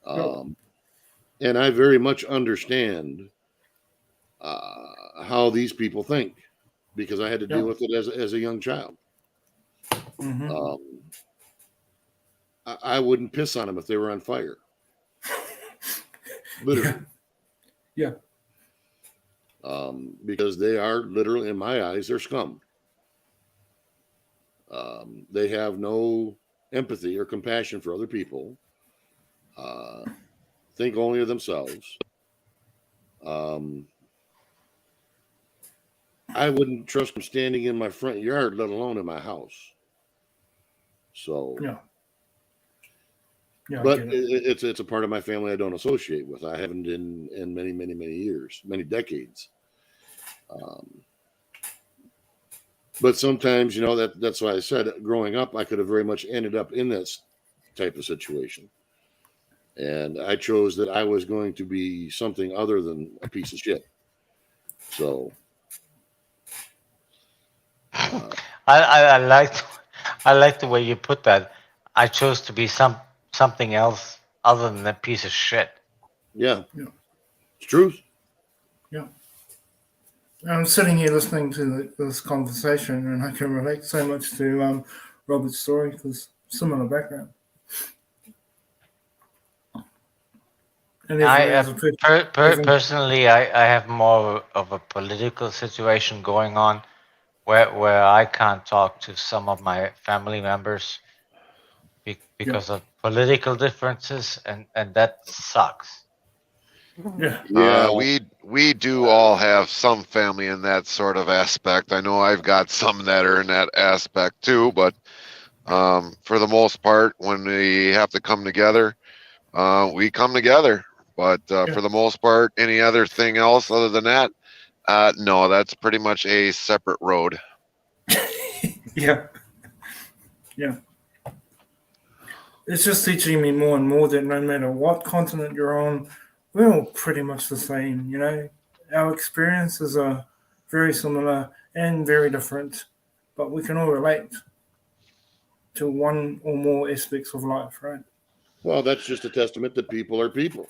Speaker 1: And I very much understand how these people think, because I had to deal with it as a young child.
Speaker 3: Mm-hmm.
Speaker 1: I wouldn't piss on them if they were on fire. Literally.
Speaker 3: Yeah.
Speaker 1: Because they are literally, in my eyes, they're scum. They have no empathy or compassion for other people. Think only of themselves. I wouldn't trust them standing in my front yard, let alone in my house. So,
Speaker 3: Yeah,
Speaker 1: but it's a part of my family I don't associate with. I haven't in many, many, many years, many decades. But sometimes, that's why I said growing up, I could have very much ended up in this type of situation. And I chose that I was going to be something other than a piece of shit. So
Speaker 10: I like the way you put that. I chose to be something else other than a piece of shit.
Speaker 1: Yeah. It's truth.
Speaker 3: Yeah. I'm sitting here listening to this conversation, and I can relate so much to Robert's story because similar background. And even as a person,
Speaker 10: Personally, I have more of a political situation going on where I can't talk to some of my family members because of political differences, and that sucks.
Speaker 3: yeah,
Speaker 1: Yeah.
Speaker 7: We do all have some family in that sort of aspect. I know I've got some that are in that aspect too, but for the most part, when we have to come together, we come together. But for the most part, any other thing else other than that, no, that's pretty much a separate road.
Speaker 3: yeah, yeah. It's just teaching me more and more that no matter what continent you're on, we're all pretty much the same. You know, our experiences are very similar and very different, but we can all relate to one or more aspects of life, right?
Speaker 1: Well, that's just a testament that people are people.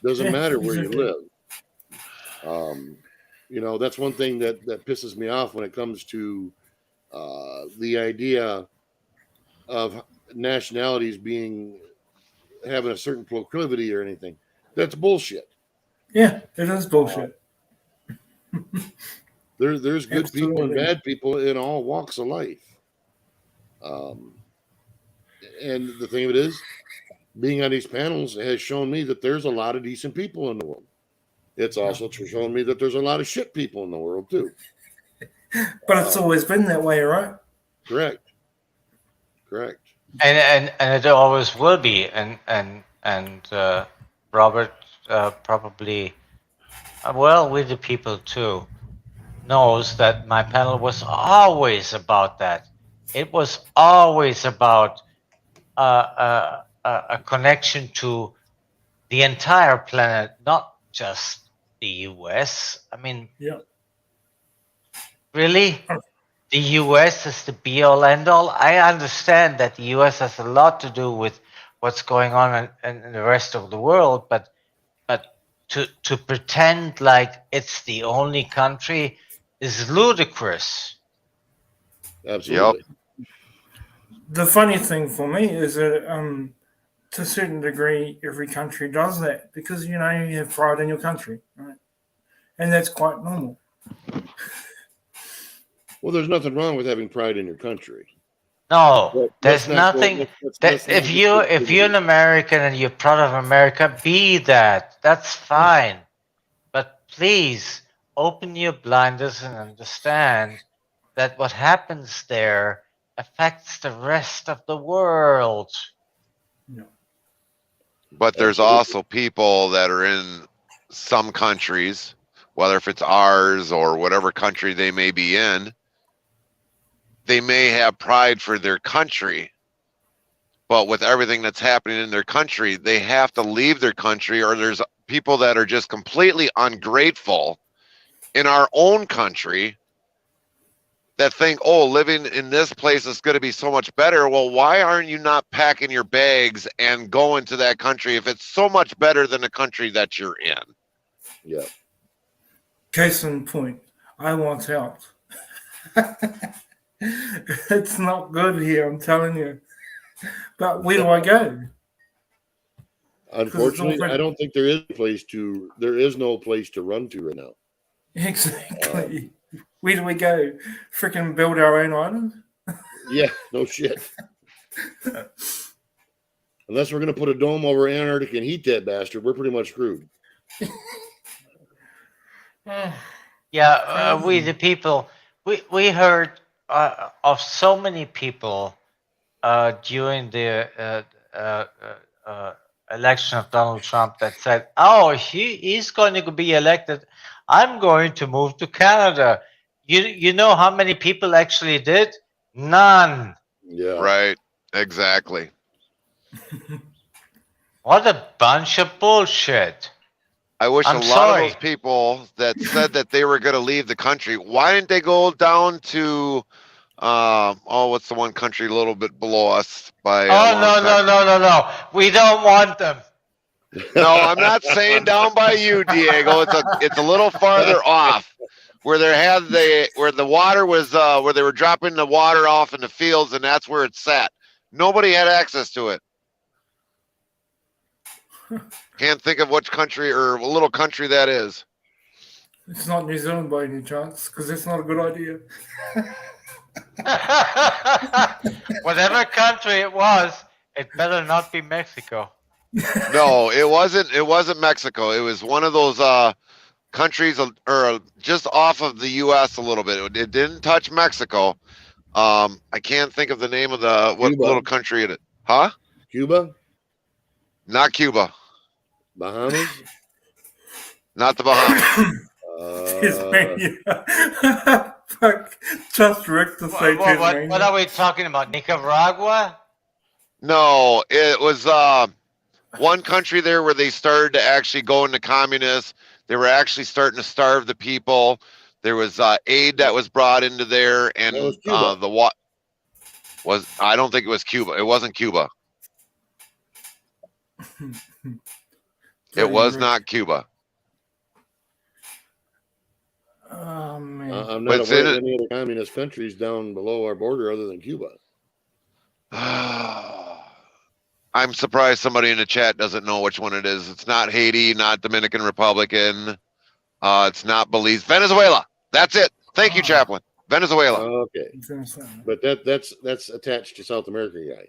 Speaker 1: Doesn't
Speaker 3: Yeah,
Speaker 1: matter where
Speaker 3: exactly.
Speaker 1: you live. You know, that's one thing that pisses me off when it comes to the idea of nationalities having a certain proclivity or anything. That's bullshit.
Speaker 3: Yeah, it is bullshit.
Speaker 1: There's good people and
Speaker 3: Absolutely.
Speaker 1: bad people in all walks of life. And the thing of it is, being on these panels has shown me that there's a lot of decent people in the world. It's also shown me that there's a lot of shit people in the world too.
Speaker 3: But it's always been that way, right?
Speaker 1: Correct.
Speaker 10: And it always will be. And Robert probably, well, with the people too, knows that my panel was always about that. It was always about a connection to the entire planet, not just the US. I mean,
Speaker 3: Yeah.
Speaker 10: really? The US is the be all end all? I understand that the US has a lot to do with what's going on in the rest of the world, but to pretend like it's the only country is ludicrous.
Speaker 1: Absolutely.
Speaker 3: The funny thing for me is that to a certain degree, every country does that because, you know, you have pride in your country, right? And that's quite normal.
Speaker 1: Well, there's nothing wrong with having pride in your country.
Speaker 10: No,
Speaker 1: But
Speaker 10: there's
Speaker 1: let's not go-
Speaker 10: nothing.
Speaker 1: let's
Speaker 10: That
Speaker 1: not
Speaker 10: if you're an American and you're proud of America, be that. That's fine. But please open your blinders and understand that what happens there affects the rest of the world.
Speaker 7: But there's also people that are in some countries, whether if it's ours or whatever country they may be in, they may have pride for their country, but with everything that's happening in their country, they have to leave their country, or there's people that are just completely ungrateful in our own country that think, oh, living in this place is going to be so much better. Well, why aren't you not packing your bags and going to that country if it's so much better than the country that you're in?
Speaker 1: Yeah.
Speaker 3: Case in point, I want out. It's not good here, I'm telling you. But where do I go?
Speaker 1: Unfortunately, I don't think there is no place to run to right now.
Speaker 3: Exactly. Where do we go? Freaking build our own island?
Speaker 1: Yeah, no shit. Unless we're going to put a dome over Antarctica and heat that bastard, we're pretty much screwed.
Speaker 10: Yeah, we the people, we heard of so many people during the election of Donald Trump that said, "Oh, he's going to be elected. I'm going to move to Canada." You know how many people actually did? None.
Speaker 1: Yeah.
Speaker 7: Right. Exactly.
Speaker 10: What a bunch of bullshit.
Speaker 7: I wish
Speaker 10: I'm
Speaker 7: a lot
Speaker 10: sorry.
Speaker 7: of those people that said that they were going to leave the country, why didn't they go down to, what's the one country a little bit below us by a
Speaker 10: Oh,
Speaker 7: long time?
Speaker 10: no. We don't want them.
Speaker 7: No, I'm not saying down by you, Diego. It's a little farther off, where where the water was, where they were dropping the water off in the fields, and that's where it sat. Nobody had access to it. Can't think of which country or a little country that is.
Speaker 3: It's not New Zealand by any chance, because that's not a good idea.
Speaker 10: Whatever country it was, it better not be Mexico.
Speaker 7: No, it wasn't. It wasn't Mexico. It was one of those countries or just off of the U.S. a little bit. It didn't touch Mexico. I can't think of the name of the what
Speaker 1: Cuba.
Speaker 7: little country it is. Huh?
Speaker 1: Cuba,
Speaker 7: Not Cuba.
Speaker 1: Bahamas.
Speaker 7: Not the Bahamas.
Speaker 3: Tasmania. Fuck, just Rick to say Tasmania.
Speaker 10: What are we talking about? Nicaragua?
Speaker 7: No, it was one country there where they started to actually go into communists. They were actually starting to starve the people. There was aid that was brought into there, and
Speaker 1: That was Cuba.
Speaker 7: the what was I don't think it was Cuba. It wasn't Cuba. It was not Cuba.
Speaker 3: Oh man.
Speaker 1: I'm
Speaker 7: But
Speaker 1: not
Speaker 7: it's
Speaker 1: aware
Speaker 7: in
Speaker 1: of
Speaker 7: it-
Speaker 1: any other communist countries down below our border other than Cuba.
Speaker 7: I'm surprised somebody in the chat doesn't know which one it is. It's not Haiti, not Dominican Republican. It's not Belize. Venezuela. That's it. Thank you, Chaplain. Venezuela.
Speaker 1: Okay, but that's attached to South America, guy.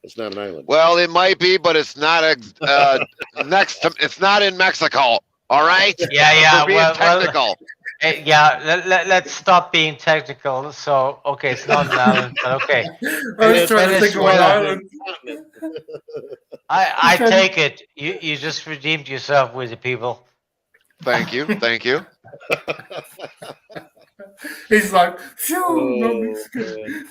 Speaker 1: It's not an island.
Speaker 7: Well, it might be, but it's not next to. It's not in Mexico. All right.
Speaker 10: Yeah.
Speaker 7: We're being technical.
Speaker 10: Let's stop being technical. So, okay, it's not an island, but okay.
Speaker 3: I was trying to think of an
Speaker 10: Venezuela.
Speaker 3: island.
Speaker 10: I take it. You just redeemed yourself with the people.
Speaker 7: Thank you. Thank you.
Speaker 3: He's like, phew, no
Speaker 1: Oh,
Speaker 3: Mexican.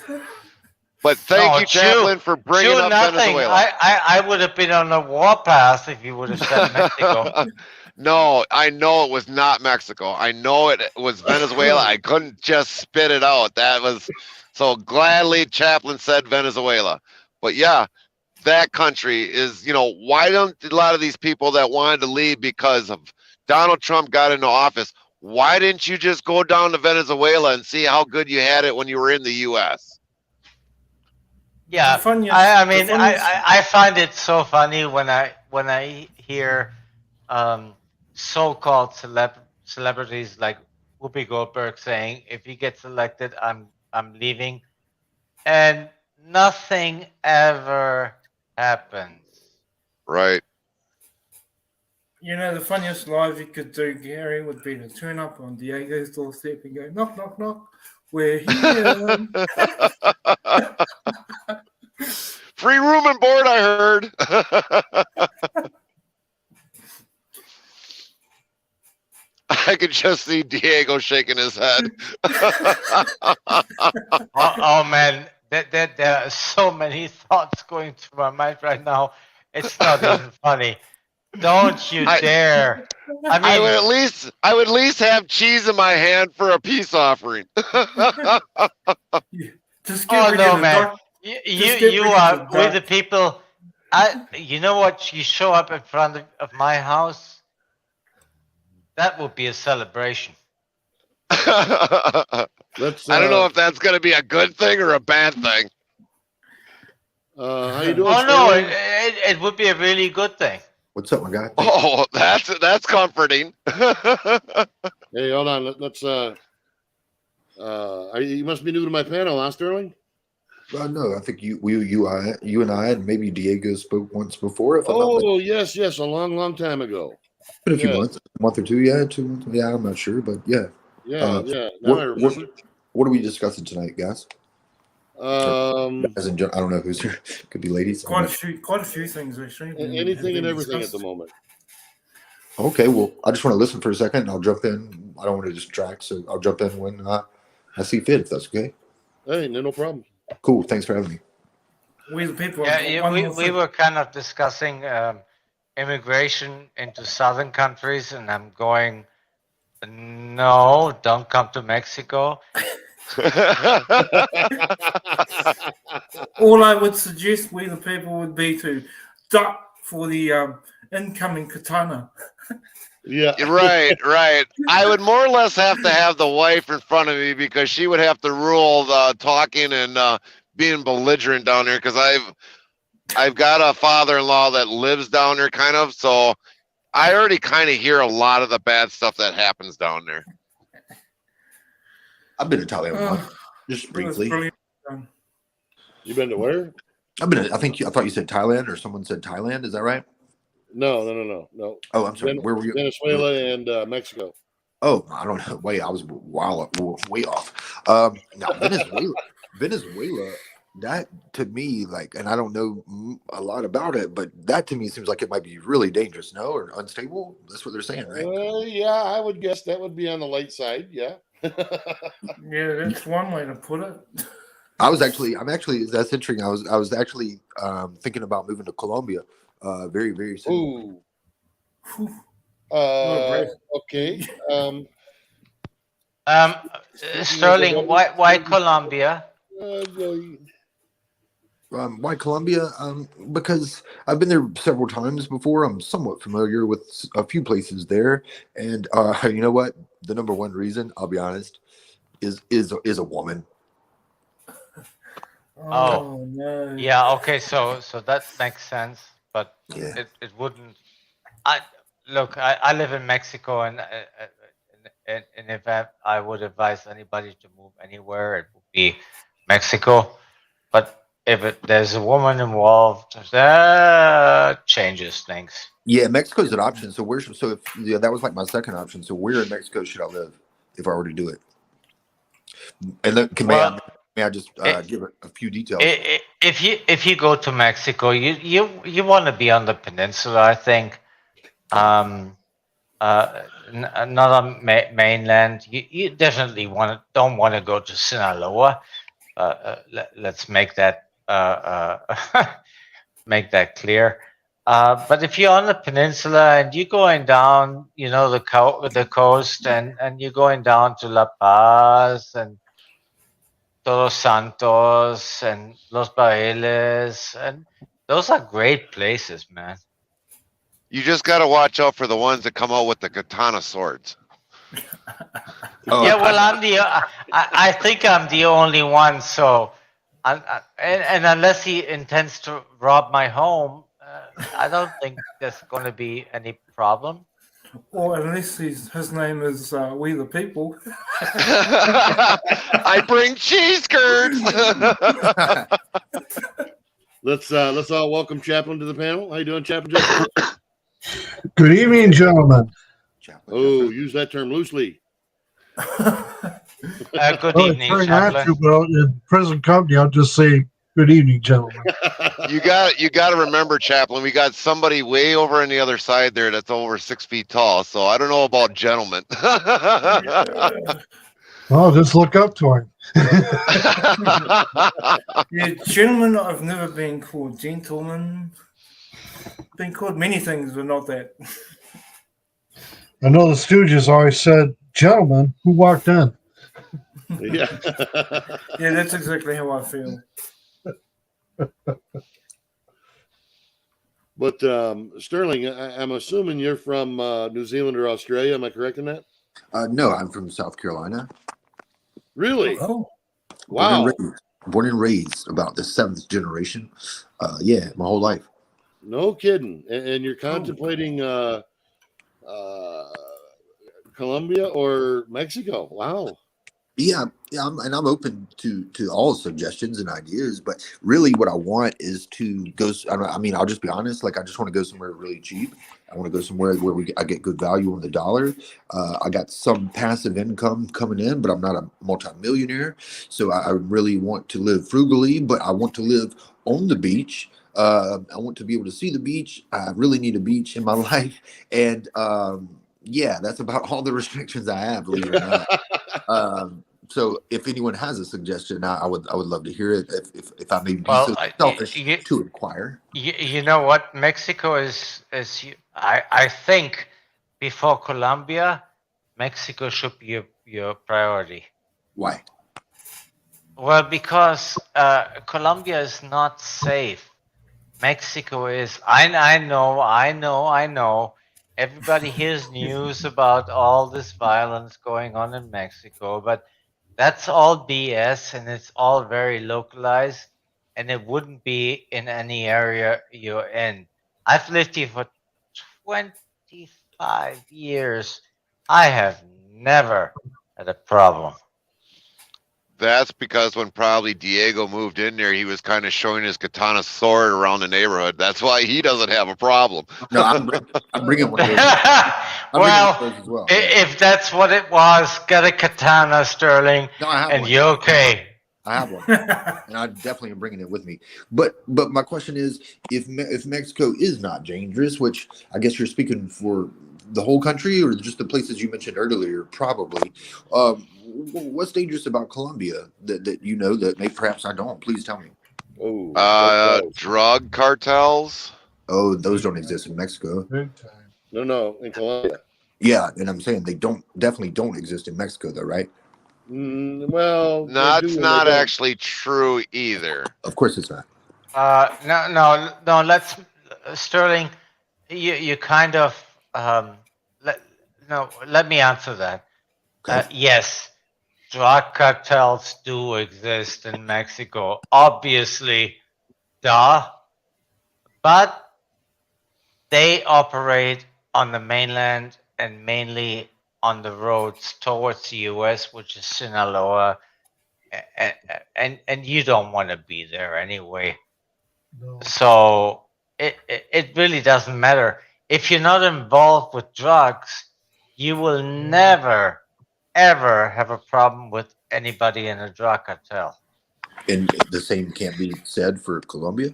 Speaker 7: But thank
Speaker 10: No,
Speaker 7: you, Chaplain, for bringing
Speaker 10: Sure,
Speaker 7: up
Speaker 10: nothing.
Speaker 7: Venezuela.
Speaker 10: I would have been on the warpath if you would have said Mexico.
Speaker 7: No, I know it was not Mexico. I know it was Venezuela. I couldn't just spit it out. That was so gladly Chaplain said Venezuela. But yeah, that country is, why don't a lot of these people that wanted to leave because of Donald Trump got into office, why didn't you just go down to Venezuela and see how good you had it when you were in the U.S.?
Speaker 10: Yeah,
Speaker 3: The funniest-
Speaker 10: I
Speaker 3: the
Speaker 10: mean,
Speaker 3: funniest-
Speaker 10: I find it so funny when I hear so-called celebrities like Whoopi Goldberg saying, "If he gets elected, I'm leaving," and nothing ever happens.
Speaker 7: Right.
Speaker 3: The funniest live you could do, Gary, would be to turn up on Diego's doorstep and go, knock, knock, knock. We're here.
Speaker 7: Free room and board, I heard. I could just see Diego shaking his head.
Speaker 10: Oh man, there are so many thoughts going through my mind right now. It's not even funny. Don't you dare! I
Speaker 7: I would
Speaker 10: mean,
Speaker 7: at least have cheese in my hand for a peace offering.
Speaker 3: Just
Speaker 10: oh
Speaker 3: get rid
Speaker 10: no,
Speaker 3: of the
Speaker 10: man,
Speaker 3: doc-
Speaker 10: you
Speaker 3: just get
Speaker 10: you
Speaker 3: rid of
Speaker 10: are
Speaker 3: the
Speaker 10: with the
Speaker 3: doc-
Speaker 10: people. You know what? You show up in front of my house. That would be a celebration.
Speaker 1: Let's.
Speaker 7: I don't know if that's going to be a good thing or a bad thing.
Speaker 1: How you doing?
Speaker 10: Oh no,
Speaker 1: Sterling?
Speaker 10: it would be a really good thing.
Speaker 11: What's up, my guy?
Speaker 7: Oh, that's comforting.
Speaker 1: Hey, hold on. Let's. You must be new to my panel, huh, Sterling?
Speaker 11: No, I think you and I, and maybe Diego spoke once before. If I'm not mistaken.
Speaker 1: Oh, yes, a long time ago.
Speaker 11: Been a few
Speaker 1: yes.
Speaker 11: months, a month or two, yeah, 2 months. Yeah, I'm not sure, but yeah.
Speaker 1: Yeah. Now I remember.
Speaker 11: What are we discussing tonight, guys?
Speaker 1: As
Speaker 11: in, I don't know who's here. Could be ladies.
Speaker 3: Quite a few things actually.
Speaker 1: Anything and everything at the moment.
Speaker 11: Okay, well, I just want to listen for a second, and I'll jump in. I don't want to distract, so I'll jump in when I see fit, if that's okay.
Speaker 1: Hey, no problem.
Speaker 11: Cool. Thanks for having me.
Speaker 3: We the people.
Speaker 10: Yeah, we were kind of discussing immigration into southern countries, and I'm going, no, don't come to Mexico.
Speaker 3: All I would suggest, we the people, would be to duck for the incoming katana.
Speaker 1: Yeah.
Speaker 7: Right. I would more or less have to have the wife in front of me because she would have to rule the talking and being belligerent down there. Because I've got a father-in-law that lives down there, kind of. So I already kind of hear a lot of the bad stuff that happens down there.
Speaker 11: I've been to Thailand once, just
Speaker 3: It was
Speaker 11: briefly.
Speaker 3: brilliant.
Speaker 1: You been to where?
Speaker 11: I've been. I thought you said Thailand, or someone said Thailand. Is that right?
Speaker 1: No.
Speaker 11: Oh, I'm sorry. Where were you?
Speaker 1: Venezuela and Mexico.
Speaker 11: Oh, I don't know. Wait, I was way off. Now Venezuela. That to me, like, and I don't know a lot about it, but that to me seems like it might be really dangerous, no, or unstable. That's what they're saying, right?
Speaker 1: Yeah, I would guess that would be on the light side. Yeah.
Speaker 3: Yeah, that's one way to put it.
Speaker 11: I'm actually, that's interesting. I was actually thinking about moving to Colombia, very, very soon.
Speaker 1: Ooh. Okay.
Speaker 10: Sterling, why Colombia?
Speaker 11: Why Colombia? Because I've been there several times before. I'm somewhat familiar with a few places there, and you know what? The number one reason, I'll be honest, is a woman.
Speaker 10: Oh,
Speaker 3: no.
Speaker 10: Yeah. Okay. So that makes sense, but
Speaker 11: Yeah.
Speaker 10: it wouldn't. I live in Mexico, and if I would advise anybody to move anywhere, it would be Mexico. But if there's a woman involved, that changes things.
Speaker 11: Yeah, Mexico's an option. So that was like my second option. So where in Mexico should I live if I were to do it? And then, may I just give a few details?
Speaker 10: If you go to Mexico, you want to be on the peninsula, I think. Not on mainland. You definitely don't want to go to Sinaloa. Let's make that make that clear. But if you're on the peninsula and you're going down, the coast, and you're going down to La Paz and Todos Santos and Los Bailes, and those are great places, man.
Speaker 7: You just got to watch out for the ones that come out with the katana swords.
Speaker 10: Yeah, well, I think I'm the only one. So, and unless he intends to rob my home, I don't think there's going to be any problem.
Speaker 3: Or unless his name is We the People.
Speaker 7: I bring cheese curds.
Speaker 1: Let's all welcome Chaplain to the panel. How you doing, Chaplain?
Speaker 12: Good evening, gentlemen.
Speaker 1: Oh, use that term loosely.
Speaker 10: Good evening,
Speaker 12: Try
Speaker 10: Chaplain.
Speaker 12: not to, but in present company, I'll just say good evening, gentlemen.
Speaker 7: You got to remember, Chaplain. We got somebody way over on the other side there that's over 6 feet tall. So I don't know about gentlemen.
Speaker 12: Well, just look up to him.
Speaker 3: Yeah, gentlemen, I've never been called gentleman. Been called many things, but not that.
Speaker 12: I know the Stooges always said, gentlemen, who walked in?
Speaker 1: Yeah.
Speaker 3: Yeah, that's exactly how I feel.
Speaker 1: But Sterling, I'm assuming you're from New Zealand or Australia. Am I correct in that?
Speaker 11: No, I'm from South Carolina.
Speaker 1: Really?
Speaker 3: Oh,
Speaker 1: wow.
Speaker 11: Born and raised, about the 7th generation. Yeah, my whole life.
Speaker 1: No kidding. And you're contemplating Colombia or Mexico? Wow.
Speaker 11: Yeah, I'm open to all suggestions and ideas, but really what I want is to go. I mean, I'll just be honest. Like, I just want to go somewhere really cheap. I want to go somewhere where I get good value on the dollar. I got some passive income coming in, but I'm not a multimillionaire. So I really want to live frugally, but I want to live on the beach. I want to be able to see the beach. I really need a beach in my life, and yeah, that's about all the restrictions I have, believe it or not. So if anyone has a suggestion, I would love to hear it. If I may be so selfish to inquire.
Speaker 10: You know what? Mexico is I think before Colombia, Mexico should be your priority.
Speaker 11: Why?
Speaker 10: Well, because Colombia is not safe. Mexico is. I know. Everybody hears news about all this violence going on in Mexico, but that's all BS, and it's all very localized. and it wouldn't be in any area you're in. I've lived here for 25 years. I have never had a problem.
Speaker 7: That's because when probably Diego moved in there, he was kind of showing his katana sword around the neighborhood. That's why he doesn't have a problem.
Speaker 11: No, I'm bringing one of those.
Speaker 10: Well,
Speaker 11: as well.
Speaker 10: if that's what it was, get a katana, Sterling,
Speaker 11: No, I have
Speaker 10: and
Speaker 11: one.
Speaker 10: you're okay.
Speaker 11: I have one, and I definitely am bringing it with me. But my question is, if Mexico is not dangerous, which I guess you're speaking for the whole country or just the places you mentioned earlier, probably. What's dangerous about Colombia that you know that perhaps I don't? Please tell me.
Speaker 1: Oh,
Speaker 7: drug cartels.
Speaker 11: Oh, those don't exist in Mexico.
Speaker 1: No, in Colombia.
Speaker 11: Yeah, and I'm saying they definitely don't exist in Mexico, though, right?
Speaker 1: Well,
Speaker 7: that's not actually true either.
Speaker 11: Of course, it's not.
Speaker 10: No. Let's Sterling. You kind of let me answer that.
Speaker 11: Okay.
Speaker 10: Yes, drug cartels do exist in Mexico. Obviously, duh. But they operate on the mainland and mainly on the roads towards the U.S., which is Sinaloa, and you don't want to be there anyway.
Speaker 12: No.
Speaker 10: So it really doesn't matter. If you're not involved with drugs, you will never, ever have a problem with anybody in a drug cartel.
Speaker 11: And the same can't be said for Colombia.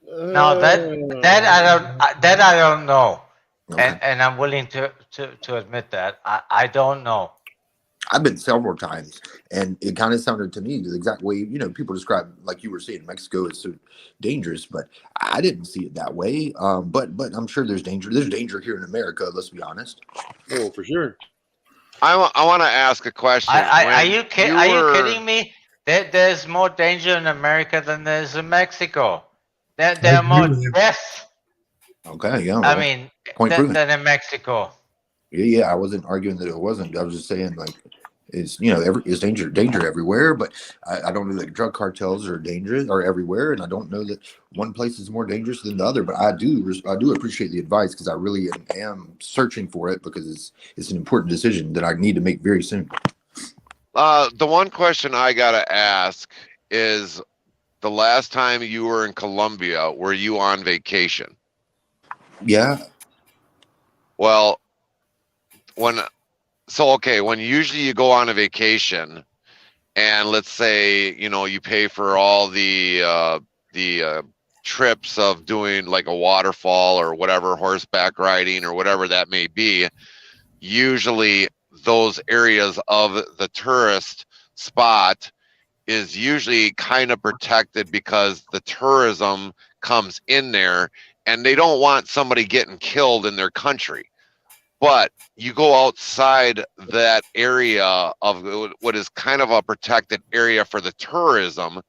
Speaker 10: No, that I don't know,
Speaker 11: Okay.
Speaker 10: and I'm willing to admit that I don't know.
Speaker 11: I've been several times, and it kind of sounded to me the exact way people describe, like you were saying, Mexico is so dangerous, but I didn't see it that way. But I'm sure there's danger. There's danger here in America. Let's be honest.
Speaker 1: Oh, for sure.
Speaker 7: I want to ask a question.
Speaker 10: Are you kidding me? There's more danger in America than there's in Mexico. There are more deaths.
Speaker 11: Okay, yeah.
Speaker 10: I mean,
Speaker 11: point proven.
Speaker 10: than in Mexico.
Speaker 11: Yeah. I wasn't arguing that it wasn't. I was just saying, like, it's it's danger everywhere. But I don't know that drug cartels are everywhere, and I don't know that one place is more dangerous than the other. But I do appreciate the advice because I really am searching for it because it's an important decision that I need to make very soon.
Speaker 7: The one question I gotta ask is, the last time you were in Colombia, were you on vacation?
Speaker 11: Yeah.
Speaker 7: Well, when usually you go on a vacation, and let's say you pay for all the trips of doing like a waterfall or whatever, horseback riding or whatever that may be. Usually, those areas of the tourist spot is usually kind of protected because the tourism comes in there and they don't want somebody getting killed in their country. But you go outside that area of what is kind of a protected area for the tourism,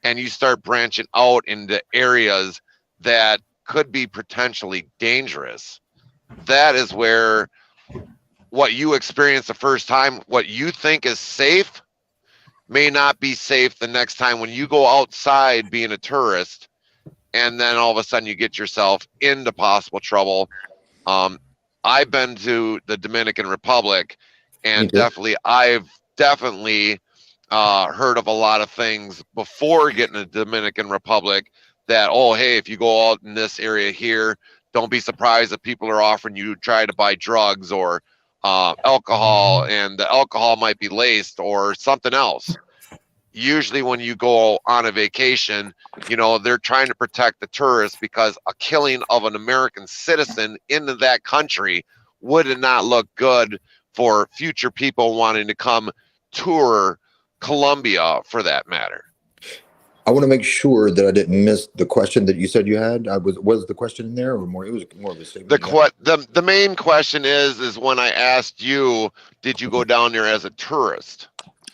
Speaker 7: and you start branching out into areas that could be potentially dangerous. That is where what you experienced the first time, what you think is safe, may not be safe the next time when you go outside being a tourist, and then all of a sudden you get yourself into possible trouble. I've been to the Dominican Republic, and I've definitely heard of a lot of things before getting to the Dominican Republic that, oh, hey, if you go out in this area here, don't be surprised if people are offering you to try to buy drugs or alcohol, and the alcohol might be laced or something else. Usually when you go on a vacation, they're trying to protect the tourists because a killing of an American citizen into that country would not look good for future people wanting to come tour Colombia, for that matter.
Speaker 11: I want to make sure that I didn't miss the question that you said you had. Was the question in there, or more? It was more of a statement.
Speaker 7: The main question is when I asked you, did you go down there as a tourist?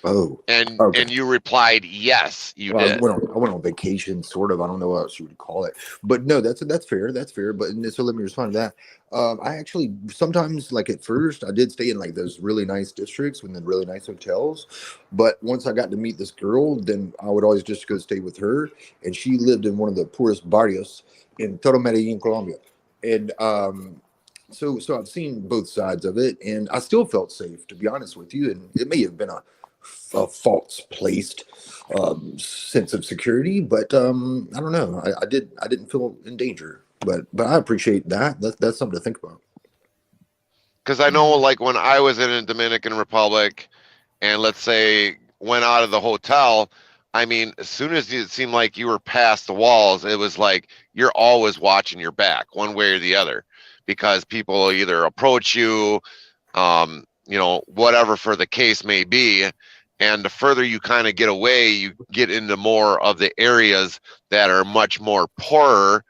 Speaker 11: Oh,
Speaker 7: And
Speaker 11: okay.
Speaker 7: you replied, yes, you
Speaker 11: Well,
Speaker 7: did.
Speaker 11: I went on vacation, sort of. I don't know what else you would call it, but no, that's fair. That's fair. But so let me respond to that. I actually sometimes, like at first, I did stay in like those really nice districts with the really nice hotels. But once I got to meet this girl, then I would always just go stay with her, and she lived in one of the poorest barrios in todo Medellin, Colombia, and so I've seen both sides of it, and I still felt safe, to be honest with you. And it may have been a false placed sense of security, but I don't know. I didn't feel in danger, but I appreciate that. That's something to think about.
Speaker 7: Because I know, like, when I was in a Dominican Republic and let's say went out of the hotel, I mean, as soon as it seemed like you were past the walls, it was like you're always watching your back one way or the other, because people will either approach you, whatever for the case may be. And the further you kind of get away, you get into more of the areas that are much more poorer,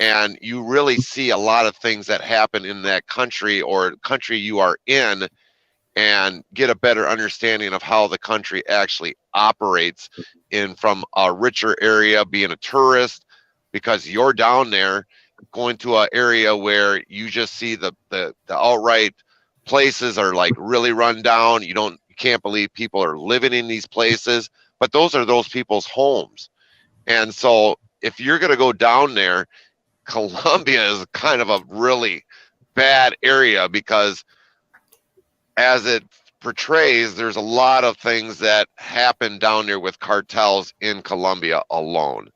Speaker 7: and you really see a lot of things that happen in that country or country you are in, and get a better understanding of how the country actually operates in from a richer area, being a tourist, because you're down there going to an area where you just see the outright places are like really run down. You can't believe people are living in these places, but those are those people's homes. And so if you're going to go down there, Colombia is kind of a really bad area, because as it portrays, there's a lot of things that happen down there with cartels in Colombia alone.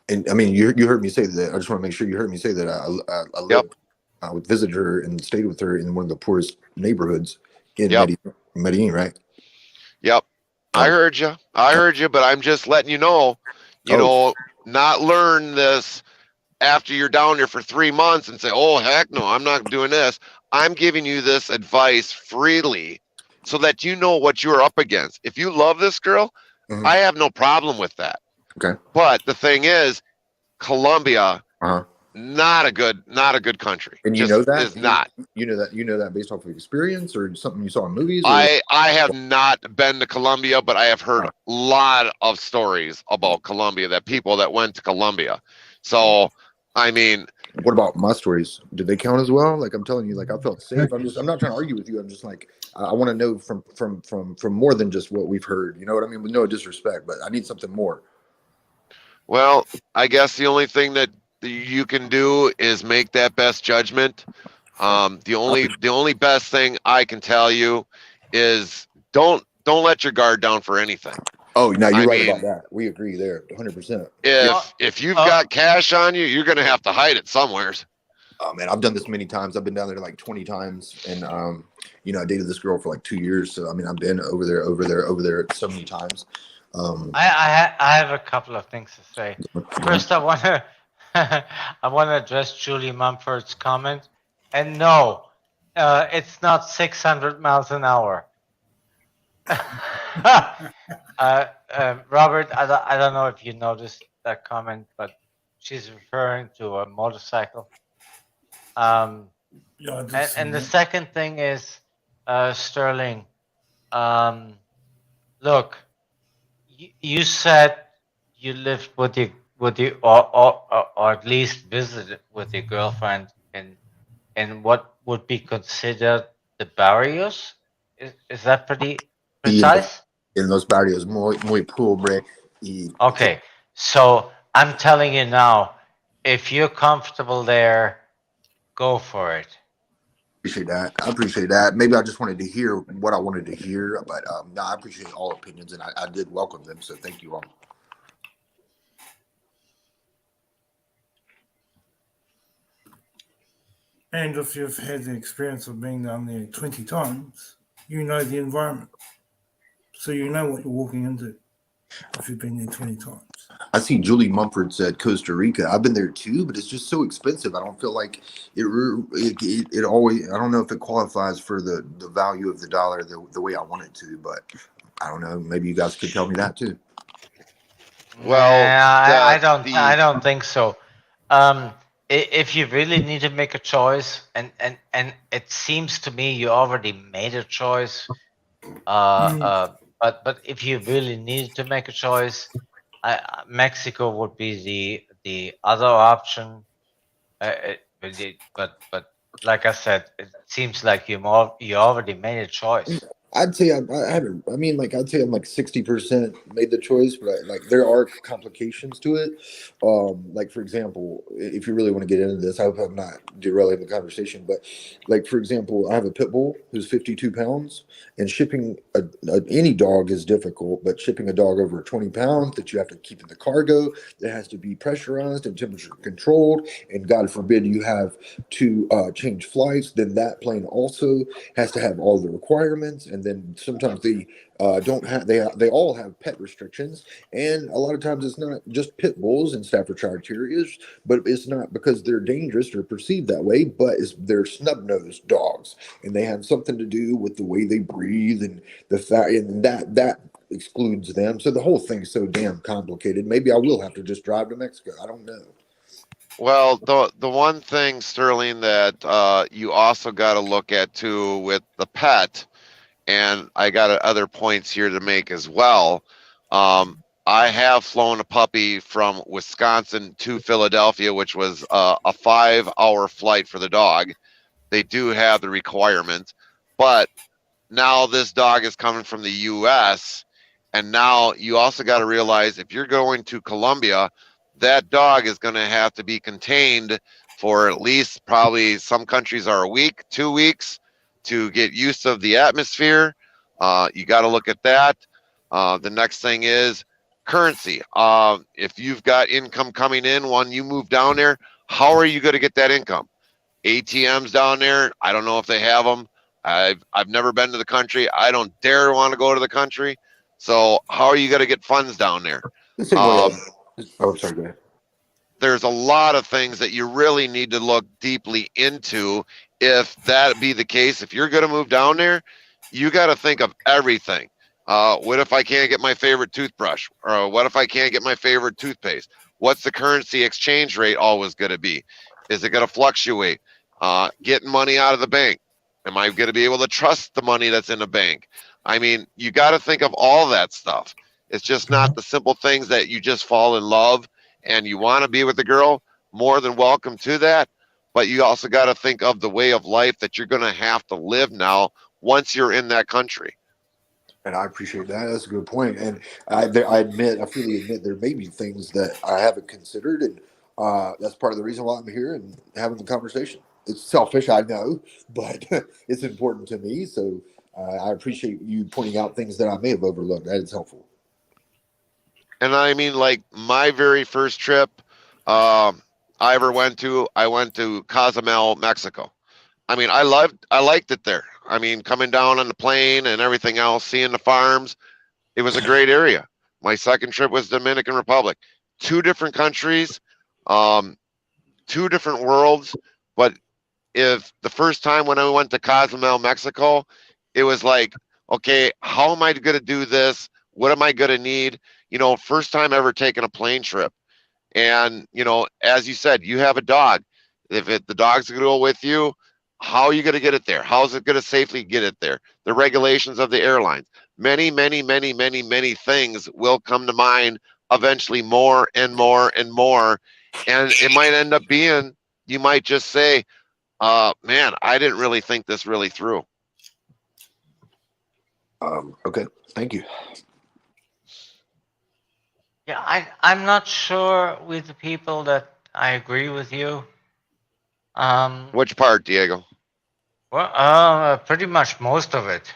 Speaker 11: And I mean, you heard me say that. I just want to make sure you heard me say that. I lived, I would visit her and stayed with her in one of the poorest neighborhoods in Medellin, right?
Speaker 7: Yep. I heard you. But I'm just letting you know, not learn this after you're down there for 3 months and say, oh, heck no, I'm not doing this. I'm giving you this advice freely so that you know what you're up against. If you love this girl, I have no problem with that.
Speaker 11: Okay.
Speaker 7: But the thing is, Colombia, not a good country.
Speaker 11: And you
Speaker 7: just
Speaker 11: know that
Speaker 7: is not.
Speaker 11: You know that based off of experience or something you saw in movies. Or?
Speaker 7: I have not been to Colombia, but I have heard a lot of stories about Colombia, that people that went to Colombia. So, I mean,
Speaker 11: what about my stories? Did they count as well? Like I'm telling you, like I felt safe. I'm not trying to argue with you. I'm just like I want to know from more than just what we've heard. You know what I mean? With no disrespect, but I need something more.
Speaker 7: Well, I guess the only thing that you can do is make that best judgment. The only best thing I can tell you is don't let your guard down for anything.
Speaker 11: Oh, now you're right about that. We agree there, 100%.
Speaker 7: If you've got cash on you, you're gonna have to hide it somewheres.
Speaker 11: Oh man, I've done this many times. I've been down there like 20 times, and I dated this girl for like 2 years. So I mean, I've been over there so many times.
Speaker 10: I have a couple of things to say. First, I want to address Julie Mumford's comment. And no, it's not 600 miles an hour. Robert, I don't know if you noticed that comment, but she's referring to a motorcycle. And the second thing is, Sterling, look, you said you lived with your or at least visited with your girlfriend in what would be considered the barrios. Is that pretty precise?
Speaker 11: In los barrios muy pobre.
Speaker 10: Okay, so I'm telling you now, if you're comfortable there, go for it.
Speaker 11: I appreciate that. Maybe I just wanted to hear what I wanted to hear, but no, I appreciate all opinions, and I did welcome them. So thank you all.
Speaker 3: And if you've had the experience of being down there 20 times, you know the environment. So you know what you're walking into if you've been there 20 times.
Speaker 11: I see Julie Mumford said Costa Rica. I've been there too, but it's just so expensive. I don't feel like it always, I don't know if it qualifies for the value of the dollar the way I want it to, but I don't know. Maybe you guys could tell me that too.
Speaker 10: Well, I don't think so. If you really need to make a choice, and it seems to me you already made a choice, But if you really needed to make a choice, Mexico would be the other option. But like I said, it seems like you already made a choice.
Speaker 11: I'd say I haven't. I mean, like I'd say I'm like 60% made the choice, but like there are complications to it. Like for example, if you really want to get into this, I hope I'm not derailing the conversation. But like for example, I have a pit bull who's 52 pounds, and shipping any dog is difficult. But shipping a dog over 20 pounds that you have to keep in the cargo, that has to be pressurized and temperature controlled, and God forbid you have to change flights, then that plane also has to have all the requirements, and then sometimes they don't have they all have pet restrictions, and a lot of times it's not just pit bulls and Staffordshire Terriers, but it's not because they're dangerous or perceived that way, but they're snub-nosed dogs, and they have something to do with the way they breathe and the fact, and that excludes them. So the whole thing's so damn complicated. Maybe I will have to just drive to Mexico. I don't know.
Speaker 7: Well, the one thing, Sterling, that you also got to look at too with the pet, and I got other points here to make as well. I have flown a puppy from Wisconsin to Philadelphia, which was a 5-hour flight for the dog. They do have the requirement, but now this dog is coming from the U.S., and now you also got to realize if you're going to Colombia, that dog is going to have to be contained for at least probably some countries are a week, 2 weeks to get used of the atmosphere. You got to look at that. The next thing is currency. If you've got income coming in when you move down there, how are you going to get that income? ATMs down there, I don't know if they have them. I've never been to the country. I don't dare want to go to the country. So how are you going to get funds down there?
Speaker 11: Oh, sorry, go ahead.
Speaker 7: There's a lot of things that you really need to look deeply into. If that be the case, if you're going to move down there, you got to think of everything. What if I can't get my favorite toothbrush? Or what if I can't get my favorite toothpaste? What's the currency exchange rate always going to be? Is it going to fluctuate? Getting money out of the bank. Am I going to be able to trust the money that's in the bank? I mean, you got to think of all that stuff. It's just not the simple things that you just fall in love and you want to be with the girl. More than welcome to that. But you also got to think of the way of life that you're going to have to live now once you're in that country.
Speaker 11: And I appreciate that. That's a good point. And I freely admit there may be things that I haven't considered, and that's part of the reason why I'm here and having the conversation. It's selfish, I know, but it's important to me. So I appreciate you pointing out things that I may have overlooked. That is helpful.
Speaker 7: And I mean, like my very first trip I went to Cozumel, Mexico. I mean, I liked it there. I mean, coming down on the plane and everything else, seeing the farms, it was a great area. My second trip was Dominican Republic. 2 different countries, 2 different worlds. But if the first time when I went to Cozumel, Mexico, it was like, okay, how am I going to do this? What am I going to need? You know, first time ever taking a plane trip. And, you know, as you said, you have a dog. If the dog's going to go with you, how are you going to get it there? How is it going to safely get it there? The regulations of the airlines. Many, many, many, many, many things will come to mind eventually, more and more and more. And it might end up being, you might just say, man, I didn't really think this really through.
Speaker 11: Okay, thank you.
Speaker 10: Yeah, I'm not sure with the people that I agree with you.
Speaker 7: Which part, Diego?
Speaker 10: Well, pretty much most of it.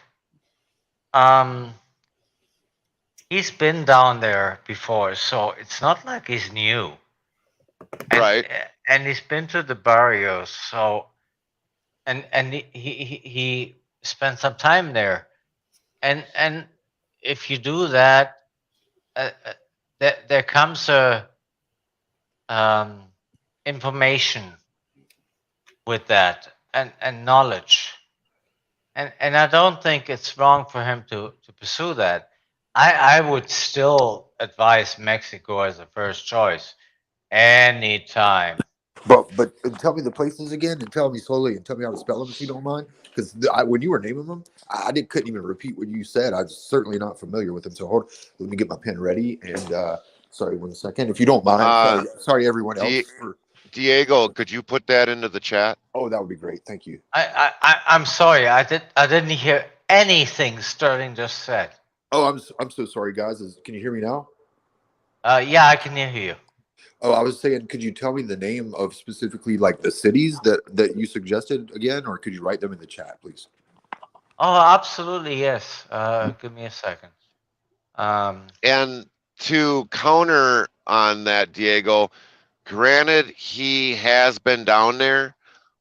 Speaker 10: He's been down there before, so it's not like he's new.
Speaker 7: Right.
Speaker 10: And he's been to the barrios, so and he spent some time there, and if you do that, there comes a information with that and knowledge, and I don't think it's wrong for him to pursue that. I would still advise Mexico as a first choice anytime.
Speaker 11: But tell me the places again, and tell me slowly, and tell me how to spell them if you don't mind. because when you were naming them, couldn't even repeat what you said. I was certainly not familiar with them. So let me get my pen ready. And sorry, 1 second, if you don't mind. Sorry, everyone else.
Speaker 7: Diego, could you put that into the chat?
Speaker 11: Oh, that would be great. Thank you.
Speaker 10: I'm sorry. I didn't hear anything Sterling just said.
Speaker 11: Oh, I'm so sorry, guys. Can you hear me now?
Speaker 10: Yeah, I can hear you.
Speaker 11: Oh, I was saying, could you tell me the name of specifically like the cities that you suggested again, or could you write them in the chat, please?
Speaker 10: Oh, absolutely, yes. Give me a second.
Speaker 7: And to counter on that, Diego, granted, he has been down there,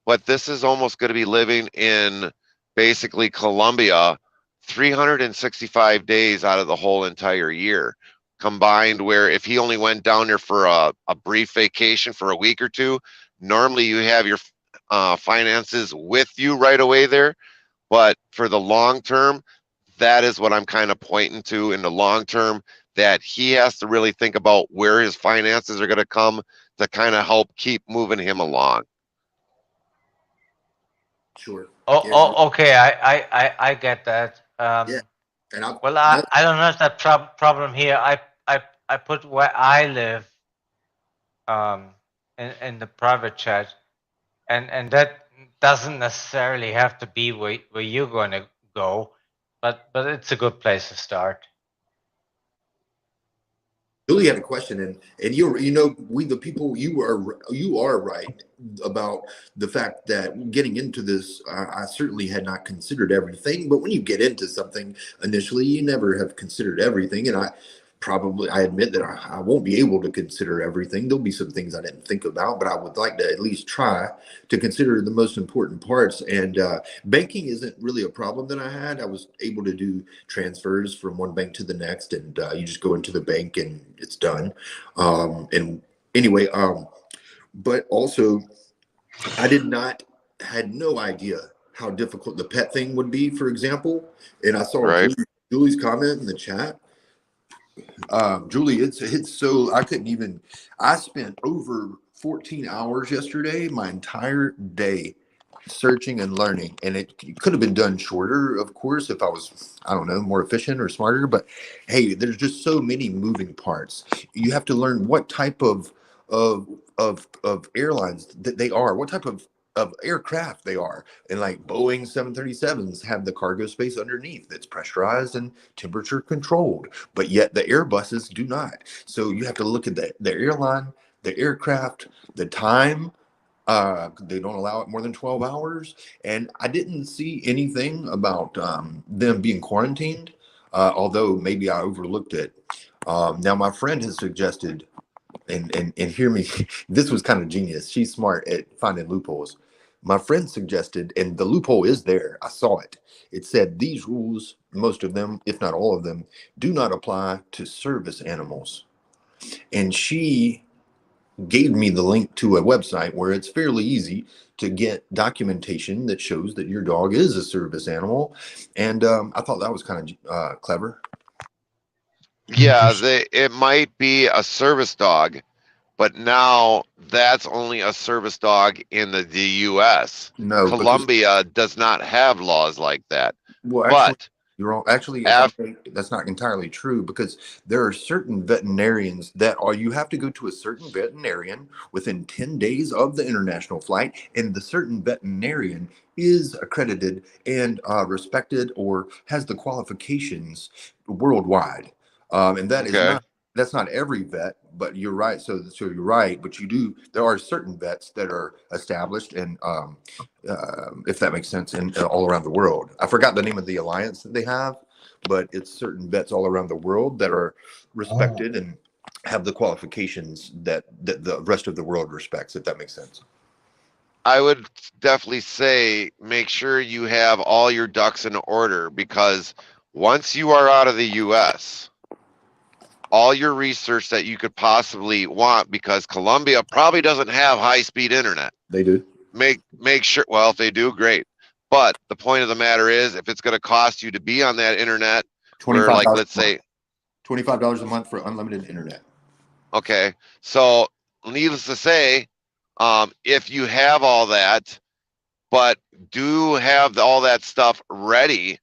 Speaker 7: but this is almost going to be living in basically Colombia 365 days out of the whole entire year combined, where if he only went down there for a brief vacation for a week or two, normally you have your finances with you right away there. But for the long term, that is what I'm kind of pointing to in the long term, that he has to really think about where his finances are going to come to kind of help keep moving him along.
Speaker 11: Sure.
Speaker 10: Okay. I get that.
Speaker 11: Yeah. And
Speaker 10: I don't have that problem here. I put where I live in the private chat, and that doesn't necessarily have to be where you're going to go, but it's a good place to start.
Speaker 11: Julie had a question, and you are right about the fact that getting into this, I certainly had not considered everything. But when you get into something initially, you never have considered everything, and I admit that I won't be able to consider everything. There'll be some things I didn't think about, but I would like to at least try to consider the most important parts. And banking isn't really a problem that I had. I was able to do transfers from one bank to the next, and you just go into the bank and it's done. And anyway, but also I had no idea how difficult the pet thing would be, for example. And I saw Julie's comment in the chat. Julie, it's so I spent over 14 hours yesterday, my entire day searching and learning, and it could have been done shorter, of course, if I was, I don't know, more efficient or smarter. But hey, there's just so many moving parts. You have to learn what type of airlines that they are, what type of aircraft they are. And like Boeing 737s have the cargo space underneath that's pressurized and temperature controlled, but yet the Airbuses do not. So you have to look at the airline, the aircraft, the time. They don't allow it more than 12 hours. And I didn't see anything about them being quarantined, although maybe I overlooked it. Now my friend has suggested, and hear me, this was kind of genius. She's smart at finding loopholes. My friend suggested, and the loophole is there, I saw it. It said these rules, most of them, if not all of them, do not apply to service animals. And she gave me the link to a website where it's fairly easy to get documentation that shows that your dog is a service animal. And I thought that was kind of clever.
Speaker 7: Yeah, it might be a service dog, but now that's only a service dog in the U.S.
Speaker 11: No,
Speaker 7: Colombia does not have laws like that.
Speaker 11: Well,
Speaker 7: but
Speaker 11: you're wrong. Actually, that's not entirely true, because there are certain veterinarians that you have to go to a certain veterinarian within 10 days of the international flight, and the certain veterinarian is accredited and respected or has the qualifications worldwide. And that is that's not every vet, but you're right. So you're right, but there are certain vets that are established, and if that makes sense, and all around the world. I forgot the name of the alliance that they have, but it's certain vets all around the world that are respected and have the qualifications that the rest of the world respects, if that makes sense.
Speaker 7: I would definitely say make sure you have all your ducks in order, because once you are out of the U.S., all your research that you could possibly want, because Colombia probably doesn't have high-speed internet.
Speaker 11: They do.
Speaker 7: Make sure, well, if they do, great. But the point of the matter is, if it's going to cost you to be on that internet, where, like, let's say
Speaker 11: $25 a month for unlimited internet.
Speaker 7: Okay, so needless to say, if you have all that, but do have all that stuff ready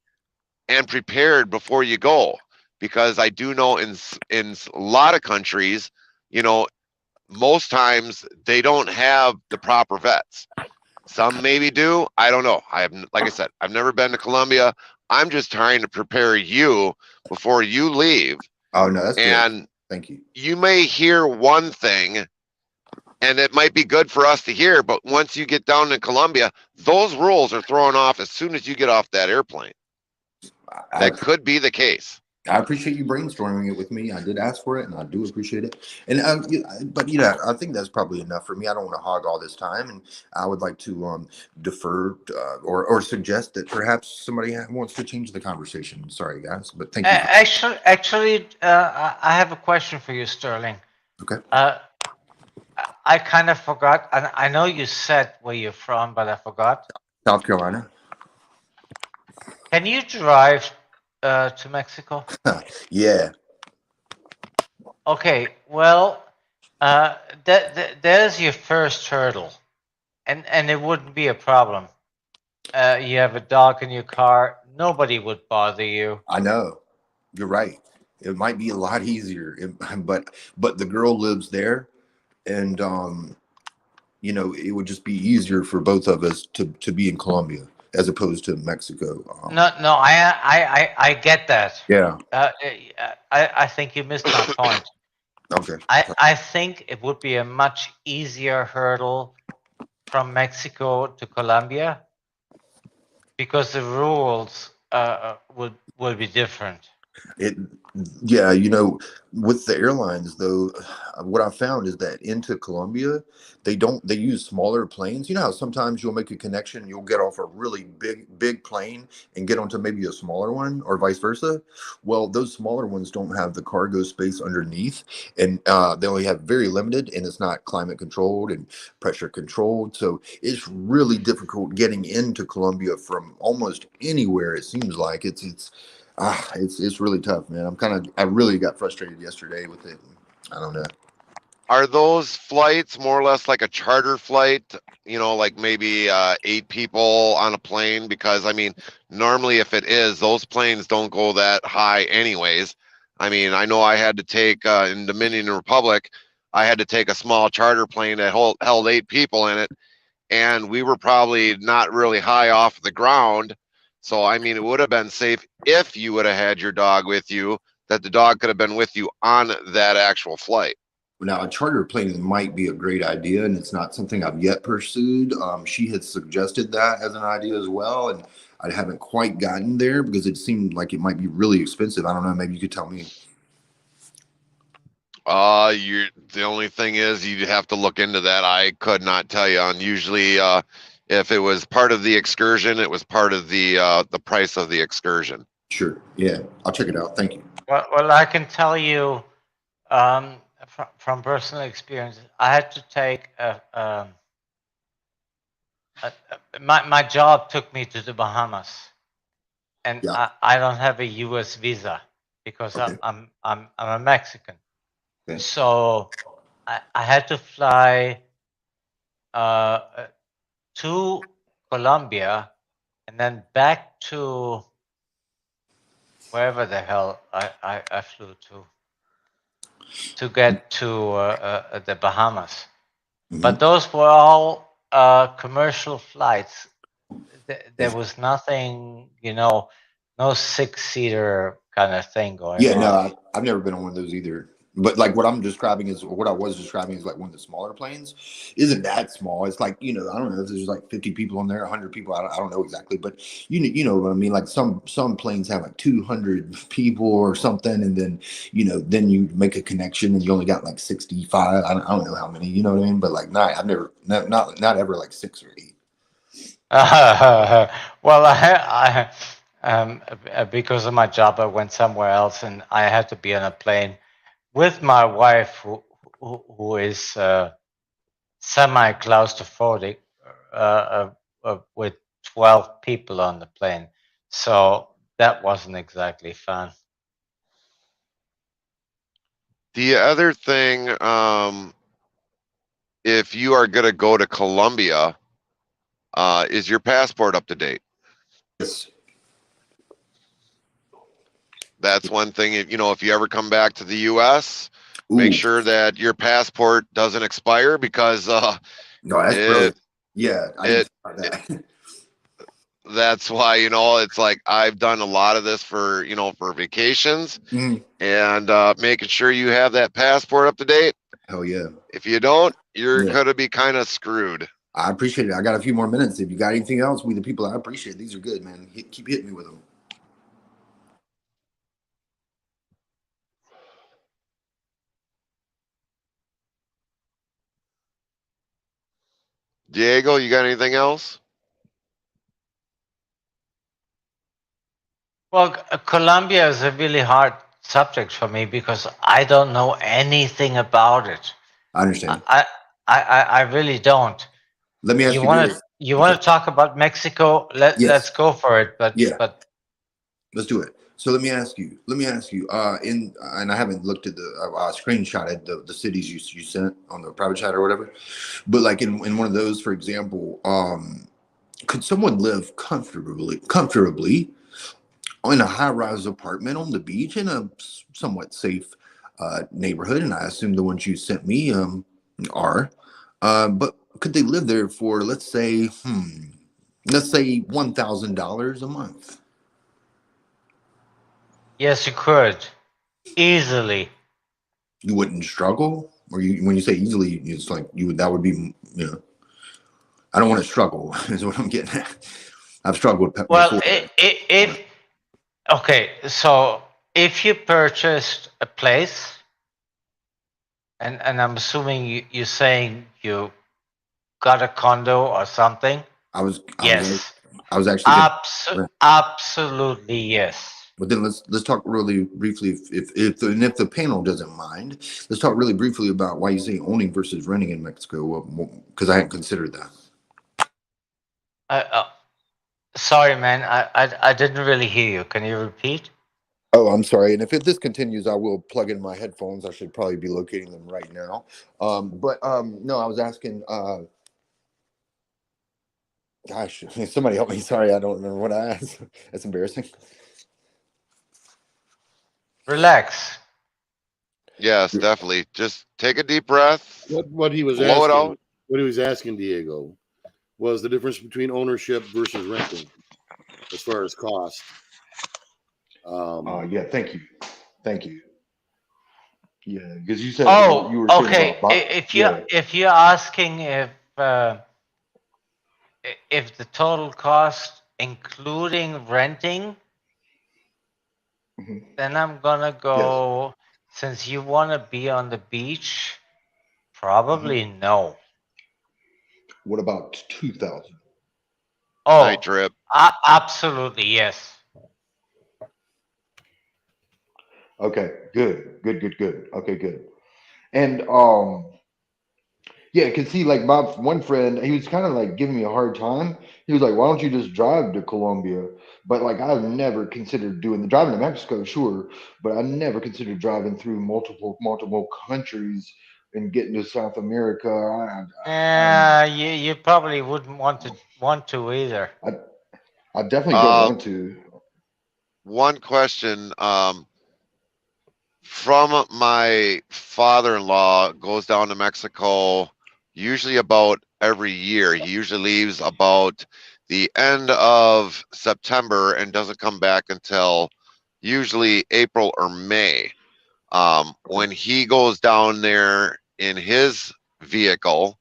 Speaker 7: and prepared before you go, because I do know in a lot of countries, you know, most times they don't have the proper vets. Some maybe do. I don't know. I have, like I said, I've never been to Colombia. I'm just trying to prepare you before you leave.
Speaker 11: Oh no, that's
Speaker 7: and
Speaker 11: good. Thank you.
Speaker 7: You may hear one thing and it might be good for us to hear, but once you get down to Colombia, those rules are thrown off as soon as you get off that airplane. That could be the case.
Speaker 11: I appreciate you brainstorming it with me. I did ask for it, and I do appreciate it. And but I think that's probably enough for me. I don't want to hog all this time, and I would like to defer or suggest that perhaps somebody wants to change the conversation. Sorry, guys, but thank you.
Speaker 10: Actually, I have a question for you, Sterling.
Speaker 11: Okay.
Speaker 10: I kind of forgot, and I know you said where you're from, but I forgot.
Speaker 11: South Carolina.
Speaker 10: Can you drive to Mexico?
Speaker 11: Yeah.
Speaker 10: Okay, well, there's your first hurdle, and it wouldn't be a problem. You have a dog in your car, nobody would bother you.
Speaker 11: I know, you're right. It might be a lot easier, but the girl lives there, and it would just be easier for both of us to be in Colombia as opposed to Mexico.
Speaker 10: No, I get that.
Speaker 11: Yeah.
Speaker 10: I think you missed my point.
Speaker 11: Okay.
Speaker 10: I think it would be a much easier hurdle from Mexico to Colombia because the rules will be different.
Speaker 11: Yeah, with the airlines though, what I found is that into Colombia, they use smaller planes. You know how sometimes you'll make a connection, you'll get off a really big plane and get onto maybe a smaller one, or vice versa. Well, those smaller ones don't have the cargo space underneath, and they only have very limited, and it's not climate controlled and pressure controlled. So it's really difficult getting into Colombia from almost anywhere. It seems like it's really tough, man. I really got frustrated yesterday with it. I don't know.
Speaker 7: Are those flights more or less like a charter flight? Like maybe 8 people on a plane? Because I mean, normally if it is, those planes don't go that high anyways. I mean, I know I had to take in Dominican Republic, I had to take a small charter plane that held 8 people in it, and we were probably not really high off the ground. So, I mean, it would have been safe if you would have had your dog with you, that the dog could have been with you on that actual flight.
Speaker 11: Now, a charter plane might be a great idea, and it's not something I've yet pursued. She had suggested that as an idea as well, and I haven't quite gotten there because it seemed like it might be really expensive. I don't know. Maybe you could tell me.
Speaker 7: The only thing is you'd have to look into that. I could not tell you. And usually, if it was part of the excursion, it was part of the price of the excursion.
Speaker 11: Sure. Yeah, I'll check it out. Thank you.
Speaker 10: Well, I can tell you from personal experience, I had to take my job took me to the Bahamas, and
Speaker 11: Yeah.
Speaker 10: I don't have a U.S. visa because
Speaker 11: Okay.
Speaker 10: I'm a Mexican.
Speaker 11: Okay.
Speaker 10: So I had to fly to Colombia and then back to wherever the hell I flew to get to the Bahamas. But those were all commercial flights. There was nothing, no 6-seater kind of thing going on.
Speaker 11: Yeah, no, I've never been on one of those either. But like what I was describing is like one of the smaller planes. Isn't that small? It's like, I don't know if there's like 50 people on there, 100 people. I don't know exactly, but you know what I mean? Like some planes have like 200 people or something. And then, then you make a connection and you only got like 65. I don't know how many, you know what I mean? But like, I've never, not ever like 6 or 8.
Speaker 10: Well, I because of my job, I went somewhere else, and I had to be on a plane with my wife, who is semi-claustrophobic, with 12 people on the plane. So that wasn't exactly fun.
Speaker 7: The other thing, if you are going to go to Colombia, Is your passport up to date?
Speaker 11: Yes.
Speaker 7: That's one thing. If you ever come back to the U.S., make
Speaker 11: Ooh.
Speaker 7: sure that your passport doesn't expire because
Speaker 11: No, that's brilliant. Yeah, I didn't
Speaker 7: it
Speaker 11: start that.
Speaker 7: that's why it's like I've done a lot of this for for vacations
Speaker 11: Mm.
Speaker 7: and making sure you have that passport up to date.
Speaker 11: Hell yeah.
Speaker 7: If you don't, you're
Speaker 11: Yeah.
Speaker 7: gonna be kind of screwed.
Speaker 11: I appreciate it. I got a few more minutes. If you got anything else, we the people, I appreciate it. These are good, man. Keep hitting me with them.
Speaker 7: Diego, you got anything else?
Speaker 10: Well, Colombia is a really hard subject for me because I don't know anything about it.
Speaker 11: I understand.
Speaker 10: I really don't.
Speaker 11: Let me ask you
Speaker 10: want
Speaker 11: this.
Speaker 10: to you want to talk about Mexico?
Speaker 11: Yes.
Speaker 10: Let's go for it. But
Speaker 11: Yeah. Let's do it. So let me ask you. And I haven't looked at the screenshotted the cities you sent on the private chat or whatever. But like in one of those, for example, could someone live comfortably in a high-rise apartment on the beach in a somewhat safe neighborhood? And I assume the ones you sent me are. But could they live there for let's say $1,000 a month?
Speaker 10: yes, you could easily.
Speaker 11: You wouldn't struggle, or when you say easily, it's like you would. That would be, I don't want to struggle. Is what I'm getting at. I've struggled
Speaker 10: Well,
Speaker 11: before.
Speaker 10: okay, so if you purchased a place, and I'm assuming you're saying you got a condo or something.
Speaker 11: I was actually
Speaker 10: absolutely yes.
Speaker 11: But then let's talk really briefly, if the panel doesn't mind, let's talk really briefly about why you say owning versus renting in Mexico, because I hadn't considered that.
Speaker 10: Sorry, man, I didn't really hear you. Can you repeat?
Speaker 11: Oh, I'm sorry. And if this continues, I will plug in my headphones. I should probably be locating them right now. No, I was asking. Gosh, somebody help me. Sorry, I don't remember what I asked. That's embarrassing.
Speaker 10: Relax.
Speaker 7: Yes, definitely. Just take a deep breath.
Speaker 1: What he was
Speaker 7: blow
Speaker 1: asking,
Speaker 7: it out.
Speaker 1: what he was asking Diego, was the difference between ownership versus renting, as far as cost.
Speaker 11: Yeah, thank you. Yeah, because you said you were saying
Speaker 10: okay.
Speaker 11: about
Speaker 10: If you're asking if the total cost including renting, then I'm gonna go. Since you want to be on the beach, probably no.
Speaker 11: What about 2,000?
Speaker 10: Oh,
Speaker 7: night trip.
Speaker 10: Absolutely yes.
Speaker 11: Okay, good. Okay, good. And yeah, cause see, like my one friend, he was kind of like giving me a hard time. He was like, "Why don't you just drive to Colombia?" But like, I've never considered doing the driving to Mexico, sure, but I never considered driving through multiple countries and getting to South America.
Speaker 10: You probably wouldn't want to either.
Speaker 11: I definitely don't want to.
Speaker 7: One question. From my father-in-law goes down to Mexico usually about every year. He usually leaves about the end of September and doesn't come back until usually April or May. When he goes down there in his vehicle,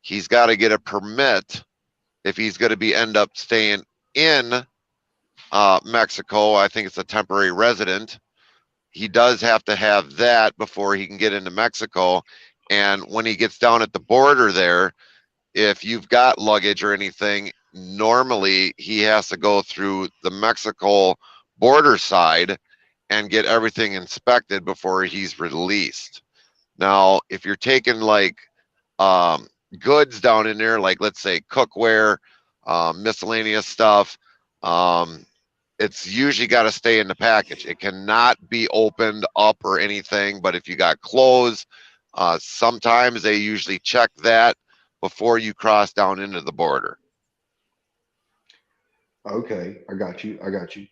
Speaker 7: he's got to get a permit if he's going to be end up staying in Mexico. I think it's a temporary resident. He does have to have that before he can get into Mexico. And when he gets down at the border there, if you've got luggage or anything, normally he has to go through the Mexico border side and get everything inspected before he's released. Now, if you're taking like goods down in there, like let's say cookware, miscellaneous stuff, it's usually got to stay in the package. It cannot be opened up or anything. But if you got clothes, sometimes they usually check that before you cross down into the border.
Speaker 11: Okay, I got you. I got you.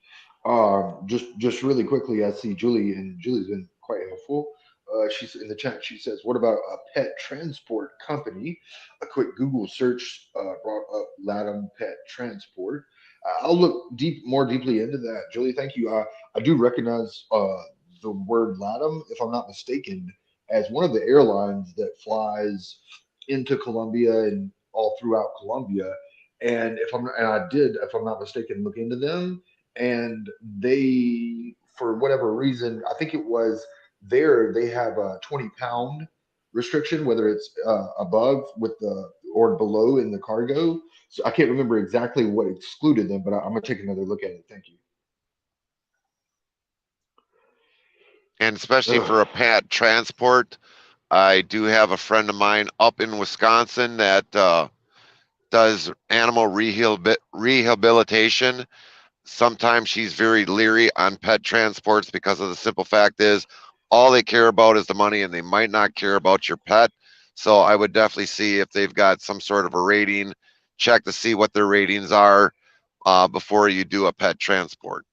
Speaker 11: Just really quickly, I see Julie, and Julie's been quite helpful. She's in the chat. She says, "What about a pet transport company?" A quick Google search brought up Latham Pet Transport. I'll look more deeply into that. Julie, thank you. I do recognize the word Latham, if I'm not mistaken, as one of the airlines that flies into Colombia and all throughout Colombia. And I did, if I'm not mistaken, look into them, and they, for whatever reason, I think it was there, they have a 20-pound restriction, whether it's above with the or below in the cargo. So I can't remember exactly what excluded them, but I'm gonna take another look at it. Thank you.
Speaker 7: And especially
Speaker 11: Ugh.
Speaker 7: for a pet transport, I do have a friend of mine up in Wisconsin that does animal rehabilitation. Sometimes she's very leery on pet transports because of the simple fact is all they care about is the money and they might not care about your pet. So I would definitely see if they've got some sort of a rating, check to see what their ratings are before you do a pet transport.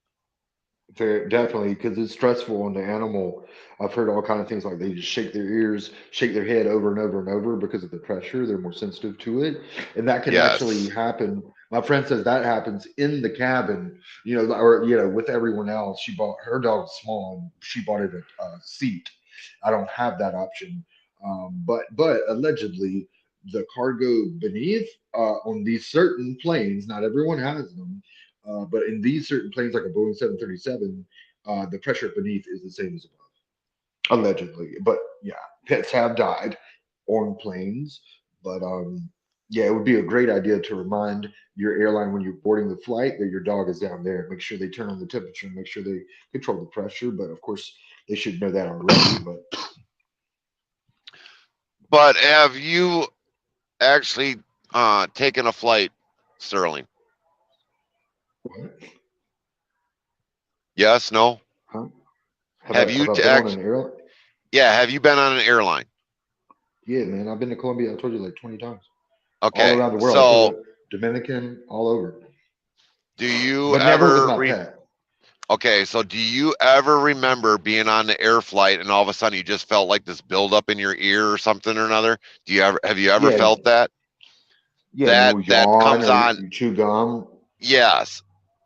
Speaker 11: Very definitely, because it's stressful on the animal. I've heard all kind of things like they just shake their ears, shake their head over and over and over because of the pressure. They're more sensitive to it, and that can actually
Speaker 7: Yes.
Speaker 11: happen. My friend says that happens in the cabin, or with everyone else. She bought her dog's small, and she bought it a seat. I don't have that option, but allegedly the cargo beneath on these certain planes, not everyone has them, but in these certain planes, like a Boeing 737, the pressure beneath is the same as above, allegedly. But yeah, pets have died on planes. But yeah, it would be a great idea to remind your airline when you're boarding the flight that your dog is down there. Make sure they turn on the temperature, make sure they control the pressure. But of course, they should know that already.
Speaker 7: But have you actually taken a flight, Sterling?
Speaker 11: What?
Speaker 7: Yes, no?
Speaker 11: Huh?
Speaker 7: Have you
Speaker 11: Have I
Speaker 7: t-
Speaker 11: been on
Speaker 7: act-
Speaker 11: an airline?
Speaker 7: Yeah, have you been on an airline?
Speaker 11: Yeah, man, I've been to Colombia. I told you like 20 times, all
Speaker 7: Okay,
Speaker 11: around the world. I told
Speaker 7: so
Speaker 11: you, Dominican, all over,
Speaker 7: do you
Speaker 11: but never with
Speaker 7: ever
Speaker 11: my pet.
Speaker 7: okay, so do you ever remember being on the air flight and all of a sudden you just felt like this buildup in your ear or something or another? Have you ever
Speaker 11: Yeah,
Speaker 7: felt that?
Speaker 11: yeah,
Speaker 7: That
Speaker 11: you
Speaker 7: that
Speaker 11: yawn
Speaker 7: comes
Speaker 11: or
Speaker 7: on.
Speaker 11: you chew gum.
Speaker 7: Yes.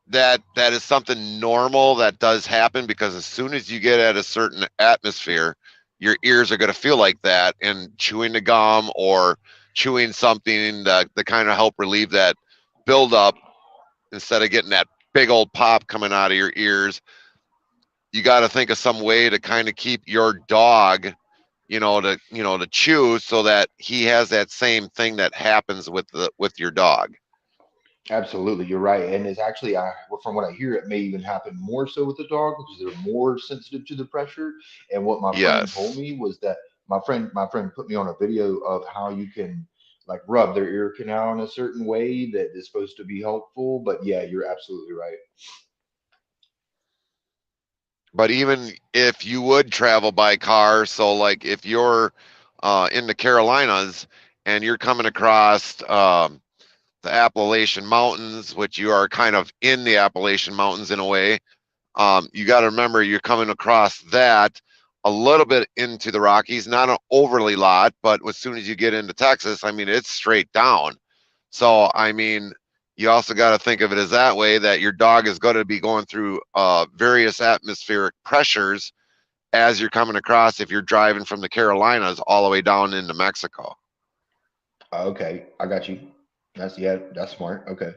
Speaker 7: That is something normal that does happen because as soon as you get at a certain atmosphere, your ears are going to feel like that, and chewing the gum or chewing something that kind of help relieve that buildup instead of getting that big old pop coming out of your ears. You got to think of some way to kind of keep your dog, to chew so that he has that same thing that happens with your dog.
Speaker 11: Absolutely, you're right. And it's actually, well, from what I hear, it may even happen more so with the dog because they're more sensitive to the pressure. And what my friend told
Speaker 7: Yes.
Speaker 11: me was that my friend put me on a video of how you can like rub their ear canal in a certain way that is supposed to be helpful. But yeah, you're absolutely right.
Speaker 7: But even if you would travel by car, so like if you're in the Carolinas and you're coming across the Appalachian Mountains, which you are kind of in the Appalachian Mountains in a way, you got to remember you're coming across that a little bit into the Rockies, not an overly lot, but as soon as you get into Texas, I mean, it's straight down. So, I mean, you also got to think of it as that way that your dog is going to be going through various atmospheric pressures as you're coming across if you're driving from the Carolinas all the way down into Mexico.
Speaker 11: Okay, I got you. That's smart. Okay.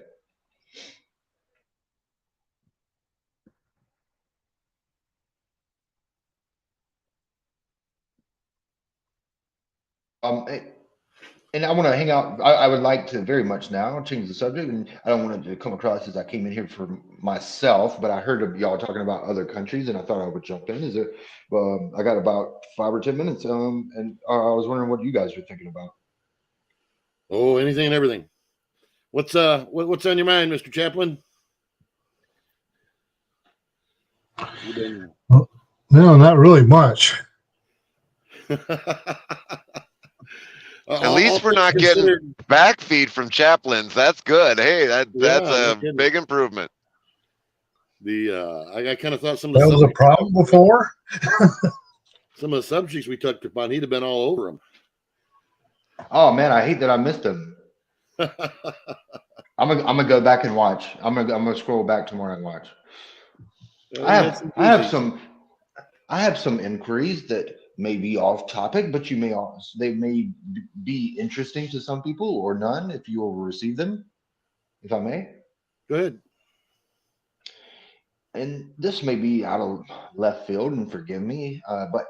Speaker 11: Hey, and I want to hang out. I would like to very much now change the subject, and I don't want it to come across as I came in here for myself, but I heard of y'all talking about other countries, and I thought I would jump in. Is there? I got about 5 or 10 minutes, and I was wondering what you guys were thinking about.
Speaker 1: Oh, anything and everything. What's on your mind, Mr. Chaplin?
Speaker 12: Well, no, not really much.
Speaker 7: At least we're not getting back feed from chaplains. That's good. Hey, that's
Speaker 1: no
Speaker 7: a
Speaker 1: kidding.
Speaker 7: big improvement.
Speaker 1: I kind of thought some of the
Speaker 12: That was a problem before.
Speaker 1: some of the subjects we touched upon, he'd have been all over them.
Speaker 13: Oh man, I hate that I missed them. I'm gonna go back and watch. I'm gonna scroll back tomorrow and watch. I have some inquiries that may be off topic, but they may be interesting to some people or none if you will receive them, if I may.
Speaker 1: Go ahead.
Speaker 13: And this may be out of left field, and forgive me, but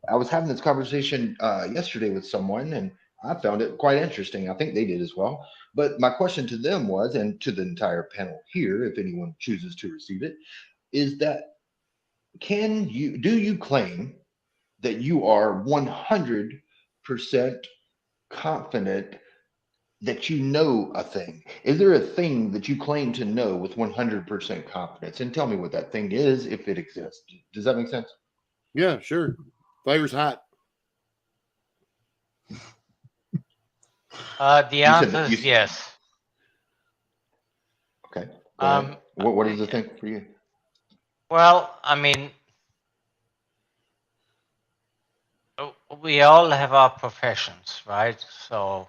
Speaker 13: I was having this conversation yesterday with someone, and I found it quite interesting. I think they did as well. But my question to them was, and to the entire panel here, if anyone chooses to receive it, is that do you claim that you are 100% confident that you know a thing? Is there a thing that you claim to know with 100% confidence? And tell me what that thing is, if it exists. Does that make sense?
Speaker 1: Yeah, sure. Fire's hot.
Speaker 10: The answer is yes.
Speaker 13: Okay. What is the thing for you?
Speaker 10: Well, I mean, we all have our professions, right? So,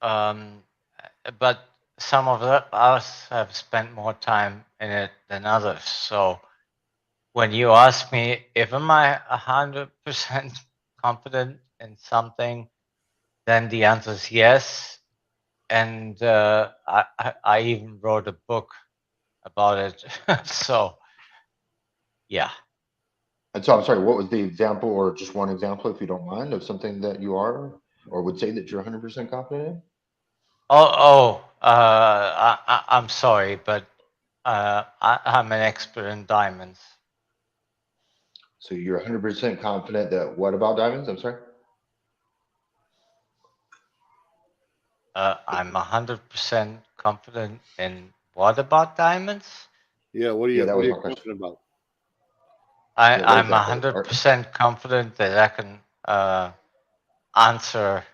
Speaker 10: but some of us have spent more time in it than others. So, when you ask me if am I 100% confident in something, then the answer is yes. And I even wrote a book about it. So, yeah.
Speaker 13: And so I'm sorry, what was the example, or just one example, if you don't mind, of something that you are or would say that you're 100% confident in?
Speaker 10: I'm sorry, but I'm an expert in diamonds.
Speaker 13: So you're 100% confident that what about diamonds? I'm sorry?
Speaker 10: I'm 100% confident in what about diamonds?
Speaker 1: Yeah, what are you talking about?
Speaker 10: I'm 100% confident that I can answer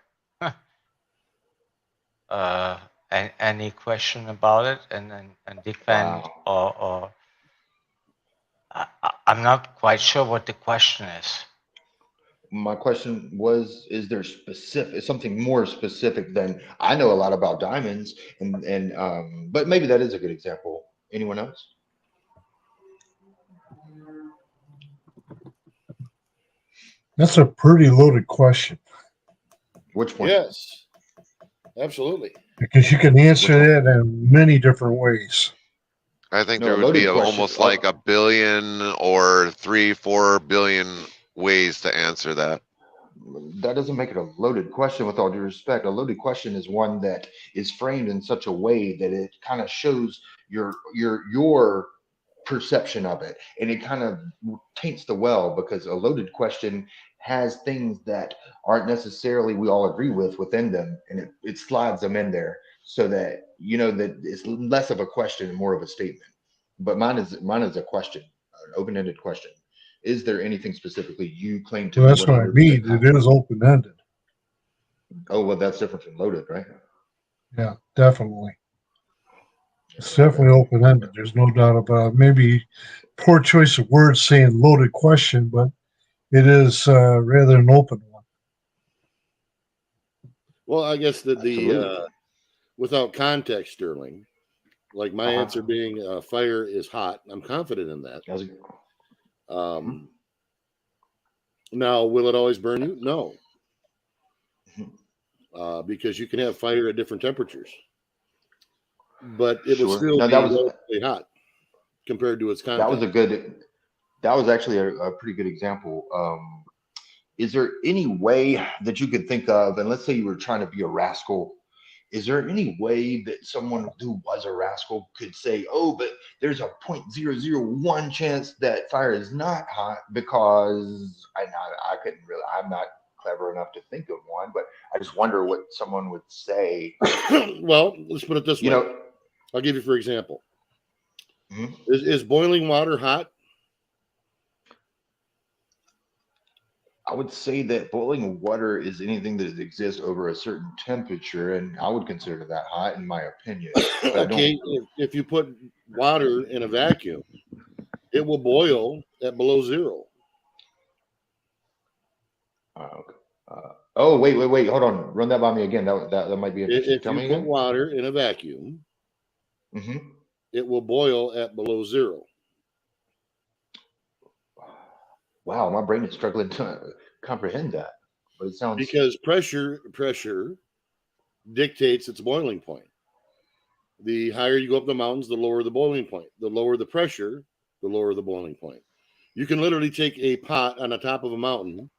Speaker 10: any question about it and defend.
Speaker 13: Wow.
Speaker 10: or I'm not quite sure what the question is.
Speaker 13: My question was, is there something more specific than I know a lot about diamonds and but maybe that is a good example. Anyone else?
Speaker 12: That's a pretty loaded question.
Speaker 13: Which one?
Speaker 1: Yes, absolutely.
Speaker 12: Because you can answer that in many different ways.
Speaker 7: I think there would be almost like a billion or 3-4 billion ways to answer that.
Speaker 13: That doesn't make it a loaded question, with all due respect. A loaded question is one that is framed in such a way that it kind of shows your perception of it, and it kind of taints the well, because a loaded question has things that aren't necessarily we all agree with within them, and it slides them in there so that you know that it's less of a question and more of a statement. But mine is a question, an open-ended question. Is there anything specifically you claim to?
Speaker 12: Well, that's what I mean. It is open-ended.
Speaker 13: Oh, well, that's different from loaded, right?
Speaker 12: Yeah, definitely. It's definitely open-ended. There's no doubt about it. Maybe poor choice of words saying loaded question, but it is rather an open one.
Speaker 1: Well, I guess that the without context, Sterling, like my answer being fire is hot. I'm confident in that. Now, will it always burn you? No. Because you can have fire at different temperatures. But it would still be relatively hot compared to its content.
Speaker 13: That was actually a pretty good example. Is there any way that you could think of, and let's say you were trying to be a rascal, is there any way that someone who was a rascal could say, oh, but there's a 0.001 chance that fire is not hot, because I couldn't really, I'm not clever enough to think of one, but I just wonder what someone would say.
Speaker 1: Well, let's put it this way. I'll give you for example. Is boiling water hot?
Speaker 13: I would say that boiling water is anything that exists over a certain temperature, and I would consider that hot, in my opinion. But I
Speaker 1: Okay,
Speaker 13: don't.
Speaker 1: if you put water in a vacuum, it will boil at below zero.
Speaker 13: Okay. Oh, wait. Hold on. Run that by me again. That might be interesting.
Speaker 1: If
Speaker 13: Tell
Speaker 1: you
Speaker 13: me
Speaker 1: put
Speaker 13: again.
Speaker 1: water in a vacuum,
Speaker 13: Hmm.
Speaker 1: it will boil at below zero.
Speaker 13: Wow, my brain is struggling to comprehend that. But it sounds
Speaker 1: Because pressure dictates its boiling point. The higher you go up the mountains, the lower the boiling point. The lower the pressure, the lower the boiling point. You can literally take a pot on the top of a mountain,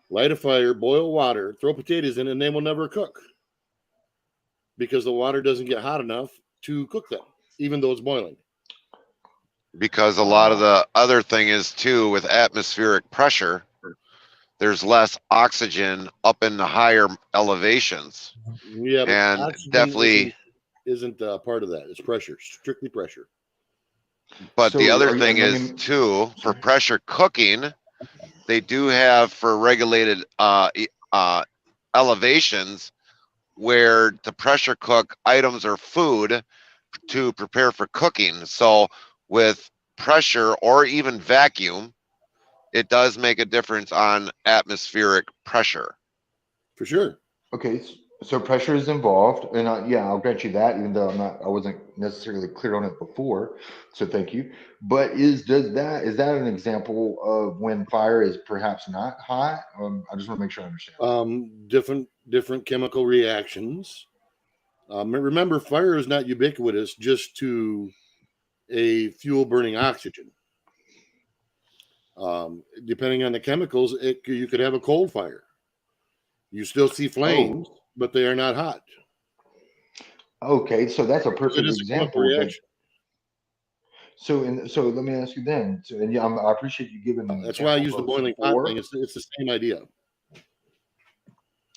Speaker 1: light a fire, boil water, throw potatoes in, and they will never cook because the water doesn't get hot enough to cook them, even though it's boiling.
Speaker 7: Because a lot of the other thing is too, with atmospheric pressure, there's less oxygen up in the higher elevations,
Speaker 1: Yeah, but
Speaker 7: and
Speaker 1: oxygen
Speaker 7: definitely.
Speaker 1: isn't part of that. It's pressure, strictly pressure.
Speaker 7: But the
Speaker 13: so.
Speaker 7: other
Speaker 13: Are you?
Speaker 7: thing
Speaker 13: Let
Speaker 7: is
Speaker 13: me.
Speaker 7: too, for
Speaker 13: Sorry.
Speaker 7: pressure cooking, they do have for regulated elevations where to pressure cook items or food to prepare for cooking. So with pressure or even vacuum, it does make a difference on atmospheric pressure.
Speaker 1: For sure.
Speaker 13: Okay, so pressure is involved, and yeah, I'll grant you that, even though I wasn't necessarily clear on it before. So thank you. But is that an example of when fire is perhaps not hot? I just want to make sure I understand.
Speaker 1: Different chemical reactions. Remember, fire is not ubiquitous just to a fuel burning oxygen. Depending on the chemicals, you could have a cold fire. You still see flames,
Speaker 13: Oh,
Speaker 1: but they are not hot
Speaker 13: okay, so that's a
Speaker 1: because it
Speaker 13: perfect
Speaker 1: is a chemical
Speaker 13: example that.
Speaker 1: reaction.
Speaker 13: So let me ask you then. So, and yeah, I appreciate you giving an
Speaker 1: That's why I
Speaker 13: example of
Speaker 1: use the
Speaker 13: those
Speaker 1: boiling pot thing.
Speaker 13: four.
Speaker 1: It's the same idea.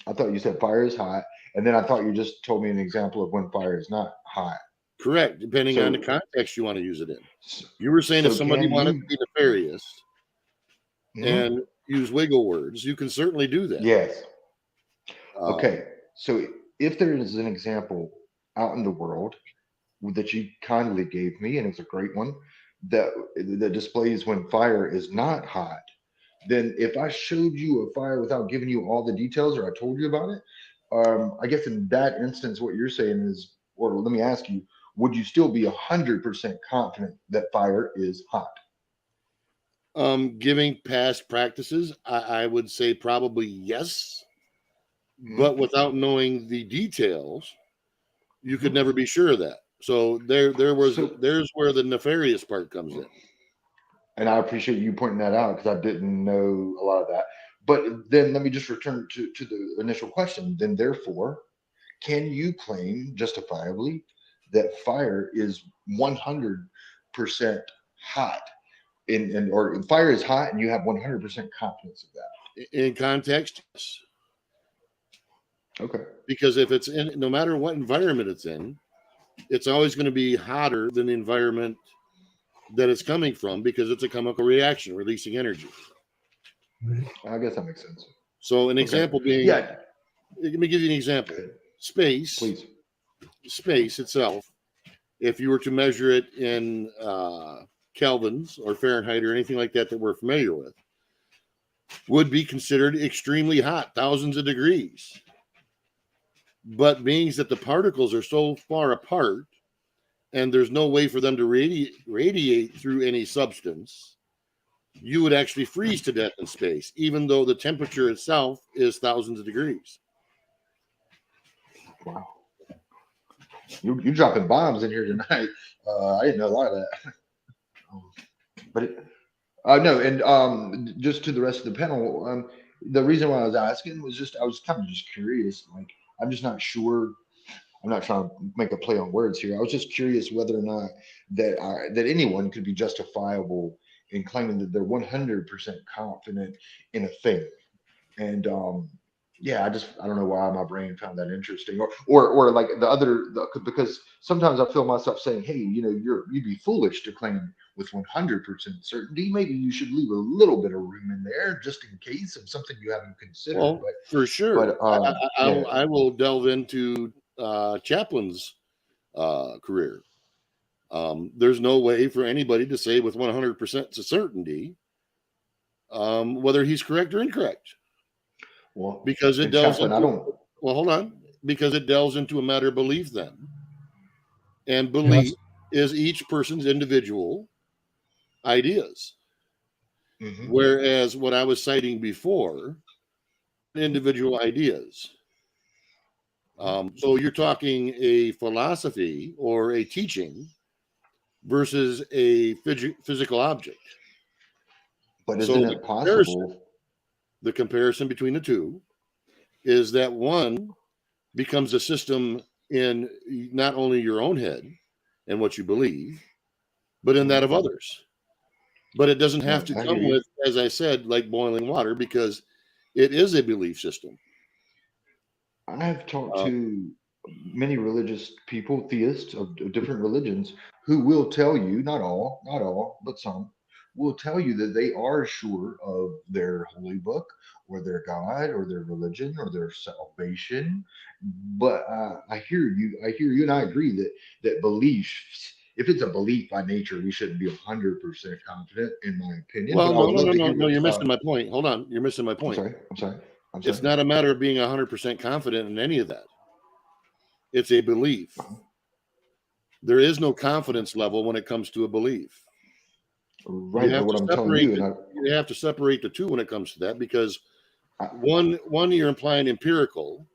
Speaker 13: I thought you said fire is hot, and then I thought you just told me an example of when fire is not hot.
Speaker 1: Correct, depending on the
Speaker 13: So,
Speaker 1: context you want to use it in. You were saying if
Speaker 13: so
Speaker 1: somebody
Speaker 13: can
Speaker 1: wanted
Speaker 13: you?
Speaker 1: to be nefarious
Speaker 13: Mhm.
Speaker 1: and use wiggle words, you can certainly do that.
Speaker 13: Yes.
Speaker 1: Um,
Speaker 13: Okay. So if there is an example out in the world that you kindly gave me, and it's a great one, that displays when fire is not hot, then if I showed you a fire without giving you all the details, or I told you about it, I guess in that instance, what you're saying is, or let me ask you, would you still be 100% confident that fire is hot?
Speaker 1: giving past practices, I would say probably yes,
Speaker 13: Mhm.
Speaker 1: but without knowing the details, you could
Speaker 13: Mhm.
Speaker 1: never be sure of that. So
Speaker 13: So,
Speaker 1: there's where the nefarious part comes in.
Speaker 13: and I appreciate you pointing that out because I didn't know a lot of that. But then let me just return to the initial question. Then, therefore, can you claim justifiably that fire is 100% hot? Or fire is hot and you have 100% confidence of that?
Speaker 1: In context, yes.
Speaker 13: Okay.
Speaker 1: Because if it's in, no matter what environment it's in, it's always going to be hotter than the environment that it's coming from because it's a chemical reaction releasing energy.
Speaker 13: I guess that makes sense.
Speaker 1: So an
Speaker 13: Okay.
Speaker 1: example being,
Speaker 13: Yeah.
Speaker 1: let me give you an example. Space
Speaker 13: Please.
Speaker 1: itself, if you were to measure it in kelvins or Fahrenheit or anything like that we're familiar with, would be considered extremely hot, thousands of degrees. But being that the particles are so far apart and there's no way for them to radiate through any substance, you would actually freeze to death in space, even though the temperature itself is thousands of degrees.
Speaker 13: Wow. You dropping bombs in here tonight. I didn't know a lot of that. But no, and just to the rest of the panel, the reason why I was asking was just I was kind of just curious. Like I'm just not sure. I'm not trying to make a play on words here. I was just curious whether or not that anyone could be justifiable in claiming that they're 100% confident in a thing. And Yeah, I don't know why my brain found that interesting, or like because sometimes I feel myself saying, hey, you'd be foolish to claim with 100% certainty. Maybe you should leave a little bit of room in there just in case of something you haven't considered.
Speaker 1: Well, for sure.
Speaker 13: But yeah,
Speaker 1: I will delve into Chaplin's career. There's no way for anybody to say with 100% certainty whether he's correct or incorrect,
Speaker 13: well,
Speaker 1: because it
Speaker 13: and
Speaker 1: delves
Speaker 13: Chaplain, I
Speaker 1: into,
Speaker 13: don't.
Speaker 1: well, hold on, because it delves into a matter of belief then, and belief
Speaker 12: Yes.
Speaker 1: is each person's individual ideas.
Speaker 13: Mhm.
Speaker 1: Whereas what I was citing before, individual ideas. So you're talking a philosophy or a teaching versus a physical object.
Speaker 13: But
Speaker 1: So
Speaker 13: isn't it possible?
Speaker 1: the comparison between the two is that one becomes a system in not only your own head and what you believe, but in that of others. But it doesn't have
Speaker 13: No,
Speaker 1: to
Speaker 13: I hear
Speaker 1: come
Speaker 13: you.
Speaker 1: with, as I said, like boiling water, because it is a belief system.
Speaker 13: I have talked
Speaker 1: Uh,
Speaker 13: to many religious people, theists of different religions, who will tell you, not all, but some, will tell you that they are sure of their holy book or their God or their religion or their salvation. But I hear you, and I agree that beliefs, if it's a belief by nature, we shouldn't be 100% confident, in my opinion.
Speaker 1: well,
Speaker 13: But I
Speaker 1: no,
Speaker 13: would
Speaker 1: no,
Speaker 13: love
Speaker 1: no,
Speaker 13: to
Speaker 1: no,
Speaker 13: hear
Speaker 1: no.
Speaker 13: what.
Speaker 1: You're missing my point. Hold on, you're missing my
Speaker 13: I'm
Speaker 1: point.
Speaker 13: sorry. I'm sorry. I'm
Speaker 1: It's
Speaker 13: sorry.
Speaker 1: not a matter of being 100% confident in any of that. It's a belief. There is no confidence level when it comes to a belief. You
Speaker 13: Right, but
Speaker 1: have
Speaker 13: what
Speaker 1: to
Speaker 13: I'm telling
Speaker 1: separate
Speaker 13: you,
Speaker 1: the
Speaker 13: and
Speaker 1: you have to separate the two when it comes to that, because
Speaker 13: I
Speaker 1: one you're implying empirical,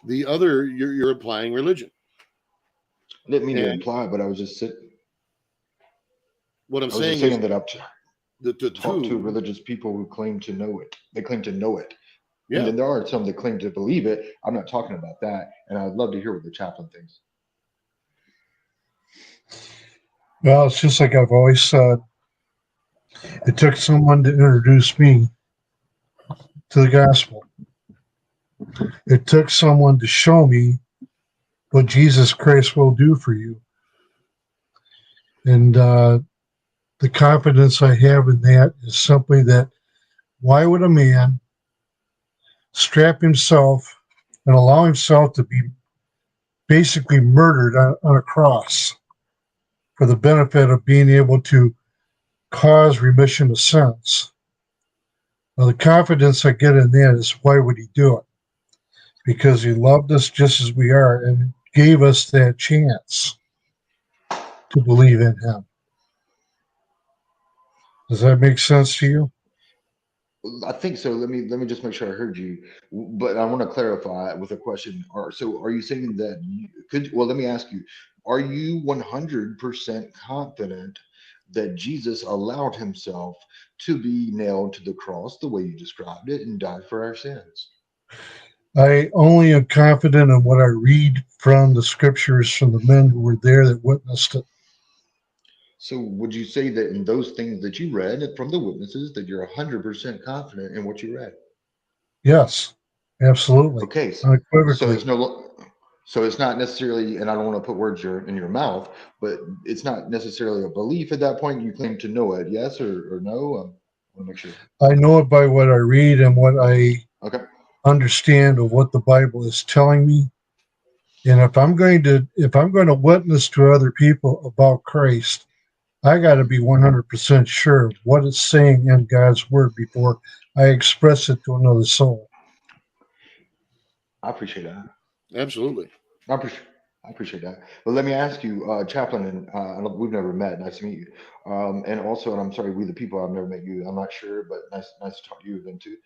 Speaker 1: the other you're applying religion.
Speaker 13: I didn't mean to
Speaker 1: And
Speaker 13: imply, but
Speaker 1: what I'm
Speaker 13: I was just
Speaker 1: saying is
Speaker 13: saying that
Speaker 1: the
Speaker 13: talked to
Speaker 1: two,
Speaker 13: religious people who claim to know it. They claim to know it. And
Speaker 1: yeah.
Speaker 13: then there are some that claim to believe it. I'm not talking about that. And I'd love to hear what the chaplain thinks.
Speaker 12: Well, it's just like I've always said. It took someone to introduce me to the gospel. It took someone to show me what Jesus Christ will do for you. And the confidence I have in that is simply that why would a man strap himself and allow himself to be basically murdered on a cross for the benefit of being able to cause remission of sins? Now, the confidence I get in that is why would he do it? Because he loved us just as we are and gave us that chance to believe in him. Does that make sense to you?
Speaker 13: I think so. Let me just make sure I heard you. But I want to clarify with a question. Are you saying that well, let me ask you, are you 100% confident that Jesus allowed himself to be nailed to the cross the way you described it and die for our sins?
Speaker 12: I only am confident in what I read from the scriptures from the men who were there that witnessed it.
Speaker 13: So would you say that in those things that you read from the witnesses that you're 100% confident in what you read?
Speaker 12: Yes, absolutely,
Speaker 13: Okay, so
Speaker 12: unequivocally.
Speaker 13: it's so it's not necessarily, and I don't want to put words in your mouth, but it's not necessarily a belief at that point. You claim to know it, yes or no? I want to make sure.
Speaker 12: I know it by what I read and what I
Speaker 13: Okay.
Speaker 12: understand of what the Bible is telling me. And if I'm going to witness to other people about Christ, I got to be 100% sure of what it's saying in God's word before I express it to another soul.
Speaker 13: I appreciate that.
Speaker 1: Absolutely.
Speaker 13: I appreciate. I appreciate that. But let me ask you, Chaplain, and we've never met. Nice to meet you. And also, and I'm sorry, we the people, I've never met you. I'm not sure, but nice to talk to you again too.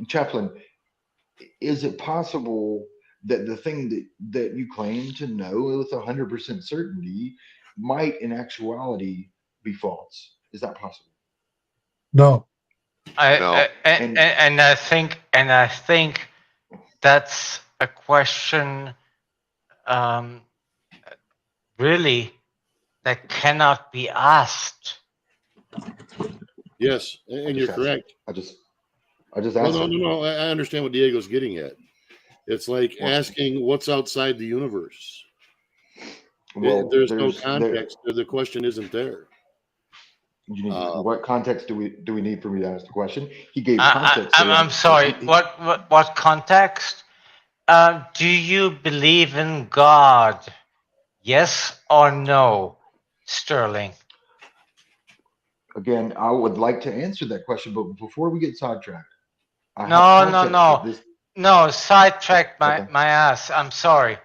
Speaker 13: Chaplain, is it possible that the thing that you claim to know with 100% certainty might, in actuality, be false? Is that possible?
Speaker 12: No.
Speaker 7: No.
Speaker 10: And I think that's a question um, really that cannot be asked.
Speaker 1: Yes,
Speaker 13: I
Speaker 1: and
Speaker 13: just
Speaker 1: you're
Speaker 13: asked.
Speaker 1: correct.
Speaker 13: I just I just
Speaker 1: Well,
Speaker 13: asked
Speaker 1: no,
Speaker 13: him.
Speaker 1: no, no. I understand what Diego's getting at. It's like
Speaker 13: Well,
Speaker 1: asking what's outside the universe.
Speaker 13: well,
Speaker 1: There's no
Speaker 13: there.
Speaker 1: context. The question isn't there.
Speaker 13: You need
Speaker 1: Uh,
Speaker 13: what context do we need for me to ask the question? He gave
Speaker 10: I,
Speaker 13: context
Speaker 10: I,
Speaker 13: saying
Speaker 10: I'm sorry.
Speaker 13: he-
Speaker 10: What context? Do you believe in God? Yes or no, Sterling?
Speaker 13: again, I would like to answer that question, but before we get sidetracked, I have
Speaker 10: No, no,
Speaker 13: context of
Speaker 10: no,
Speaker 13: this.
Speaker 10: no. Sidetracked
Speaker 13: Okay.
Speaker 10: my ass. I'm sorry.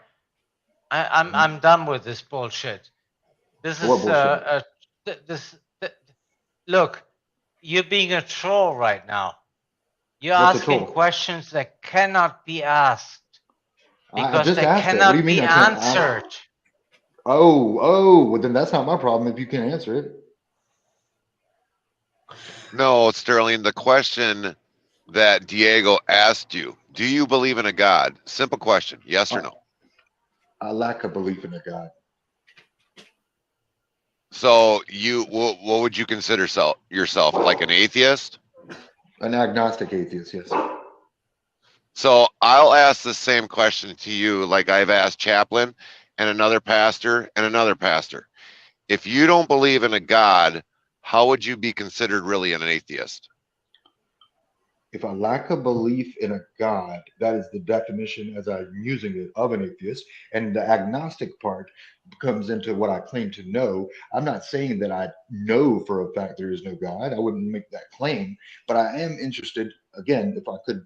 Speaker 10: I'm
Speaker 13: Mhm.
Speaker 10: I'm done with this bullshit. This
Speaker 13: What
Speaker 10: is
Speaker 13: bullshit?
Speaker 10: look. You're being a troll right now. You're
Speaker 13: What's a
Speaker 10: asking
Speaker 13: troll?
Speaker 10: questions that cannot be asked
Speaker 13: I
Speaker 10: because
Speaker 13: just
Speaker 10: they
Speaker 13: asked it. What do you
Speaker 10: cannot
Speaker 13: mean
Speaker 10: be
Speaker 13: I can't ask?
Speaker 10: answered.
Speaker 13: Oh, well then that's not my problem if you can't answer it.
Speaker 7: No, Sterling, the question that Diego asked you, do you believe in a God? Simple question, yes or
Speaker 13: I,
Speaker 7: no?
Speaker 13: I lack a belief in a God.
Speaker 7: So what would you consider yourself, like an atheist?
Speaker 13: An agnostic atheist, yes.
Speaker 7: So I'll ask the same question to you like I've asked Chaplain and another pastor and another pastor. If you don't believe in a God, how would you be considered really an atheist?
Speaker 13: If I lack a belief in a God, that is the definition as I'm using it of an atheist. And the agnostic part comes into what I claim to know. I'm not saying that I know for a fact there is no God. I wouldn't make that claim, but I am interested, again, if I could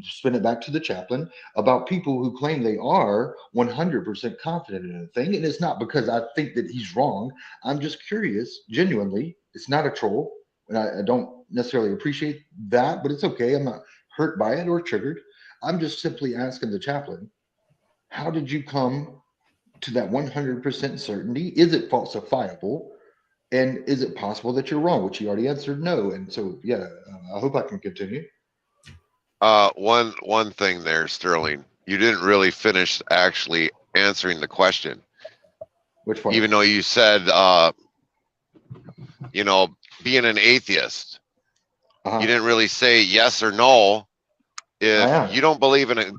Speaker 13: spin it back to the chaplain, about people who claim they are 100% confident in a thing. And it's not because I think that he's wrong. I'm just curious, genuinely. It's not a troll. And I don't necessarily appreciate that, but it's okay. I'm not hurt by it or triggered. I'm just simply asking the chaplain, how did you come to that 100% certainty? Is it falsifiable? And is it possible that you're wrong? Which he already answered no. And so, yeah, I hope I can continue.
Speaker 7: One thing there, Sterling, you didn't really finish actually answering the question.
Speaker 13: Which part?
Speaker 7: Even though you said, being an atheist, you didn't really say yes or no. If you don't believe in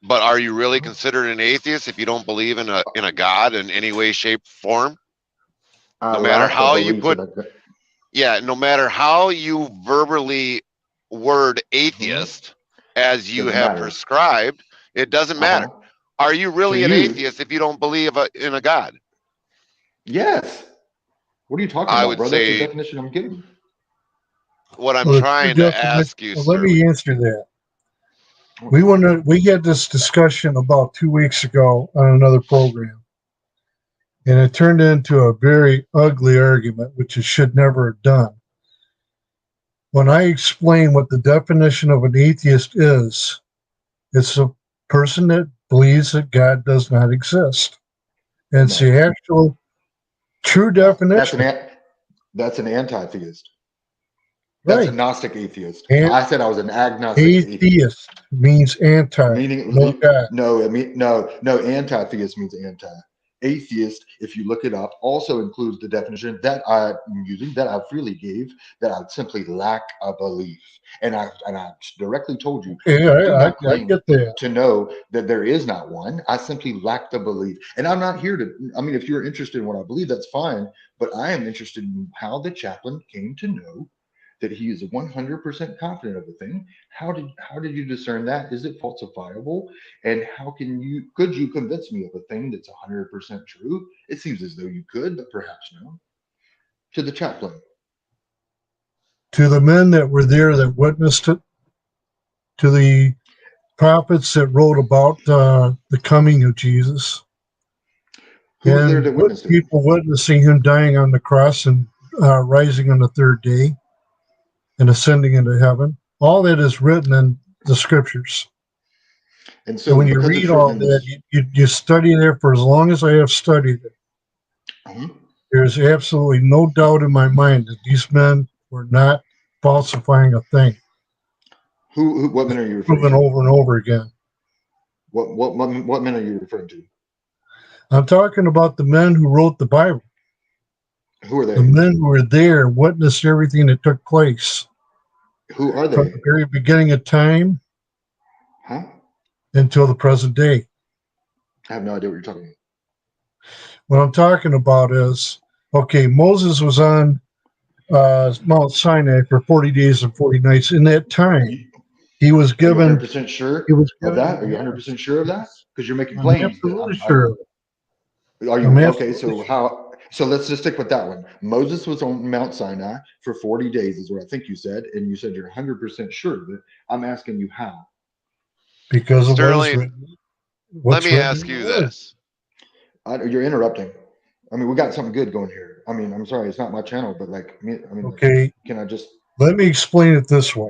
Speaker 7: but are you really considered an atheist if you don't believe in a God in any way, shape, form? No matter how you no matter how you verbally word atheist as you have prescribed, it doesn't matter. Are you really an atheist if you don't believe in a God?
Speaker 13: Yes. What are you talking
Speaker 7: I
Speaker 13: about,
Speaker 7: would
Speaker 13: bro? That's the
Speaker 7: say
Speaker 13: definition I'm giving.
Speaker 7: what I'm
Speaker 12: Well,
Speaker 7: trying to ask you,
Speaker 12: let me
Speaker 7: Sterling.
Speaker 12: answer that. We had this discussion about 2 weeks ago on another program, and it turned into a very ugly argument, which it should never have done. When I explain what the definition of an atheist is, it's a person that believes that God does not exist. And it's the actual true definition.
Speaker 13: That's an anti-theist.
Speaker 12: Right.
Speaker 13: That's a Gnostic atheist. I said I was an agnostic
Speaker 12: atheist means anti.
Speaker 13: Meaning,
Speaker 12: no God.
Speaker 13: No, anti-theist means anti. Atheist, if you look it up, also includes the definition that I'm using, that I freely gave, that I simply lack a belief. And I directly told you,
Speaker 12: I get that.
Speaker 13: to know that there is not one. I simply lack the belief. And I'm not here to, if you're interested in what I believe, that's fine. But I am interested in how the chaplain came to know that he is 100% confident of a thing. How did you discern that? Is it falsifiable? And could you convince me of a thing that's 100% true? It seems as though you could, but perhaps no. To the chaplain.
Speaker 12: To the men that were there that witnessed it, to the prophets that wrote about the coming of Jesus.
Speaker 13: Who was there that witnessed it?
Speaker 12: People witnessing him dying on the cross and rising on the third day and ascending into heaven. All that is written in the scriptures.
Speaker 13: And so
Speaker 12: when you read all that, you study there for as long as I have studied it. There's absolutely no doubt in my mind that these men were not falsifying a thing.
Speaker 13: What men are you referring
Speaker 12: to? Over and over again.
Speaker 13: What men are you referring to?
Speaker 12: I'm talking about the men who wrote the Bible.
Speaker 13: Who are they?
Speaker 12: The men who were there, witnessed everything that took place.
Speaker 13: Who are
Speaker 12: from
Speaker 13: they?
Speaker 12: the very beginning of time
Speaker 13: Huh?
Speaker 12: until the present day.
Speaker 13: I have no idea what you're talking about.
Speaker 12: What I'm talking about is, okay, Moses was on Mount Sinai for 40 days and 40 nights. In that time, he was
Speaker 13: Are you
Speaker 12: given,
Speaker 13: 100% sure
Speaker 12: he was
Speaker 13: of
Speaker 12: given,
Speaker 13: that? Are you 100% sure of that? Because you're making
Speaker 12: I'm
Speaker 13: claims that
Speaker 12: absolutely sure.
Speaker 13: are
Speaker 12: I'm
Speaker 13: you okay?
Speaker 12: absolutely
Speaker 13: So
Speaker 12: sure.
Speaker 13: so let's just stick with that one. Moses was on Mount Sinai for 40 days, is what I think you said, and you said you're 100% sure of it. I'm asking you how.
Speaker 12: Because of what is
Speaker 7: Sterling,
Speaker 12: written,
Speaker 7: let
Speaker 12: what's
Speaker 7: me
Speaker 12: written
Speaker 7: ask
Speaker 12: in the
Speaker 7: you
Speaker 12: word.
Speaker 7: this.
Speaker 13: You're interrupting. I mean, we got something good going here. I mean, I'm sorry, it's not my channel, but like,
Speaker 12: Okay,
Speaker 13: can I just?
Speaker 12: let me explain it this way.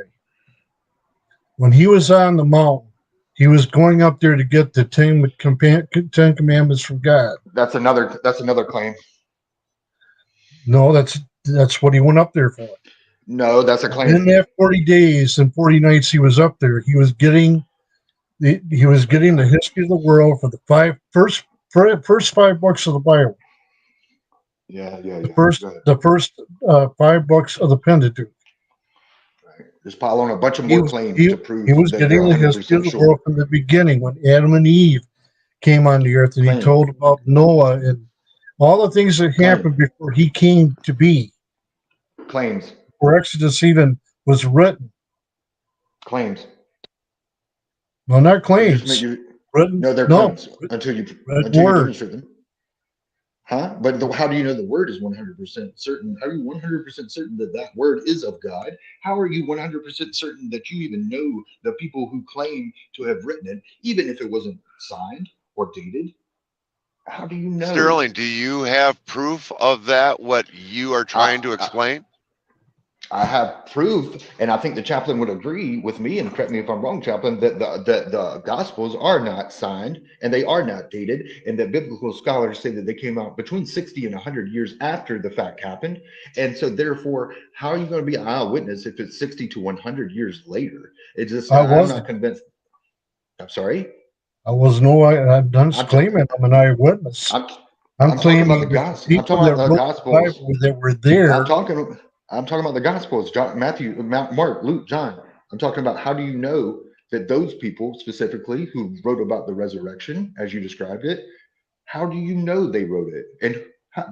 Speaker 12: When he was on the mountain, he was going up there to get the Ten Commandments from God.
Speaker 13: That's another claim.
Speaker 12: No, that's what he went up there for.
Speaker 13: No, that's a
Speaker 12: In
Speaker 13: claim.
Speaker 12: that 40 days and 40 nights he was up there, he was getting the history of the world for the first 5 books of the Bible.
Speaker 13: Yeah.
Speaker 12: The first 5 books of the Pentateuch.
Speaker 13: Right. Just pile on a bunch of
Speaker 12: He
Speaker 13: more
Speaker 12: was
Speaker 13: claims
Speaker 12: he,
Speaker 13: to prove
Speaker 12: he was
Speaker 13: that they're
Speaker 12: getting the history of
Speaker 13: 100%
Speaker 12: the world
Speaker 13: sure.
Speaker 12: from the beginning when Adam and Eve came on the earth, and he
Speaker 13: Claim.
Speaker 12: told about Noah and all the things that
Speaker 13: Claim.
Speaker 12: happened before he came to be.
Speaker 13: Claims.
Speaker 12: Before Exodus even was written.
Speaker 13: Claims.
Speaker 12: Well, not
Speaker 13: You just make
Speaker 12: claims.
Speaker 13: your
Speaker 12: Written.
Speaker 13: no, they're
Speaker 12: No.
Speaker 13: claims until you
Speaker 12: Written word.
Speaker 13: demonstrate them. Huh? But how do you know the word is 100% certain? How are you 100% certain that that word is of God? How are you 100% certain that you even know the people who claim to have written it, even if it wasn't signed or dated? How do you know?
Speaker 7: Sterling, do you have proof of that, what you are trying to explain?
Speaker 13: I have proof, and I think the chaplain would agree with me, and correct me if I'm wrong, chaplain, that the Gospels are not signed and they are not dated, and that biblical scholars say that they came out between 60 and 100 years after the fact happened. And so, therefore, how are you going to be an eyewitness if it's 60 to 100 years later? It's just, I'm not convinced. I'm sorry?
Speaker 12: I'm not claiming I'm an eyewitness. I'm
Speaker 13: talking about
Speaker 12: claiming
Speaker 13: the
Speaker 12: that
Speaker 13: gospel. I'm
Speaker 12: people
Speaker 13: talking
Speaker 12: that
Speaker 13: about the
Speaker 12: wrote the
Speaker 13: Gospels.
Speaker 12: Bible that were there.
Speaker 13: I'm talking about the Gospels, John, Matthew, Mark, Luke, John. I'm talking about how do you know that those people specifically who wrote about the resurrection, as you described it, how do you know they wrote it? And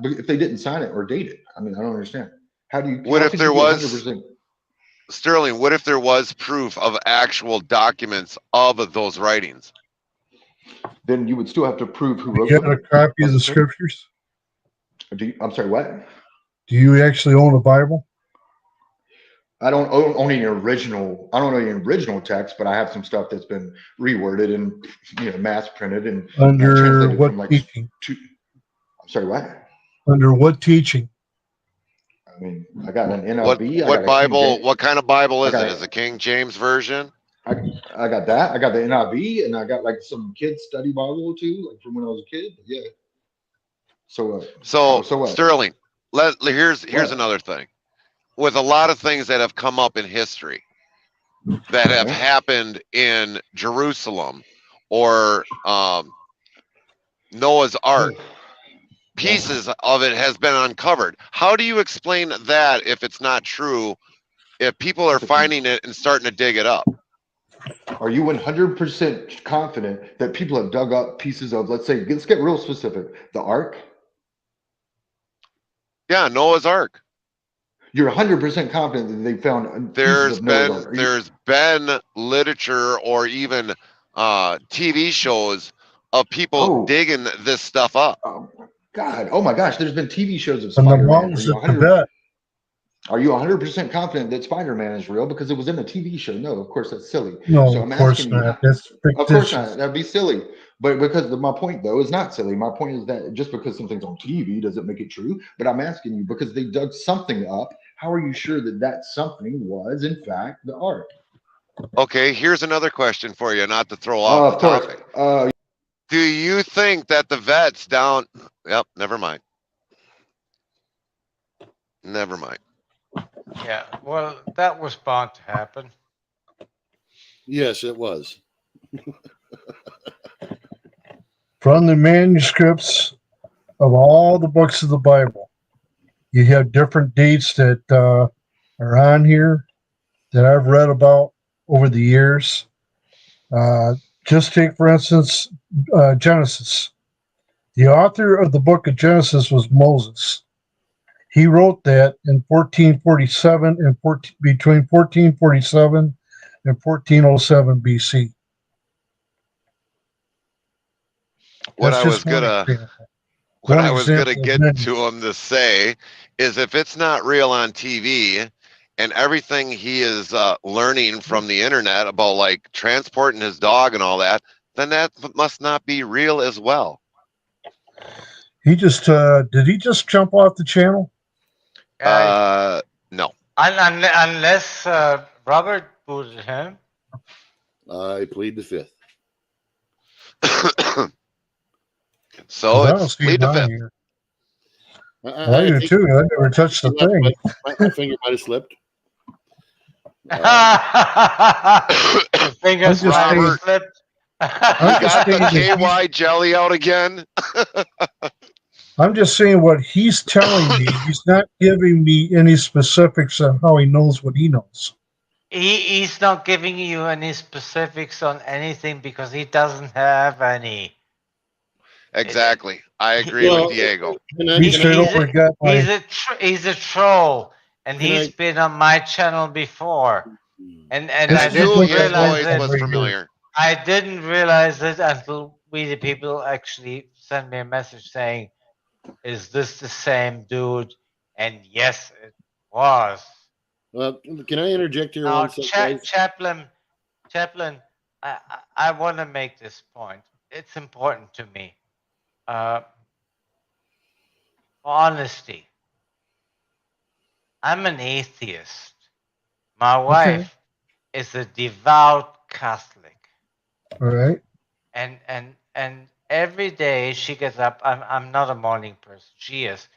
Speaker 13: if they didn't sign it or date it? I mean, I don't understand. How do you?
Speaker 7: What if there was
Speaker 13: 100%?
Speaker 7: Sterling? What if there was proof of actual documents of those writings?
Speaker 13: Then you would still have to prove who wrote
Speaker 12: You got
Speaker 13: them.
Speaker 12: a copy of the scriptures?
Speaker 13: I'm sorry, what?
Speaker 12: Do you actually own a Bible?
Speaker 13: I don't own any original. I don't own any original text, but I have some stuff that's been reworded and mass printed and
Speaker 12: Under
Speaker 13: translated
Speaker 12: what
Speaker 13: from like
Speaker 12: teaching?
Speaker 13: I'm sorry, what?
Speaker 12: Under what teaching?
Speaker 13: I mean, I got an NIV.
Speaker 7: What Bible? What kind of Bible is it?
Speaker 13: it?
Speaker 7: Is it King James version?
Speaker 13: I got that. I got the NIV, and I got like some kids study Bible too, like from when I was a kid. Yeah. So what?
Speaker 7: Sterling, here's another thing. With a lot of things that have come up in history that have happened in Jerusalem or Noah's Ark, pieces of it has been uncovered. How do you explain that if it's not true? If people are finding it and starting to dig it up?
Speaker 13: Are you 100% confident that people have dug up pieces of, let's get real specific, the Ark?
Speaker 7: Yeah, Noah's Ark.
Speaker 13: You're 100% confident that they found pieces of Noah's Ark.
Speaker 7: There's been literature or even TV shows of people digging this stuff up.
Speaker 13: God, oh my gosh, there's been TV shows of
Speaker 12: From the
Speaker 13: Spider-Man.
Speaker 12: mountains of Tibet.
Speaker 13: Are you 100% confident that Spider-Man is real because it was in a TV show? No, of course that's silly.
Speaker 12: No,
Speaker 13: so I'm
Speaker 12: of course
Speaker 13: asking
Speaker 12: not.
Speaker 13: you.
Speaker 12: That's fictitious.
Speaker 13: Of course not. That'd be silly. But because my point though is not silly. My point is that just because something's on TV doesn't make it true. But I'm asking you because they dug something up. How are you sure that that something was in fact the Ark?
Speaker 7: Okay, here's another question for you, not to throw off the topic. Do you think that the vets down? Yep, never mind. Never mind.
Speaker 10: Yeah, well, that was bound to happen.
Speaker 1: Yes, it was.
Speaker 12: From the manuscripts of all the books of the Bible, you have different dates that are on here. that I've read about over the years. Just take, for instance, Genesis. The author of the book of Genesis was Moses. He wrote that in 1447 and between 1447 and 1407 BC.
Speaker 7: What
Speaker 12: That's
Speaker 7: I was
Speaker 12: just one
Speaker 7: gonna
Speaker 12: example.
Speaker 7: what
Speaker 12: One
Speaker 7: I was gonna
Speaker 12: example of
Speaker 7: get
Speaker 12: many.
Speaker 7: to him to say is if it's not real on TV and everything he is learning from the internet about like transporting his dog and all that, then that must not be real as well.
Speaker 12: He just did he just jump off the channel?
Speaker 7: No.
Speaker 10: Unless Robert booted him.
Speaker 1: I plead the fifth.
Speaker 7: So
Speaker 12: I don't
Speaker 7: it's
Speaker 12: see him
Speaker 7: plead the
Speaker 12: on
Speaker 7: fifth.
Speaker 12: here. I do too. I never touched the thing.
Speaker 1: My finger might have slipped.
Speaker 10: Your fingers
Speaker 12: just
Speaker 10: might have
Speaker 12: saying-
Speaker 10: slipped.
Speaker 7: You
Speaker 12: I'm just
Speaker 7: got the
Speaker 12: saying that
Speaker 7: KY jelly out again?
Speaker 12: I'm just saying what he's telling me. He's not giving me any specifics on how he knows what he knows.
Speaker 10: He's not giving you any specifics on anything because he doesn't have any.
Speaker 7: Exactly. I agree with Diego.
Speaker 12: He's
Speaker 10: a troll, and
Speaker 1: Can
Speaker 10: he's
Speaker 1: I-
Speaker 10: been on my channel before, and
Speaker 12: This
Speaker 10: I
Speaker 12: is
Speaker 10: didn't
Speaker 12: what that
Speaker 10: realize
Speaker 12: voice
Speaker 10: it.
Speaker 12: was familiar.
Speaker 10: I didn't realize it until we the people actually sent me a message saying, "Is this the same dude?" And yes, it was.
Speaker 1: Can I interject here
Speaker 10: Now,
Speaker 1: one second?
Speaker 10: Chaplain, I want to make this point. It's important to me. Honesty. I'm an atheist. My wife is a devout Catholic.
Speaker 12: All right.
Speaker 10: And every day she gets up. I'm not a morning person. She is.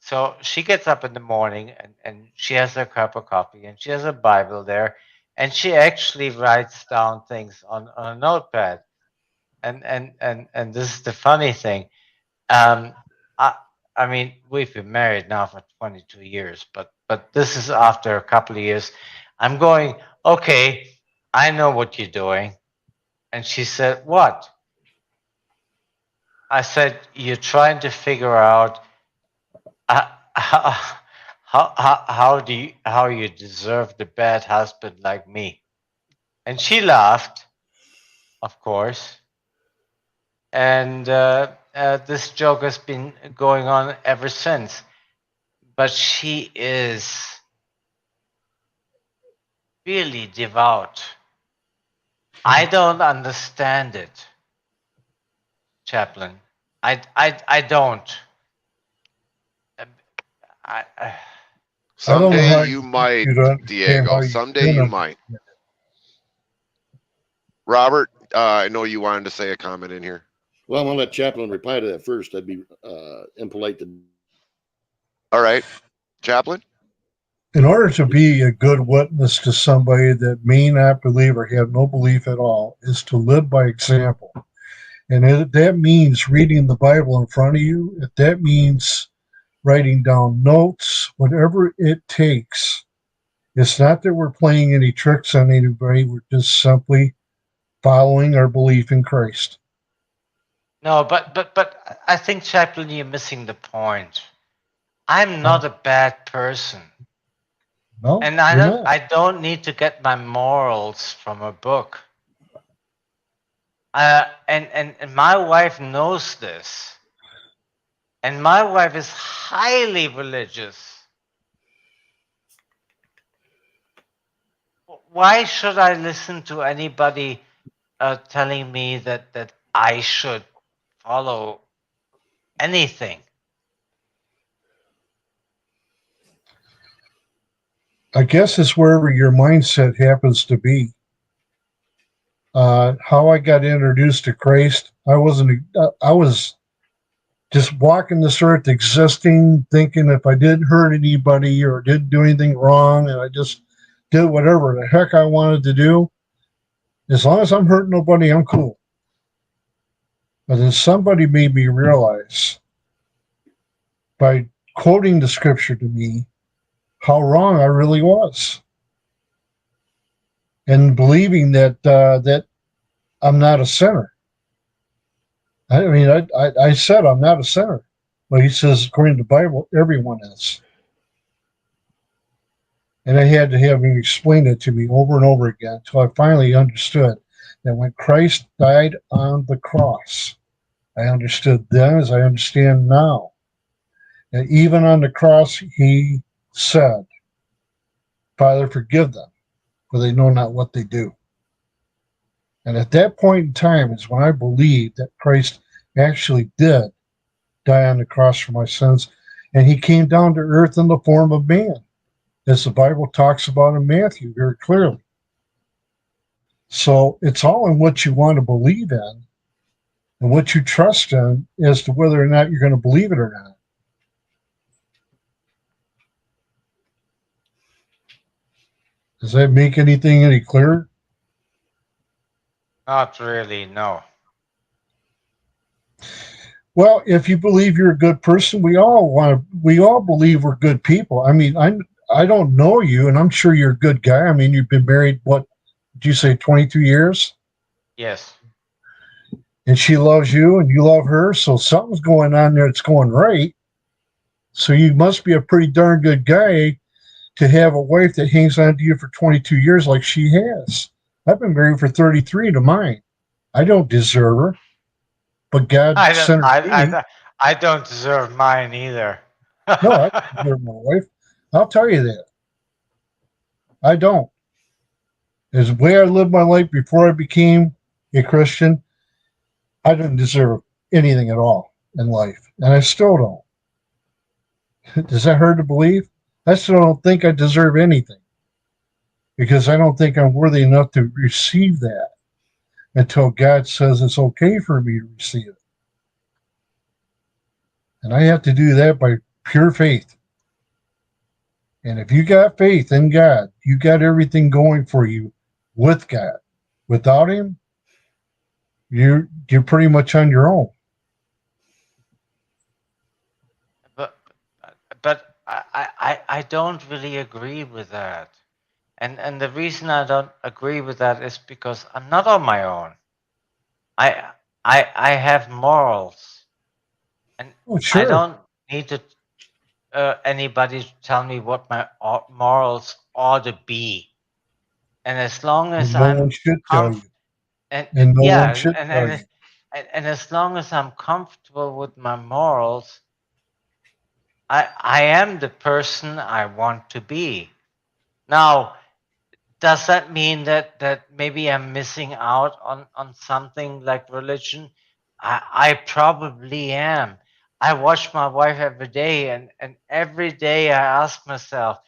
Speaker 10: So she gets up in the morning and she has her cup of coffee and she has a Bible there and she actually writes down things on a notepad. And this is the funny thing. I mean, we've been married now for 22 years, but this is after a couple of years. I'm going, okay, I know what you're doing. And she said, what? I said, you're trying to figure out how you deserve the bad husband like me. And she laughed, of course. And this joke has been going on ever since. But she is really devout. I don't understand it, Chaplain. I don't.
Speaker 7: Someday you might, Diego. Someday you might. Robert, I know you wanted to say a comment in here.
Speaker 1: Well, I'm gonna let Chaplain reply to that first. I'd be impolite to.
Speaker 7: All right, Chaplain.
Speaker 12: In order to be a good witness to somebody that may not believe or have no belief at all, is to live by example. And if that means reading the Bible in front of you, if that means writing down notes, whatever it takes. It's not that we're playing any tricks on anybody. We're just simply following our belief in Christ.
Speaker 10: No, but I think, Chaplain, you're missing the point. I'm not a bad person.
Speaker 12: No,
Speaker 10: and
Speaker 12: you're not.
Speaker 10: I don't need to get my morals from a book. And my wife knows this. And my wife is highly religious. Why should I listen to anybody telling me that I should follow anything?
Speaker 12: I guess it's wherever your mindset happens to be. How I got introduced to Christ, I was just walking this earth, existing, thinking if I didn't hurt anybody or didn't do anything wrong, and I just did whatever the heck I wanted to do, as long as I'm hurting nobody, I'm cool. But then somebody made me realize by quoting the scripture to me how wrong I really was. and believing that I'm not a sinner. I mean, I said I'm not a sinner, but he says according to the Bible, everyone is. And I had to have him explain it to me over and over again until I finally understood that when Christ died on the cross, I understood then as I understand now. And even on the cross, he said, Father, forgive them, for they know not what they do. And at that point in time is when I believed that Christ actually did die on the cross for my sins. And he came down to earth in the form of man, as the Bible talks about in Matthew very clearly. So it's all in what you want to believe in and what you trust in as to whether or not you're going to believe it or not. Does that make anything any clearer?
Speaker 10: Not really, no.
Speaker 12: Well, if you believe you're a good person, we all believe we're good people. I mean, I don't know you, and I'm sure you're a good guy. I mean, you've been married, what did you say, 22 years?
Speaker 10: Yes.
Speaker 12: And she loves you and you love her, so something's going on there that's going right. So you must be a pretty darn good guy to have a wife that hangs on to you for 22 years like she has. I've been married for 33 to mine. I don't deserve her, but God
Speaker 10: I don't,
Speaker 12: sent her to me.
Speaker 10: I don't deserve mine either.
Speaker 12: No, I don't deserve my wife. I'll tell you that. I don't. As the way I lived my life before I became a Christian, I didn't deserve anything at all in life. And I still don't. Does that hurt to believe? I still don't think I deserve anything because I don't think I'm worthy enough to receive that until God says it's okay for me to receive it. And I have to do that by pure faith. And if you got faith in God, you got everything going for you with God. Without him, you're pretty much on your own.
Speaker 10: But I don't really agree with that. And the reason I don't agree with that is because I'm not on my own. I have morals, and I
Speaker 12: Sure.
Speaker 10: don't need to anybody to tell me what my morals ought to be. And as long as
Speaker 12: No one
Speaker 10: I'm
Speaker 12: should tell you.
Speaker 10: and
Speaker 12: No one
Speaker 10: yeah,
Speaker 12: should tell you.
Speaker 10: and as long as I'm comfortable with my morals, I am the person I want to be. Now, does that mean that maybe I'm missing out on something like religion? I probably am. I watch my wife every day, and every day I ask myself,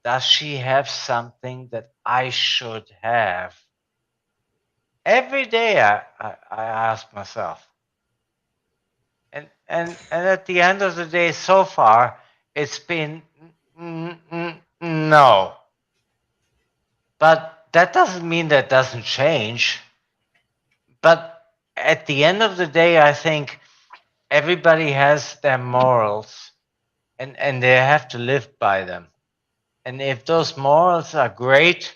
Speaker 10: does she have something that I should have? Every day I ask myself. And at the end of the day, so far, it's been no. But that doesn't mean that doesn't change. But at the end of the day, I think everybody has their morals and they have to live by them. And if those morals are great,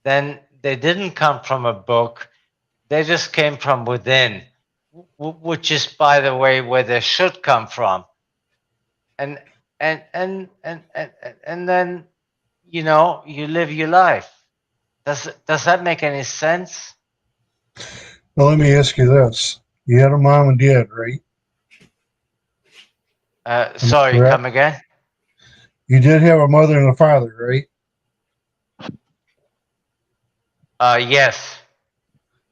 Speaker 10: then they didn't come from a book. They just came from within, which is, by the way, where they should come from. And and then, you know, you live your life. Does that make any sense?
Speaker 12: Well, let me ask you this. You had a mom and dad, right?
Speaker 10: Sorry,
Speaker 12: correct?
Speaker 10: come again?
Speaker 12: You did have a mother and a father, right?
Speaker 10: Yes.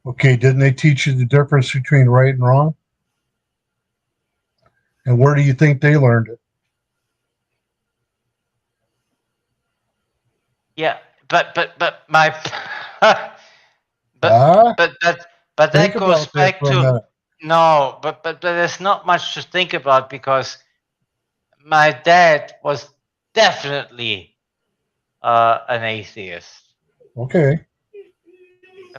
Speaker 12: Okay, didn't they teach you the difference between right and wrong? And where do you think they learned it?
Speaker 10: Yeah, but my
Speaker 12: Ah,
Speaker 10: but
Speaker 12: think
Speaker 10: that goes
Speaker 12: about that
Speaker 10: back
Speaker 12: for a
Speaker 10: to
Speaker 12: minute.
Speaker 10: no, but there's not much to think about because my dad was definitely an atheist.
Speaker 12: Okay.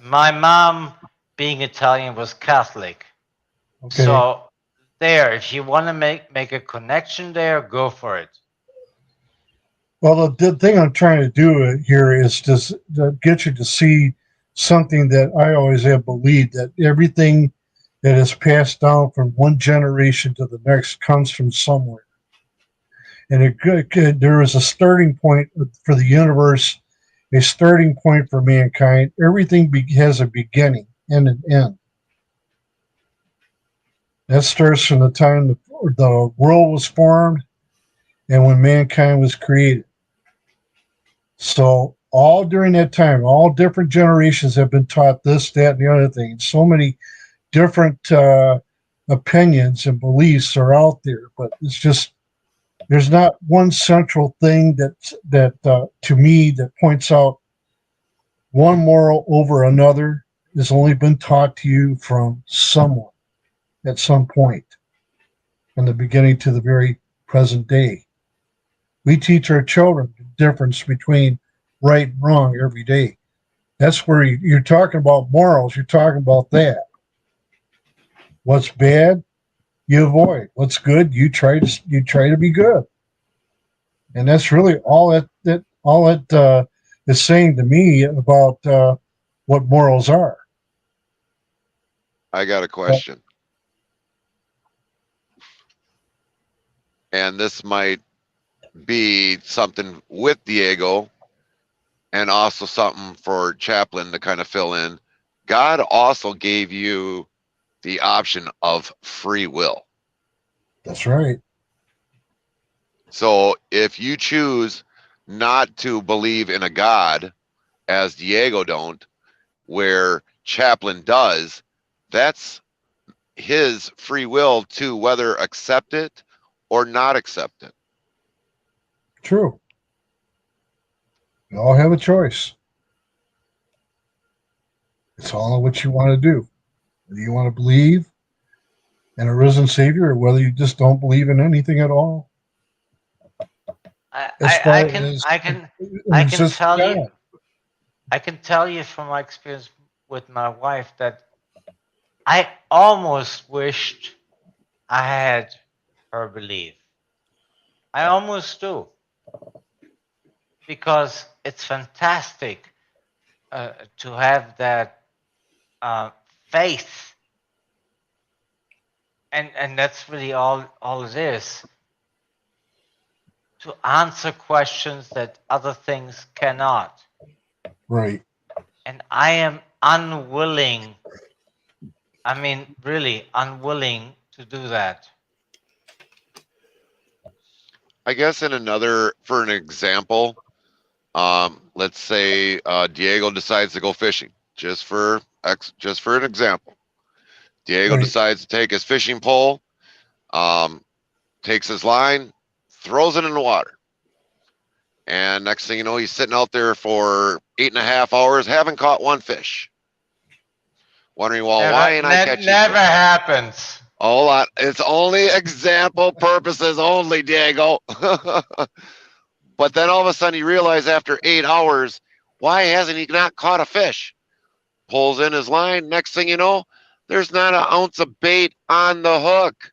Speaker 10: My mom, being Italian, was Catholic.
Speaker 12: Okay.
Speaker 10: So there, if you want to make a connection there, go for it.
Speaker 12: Well, the thing I'm trying to do here is to get you to see something that I always have believed, that everything that is passed down from one generation to the next comes from somewhere. And there is a starting point for the universe, a starting point for mankind. Everything has a beginning and an end. That starts from the time the world was formed and when mankind was created. So all during that time, all different generations have been taught this, that, and the other thing. And so many different opinions and beliefs are out there, but it's just there's not one central thing that to me that points out one moral over another. Has only been taught to you from someone at some point, from the beginning to the very present day. We teach our children the difference between right and wrong every day. That's where you're talking about morals. You're talking about that. What's bad, you avoid. What's good, you try to be good. And that's really all it is saying to me about what morals are.
Speaker 7: I got a question. And this might be something with Diego and also something for Chaplin to kind of fill in. God also gave you the option of free will.
Speaker 12: That's right.
Speaker 7: So if you choose not to believe in a God, as Diego don't, where Chaplin does, that's his free will to whether accept it or not accept it.
Speaker 12: True. You all have a choice. It's all what you want to do. Whether you want to believe in a risen Savior or whether you just don't believe in anything at all.
Speaker 10: I can tell
Speaker 12: God.
Speaker 10: you, I can tell you from my experience with my wife that I almost wished I had her belief. I almost do, because it's fantastic to have that faith, and that's really all it is. To answer questions that other things cannot.
Speaker 12: Right.
Speaker 10: And I am unwilling, I mean, really unwilling to do that.
Speaker 7: I guess for an example, let's say Diego decides to go fishing, just for an example. Diego decides to take his fishing pole, takes his line, throws it in the water. And next thing you know, he's sitting out there for 8.5 hours, haven't caught one fish. Wondering, well, why ain't I catching?
Speaker 10: Never happens.
Speaker 7: Hold on. It's only example purposes only, Diego. But then all of a sudden you realize after 8 hours, why hasn't he not caught a fish? Pulls in his line. Next thing you know, there's not an ounce of bait on the hook.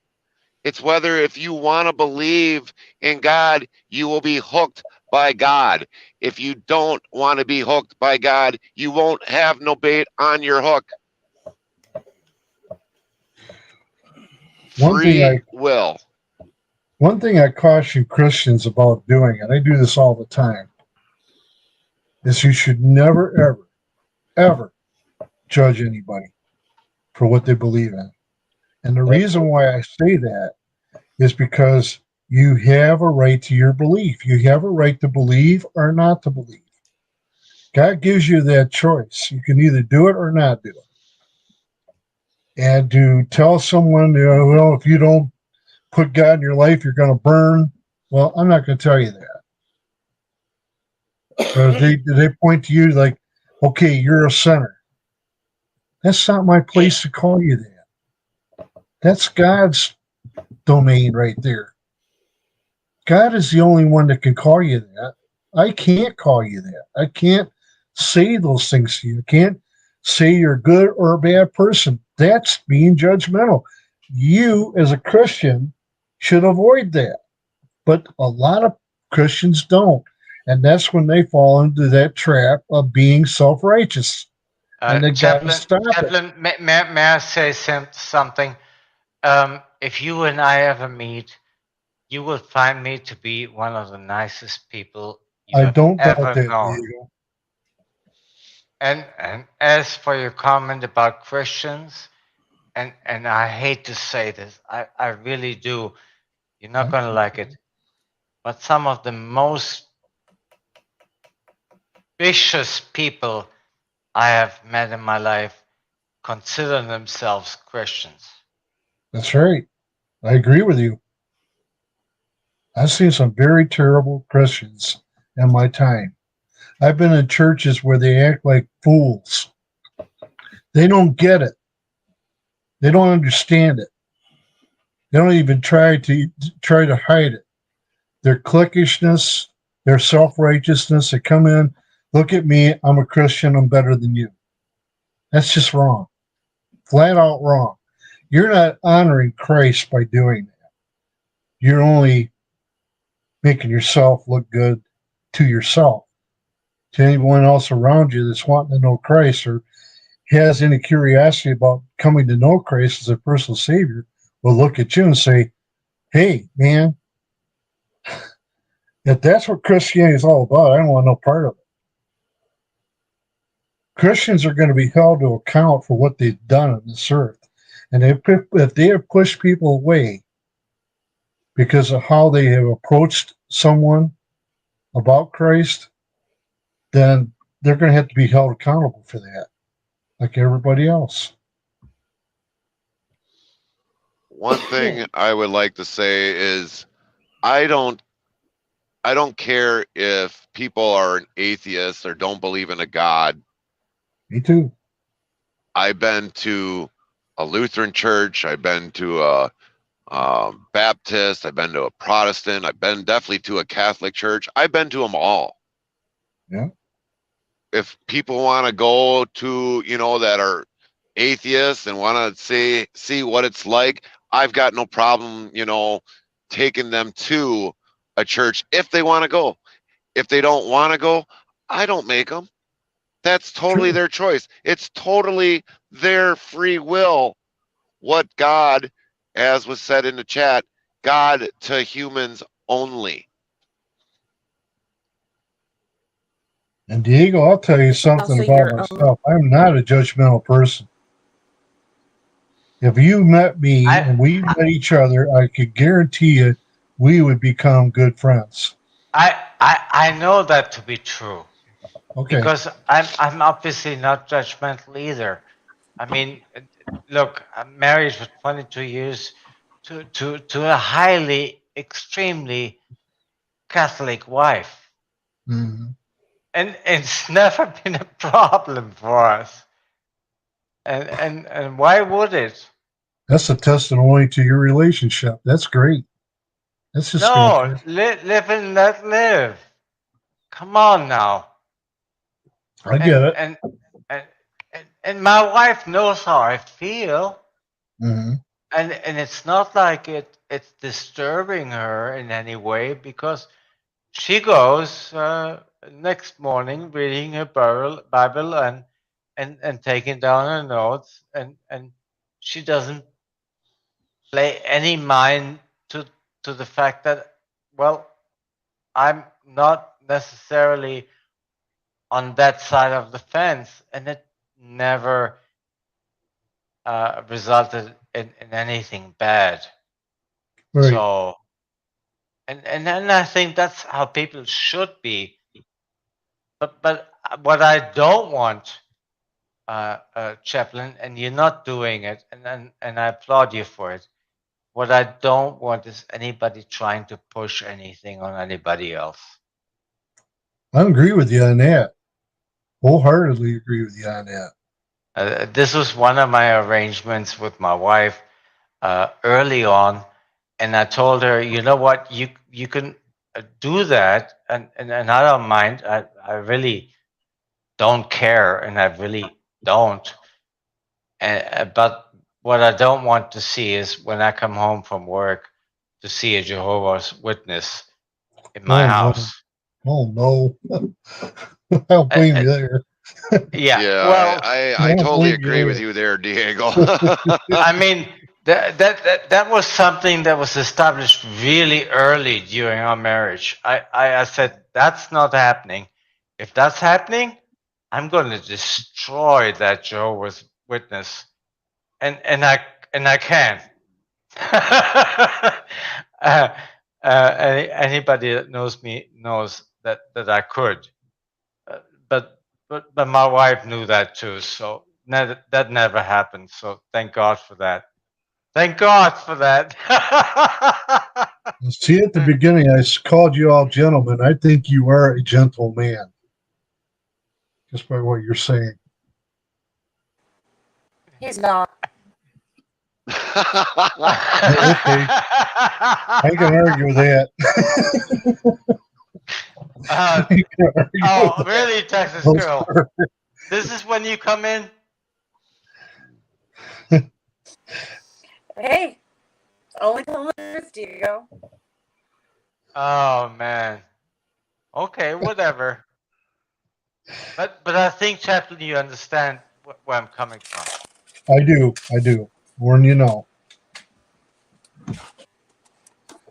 Speaker 7: It's whether if you want to believe in God, you will be hooked by God. If you don't want to be hooked by God, you won't have no bait on your hook. Free will.
Speaker 12: One thing I caution Christians about doing, and I do this all the time, is you should never, ever, ever judge anybody for what they believe in. And the reason why I say that is because you have a right to your belief. You have a right to believe or not to believe. God gives you that choice. You can either do it or not do it. And to tell someone, well, if you don't put God in your life, you're going to burn. Well, I'm not going to tell you that. Or they point to you like, okay, you're a sinner. That's not my place to call you that. That's God's domain right there. God is the only one that can call you that. I can't call you that. I can't say those things to you. I can't say you're a good or a bad person. That's being judgmental. You, as a Christian, should avoid that. But a lot of Christians don't. And that's when they fall into that trap of being self-righteous. And they got to
Speaker 10: Chaplain,
Speaker 12: stop it.
Speaker 10: Chaplain, may I say something? If you and I ever meet, you will find me to be one of the nicest people you
Speaker 12: I
Speaker 10: have
Speaker 12: don't doubt
Speaker 10: ever
Speaker 12: that,
Speaker 10: known.
Speaker 12: Diego.
Speaker 10: And as for your comment about Christians, and I hate to say this, I really do. You're not gonna like it, but some of the most vicious people I have met in my life consider themselves Christians.
Speaker 12: That's right. I agree with you. I've seen some very terrible Christians in my time. I've been in churches where they act like fools. They don't get it. They don't understand it. They don't even try to hide it. Their cliquishness, their self-righteousness, they come in, look at me, I'm a Christian, I'm better than you. That's just wrong. Flat out wrong. You're not honoring Christ by doing that. You're only making yourself look good to yourself. To anyone else around you that's wanting to know Christ or has any curiosity about coming to know Christ as a personal Savior will look at you and say, hey, man, if that's what Christianity is all about, I don't want no part of it. Christians are going to be held to account for what they've done on this earth. And if they have pushed people away because of how they have approached someone about Christ, then they're going to have to be held accountable for that, like everybody else.
Speaker 7: One thing I would like to say is I don't care if people are an atheist or don't believe in a God.
Speaker 12: Me too.
Speaker 7: I've been to a Lutheran church. I've been to a Baptist. I've been to a Protestant. I've been definitely to a Catholic church. I've been to them all.
Speaker 12: Yeah.
Speaker 7: If people want to go to, that are atheists and want to see what it's like, I've got no problem, taking them to a church if they want to go. If they don't want to go, I don't make them. That's totally
Speaker 12: True.
Speaker 7: their choice. It's totally their free will. What God, as was said in the chat, God to humans only.
Speaker 12: And Diego, I'll tell you something
Speaker 9: Also
Speaker 12: about
Speaker 9: your
Speaker 12: myself. I'm not a judgmental person. If you met me and we met each other, I could guarantee you we would become good friends.
Speaker 10: I know that to be true.
Speaker 12: Okay.
Speaker 10: Because I'm obviously not judgmental either. I mean, look, I'm married for 22 years to a highly, extremely Catholic wife.
Speaker 12: Mm-hmm.
Speaker 10: And it's never been a problem for us. And why would it?
Speaker 12: That's a testimony to your relationship. That's great. That's just
Speaker 10: No,
Speaker 12: fantastic.
Speaker 10: live and let live. Come on now.
Speaker 12: I get it.
Speaker 10: And my wife knows how I feel.
Speaker 12: Mm-hmm.
Speaker 10: And it's not like it's disturbing her in any way because she goes next morning reading her Bible and taking down her notes and she doesn't play any mind to the fact that, well, I'm not necessarily on that side of the fence, and it never resulted in anything bad.
Speaker 12: Right.
Speaker 10: So, and then I think that's how people should be. But what I don't want, Chaplain, and you're not doing it, and I applaud you for it. What I don't want is anybody trying to push anything on anybody else.
Speaker 12: I agree with you on that. Wholeheartedly agree with you on that.
Speaker 10: This was one of my arrangements with my wife early on, and I told her, you know what, you can do that, and I don't mind. I really don't care, and I really don't. But what I don't want to see is when I come home from work to see a Jehovah's Witness in my
Speaker 12: Oh, no.
Speaker 10: house.
Speaker 12: Oh no. I'll blame you there.
Speaker 10: Yeah.
Speaker 7: Yeah,
Speaker 10: Well,
Speaker 7: I
Speaker 12: I'll
Speaker 7: totally
Speaker 12: blame you
Speaker 7: agree with
Speaker 12: there.
Speaker 7: you there, Diego.
Speaker 10: I mean, that was something that was established really early during our marriage. I said that's not happening. If that's happening, I'm going to destroy that Jehovah's Witness, and I can. uh, anybody that knows me knows that I could. Uh, but my wife knew that too, so that never happened. So thank God for that. Thank God for that.
Speaker 12: See, at the beginning, I called you all gentlemen. I think you are a gentleman, just by what you're saying.
Speaker 9: He's not.
Speaker 12: Oh, okay. I can argue with that.
Speaker 10: Uh,
Speaker 12: I can argue
Speaker 10: oh,
Speaker 12: with
Speaker 10: really, Texas
Speaker 12: that.
Speaker 10: girl? This is when you come in?
Speaker 9: Hey, only tell the truth, Diego.
Speaker 10: Oh man. Okay, whatever. But I think, Chaplain, you understand where I'm coming from.
Speaker 12: I do. I do. Warn you know.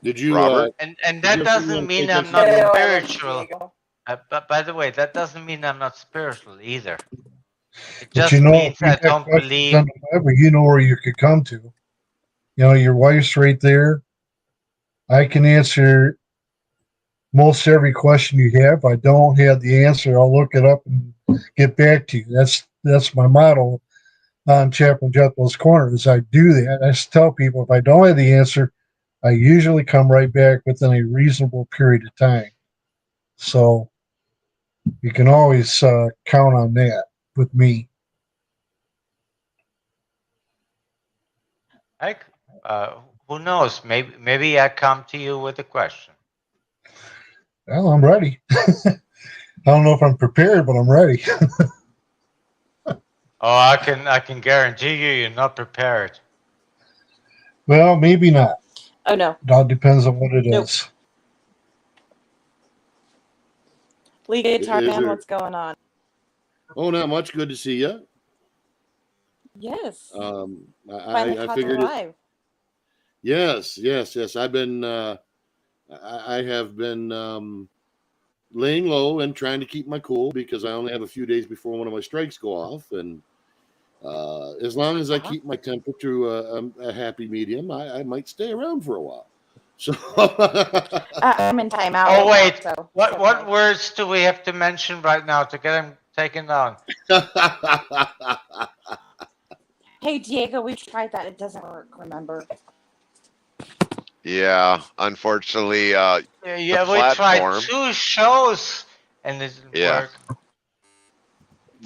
Speaker 1: Did you
Speaker 7: Robert?
Speaker 10: And
Speaker 1: did you
Speaker 10: that
Speaker 1: ever
Speaker 10: doesn't mean
Speaker 1: pay
Speaker 10: I'm
Speaker 1: attention to
Speaker 10: not
Speaker 1: that?
Speaker 9: No, I love you,
Speaker 10: spiritual.
Speaker 9: Diego.
Speaker 10: But by the way, that doesn't mean I'm not spiritual either. It
Speaker 12: But you
Speaker 10: just
Speaker 12: know, if
Speaker 10: means
Speaker 12: you
Speaker 10: I
Speaker 12: got
Speaker 10: don't
Speaker 12: questions
Speaker 10: believe.
Speaker 12: on the Bible, you know where you could come to. You know, your wife's right there. I can answer most every question you have. If I don't have the answer, I'll look it up and get back to you. That's my motto on Chaplain Jethro's Corner is I do that. I just tell people if I don't have the answer, I usually come right back within a reasonable period of time. So you can always count on that with me.
Speaker 10: Like, who knows? Maybe I come to you with a question.
Speaker 12: Well, I'm ready. I don't know if I'm prepared, but I'm ready.
Speaker 10: Oh, I can guarantee you're not prepared.
Speaker 12: Well, maybe not.
Speaker 9: Oh no.
Speaker 12: It all depends on what it
Speaker 9: Nope.
Speaker 12: is.
Speaker 9: Lead guitar
Speaker 1: Is
Speaker 9: man,
Speaker 1: there?
Speaker 9: what's going on?
Speaker 1: Oh, not much. Good to see you.
Speaker 9: Yes. Finally
Speaker 1: I
Speaker 9: caught the
Speaker 1: figured it.
Speaker 9: live.
Speaker 1: Yes. I've been. I have been laying low and trying to keep my cool because I only have a few days before one of my strikes go off, and as long as I keep my temper to a happy medium, I might stay around for a while. So
Speaker 9: I'm in timeout
Speaker 10: Oh
Speaker 9: right
Speaker 10: wait,
Speaker 9: now, so
Speaker 10: what words do we have to mention right now to get him taken down?
Speaker 9: hey Diego, we tried that. It doesn't work, remember?
Speaker 7: Yeah, unfortunately, the
Speaker 10: Yeah, we tried
Speaker 7: platform,
Speaker 10: 2 shows and it didn't
Speaker 7: yeah,
Speaker 10: work.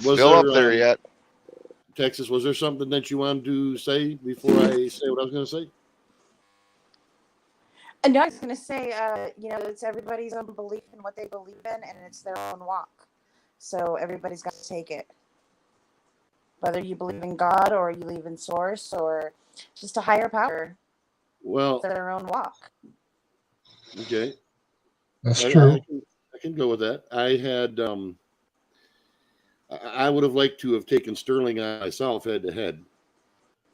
Speaker 1: was
Speaker 7: still up
Speaker 1: there
Speaker 7: there yet.
Speaker 1: Texas? Was there something that you wanted to say before I say what I was going to say?
Speaker 9: No, I was gonna say, it's everybody's own belief in what they believe in, and it's their own walk. So everybody's got to take it, whether you believe in God or you believe in Source or just a higher power.
Speaker 1: Well,
Speaker 9: It's their own walk.
Speaker 1: okay,
Speaker 12: That's
Speaker 1: I,
Speaker 12: true.
Speaker 1: I, can, I can go with that. I had I would have liked to have taken Sterling on myself head to head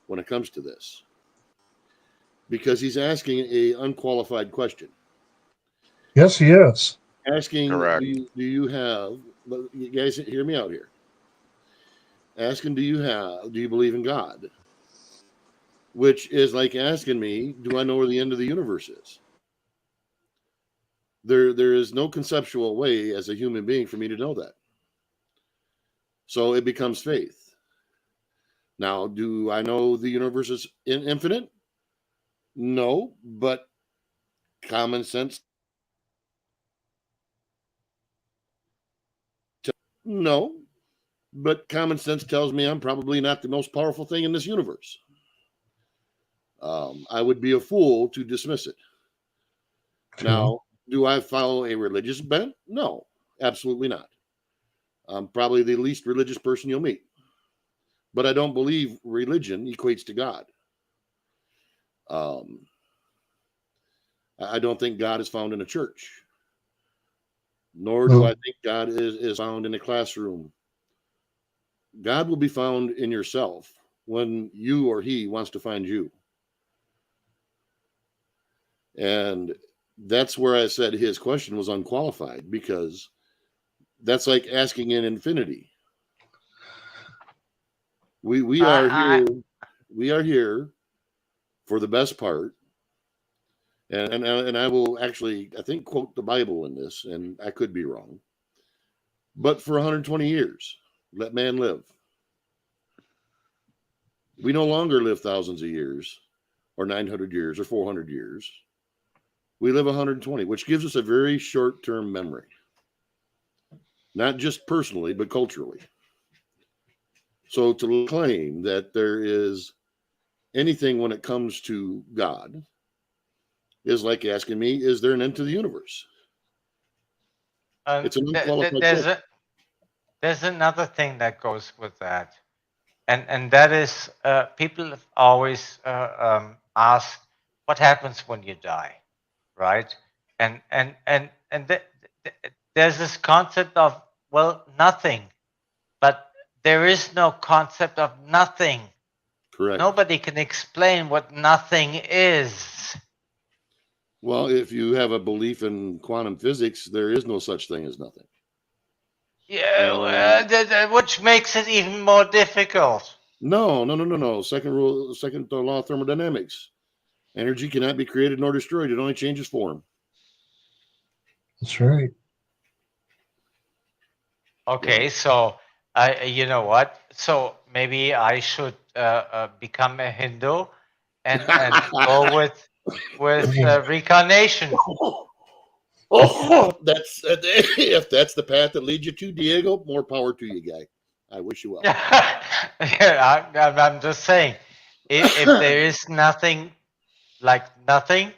Speaker 1: when it comes to this because he's asking a unqualified question.
Speaker 12: Yes, he is.
Speaker 1: Asking,
Speaker 7: Correct.
Speaker 1: do you have? You guys hear me out here. Asking, do you believe in God? Which is like asking me, do I know where the end of the universe is? There is no conceptual way as a human being for me to know that. So it becomes faith. Now, do I know the universe is infinite? No, but common sense. No, but common sense tells me I'm probably not the most powerful thing in this universe. I would be a fool to dismiss it.
Speaker 12: True.
Speaker 1: Now, do I follow a religious bent? No, absolutely not. I'm probably the least religious person you'll meet. But I don't believe religion equates to God. I don't think God is found in a church. nor do I think God is found in a classroom. God will be found in yourself when you or he wants to find you. And that's where I said his question was unqualified, because that's like asking in infinity. We are here for the best part. And I will actually, I think, quote the Bible in this, and I could be wrong. But for 120 years, let man live. We no longer live thousands of years, or 900 years, or 400 years. We live 120, which gives us a very short-term memory. Not just personally, but culturally. So to claim that there is anything when it comes to God is like asking me, is there an end to the universe? It's an unqualified question.
Speaker 10: There's another thing that goes with that, and that is people have always asked what happens when you die, right? And there's this concept of, well, nothing, but there is no concept of nothing.
Speaker 1: Correct.
Speaker 10: Nobody can explain what nothing is.
Speaker 1: Well, if you have a belief in quantum physics, there is no such thing as nothing.
Speaker 10: Yeah, which makes it even more difficult.
Speaker 1: No. Second law of thermodynamics. Energy cannot be created nor destroyed. It only changes form.
Speaker 12: That's right.
Speaker 10: Okay, so you know what? So maybe I should become a Hindu and go with reincarnation.
Speaker 1: That's if that's the path that leads you to, Diego, more power to you, guy. I wish you well.
Speaker 10: Yeah, I'm just saying, if there is nothing like nothing,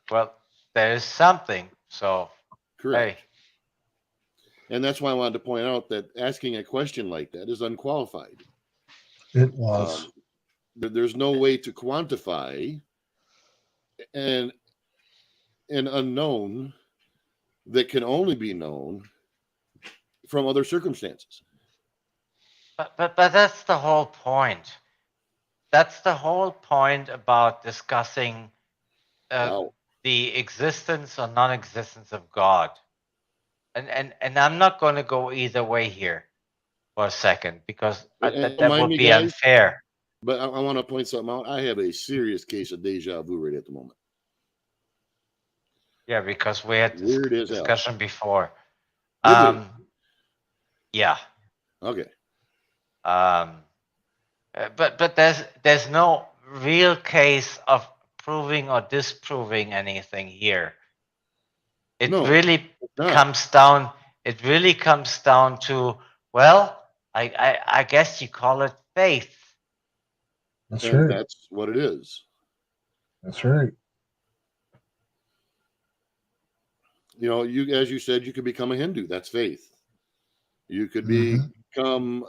Speaker 10: well, there is something. So,
Speaker 1: correct.
Speaker 10: Hey.
Speaker 1: And that's why I wanted to point out that asking a question like that is unqualified.
Speaker 12: It was.
Speaker 1: There's no way to quantify an unknown that can only be known from other circumstances.
Speaker 10: But that's the whole point. That's the whole point about discussing the existence or non-existence of God. And I'm not going to go either way here for a second, because that would be unfair.
Speaker 1: But I want to point something out. I have a serious case of deja vu right at the moment.
Speaker 10: Yeah, because we had this discussion before. Yeah.
Speaker 1: Okay.
Speaker 10: But there's no real case of proving or disproving anything here. It really comes down. It really comes down to, well, I guess you call it faith.
Speaker 12: That's right.
Speaker 1: That's what it is.
Speaker 12: That's right.
Speaker 1: You know, as you said, you could become a Hindu. That's faith. You could become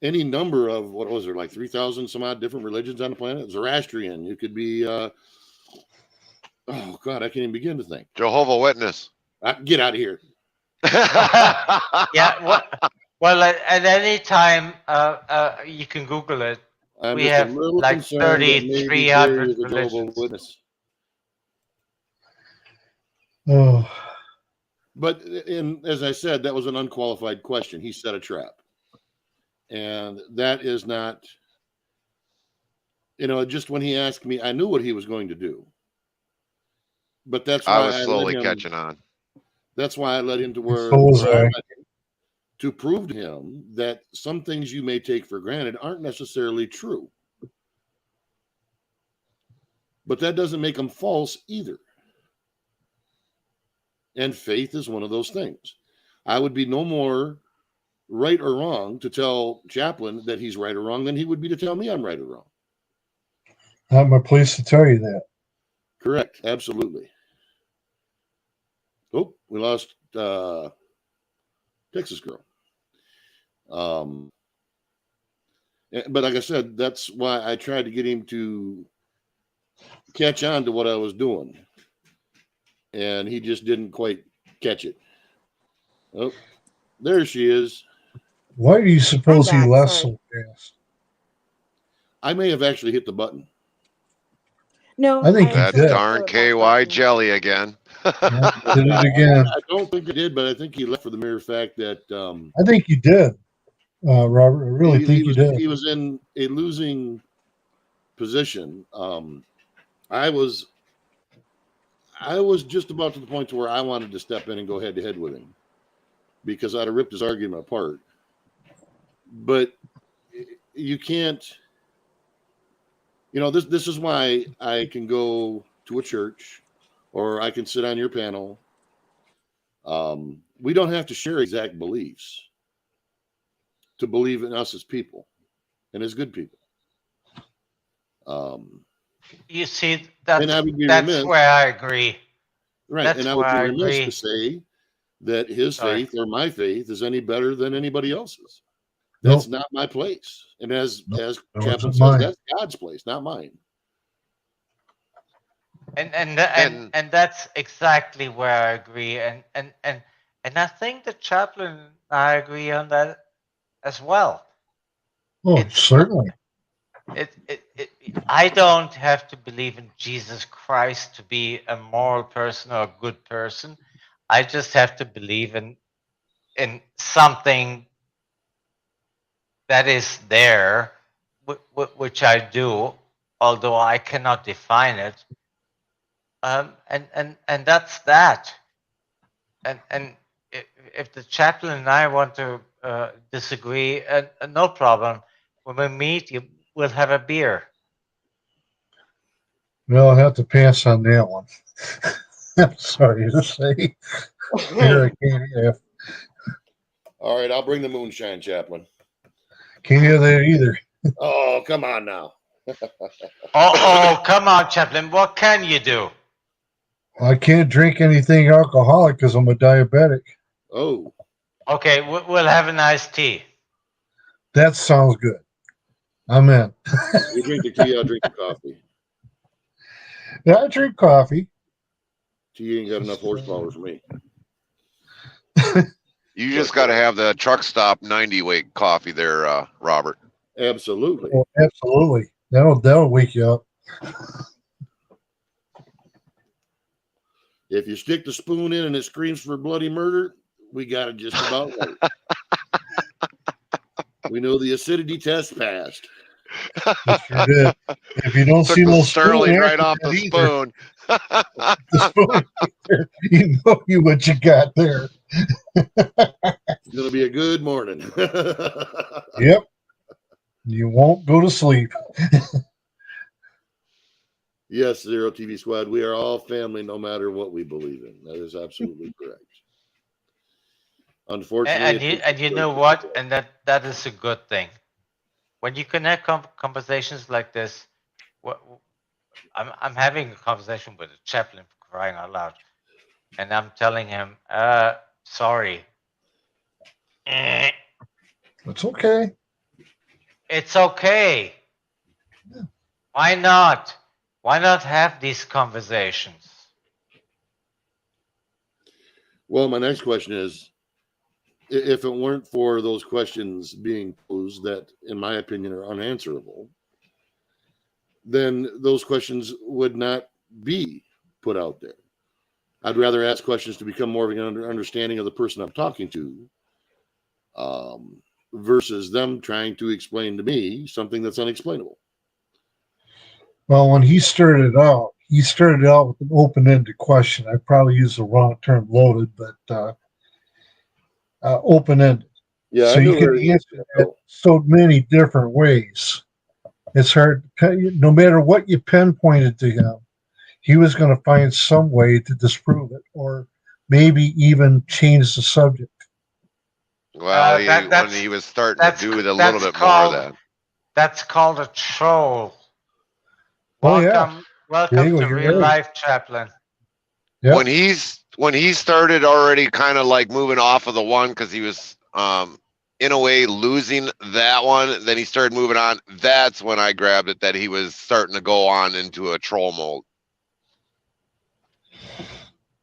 Speaker 1: any number of, what was there, like 3,000 some odd different religions on the planet? Zoroastrian. You could be, oh God, I can't even begin to think.
Speaker 7: Jehovah's Witness.
Speaker 1: Get out of here.
Speaker 10: Yeah. Well, at any time, you can Google it. We have like 300 religions.
Speaker 12: Oh.
Speaker 1: But as I said, that was an unqualified question. He set a trap. And that is not, just when he asked me, I knew what he was going to do. But that's why
Speaker 7: I was slowly catching on.
Speaker 1: That's why I led him to where to prove to him that some things you may take for granted aren't necessarily true. But that doesn't make them false either. And faith is one of those things. I would be no more right or wrong to tell Chaplin that he's right or wrong than he would be to tell me I'm right or wrong.
Speaker 12: Not my place to tell you that.
Speaker 1: Correct. Absolutely. Oh, we lost Texas Girl. But like I said, that's why I tried to get him to catch on to what I was doing. and he just didn't quite catch it. Oh, there she is.
Speaker 12: Why do you suppose he
Speaker 9: back,
Speaker 12: left
Speaker 9: sorry.
Speaker 12: so fast?
Speaker 1: I may have actually hit the button.
Speaker 9: No,
Speaker 12: I think he
Speaker 7: That
Speaker 12: did.
Speaker 7: darn KY jelly again.
Speaker 12: Yeah, did it again.
Speaker 1: I don't think I did, but I think he left for the mere fact that
Speaker 12: I think you did, Robert. I really think you did.
Speaker 1: he was in a losing position. I was just about to the point to where I wanted to step in and go head to head with him because I'd have ripped his argument apart. But you can't. This is why I can go to a church or I can sit on your panel. We don't have to share exact beliefs to believe in us as people and as good people.
Speaker 10: You see,
Speaker 1: And I
Speaker 10: that's
Speaker 1: would be
Speaker 10: that's
Speaker 1: remiss,
Speaker 10: where I agree.
Speaker 1: right?
Speaker 10: That's
Speaker 1: And I
Speaker 10: where
Speaker 1: would be
Speaker 10: I
Speaker 1: remiss
Speaker 10: agree.
Speaker 1: to say that his
Speaker 10: Sorry.
Speaker 1: faith or my faith is any better than anybody else's. That's
Speaker 12: Nope.
Speaker 1: not my place. And as
Speaker 12: Nor
Speaker 1: Chaplain
Speaker 12: is it
Speaker 1: says,
Speaker 12: mine.
Speaker 1: that's God's place, not mine.
Speaker 10: And that's exactly where I agree. And I think the chaplain and I agree on that as well.
Speaker 12: Oh,
Speaker 10: It's
Speaker 12: certainly.
Speaker 10: I don't have to believe in Jesus Christ to be a moral person or a good person. I just have to believe in something that is there, which I do, although I cannot define it. And that's that. And if the chaplain and I want to disagree, no problem. When we meet, we'll have a beer.
Speaker 12: Well, I'll have to pass on that one. I'm sorry to say. Here I can't have.
Speaker 1: All right, I'll bring the moonshine, Chaplain.
Speaker 12: Can't have that either.
Speaker 1: Oh, come on now.
Speaker 10: Oh, come on, chaplain. What can you do?
Speaker 12: I can't drink anything alcoholic because I'm a diabetic.
Speaker 1: Oh.
Speaker 10: Okay, we'll have a nice tea.
Speaker 12: That sounds good. I'm in.
Speaker 1: You drink the tea, I'll drink the coffee.
Speaker 12: Yeah, I drink coffee.
Speaker 1: Tea ain't got enough horsepower for me.
Speaker 7: You just got to have the truck stop 90 weight coffee there, Robert.
Speaker 1: Absolutely.
Speaker 12: Oh, absolutely. That'll wake you up.
Speaker 1: If you stick the spoon in and it screams for bloody murder, we got it just about right. We know the acidity test passed.
Speaker 12: It sure did. If you don't
Speaker 7: Took
Speaker 12: see
Speaker 7: the
Speaker 12: no
Speaker 7: Sterling
Speaker 12: spoon
Speaker 7: right
Speaker 12: after
Speaker 7: off
Speaker 12: that
Speaker 7: the
Speaker 12: either,
Speaker 7: spoon.
Speaker 12: the spoon, you know what you got there.
Speaker 1: It's going to be a good morning.
Speaker 12: Yep. You won't go to sleep.
Speaker 1: Yes, Zero TV Squad, we are all family no matter what we believe in. That is absolutely correct. Unfortunately,
Speaker 10: And you know what? And that is a good thing. When you connect conversations like this, I'm having a conversation with a chaplain, for crying out loud, and I'm telling him, sorry.
Speaker 12: It's okay.
Speaker 10: It's okay.
Speaker 12: Yeah.
Speaker 10: Why not? Why not have these conversations?
Speaker 1: Well, my next question is, if it weren't for those questions being posed that, in my opinion, are unanswerable, then those questions would not be put out there. I'd rather ask questions to become more of an understanding of the person I'm talking to, versus them trying to explain to me something that's unexplainable.
Speaker 12: Well, when he started out with an open-ended question. I probably used the wrong term, loaded, but open-ended.
Speaker 1: Yeah,
Speaker 12: so
Speaker 1: I
Speaker 12: you
Speaker 1: knew
Speaker 12: can
Speaker 1: where he was
Speaker 12: answer
Speaker 1: gonna
Speaker 12: it so many different ways. It's hard. No matter what you pinpointed to him, he was going to find some way to disprove it, or maybe even change the subject.
Speaker 7: Well, when he was starting to do a little bit more of that.
Speaker 10: That's called a troll.
Speaker 12: Oh, yeah.
Speaker 10: Welcome
Speaker 12: Diego,
Speaker 10: to
Speaker 12: you're
Speaker 10: real
Speaker 12: right.
Speaker 10: life, chaplain.
Speaker 12: Yep.
Speaker 7: When he started already kind of like moving off of the one because he was in a way losing that one, then he started moving on. That's when I grabbed it, that he was starting to go on into a troll mode.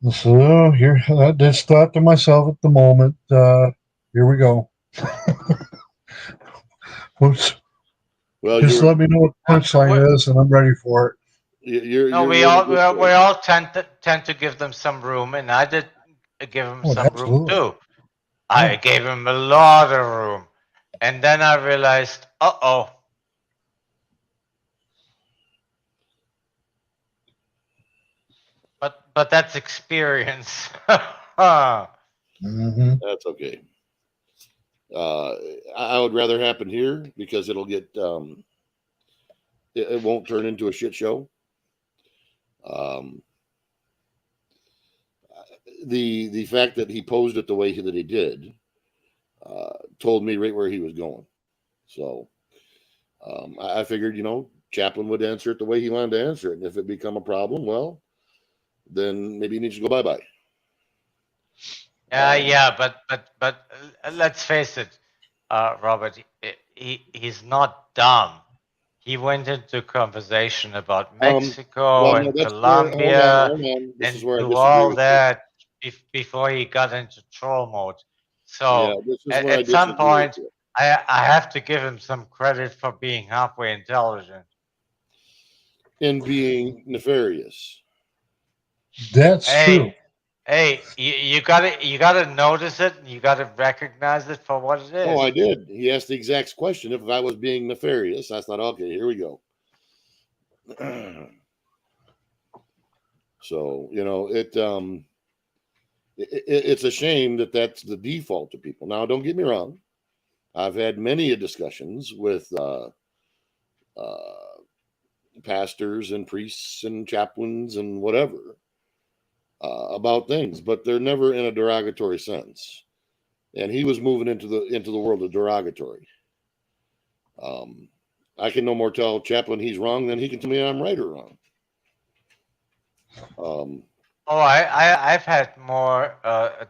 Speaker 12: So here, I just thought to myself at the moment, here we go. Whoops.
Speaker 1: Well,
Speaker 12: Just let me know what the punchline is, and I'm ready for it.
Speaker 10: No,
Speaker 1: you're in a good
Speaker 10: we
Speaker 1: place.
Speaker 10: all tend to give them some room, and I did give him
Speaker 12: Oh,
Speaker 10: some room
Speaker 12: absolutely.
Speaker 10: too. I gave him a lot of room, and then I realized, uh-oh. But that's experience.
Speaker 12: Mm-hmm.
Speaker 1: That's okay. I would rather happen here because it'll get it won't turn into a shit show. The fact that he posed it the way that he did told me right where he was going. So I figured, Chaplin would answer it the way he wanted to answer it, and if it become a problem, well, then maybe he needs to go bye-bye.
Speaker 10: Yeah, but let's face it, Robert. He's not dumb. He went into conversation about Mexico
Speaker 1: Well, no,
Speaker 10: and
Speaker 1: that's where.
Speaker 10: Colombia
Speaker 1: Hold on. This is
Speaker 10: and
Speaker 1: where I
Speaker 10: do
Speaker 1: disagree
Speaker 10: all
Speaker 1: with you.
Speaker 10: that before he got into troll mode.
Speaker 1: Yeah,
Speaker 10: So
Speaker 1: this is where I
Speaker 10: at some
Speaker 1: disagree with
Speaker 10: point,
Speaker 1: you.
Speaker 10: I have to give him some credit for being halfway intelligent.
Speaker 1: In being nefarious.
Speaker 12: That's true.
Speaker 10: Hey, you gotta notice it. You gotta recognize it for what it is.
Speaker 1: Oh, I did. He asked the exact question if I was being nefarious. I thought, okay, here we go. So it's a shame that that's the default to people. Now, don't get me wrong. I've had many discussions with pastors and priests and chaplains and whatever about things, but they're never in a derogatory sense. And he was moving into the world of derogatory. I can no more tell Chaplin he's wrong than he can tell me I'm right or wrong.
Speaker 10: I've had more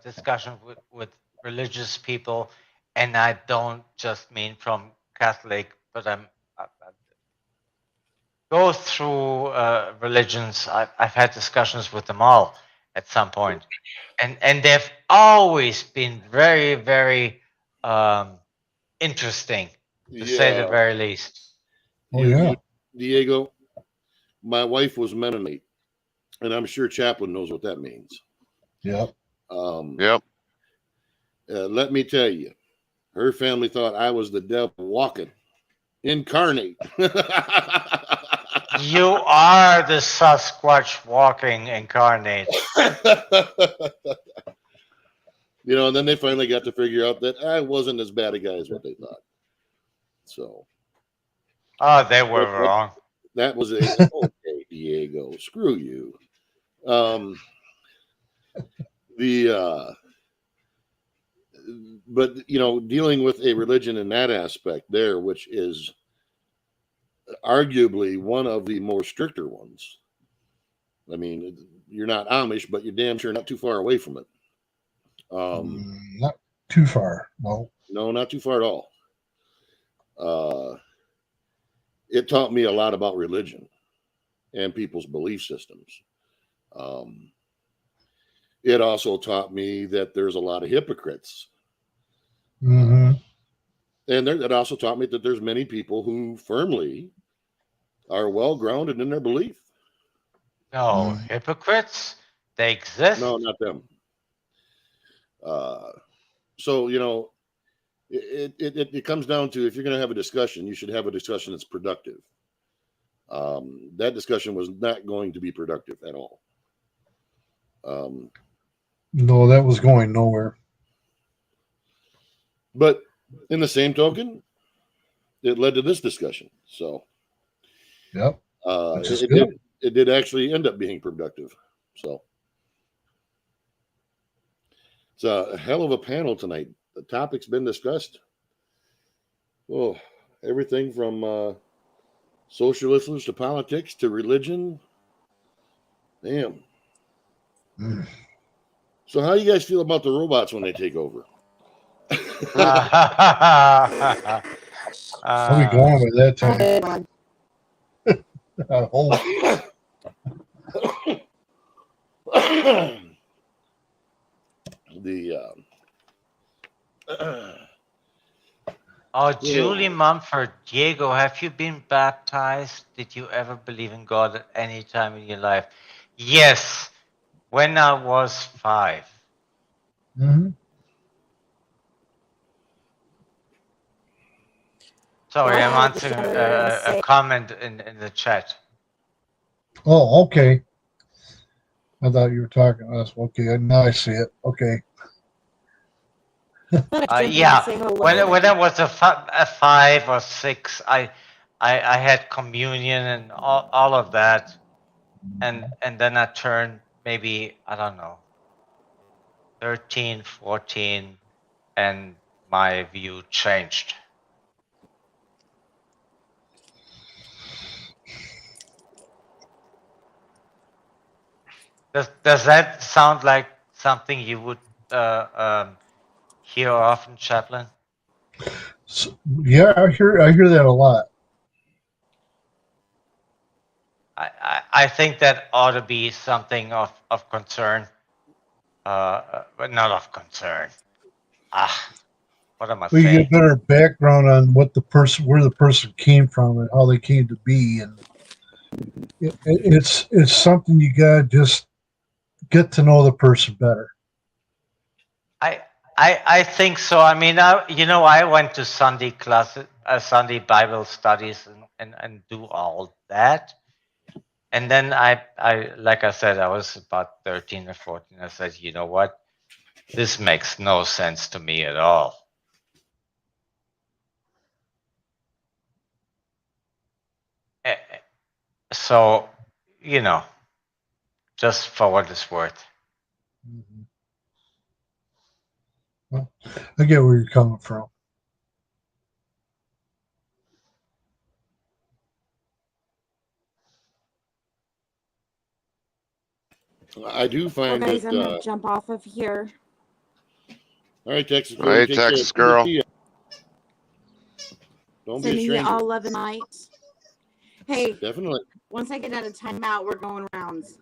Speaker 10: discussion with religious people, and I don't just mean from Catholic, but I go through religions. I've had discussions with them all at some point, and they've always been very, very interesting, to say the very least.
Speaker 1: Diego, my wife was Mennonite, and I'm sure Chaplin knows what that means.
Speaker 12: Yep.
Speaker 7: Yep.
Speaker 1: Let me tell you, her family thought I was the devil walking, incarnate.
Speaker 10: You are the Sasquatch walking incarnate.
Speaker 1: And then they finally got to figure out that I wasn't as bad a guy as what they thought. So.
Speaker 10: Oh, they were wrong.
Speaker 1: That was okay, Diego. Screw you. But dealing with a religion in that aspect there, which is arguably one of the more stricter ones. I mean, you're not Amish, but you're damn sure not too far away from it.
Speaker 12: Not too far. No,
Speaker 1: not too far at all. It taught me a lot about religion and people's belief systems. It also taught me that there's a lot of hypocrites.
Speaker 12: Mm-hmm.
Speaker 1: And it also taught me that there's many people who firmly are well grounded in their belief.
Speaker 10: No, hypocrites? They exist?
Speaker 1: No, not them. So, it comes down to, if you're going to have a discussion, you should have a discussion that's productive. That discussion was not going to be productive at all.
Speaker 12: No, that was going nowhere.
Speaker 1: But in the same token, it led to this discussion. So,
Speaker 12: yep,
Speaker 1: it did actually end up being productive. So, it's a hell of a panel tonight. The topic's been discussed. Oh, everything from socialism to politics to religion. Damn. So, how do you guys feel about the robots when they take over?
Speaker 12: I'll be going with that time.
Speaker 1: the
Speaker 10: Oh, Julie Mumford, Diego, have you been baptized? Did you ever believe in God at any time in your life? Yes, when I was 5.
Speaker 12: Mm-hmm.
Speaker 10: Sorry,
Speaker 9: Well, I
Speaker 10: I'm
Speaker 9: had this
Speaker 10: answering
Speaker 9: young lady
Speaker 10: a
Speaker 9: say,
Speaker 10: comment in the chat.
Speaker 12: Oh, okay. I thought you were talking to us. Okay, now I see it. Okay.
Speaker 9: "Thought I'd jump in and
Speaker 10: Yeah,
Speaker 9: say hello."
Speaker 10: when I was a 5 or 6, I had communion and all of that, and then I turned maybe, I don't know, 13, 14, and my view changed. Does that sound like something you would hear often, Chaplain?
Speaker 12: So, yeah, I hear that a lot.
Speaker 10: I think that ought to be something of concern, but not of concern. What am I
Speaker 12: Well, you
Speaker 10: saying?
Speaker 12: get better background on what the person, where the person came from, and how they came to be, and it's something you gotta just get to know the person better.
Speaker 10: I think so. I mean, I went to Sunday classes, Sunday Bible studies, and do all that. And then I like I said, I was about 13 or 14. I said, you know what? This makes no sense to me at all. Eh, So, just for what it's worth.
Speaker 12: Mm-hmm. Well, I get where you're coming from.
Speaker 1: I do
Speaker 9: Well,
Speaker 1: find
Speaker 9: guys,
Speaker 1: that.
Speaker 9: I'm gonna jump off of here.
Speaker 1: All right, Texas
Speaker 7: All
Speaker 1: girl, you
Speaker 7: right,
Speaker 1: take care.
Speaker 7: Texas
Speaker 1: Good to
Speaker 7: girl.
Speaker 1: see ya. Don't be a
Speaker 9: Sending you
Speaker 1: stranger.
Speaker 9: all love and light. Hey,
Speaker 1: Definitely.
Speaker 9: once I get out of timeout, we're going rounds.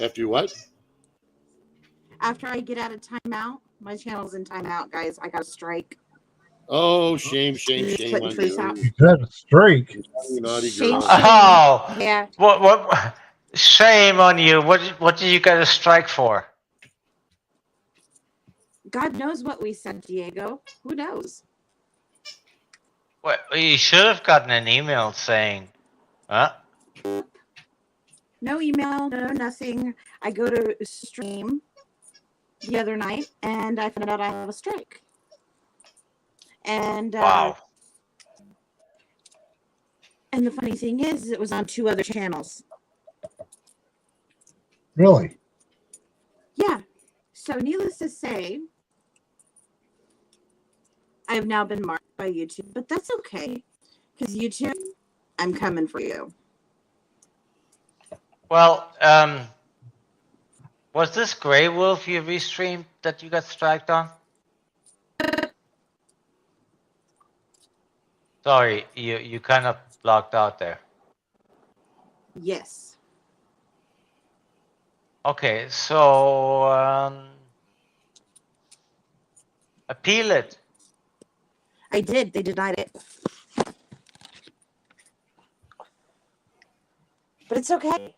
Speaker 1: After you what?
Speaker 9: After I get out of timeout, my channel's in timeout, guys. I got a strike.
Speaker 1: Oh, shame
Speaker 9: Just
Speaker 1: on
Speaker 9: putting truth out.
Speaker 1: you.
Speaker 12: You got a strike.
Speaker 1: You naughty
Speaker 9: Shame,
Speaker 1: girl.
Speaker 9: shame.
Speaker 10: Oh,
Speaker 9: Yeah.
Speaker 10: what? Shame on you. What did you get a strike for?
Speaker 9: God knows what we said, Diego. Who knows?
Speaker 10: Well, you should have gotten an email saying, huh?
Speaker 9: No email, no nothing. I go to stream the other night and I found out I have a strike. And
Speaker 10: Wow.
Speaker 9: And the funny thing is, it was on 2 other channels.
Speaker 12: Really?
Speaker 9: Yeah. So, needless to say, I have now been marked by YouTube, but that's okay. Because YouTube, I'm coming for you.
Speaker 10: Well, was this Grey Wolf you restreamed that you got striked on? Sorry, you kind of blocked out there.
Speaker 9: Yes.
Speaker 10: Okay, so appeal it.
Speaker 9: I did. They denied it. But it's okay.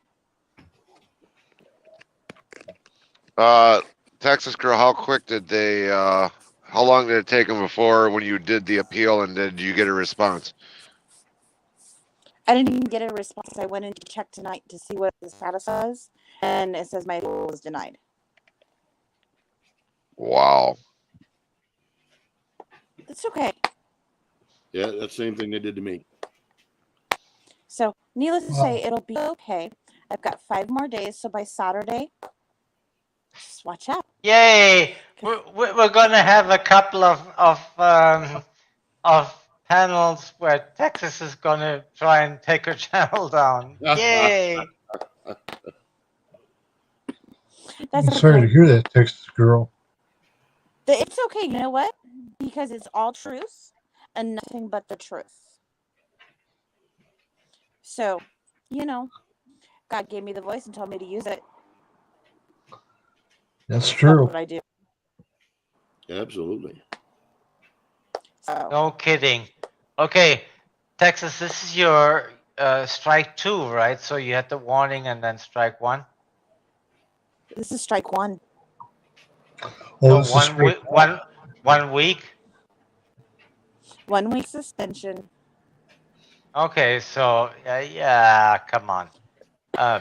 Speaker 7: Texas girl, how quick did they? How long did it take them before when you did the appeal, and did you get a response?
Speaker 9: I didn't even get a response. I went in to check tonight to see what the status was, and it says my appeal was denied.
Speaker 7: Wow.
Speaker 9: It's okay.
Speaker 1: Yeah, that's the same thing they did to me.
Speaker 9: So, needless to say, it'll be okay. I've got 5 more days, so by Saturday, just watch out.
Speaker 10: Yay! We're gonna have a couple of panels where Texas is gonna try and take her channel down. Yay!
Speaker 9: That's
Speaker 12: I'm sorry
Speaker 9: okay.
Speaker 12: to hear that, Texas girl.
Speaker 9: It's okay. You know what? Because it's all truth and nothing but the truth. So, God gave me the voice and told me to use it.
Speaker 12: That's
Speaker 9: That's
Speaker 12: true.
Speaker 9: what I do.
Speaker 1: Absolutely.
Speaker 9: So
Speaker 10: No kidding. Okay, Texas, this is your strike 2, right? So you had the warning and then strike 1.
Speaker 9: this is strike 1.
Speaker 12: Oh,
Speaker 10: So
Speaker 12: this is
Speaker 10: 1
Speaker 12: straight.
Speaker 10: week, 1 week.
Speaker 9: 1 week suspension.
Speaker 10: Okay, so yeah, come on,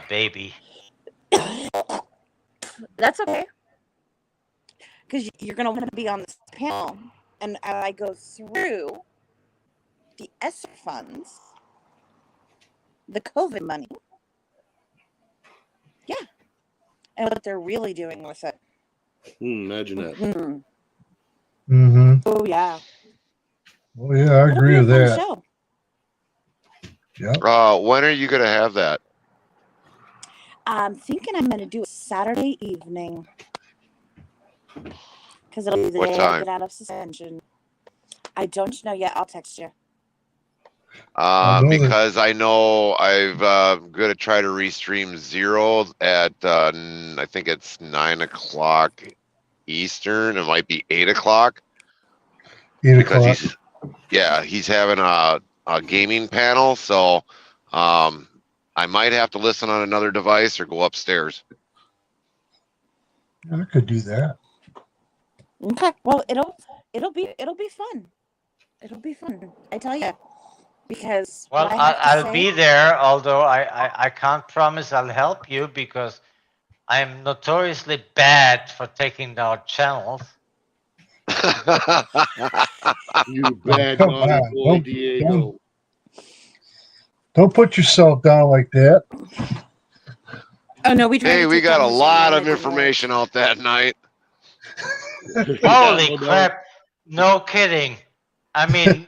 Speaker 10: baby.
Speaker 9: That's okay. Because you're going to want to be on this panel. And I go through the ESSER funds, the COVID money. Yeah. And what they're really doing with it.
Speaker 1: Imagine that.
Speaker 9: Mhm.
Speaker 12: Mm-hmm.
Speaker 9: Oh, yeah.
Speaker 12: Oh, yeah, I
Speaker 9: It'll
Speaker 12: agree
Speaker 9: be a
Speaker 12: with
Speaker 9: fun
Speaker 12: that.
Speaker 9: show.
Speaker 12: Yep.
Speaker 7: When are you gonna have that?
Speaker 9: I'm thinking I'm going to do it Saturday evening. Because it'll be the
Speaker 7: What
Speaker 9: day I
Speaker 7: time?
Speaker 9: get out of suspension. I don't know yet. I'll text you.
Speaker 12: I know that.
Speaker 7: Because I know I've gonna try to restream Zero at I think it's 9 o'clock Eastern. It might be 8 o'clock
Speaker 12: 8
Speaker 7: because
Speaker 12: o'clock.
Speaker 7: he's having a gaming panel. So I might have to listen on another device or go upstairs.
Speaker 12: I could do that.
Speaker 9: Okay. Well, it'll be fun. It'll be fun. I tell you. Because
Speaker 10: Well,
Speaker 9: what I have to
Speaker 10: I'll
Speaker 9: say,
Speaker 10: be there, although I can't promise I'll help you because I'm notoriously bad for taking down channels.
Speaker 1: You bad
Speaker 12: Come
Speaker 1: naughty
Speaker 12: on.
Speaker 1: boy, Diego.
Speaker 12: Don't put yourself down like that.
Speaker 9: oh no, we tried
Speaker 7: Hey,
Speaker 9: to
Speaker 7: we
Speaker 9: take
Speaker 7: got
Speaker 9: down
Speaker 7: a
Speaker 9: his
Speaker 7: lot
Speaker 9: channel
Speaker 7: of
Speaker 9: and it didn't work.
Speaker 7: information out that night.
Speaker 10: Holy
Speaker 1: No doubt.
Speaker 10: crap! No kidding. I mean,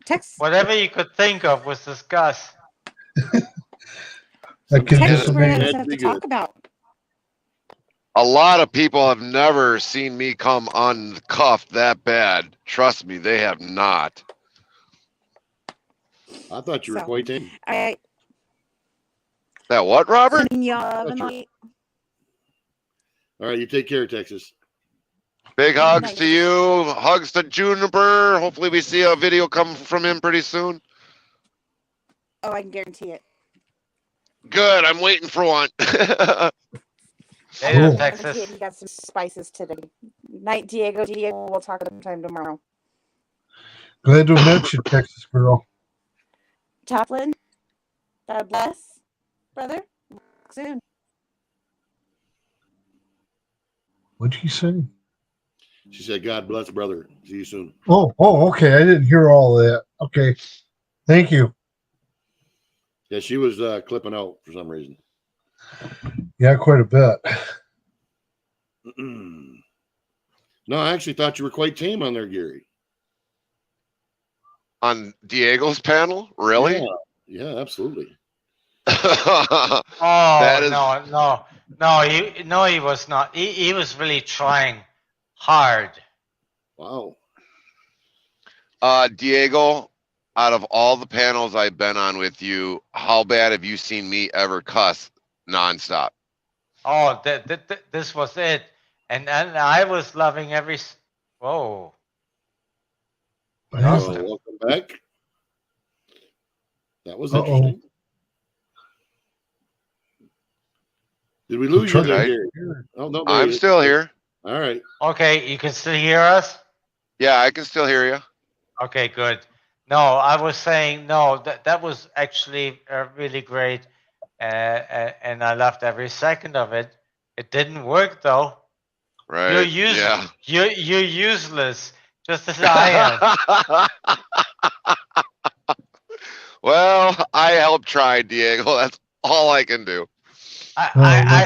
Speaker 9: Text
Speaker 10: whatever you could think of was discussed.
Speaker 12: That kid
Speaker 1: Sometimes
Speaker 12: just
Speaker 9: we're gonna
Speaker 1: it
Speaker 12: made
Speaker 1: had
Speaker 9: have
Speaker 1: to
Speaker 9: to
Speaker 1: be good.
Speaker 9: talk about.
Speaker 7: A lot of people have never seen me come uncuffed that bad. Trust me, they have not.
Speaker 1: I thought you were
Speaker 9: So,
Speaker 1: quite tame.
Speaker 9: all right.
Speaker 7: That what, Robert?
Speaker 9: Sending you love and
Speaker 1: That's
Speaker 9: light.
Speaker 1: All right, you take care, Texas.
Speaker 7: Big hugs
Speaker 9: Nice.
Speaker 7: to you. Hugs to Juniper. Hopefully we see a video come from him pretty soon.
Speaker 9: Oh, I can guarantee it.
Speaker 7: Good. I'm waiting for one.
Speaker 10: Later,
Speaker 12: Cool.
Speaker 10: Texas.
Speaker 9: Guarantee it. He got some spices today. Night, Diego. Diego, we'll talk sometime tomorrow.
Speaker 12: Glad to have met you, Texas girl.
Speaker 9: Chaplain, God bless, brother. Soon.
Speaker 12: What'd you say?
Speaker 1: She said, God bless, brother. See you soon.
Speaker 12: Oh, okay. I didn't hear all of that. Okay. Thank you.
Speaker 1: Yeah, she was clipping out for some reason.
Speaker 12: Yeah, quite a bit.
Speaker 1: No, I actually thought you were quite tame on there, Gary.
Speaker 7: On Diego's panel? Really?
Speaker 1: Yeah, absolutely.
Speaker 10: Oh
Speaker 7: That is-
Speaker 10: no, he was not. He was really trying hard.
Speaker 1: Wow.
Speaker 7: Diego, out of all the panels I've been on with you, how bad have you seen me ever cuss nonstop?
Speaker 10: Oh, this was it, and I was loving every. Whoa.
Speaker 1: So, welcome back. That was interesting. Did we lose you there, Gary? Oh, no,
Speaker 7: I'm still here.
Speaker 1: All right.
Speaker 10: Okay, you can still hear us?
Speaker 7: Yeah, I can still hear you.
Speaker 10: Okay, good. No, I was saying no. That was actually really great, and I loved every second of it. It didn't work though.
Speaker 7: Right.
Speaker 10: You're you're useless, just as I am.
Speaker 7: Well, I helped try, Diego. That's all I can do.
Speaker 10: I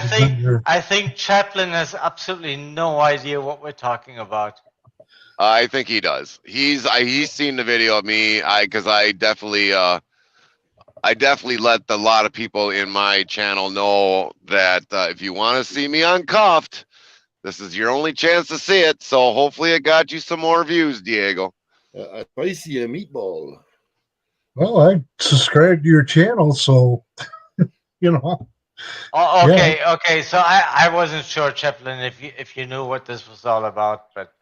Speaker 10: think Chaplin has absolutely no idea what we're talking about.
Speaker 7: I think he does. He's seen the video of me. Because I definitely let a lot of people in my channel know that if you want to see me uncuffed, this is your only chance to see it. So hopefully it got you some more views, Diego.
Speaker 1: I spicy a meatball.
Speaker 12: Well, I subscribed to your channel, so you know.
Speaker 10: Oh,
Speaker 12: Yeah,
Speaker 10: okay. So I wasn't sure, Chaplin, if you knew what this was all about, but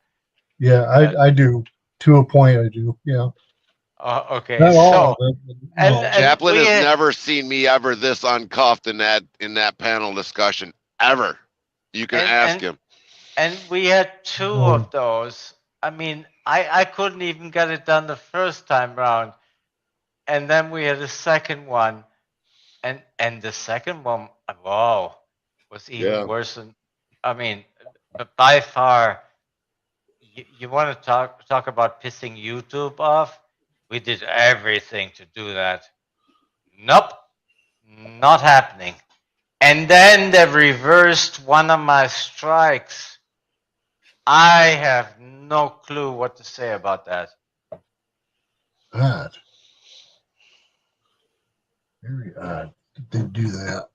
Speaker 12: yeah,
Speaker 10: uh,
Speaker 12: I do. To a point, I do. Yeah,
Speaker 10: okay.
Speaker 12: not all
Speaker 10: So
Speaker 12: of it. But
Speaker 10: and
Speaker 12: most.
Speaker 10: and
Speaker 7: Chaplin has never seen me ever this uncuffed in that panel discussion ever. You can
Speaker 10: and
Speaker 7: ask
Speaker 10: and
Speaker 7: him.
Speaker 10: and we had two
Speaker 12: Um,
Speaker 10: of those. I mean, I couldn't even get it done the first time round, and then we had a second one, and the second one, wow, was even
Speaker 1: Yeah.
Speaker 10: worse than. I mean, but by far, you want to talk about pissing YouTube off? We did everything to do that. Nope, not happening. And then they reversed one of my strikes. I have no clue what to say about that.
Speaker 12: odd. Very odd that they do that.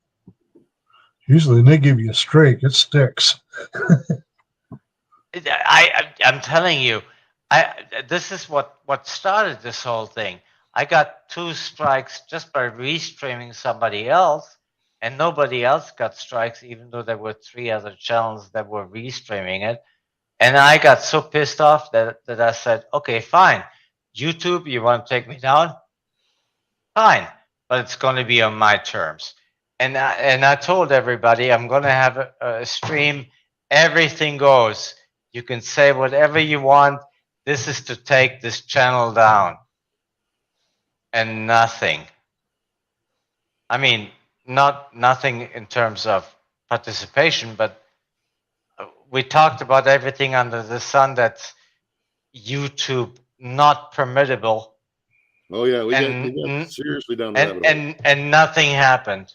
Speaker 12: Usually, when they give you a strike, it sticks.
Speaker 10: I'm telling you, this is what started this whole thing. I got 2 strikes just by restreaming somebody else, and nobody else got strikes, even though there were 3 other channels that were restreaming it. And I got so pissed off that I said, okay, fine. YouTube, you want to take me down? Fine, but it's going to be on my terms. And I told everybody I'm going to have a stream. Everything goes. You can say whatever you want. This is to take this channel down. And nothing. I mean, nothing in terms of participation, but we talked about everything under the sun that's YouTube not permittable.
Speaker 1: Oh yeah, we
Speaker 10: and
Speaker 1: got seriously down the rabbit hole.
Speaker 10: and nothing happened.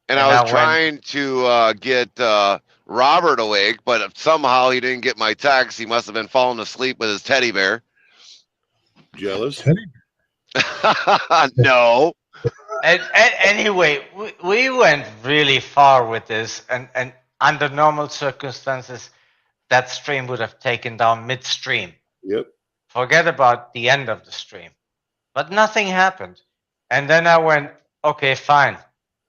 Speaker 7: And I was trying to get Robert awake, but somehow he didn't get my text. He must have been falling asleep with his teddy bear.
Speaker 1: Jealous?
Speaker 12: Teddy
Speaker 7: No.
Speaker 10: And anyway, we went really far with this, and under normal circumstances, that stream would have taken down midstream.
Speaker 1: Yep.
Speaker 10: Forget about the end of the stream. But nothing happened. And then I went, okay, fine.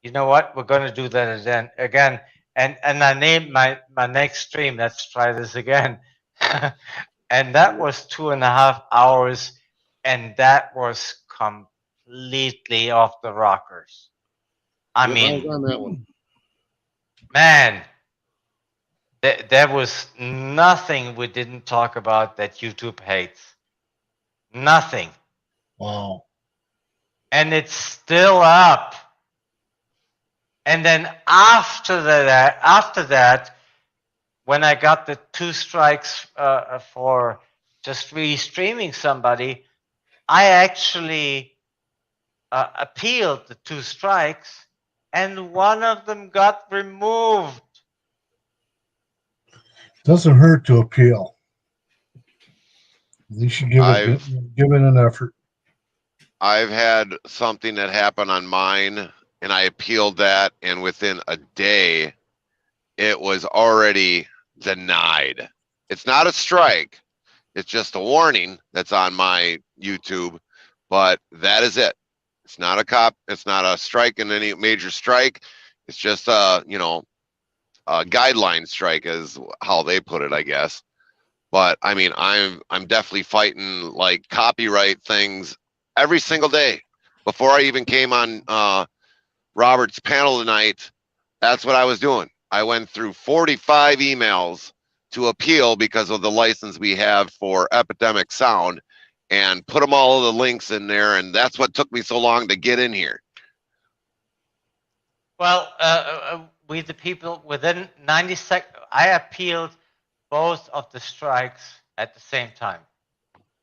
Speaker 10: You know what? We're going to do that again. And I named my next stream, let's try this again. And that was 2.5 hours. And that was completely off the rockers. I
Speaker 1: Yep, I was
Speaker 10: mean,
Speaker 1: on that one.
Speaker 10: man, there was nothing we didn't talk about that YouTube hates. Nothing.
Speaker 12: Wow.
Speaker 10: And it's still up. And then after that, when I got the 2 strikes for just restreaming somebody, I actually appealed the 2 strikes, and one of them got removed.
Speaker 12: Doesn't hurt to appeal. At least you give it an effort.
Speaker 7: I've had something that happened on mine, and I appealed that, and within a day, it was already denied. It's not a strike. It's just a warning that's on my YouTube, but that is it. It's not it's not a strike in any major strike. It's just a guideline strike is how they put it, I guess. But I mean, I'm definitely fighting like copyright things every single day. Before I even came on Robert's panel tonight, that's what I was doing. I went through 45 emails to appeal because of the license we have for Epidemic Sound, and put them all the links in there, and that's what took me so long to get in here.
Speaker 10: Well, we the people within 90 seconds, I appealed both of the strikes at the same time.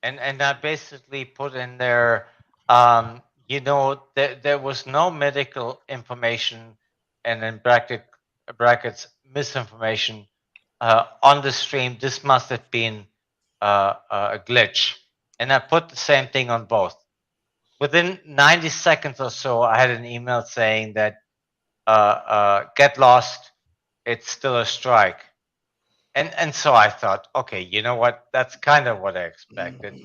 Speaker 10: And I basically put in there, there was no medical information, and in brackets misinformation on the stream. This must have been a glitch. And I put the same thing on both. Within 90 seconds or so, I had an email saying that get lost, it's still a strike. And so I thought, okay, you know what? That's kind of what I expected.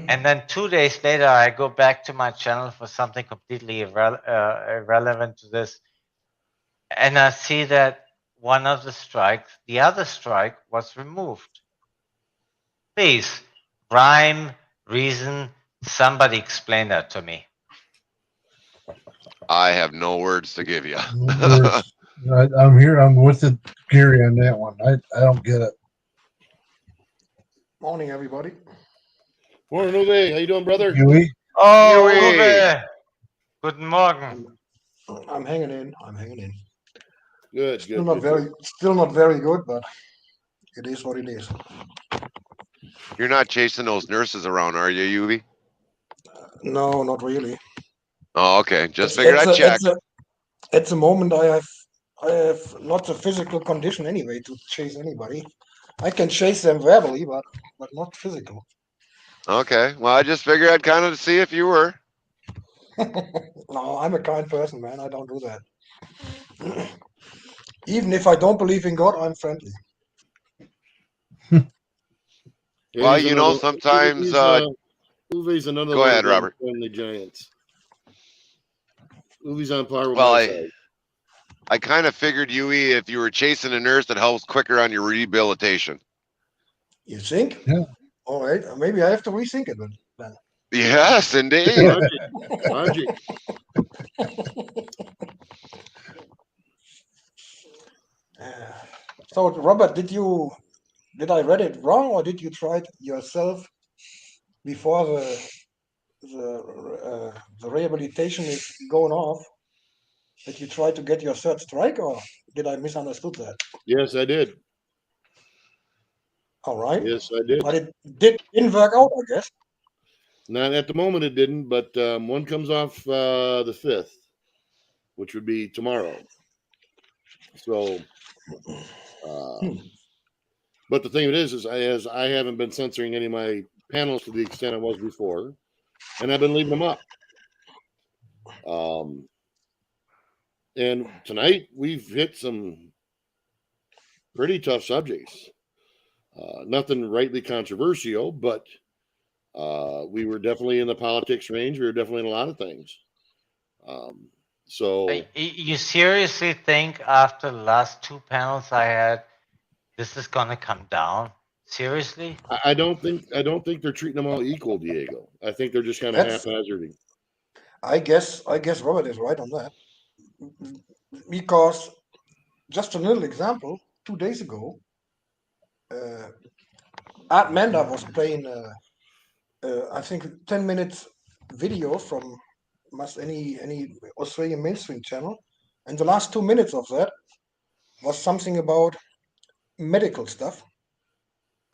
Speaker 10: And then 2 days later, I go back to my channel for something completely irrelevant to this. and I see that one of the other strike was removed. Please, rhyme, reason, somebody explain that to me.
Speaker 7: I have no words to give you.
Speaker 12: Words. I'm here. I'm with it, Gary, on that one. I don't get it.
Speaker 14: Morning, everybody.
Speaker 1: Morning, Uwe. How you doing, brother?
Speaker 12: Huey?
Speaker 10: Oh,
Speaker 7: Huey.
Speaker 10: Uwe. Guten Morgen.
Speaker 14: I'm hanging in. I'm hanging in.
Speaker 1: Good,
Speaker 14: Still
Speaker 1: good,
Speaker 14: not
Speaker 1: good,
Speaker 14: very,
Speaker 1: good.
Speaker 14: still not very good, but it is what it is.
Speaker 7: You're not chasing those nurses around, are you, Uwe?
Speaker 14: No, not really.
Speaker 7: Oh, okay. Just figured I'd check.
Speaker 14: At the moment, I have not the physical condition anyway to chase anybody. I can chase them verbally, but not physical.
Speaker 7: Okay. Well, I just figured I'd kind of see if you were.
Speaker 14: No, I'm a kind person, man. I don't do that. Even if I don't believe in God, I'm friendly.
Speaker 1: Yeah,
Speaker 7: Well,
Speaker 1: he's
Speaker 7: you know,
Speaker 1: another.
Speaker 7: sometimes.
Speaker 1: Uwe's another
Speaker 7: Go
Speaker 1: one
Speaker 7: ahead,
Speaker 1: of them
Speaker 7: Robert.
Speaker 1: friendly giants. Uwe's on par with
Speaker 7: Well,
Speaker 1: my side.
Speaker 7: I kind of figured, Huey, if you were chasing a nurse, that helps quicker on your rehabilitation.
Speaker 14: You think?
Speaker 12: Yeah.
Speaker 14: All right. Maybe I have to rethink it then.
Speaker 7: Yes, indeed.
Speaker 1: Logic.
Speaker 14: So, Robert, did I read it wrong, or did you try it yourself before the rehabilitation is going off? That you try to get your third strike, or did I misunderstood that?
Speaker 1: Yes, I did.
Speaker 14: All right.
Speaker 1: Yes, I did.
Speaker 14: But it didn't work out, I guess.
Speaker 1: Not at the moment, it didn't. But one comes off the 5th, which would be tomorrow. So, but the thing of it is I haven't been censoring any of my panels to the extent I was before, and I've been leaving them up. And tonight we've hit some pretty tough subjects. Nothing rightly controversial, but we were definitely in the politics range. We were definitely in a lot of things. So
Speaker 10: You seriously think after the last two panels I had, this is gonna come down? Seriously?
Speaker 1: I don't think they're treating them all equal, Diego. I think they're just kind of haphazarding.
Speaker 14: I guess Robert is right on that. Because just a little example, 2 days ago, Art Manda was playing I think 10 minutes video from any Australian mainstream channel, and the last 2 minutes of that was something about medical stuff,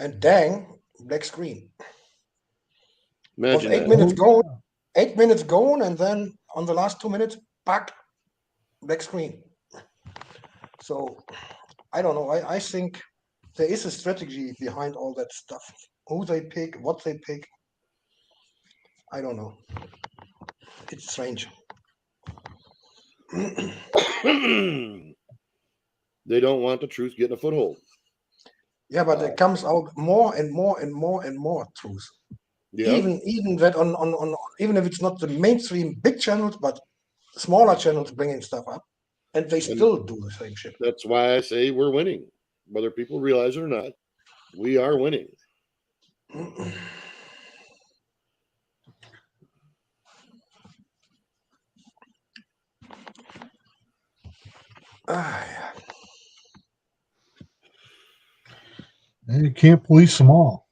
Speaker 14: and dang, black screen.
Speaker 1: Imagine
Speaker 14: was 8
Speaker 1: that.
Speaker 14: minutes going, 8 minutes going, and then on the last 2 minutes, back, black screen. So I don't know. I think there is a strategy behind all that stuff. Who they pick, what they pick. I don't know. It's strange.
Speaker 1: They don't want the truth getting a foothold.
Speaker 14: Yeah, but it comes out more and more and more and more truth.
Speaker 1: Yeah.
Speaker 14: Even that on even if it's not the mainstream big channels, but smaller channels bringing stuff up, and they still do the same shit.
Speaker 1: That's why I say we're winning, whether people realize it or not. We are winning.
Speaker 12: You can't police them all.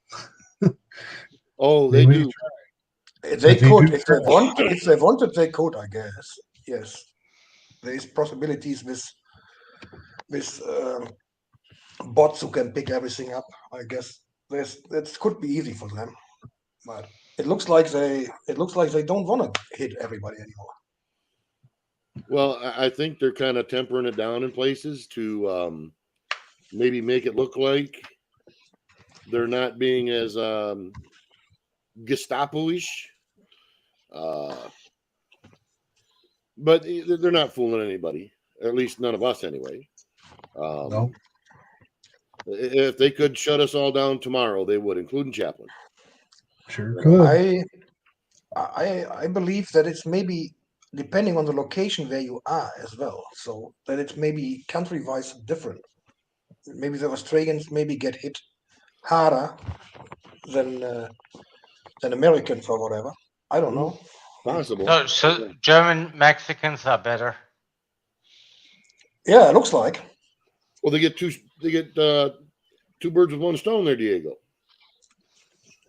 Speaker 1: Oh, they do.
Speaker 14: They could, if they want. If they wanted, they could. I guess. Yes, there is possibilities with bots who can pick everything up. I guess that could be easy for them, but it looks like they don't want to hit everybody anymore.
Speaker 1: Well, I think they're kind of tempering it down in places to maybe make it look like they're not being as Gestapo-ish. But they're not fooling anybody, or at least none of us anyway.
Speaker 12: No.
Speaker 1: If they could shut us all down tomorrow, they would, including Chaplin.
Speaker 12: Sure could.
Speaker 14: I believe that it's maybe depending on the location where you are as well. So that it's maybe country-wise different. Maybe the Australians maybe get hit harder than Americans or whatever. I don't know.
Speaker 1: Possible.
Speaker 10: So German Mexicans are better.
Speaker 14: Yeah, it looks like.
Speaker 1: Well, they get two birds with one stone there, Diego.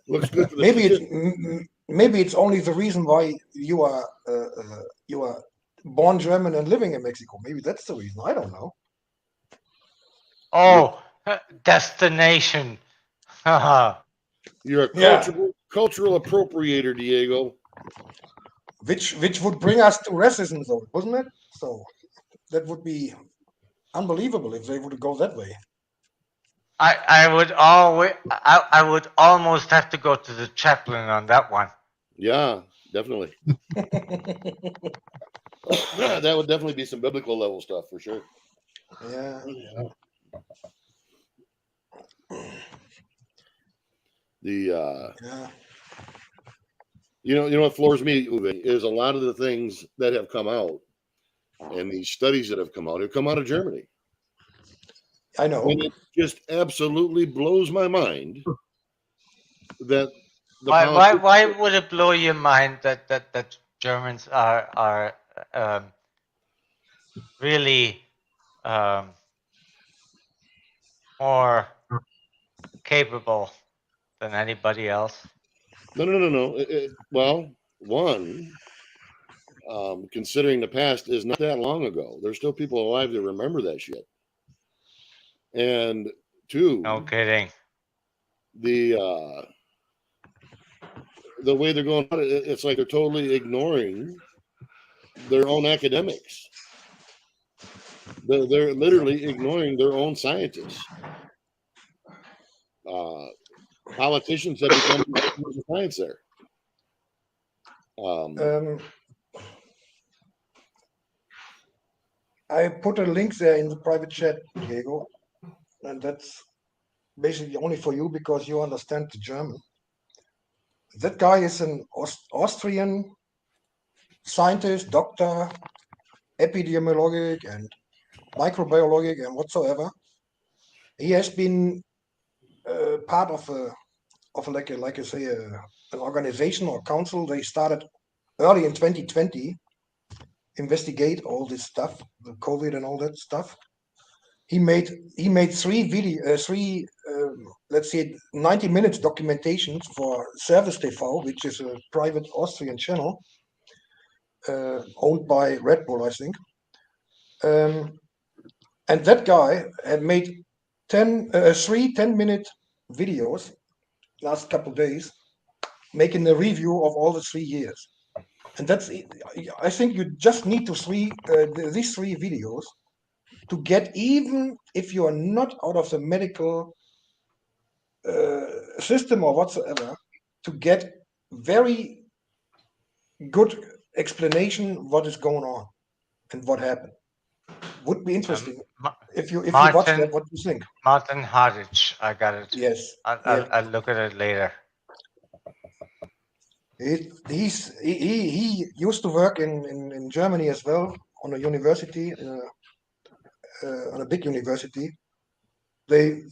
Speaker 1: Looks good for the
Speaker 14: maybe it's only the reason why you are born German and living in Mexico. Maybe that's the reason. I don't know.
Speaker 10: Oh, destination.
Speaker 1: You're a cultural appropriator, Diego.
Speaker 14: Which would bring us to racism, though, wasn't it? So that would be unbelievable if they would go that way.
Speaker 10: I would almost have to go to the chaplain on that one.
Speaker 1: Yeah, definitely. That would definitely be some biblical level stuff for sure.
Speaker 14: Yeah.
Speaker 1: You know what floors me, Uwe, is a lot of the things that have come out and these studies that have come out of Germany.
Speaker 14: I know.
Speaker 1: And it just absolutely blows my mind that
Speaker 10: why would it blow your mind that Germans are really more capable than anybody else?
Speaker 1: No. Well, one, considering the past is not that long ago. There's still people alive that remember that shit. And two,
Speaker 10: no kidding.
Speaker 1: The way they're going about it, it's like they're totally ignoring their own academics. They're literally ignoring their own scientists. Politicians have become science there.
Speaker 14: I put a link there in the private chat, Diego, and that's basically only for you because you understand the German. That guy is an Austrian scientist, doctor, epidemiologic and microbiologic and whatsoever. He has been part of like I say an organization or council. They started early in 2020, investigate all this stuff, the COVID and all that stuff. He made three let's say 90 minutes documentations for Service TV, which is a private Austrian channel owned by Red Bull, I think. And that guy had made 10-minute videos last couple of days, making a review of all the 3 years. And that's, I think you just need to these 3 videos to get, even if you are not out of the medical system or whatsoever, to get very good explanation what is going on and what happened. Would be interesting if you watch that. What do you think?
Speaker 10: Martin Hardage, I got it.
Speaker 14: Yes,
Speaker 10: I'll look at it later.
Speaker 14: He used to work in Germany as well on a university, on a big university. They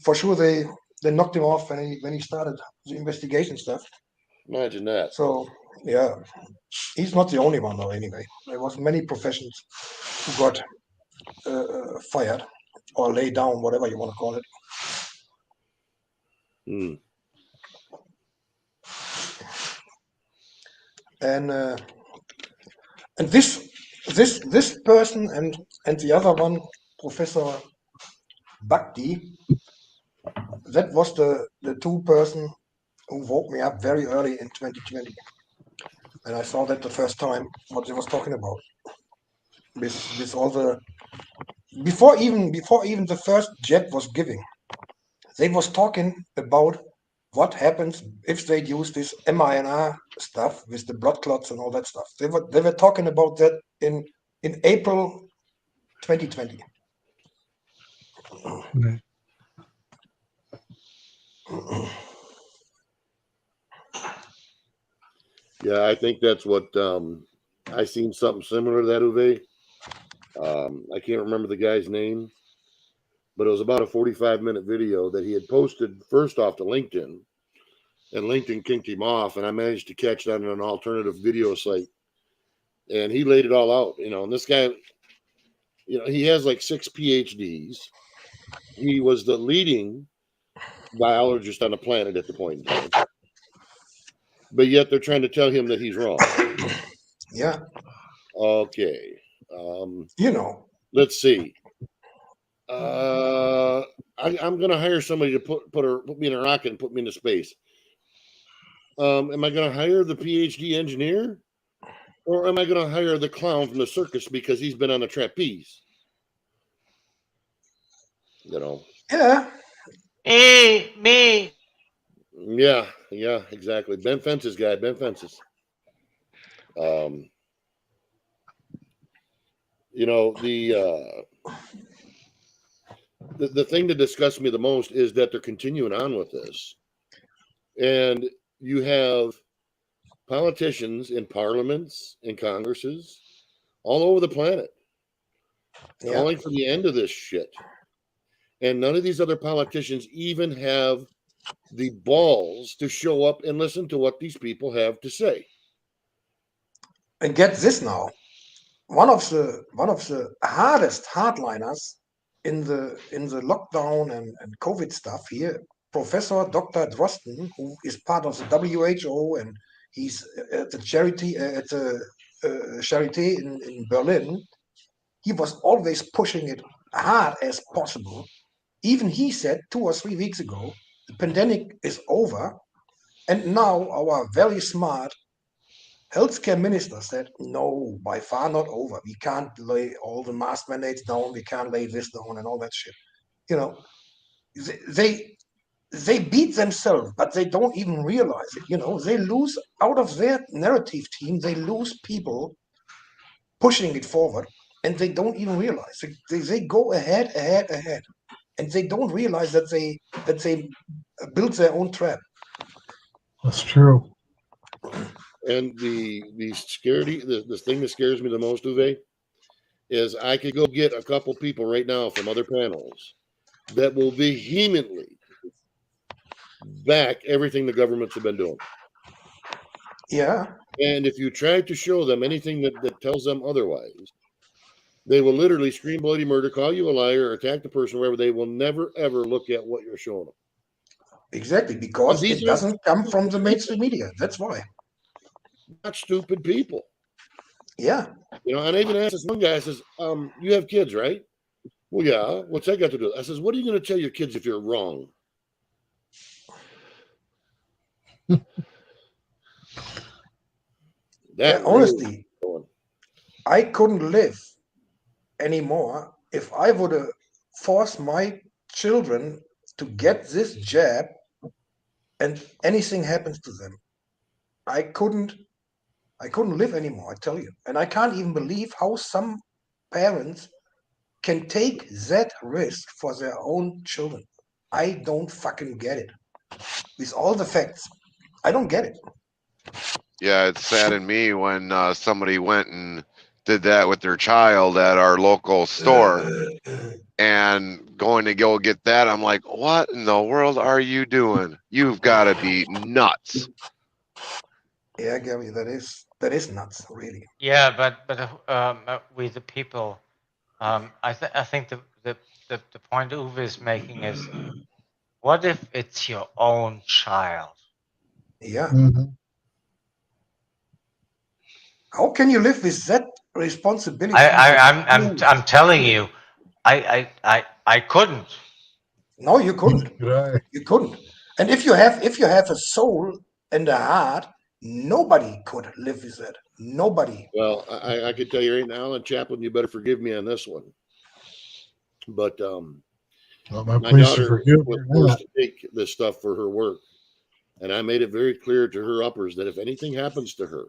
Speaker 14: knocked him off when he started the investigation stuff.
Speaker 1: Imagine that.
Speaker 14: So yeah, he's not the only one though. Anyway, there was many professions who got fired or laid down, whatever you want to call it. And this person and the other one, Professor Bhakti, that was the 2 person who woke me up very early in 2020, and I saw that the first time what they was talking about with all the before even the first jab was giving. They was talking about what happens if they use this mRNA stuff with the blood clots and all that stuff. They were talking about that in April 2020.
Speaker 1: Yeah, I think that's what I seen something similar to that, Uwe. I can't remember the guy's name, but it was about a 45-minute video that he had posted first off to LinkedIn, and LinkedIn kicked him off, and I managed to catch that on an alternative video site, and he laid it all out, and this guy, he has like 6 PhDs. He was the leading biologist on the planet at the point in time, but yet they're trying to tell him that he's wrong.
Speaker 14: Yeah.
Speaker 1: Okay.
Speaker 14: You know.
Speaker 1: Let's see. I'm going to hire somebody to put me in a rocket and put me into space. Am I going to hire the PhD engineer, or am I going to hire the clown from the circus because he's been on a trapeze?
Speaker 14: Yeah.
Speaker 10: Me.
Speaker 1: Yeah, exactly. Ben Fence's guy. Ben Fence's. The thing that disgusts me the most is that they're continuing on with this, and you have politicians in parliaments and congresses all over the planet calling for the end of this shit, and none of these other politicians even have the balls to show up and listen to what these people have to say.
Speaker 14: And get this now, one of the hardest hardliners in the lockdown and COVID stuff here, Professor Dr. Drosten, who is part of the WHO, and he's at the Charité in Berlin. He was always pushing it hard as possible. Even he said 2 or 3 weeks ago, the pandemic is over, and now our very smart healthcare minister said, no, by far not over. We can't lay all the mask mandates down. We can't lay this down and all that shit. They beat themselves, but they don't even realize it. They lose out of their narrative team. They lose people pushing it forward, and they don't even realize. They go ahead, and they don't realize that they built their own trap.
Speaker 12: That's true.
Speaker 1: And the thing that scares me the most, Uwe, is I could go get a couple people right now from other panels that will vehemently back everything the governments have been doing.
Speaker 14: Yeah.
Speaker 1: And if you try to show them anything that tells them otherwise, they will literally scream bloody murder, call you a liar, or attack the person, wherever. They will never, ever look at what you're showing them.
Speaker 14: Exactly, because it doesn't come from the mainstream media. That's why.
Speaker 1: Not stupid people.
Speaker 14: Yeah.
Speaker 1: And I even asked this one guy, I says, you have kids, right? Well, yeah. What's that got to do? I says, what are you going to tell your kids if you're wrong?
Speaker 14: Honestly, I couldn't live anymore if I would have forced my children to get this jab and anything happens to them. I couldn't live anymore, I tell you. And I can't even believe how some parents can take that risk for their own children. I don't fucking get it. With all the facts, I don't get it.
Speaker 7: Yeah, it saddened me when somebody went and did that with their child at our local store, and going to go get that. I'm like, what in the world are you doing? You've got to be nuts.
Speaker 14: Yeah, Gary, that is nuts, really.
Speaker 10: Yeah, but with the people, I think the point Uwe is making is, what if it's your own child?
Speaker 14: Yeah.
Speaker 12: Mm-hmm.
Speaker 14: How can you live with that responsibility?
Speaker 10: I'm telling you, I couldn't.
Speaker 14: No, you couldn't. You couldn't. And if you have a soul and a heart, nobody could live with that. Nobody.
Speaker 1: Well, I could tell you right now, and Chaplain, you better forgive me on this one. But my daughter was forced to take this stuff for her work, and I made it very clear to her uppers that if anything happens to her,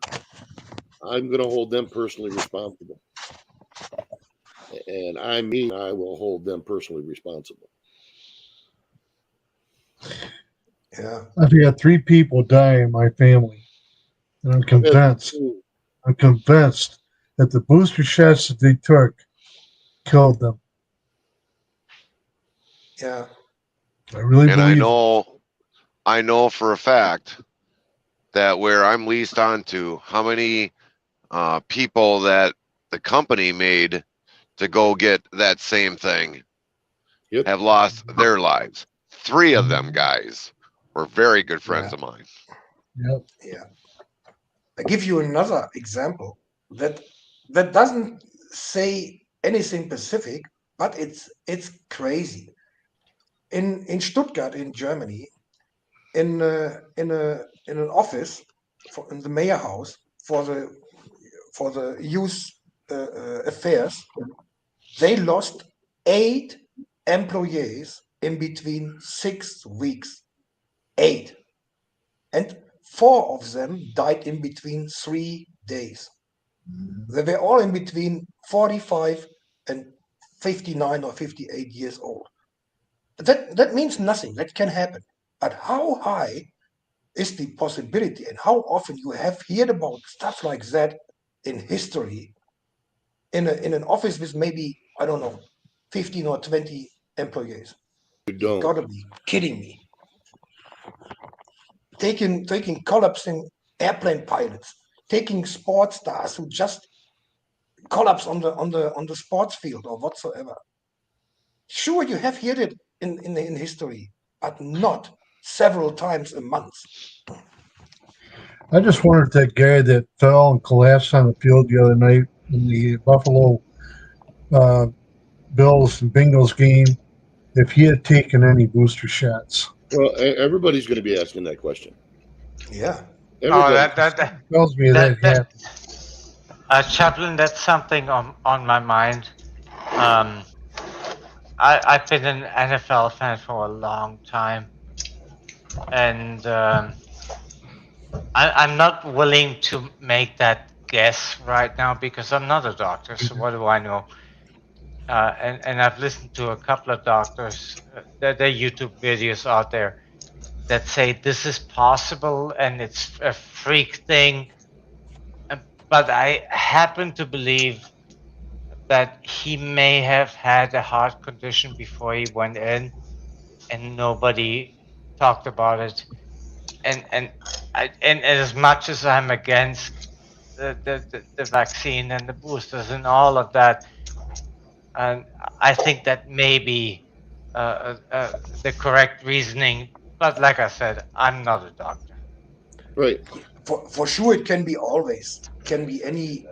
Speaker 1: I'm going to hold them personally responsible. And I mean, I will hold them personally responsible.
Speaker 14: Yeah.
Speaker 12: I've had 3 people die in my family, and I'm convinced I'm convinced that the booster shots that they took killed them.
Speaker 14: Yeah.
Speaker 12: I really
Speaker 7: And
Speaker 12: believe
Speaker 7: I know for a fact that where I'm leased onto, how many people that the company made to go get that same thing have lost their lives. 3 of them guys were very good friends of mine.
Speaker 12: Yep.
Speaker 14: Yeah. I give you another example that doesn't say anything specific, but it's crazy. In Stuttgart, in Germany, in an office in the mayor house for the youth affairs, they lost 8 employees in between 6 weeks. 8, and 4 of them died in between 3 days. They were all in between 45 and 59 or 58 years old. That means nothing. That can happen. But how high is the possibility, and how often you have heard about stuff like that in history, in an office with maybe, I don't know, 15 or 20 employees?
Speaker 1: You
Speaker 14: You
Speaker 1: don't.
Speaker 14: gotta be kidding me. Taking collapsing airplane pilots, taking sports stars who just collapse on the sports field or whatsoever. Sure, you have heard it in history, but not several times a month.
Speaker 12: I just wondered if that guy that fell and collapsed on the field the other night in the Buffalo uh, Bills and Bengals game, if he had taken any booster shots.
Speaker 1: Well, everybody's going to be asking that question.
Speaker 14: Yeah.
Speaker 10: Oh,
Speaker 1: Everybody.
Speaker 10: that
Speaker 12: Tells me that happened.
Speaker 10: Chaplain, that's something on my mind. I've been an NFL fan for a long time, and I'm not willing to make that guess right now because I'm not a doctor. So what do I know? And I've listened to a couple of doctors. There are YouTube videos out there that say this is possible and it's a freak thing. But I happen to believe that he may have had a heart condition before he went in, and nobody talked about it. And as much as I'm against the vaccine and the boosters and all of that, and I think that may be the correct reasoning. But like I said, I'm not a doctor.
Speaker 1: Right.
Speaker 14: For sure, it can be always. Can be any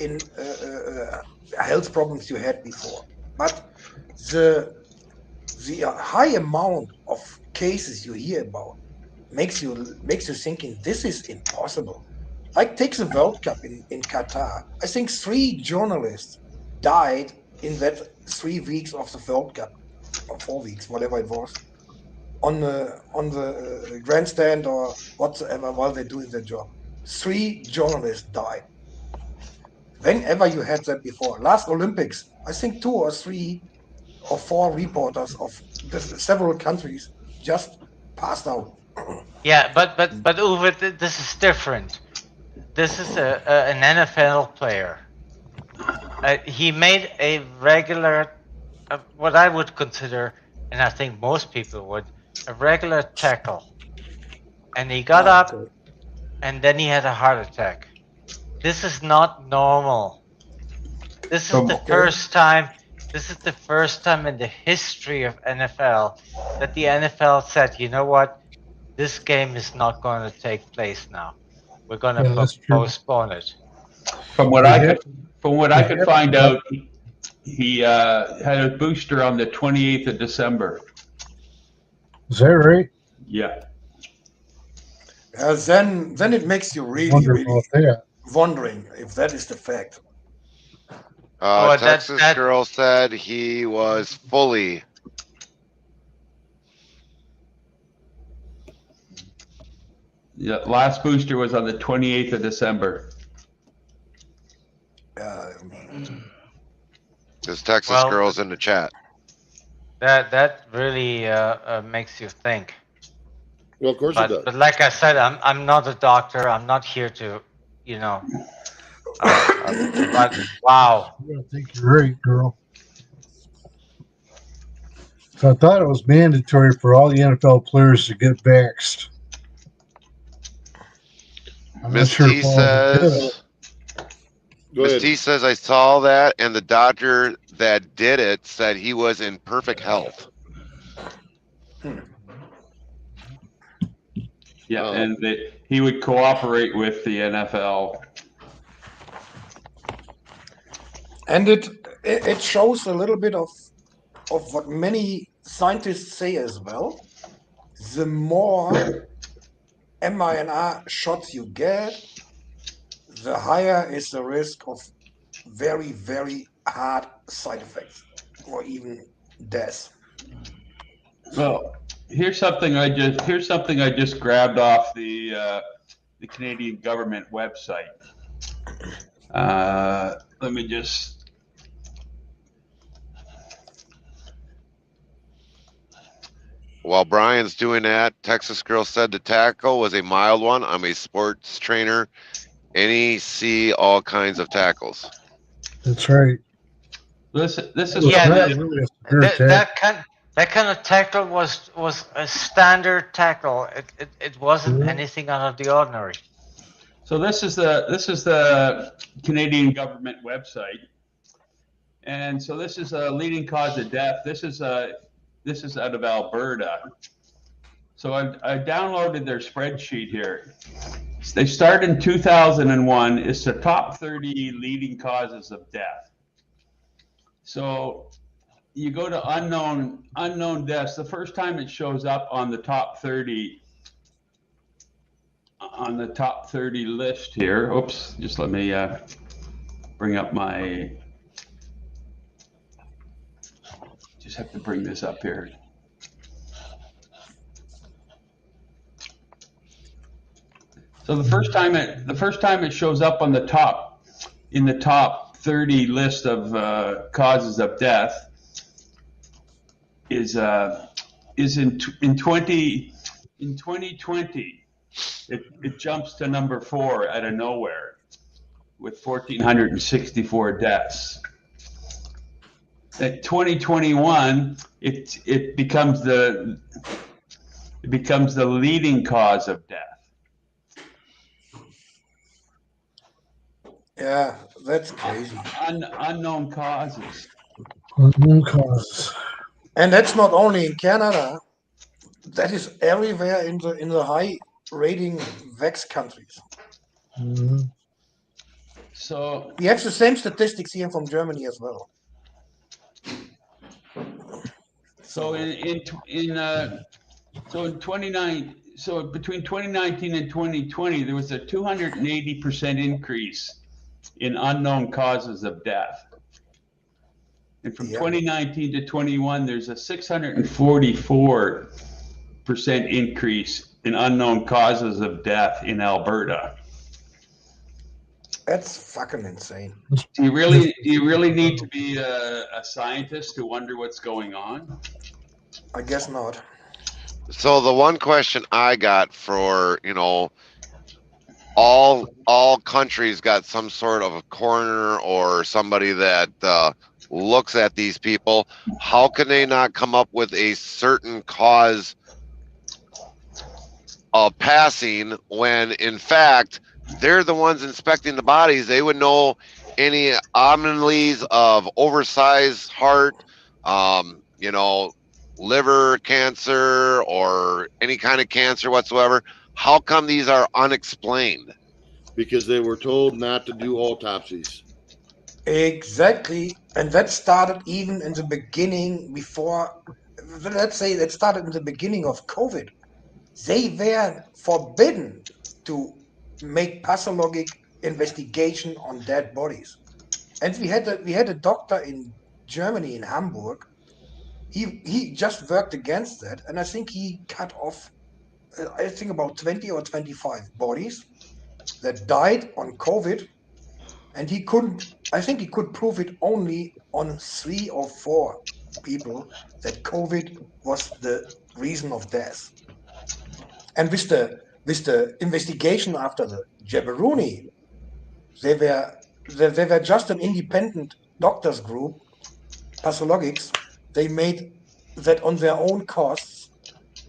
Speaker 14: in health problems you had before. But the high amount of cases you hear about makes you thinking this is impossible. Like take the World Cup in Qatar. I think 3 journalists died in that 3 weeks of the World Cup, or 4 weeks, whatever it was, on the grandstand or whatsoever while they're doing their job. 3 journalists died. Whenever you had that before, last Olympics, I think 2 or 3 or 4 reporters of several countries just passed out.
Speaker 10: Yeah, but Uwe, this is different. This is an NFL player. He made a regular, what I would consider, and I think most people would, a regular tackle. And he got up, and then he had a heart attack. This is not normal. This is the first time. This is the first time in the history of NFL that the NFL said, you know what, this game is not going to take place now. We're going to postpone it.
Speaker 15: From what I could find out, he had a booster on the 28th of December.
Speaker 12: Is that right?
Speaker 15: Yeah.
Speaker 14: Then it makes you really wondering if that is the fact.
Speaker 7: Texas girl said he was fully.
Speaker 15: Yeah, last booster was on the 28th of December.
Speaker 7: This Texas girl's in the chat.
Speaker 10: That really makes you think.
Speaker 1: Well, of course it does.
Speaker 10: But like I said, I'm not a doctor. I'm not here to you know. But wow.
Speaker 12: I think you're right, girl. So I thought it was mandatory for all the NFL players to get vaxxed. I'm not
Speaker 7: Miss
Speaker 12: sure
Speaker 7: T
Speaker 12: if all of them did it.
Speaker 7: says,
Speaker 1: Go
Speaker 7: Miss
Speaker 1: ahead.
Speaker 7: T says, I saw that, and the doctor that did it said he was in perfect health.
Speaker 15: Yeah, and he would cooperate with the NFL.
Speaker 14: And it shows a little bit of what many scientists say as well. The more mRNA shots you get, the higher is the risk of very, very hard side effects or even death.
Speaker 15: Well, here's something I just grabbed off the Canadian government website. Let me just.
Speaker 7: While Brian's doing that, Texas girl said the tackle was a mild one. I'm a sports trainer. Any see all kinds of tackles.
Speaker 12: That's right.
Speaker 15: This is
Speaker 10: Yeah,
Speaker 12: not really a severe
Speaker 10: that kind of tackle was a standard tackle. It wasn't anything out of the ordinary.
Speaker 15: So this is the Canadian government website, and so this is a leading cause of death. This is out of Alberta. So I downloaded their spreadsheet here. They started in 2001. It's the top 30 leading causes of death. So you go to unknown deaths. The first time it shows up on the top 30 list here. Oops, just let me bring up my. Just have to bring this up here. So the first time it shows up on the top, in the top 30 list of causes of death is in 2020. It jumps to number 4 out of nowhere with 1,464 deaths. At 2021, it becomes the leading cause of death.
Speaker 14: Yeah, that's crazy.
Speaker 15: Unknown causes.
Speaker 12: Unknown causes.
Speaker 14: And that's not only in Canada. That is everywhere in the high rating vax countries.
Speaker 12: Mm-hmm.
Speaker 15: So
Speaker 14: we have the same statistics here from Germany as well.
Speaker 15: So between 2019 and 2020, there was a 280% increase in unknown causes of death. And from 2019 to 21, there's a 644% increase in unknown causes of death in Alberta.
Speaker 14: That's fucking insane.
Speaker 15: Do you really need to be a scientist to wonder what's going on?
Speaker 14: I guess not.
Speaker 7: So the one question I got for, all countries got some sort of a coroner or somebody that looks at these people. How can they not come up with a certain cause of passing when, in fact, they're the ones inspecting the bodies? They would know any anomalies of oversized heart, liver cancer or any kind of cancer whatsoever. How come these are unexplained?
Speaker 1: Because they were told not to do autopsies.
Speaker 14: Exactly. And that started even in the beginning before, let's say that started in the beginning of COVID. They were forbidden to make pathologic investigation on dead bodies. And we had a doctor in Germany, in Hamburg. He just worked against that, and I think he cut off, I think about 20 or 25 bodies that died on COVID, and I think he could prove it only on 3 or 4 people that COVID was the reason of death. And with the investigation after the Jabroni They were just an independent doctors group, pathologics. They made that on their own costs.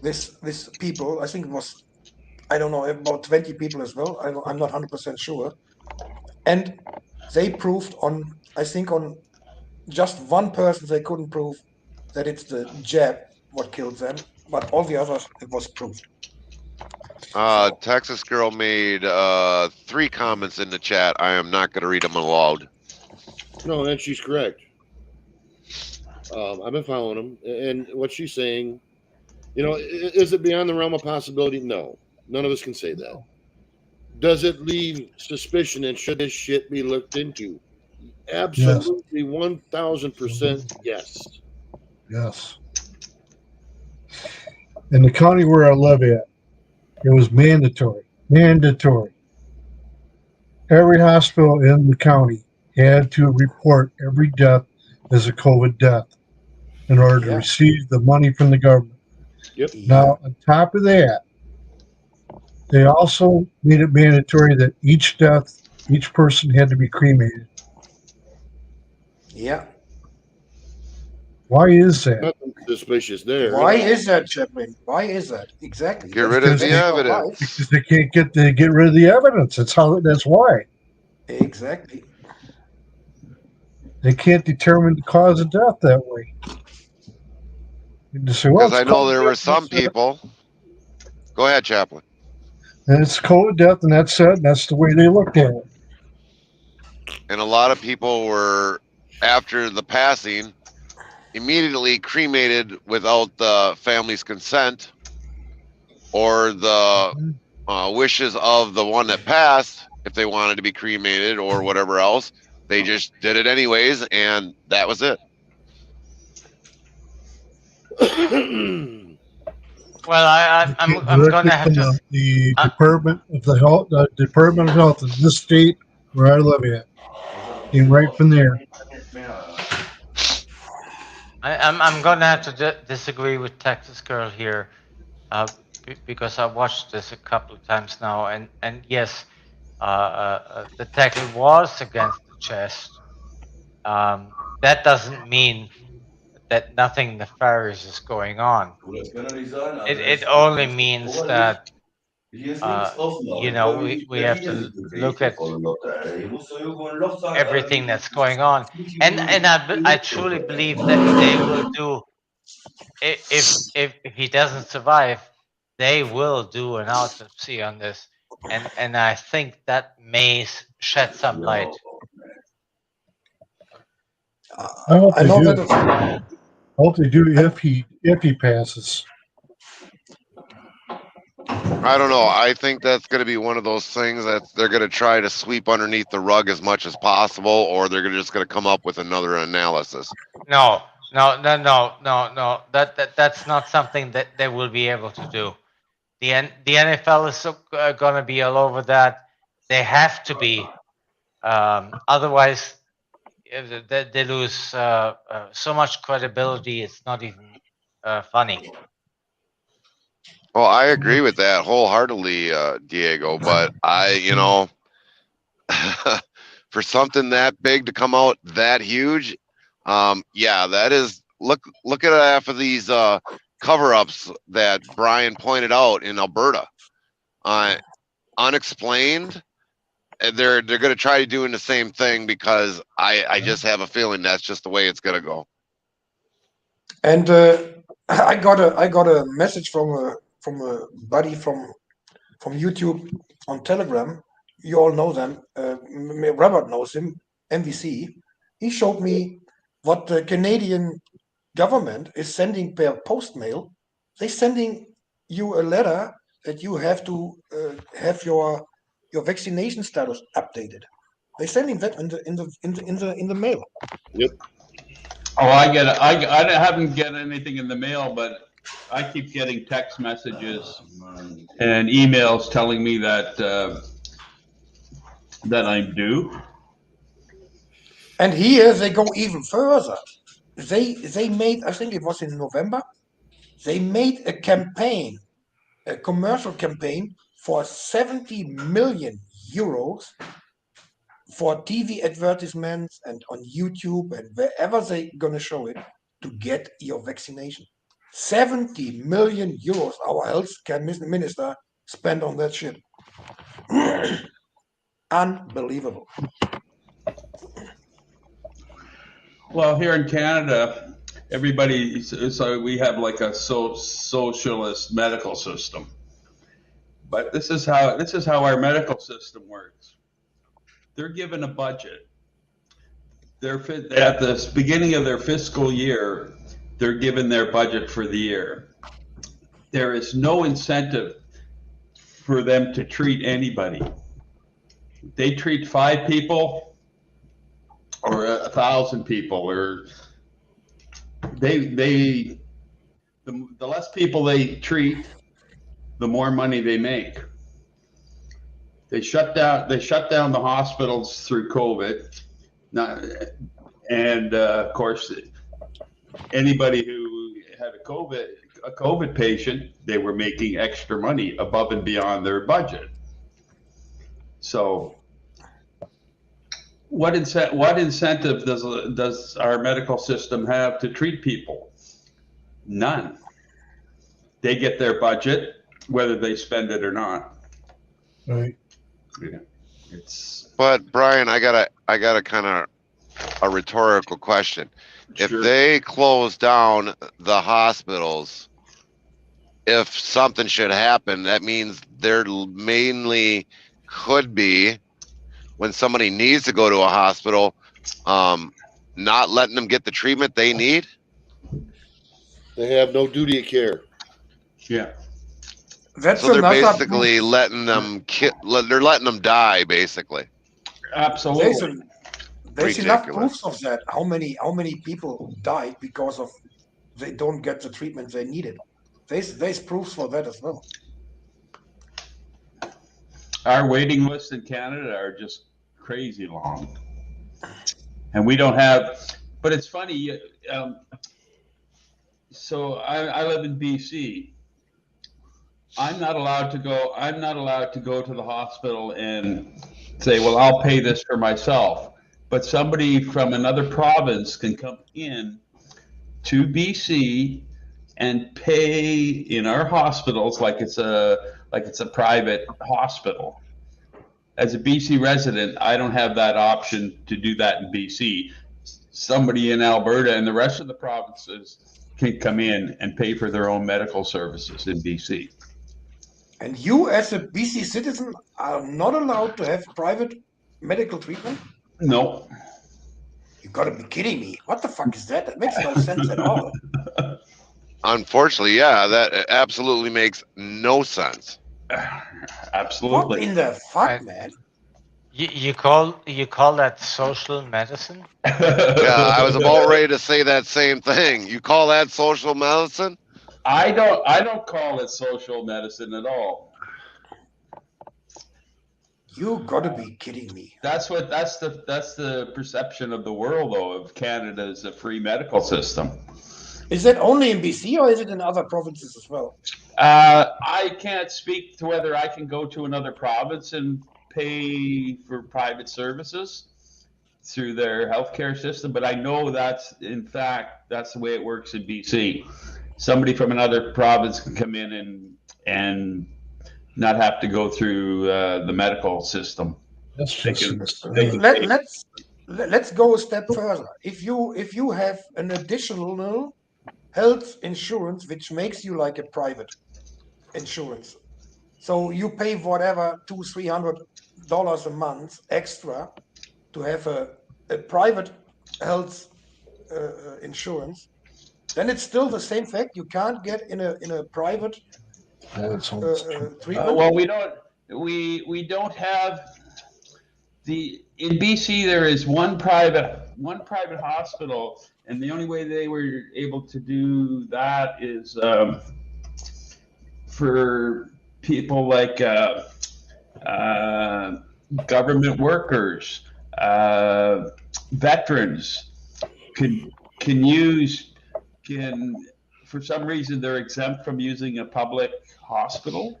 Speaker 14: This people, I think it was, I don't know, about 20 people as well. I'm not 100% sure. And they proved on, I think on just one person, they couldn't prove that it's the jab what killed them, but all the others, it was proved.
Speaker 7: Texas girl made 3 comments in the chat. I am not going to read them aloud.
Speaker 1: No, and she's correct. I've been following them, and what she's saying, is it beyond the realm of possibility? No, none of us can say that. Does it leave suspicion, and should this shit be looked into? Absolutely, 1,000% yes.
Speaker 12: Yes. In the county where I live at, it was mandatory. Mandatory. Every hospital in the county had to report every death as a COVID death in order to receive the money from the government.
Speaker 1: Yep.
Speaker 12: Now, on top of that, they also made it mandatory that each person had to be cremated.
Speaker 14: Yeah.
Speaker 12: Why is that?
Speaker 1: Nothing suspicious there.
Speaker 14: Why is that, Chaplin? Why is that? Exactly.
Speaker 7: Get rid of the evidence.
Speaker 12: Because they can't get rid of the evidence. That's why.
Speaker 14: Exactly.
Speaker 12: They can't determine the cause of death that way.
Speaker 7: Because I know there were some people. Go ahead, Chaplain.
Speaker 12: And it's COVID death, and that's it. And that's the way they looked at it.
Speaker 7: And a lot of people were, after the passing, immediately cremated without the family's consent or the wishes of the one that passed, if they wanted to be cremated or whatever else. They just did it anyways, and that was it.
Speaker 10: Well, I'm going to have to.
Speaker 12: The Department of the Health, Department of Health in this state where I live at, came right from there.
Speaker 10: I'm going to have to disagree with Texas Girl here, because I watched this a couple of times now, and yes, the tackle was against the chest. That doesn't mean that nothing nefarious is going on. It only means that we have to look at everything that's going on, and I truly believe that they will do, if he doesn't survive, they will do an autopsy on this, and I think that may shed some light.
Speaker 12: I hope they do. I hope they do if he passes.
Speaker 7: I don't know. I think that's going to be one of those things that they're going to try to sweep underneath the rug as much as possible, or they're just going to come up with another analysis.
Speaker 10: No. That's not something that they will be able to do. The NFL is going to be all over that. They have to be. Otherwise, they lose so much credibility. It's not even funny.
Speaker 7: Well, I agree with that wholeheartedly, Diego, but for something that big to come out that huge, that is, look at half of these cover-ups that Brian pointed out in Alberta. Unexplained. They're going to try doing the same thing, because I just have a feeling that's just the way it's going to go.
Speaker 14: And I got a message from a buddy from YouTube on Telegram. You all know them. Robert knows him. MVC. He showed me what the Canadian government is sending per post mail. They're sending you a letter that you have to have your vaccination status updated. They're sending that in the mail.
Speaker 1: Yep.
Speaker 15: Oh, I haven't get anything in the mail, but I keep getting text messages and emails telling me that that I'm due.
Speaker 14: And here they go even further. They made, I think it was in November, they made a campaign, a commercial campaign for 70 million euros for TV advertisements and on YouTube and wherever they're gonna show it to get your vaccination. 70 million euros our health care minister spent on that shit. Unbelievable.
Speaker 15: Well, here in Canada, everybody, so we have like a socialist medical system. But this is how our medical system works. They're given a budget. At the beginning of their fiscal year, they're given their budget for the year. There is no incentive for them to treat anybody. They treat 5 people or 1,000 people, or the less people they treat, the more money they make. They shut down the hospitals through COVID. Of course, anybody who had a COVID patient, they were making extra money above and beyond their budget. So what incentive does our medical system have to treat people? None. They get their budget, whether they spend it or not.
Speaker 12: Right.
Speaker 15: Yeah.
Speaker 7: But Brian, I got a kind of a rhetorical question. If they close down the hospitals, if something should happen, that means there mainly could be, when somebody needs to go to a hospital, not letting them get the treatment they need.
Speaker 1: They have no duty of care.
Speaker 15: Yeah.
Speaker 7: So they're basically letting them they're letting them die, basically.
Speaker 15: Absolutely.
Speaker 14: There's enough proofs of that. How many people died because of they don't get the treatment they needed? There's proofs for that as well.
Speaker 15: Our waiting lists in Canada are just crazy long, and we don't have. But it's funny. So I live in BC. I'm not allowed to go to the hospital and say, well, I'll pay this for myself. But somebody from another province can come in to BC and pay in our hospitals like it's a private hospital. As a BC resident, I don't have that option to do that in BC. Somebody in Alberta and the rest of the provinces can come in and pay for their own medical services in BC.
Speaker 14: And you, as a BC citizen, are not allowed to have private medical treatment?
Speaker 15: No.
Speaker 14: You gotta be kidding me. What the fuck is that? That makes no sense at all.
Speaker 7: Unfortunately, yeah, that absolutely makes no sense.
Speaker 15: Absolutely.
Speaker 14: What in the fuck, man?
Speaker 10: You call that social medicine?
Speaker 7: Yeah, I was about ready to say that same thing. You call that social medicine?
Speaker 15: I don't call it social medicine at all.
Speaker 14: You gotta be kidding me.
Speaker 15: That's the perception of the world, though, of Canada as a free medical system.
Speaker 14: Is that only in BC or is it in other provinces as well?
Speaker 15: I can't speak to whether I can go to another province and pay for private services through their healthcare system, but I know that's the way it works in BC. Somebody from another province can come in and not have to go through the medical system.
Speaker 12: Let's
Speaker 14: go a step further. If you have an additional health insurance which makes you like a private insurance, so you pay whatever $200-300 a month extra to have a private health insurance, then it's still the same fact. You can't get in a private treatment.
Speaker 15: Well, we don't have in BC. There is one private hospital, and the only way they were able to do that is for people like government workers, veterans can for some reason they're exempt from using a public hospital.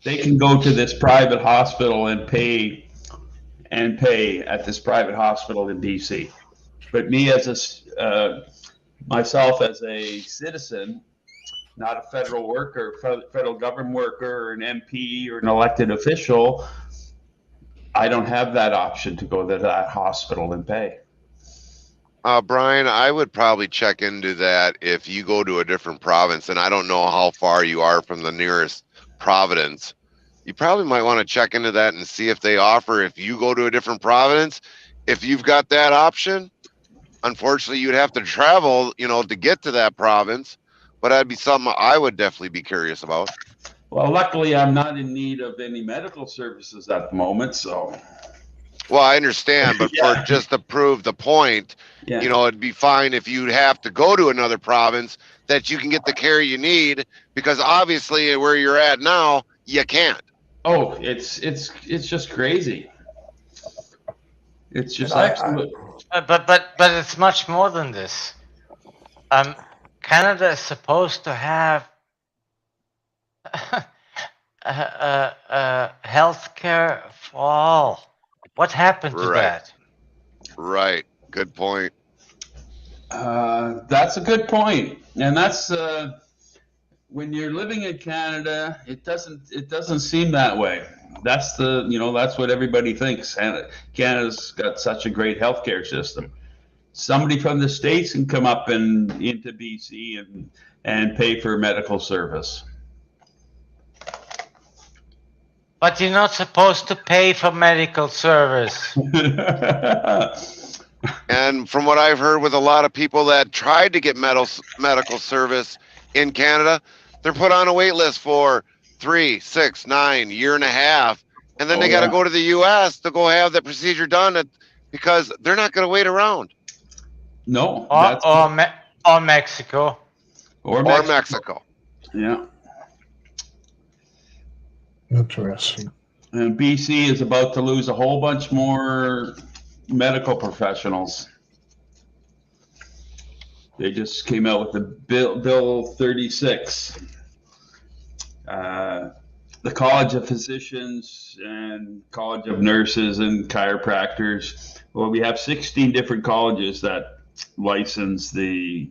Speaker 15: They can go to this private hospital and pay and pay at this private hospital in BC. But me as myself as a citizen, not a federal worker, federal government worker, or an MP or an elected official, I don't have that option to go to that hospital and pay.
Speaker 7: Brian, I would probably check into that if you go to a different province, and I don't know how far you are from the nearest province. You probably might want to check into that and see if they offer, if you go to a different province, if you've got that option. Unfortunately, you'd have to travel, to get to that province, but that'd be something I would definitely be curious about.
Speaker 15: Well, luckily, I'm not in need of any medical services at the moment, so.
Speaker 7: Well, I understand, but
Speaker 15: Yeah.
Speaker 7: for just to prove the point,
Speaker 15: Yeah.
Speaker 7: It'd be fine if you'd have to go to another province that you can get the care you need, because obviously where you're at now, you can't.
Speaker 15: Oh, it's just crazy. It's just
Speaker 14: And
Speaker 15: absolute.
Speaker 10: But it's much more than this. Canada is supposed to have healthcare for all. What happened to
Speaker 7: Right.
Speaker 10: that?
Speaker 7: Right. Good point.
Speaker 15: That's a good point, and that's when you're living in Canada, it doesn't seem that way. That's that's what everybody thinks. Canada's got such a great healthcare system. Somebody from the States can come up and into BC and pay for medical service.
Speaker 10: But you're not supposed to pay for medical service.
Speaker 7: And from what I've heard with a lot of people that tried to get medical service in Canada, they're put on a wait list for 3, 6, 9, year and a half. And then they got to go to the U.S. to go have the procedure done because they're not going to wait around.
Speaker 15: No.
Speaker 10: Or Mexico.
Speaker 15: Or
Speaker 7: Mexico.
Speaker 15: Yeah.
Speaker 12: Interesting.
Speaker 15: And BC is about to lose a whole bunch more medical professionals. They just came out with the Bill 36. The College of Physicians and College of Nurses and Chiropractors. Well, we have 16 different colleges that license the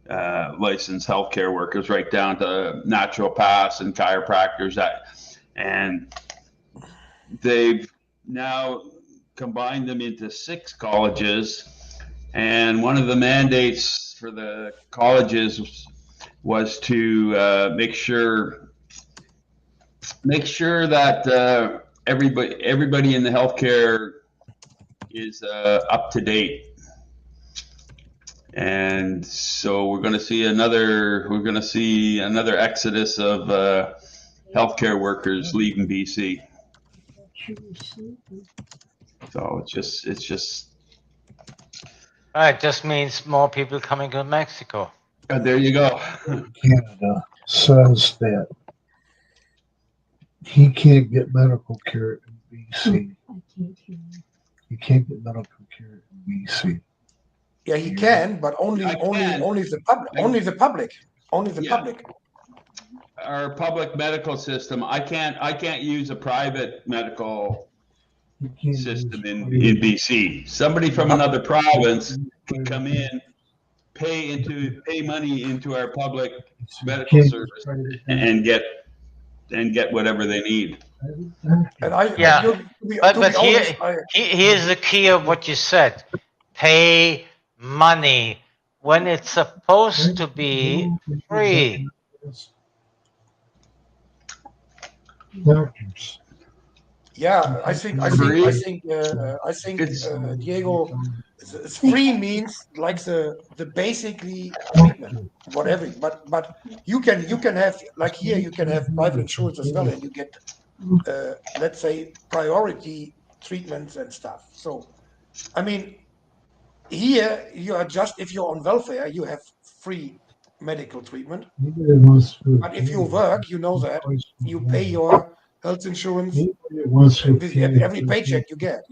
Speaker 15: licensed healthcare workers, right down to naturopaths and chiropractors. And they've now combined them into 6 colleges. And one of the mandates for the colleges was to make sure that everybody in the healthcare is up to date. And so we're going to see another exodus of healthcare workers leaving BC. So it
Speaker 10: just means more people coming to Mexico.
Speaker 15: There you go.
Speaker 12: Canada says that he can't get medical care in BC. He can't get medical care in BC.
Speaker 14: Yeah, he can, but only the public.
Speaker 15: Our public medical system. I can't use a private medical system in BC. Somebody from another province can come in, pay money into our public medical service and get whatever they need.
Speaker 10: But here's the key of what you said: pay money when it's supposed to be free.
Speaker 12: Doctors.
Speaker 14: Yeah, I think Diego, free means like the basically treatment, whatever. But you can have, like here, you can have private insurance as well, and you get let's say priority treatments and stuff. So, I mean, here you are just, if you're on welfare, you have free medical treatment. But if you work, you know that you pay your health insurance with every paycheck you get,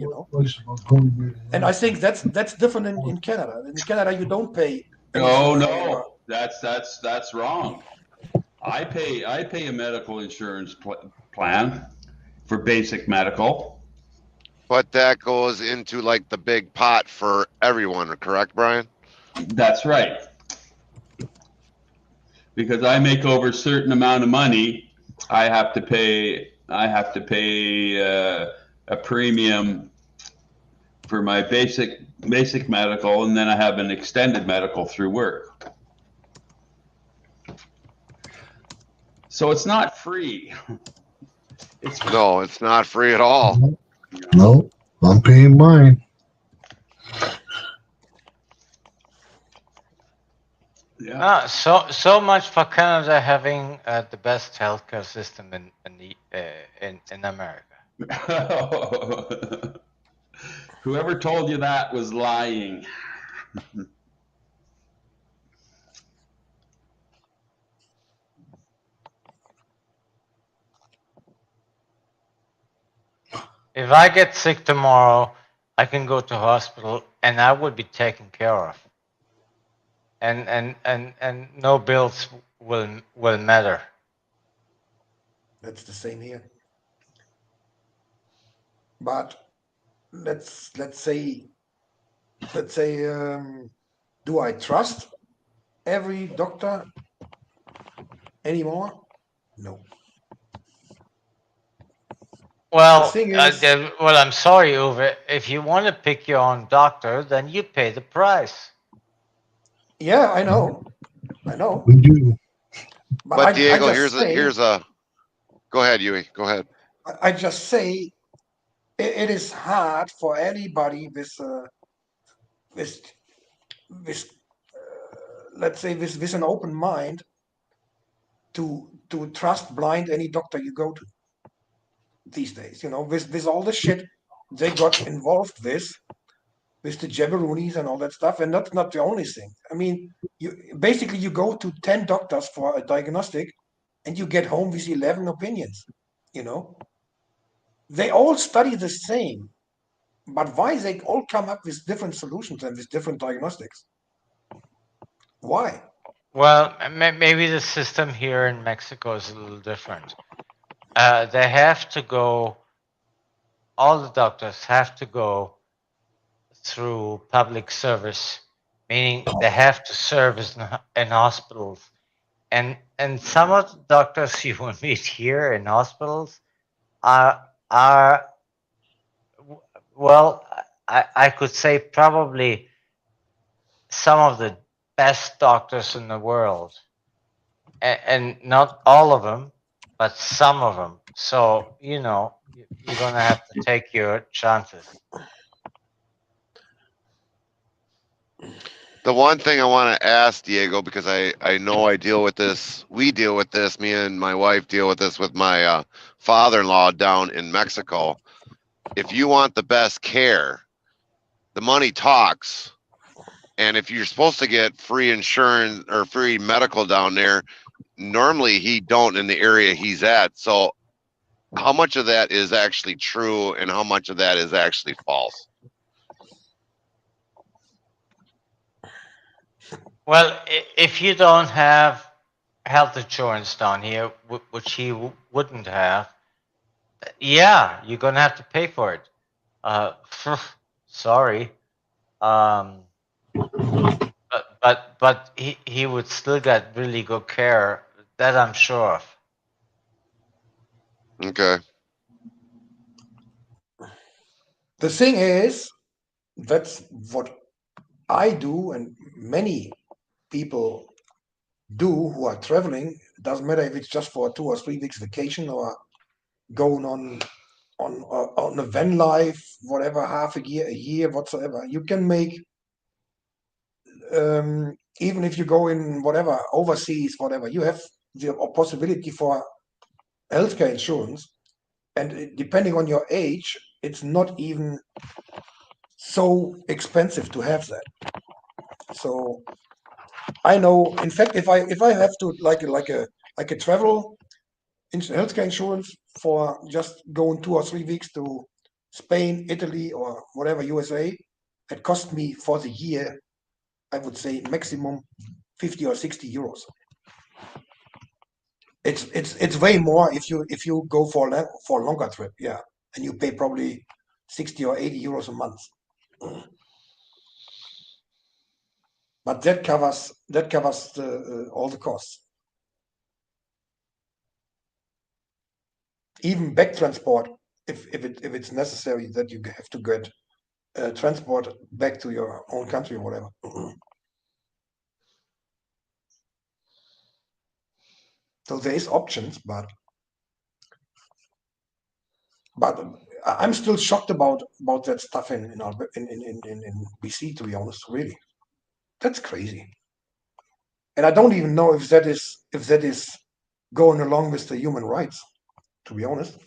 Speaker 14: And I think that's different in Canada. In Canada, you don't pay.
Speaker 15: No, that's wrong. I pay a medical insurance plan for basic medical.
Speaker 7: But that goes into like the big pot for everyone, correct, Brian?
Speaker 15: That's right. Because I make over a certain amount of money, I have to pay a premium for my basic medical, and then I have an extended medical through work. So it's not free.
Speaker 7: No, it's not free at all.
Speaker 12: No, I'm paying mine.
Speaker 15: Yeah.
Speaker 10: So much for Canada having the best healthcare system in America.
Speaker 15: Whoever told you that was lying.
Speaker 10: If I get sick tomorrow, I can go to hospital and I would be taken care of. And no bills will matter.
Speaker 14: That's the same here. But let's say, do I trust every doctor anymore? No.
Speaker 10: Well,
Speaker 14: The thing is,
Speaker 10: I'm sorry, Uwe. If you want to pick your own doctor, then you pay the price.
Speaker 14: yeah, I know.
Speaker 12: We do.
Speaker 7: But
Speaker 14: I
Speaker 7: Diego,
Speaker 14: just say,
Speaker 7: go ahead, Yui. Go ahead.
Speaker 14: I just say it is hard for anybody with let's say with an open mind to trust blind any doctor you go to these days. You know, with all the shit they got involved with the jabberoonies and all that stuff, and that's not the only thing. I mean, you go to 10 doctors for a diagnostic, and you get home with 11 opinions. You know, they all study the same, but why they all come up with different solutions and with different diagnostics? Why?
Speaker 10: Well, maybe the system here in Mexico is a little different. They have to go. All the doctors have to go through public service, meaning they have to service in hospitals. And some of the doctors you will meet here in hospitals are well, I could say probably some of the best doctors in the world, and not all of them, but some of them. So you're gonna have to take your chances.
Speaker 7: The one thing I want to ask Diego, because I know we deal with this, me and my wife deal with this with my father-in-law down in Mexico. If you want the best care, the money talks. And if you're supposed to get free insurance or free medical down there, normally he don't in the area he's at. So how much of that is actually true and how much of that is actually false?
Speaker 10: Well, if you don't have health insurance down here, which he wouldn't have, yeah, you're gonna have to pay for it. Sorry, but he would still get really good care. That I'm sure of.
Speaker 7: Okay.
Speaker 14: The thing is, that's what I do, and many people do who are traveling. It doesn't matter if it's just for 2 or 3 weeks vacation or going on a van life, whatever, half a year, whatsoever. You can make even if you go in whatever overseas, whatever, you have the possibility for healthcare insurance, and depending on your age, it's not even so expensive to have that. So I know, in fact, if I have to like a travel healthcare insurance for just going 2 or 3 weeks to Spain, Italy, or whatever, USA, it cost me for the year, I would say maximum 50 or 60 euros. It's way more if you go for a longer trip, yeah, and you pay probably 60 or 80 euros a month. But that covers all the costs. Even back transport, if it's necessary that you have to get transport back to your own country or whatever. So there is options, but I'm still shocked about that stuff in BC, to be honest. Really, that's crazy. And I don't even know if that is going along with the human rights, to be honest.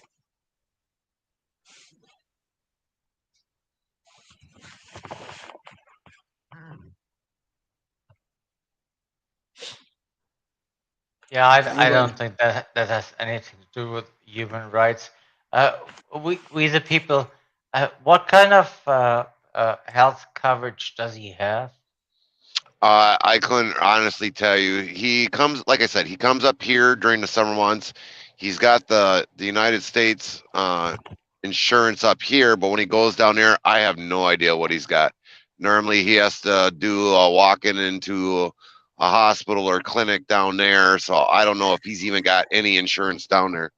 Speaker 10: Yeah, I
Speaker 14: Anybody?
Speaker 10: don't think that has anything to do with human rights. We the people, what kind of health coverage does he have?
Speaker 7: I couldn't honestly tell you. He comes, like I said, he comes up here during the summer months. He's got the United States insurance up here, but when he goes down there, I have no idea what he's got. Normally, he has to do a walk-in into a hospital or clinic down there, so I don't know if he's even got any insurance down there.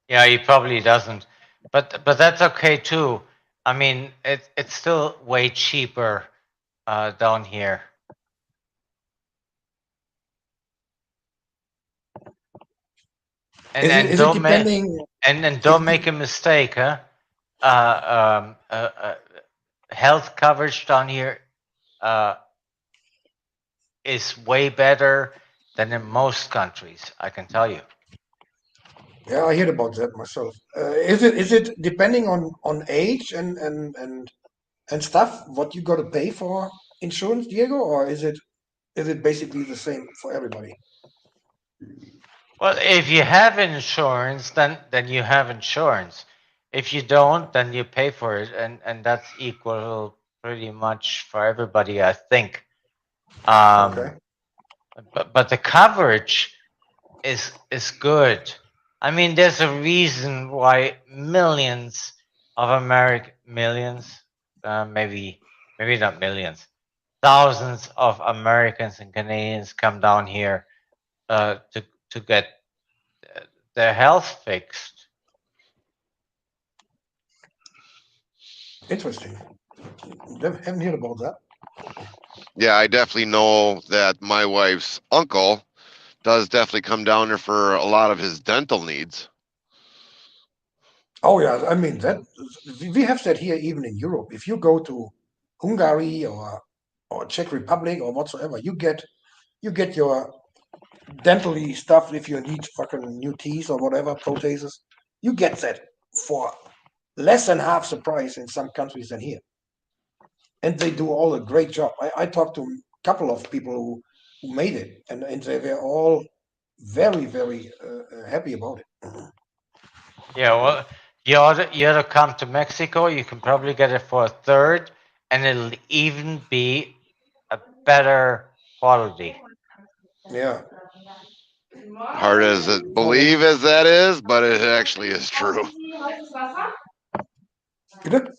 Speaker 10: Yeah, he probably doesn't, but that's okay too. I mean, it's still way cheaper down here. And
Speaker 14: Is it depending?
Speaker 10: And don't make a mistake, huh? Health coverage down here is way better than in most countries. I can tell you.
Speaker 14: Yeah, I heard about that myself. Is it depending on age and stuff what you got to pay for insurance, Diego, or is it basically the same for everybody?
Speaker 10: Well, if you have insurance, then you have insurance. If you don't, then you pay for it, and that's equal pretty much for everybody, I think.
Speaker 14: Okay.
Speaker 10: But the coverage is good. I mean, there's a reason why millions of maybe not millions, thousands of Americans and Canadians come down here to get their health fixed.
Speaker 14: Interesting. Haven't heard about that.
Speaker 7: Yeah, I definitely know that my wife's uncle does definitely come down there for a lot of his dental needs.
Speaker 14: Oh yeah, I mean that we have that here even in Europe. If you go to Hungary or Czech Republic or whatsoever, you get your dentally stuff if you need fucking new teeth or whatever protheses. You get that for less than half the price in some countries than here, and they do all a great job. I talked to a couple of people who made it, and they were all very happy about it.
Speaker 10: Yeah, well, you ought to come to Mexico. You can probably get it for a third, and it'll even be a better quality.
Speaker 14: Yeah.
Speaker 7: Hard as it believe as that is, but it actually is true.
Speaker 14: Bitte?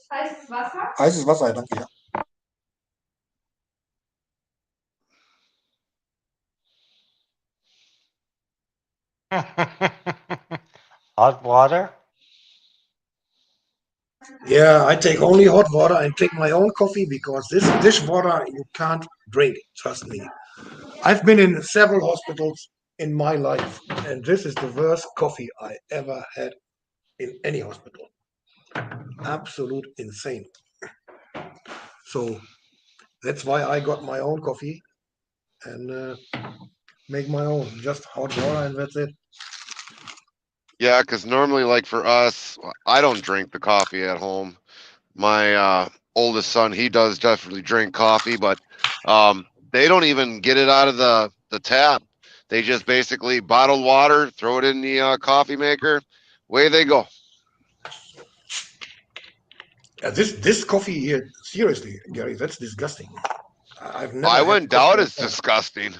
Speaker 14: Heißes Wasser, danke, ja.
Speaker 10: Hot water?
Speaker 14: Yeah, I take only hot water and take my own coffee because this water you can't drink, trust me. I've been in several hospitals in my life, and this is the worst coffee I ever had in any hospital. Absolute insane. So that's why I got my own coffee and make my own, just hot water, and that's it.
Speaker 7: Yeah, because normally, like for us, I don't drink the coffee at home. My oldest son, he does definitely drink coffee, but they don't even get it out of the tap. They just basically bottle water, throw it in the coffee maker, away they go.
Speaker 14: This coffee here, seriously, Gary, that's disgusting. I've never
Speaker 7: I
Speaker 14: had
Speaker 7: wouldn't
Speaker 14: coffee
Speaker 7: doubt
Speaker 14: like
Speaker 7: it's
Speaker 14: that.
Speaker 7: disgusting.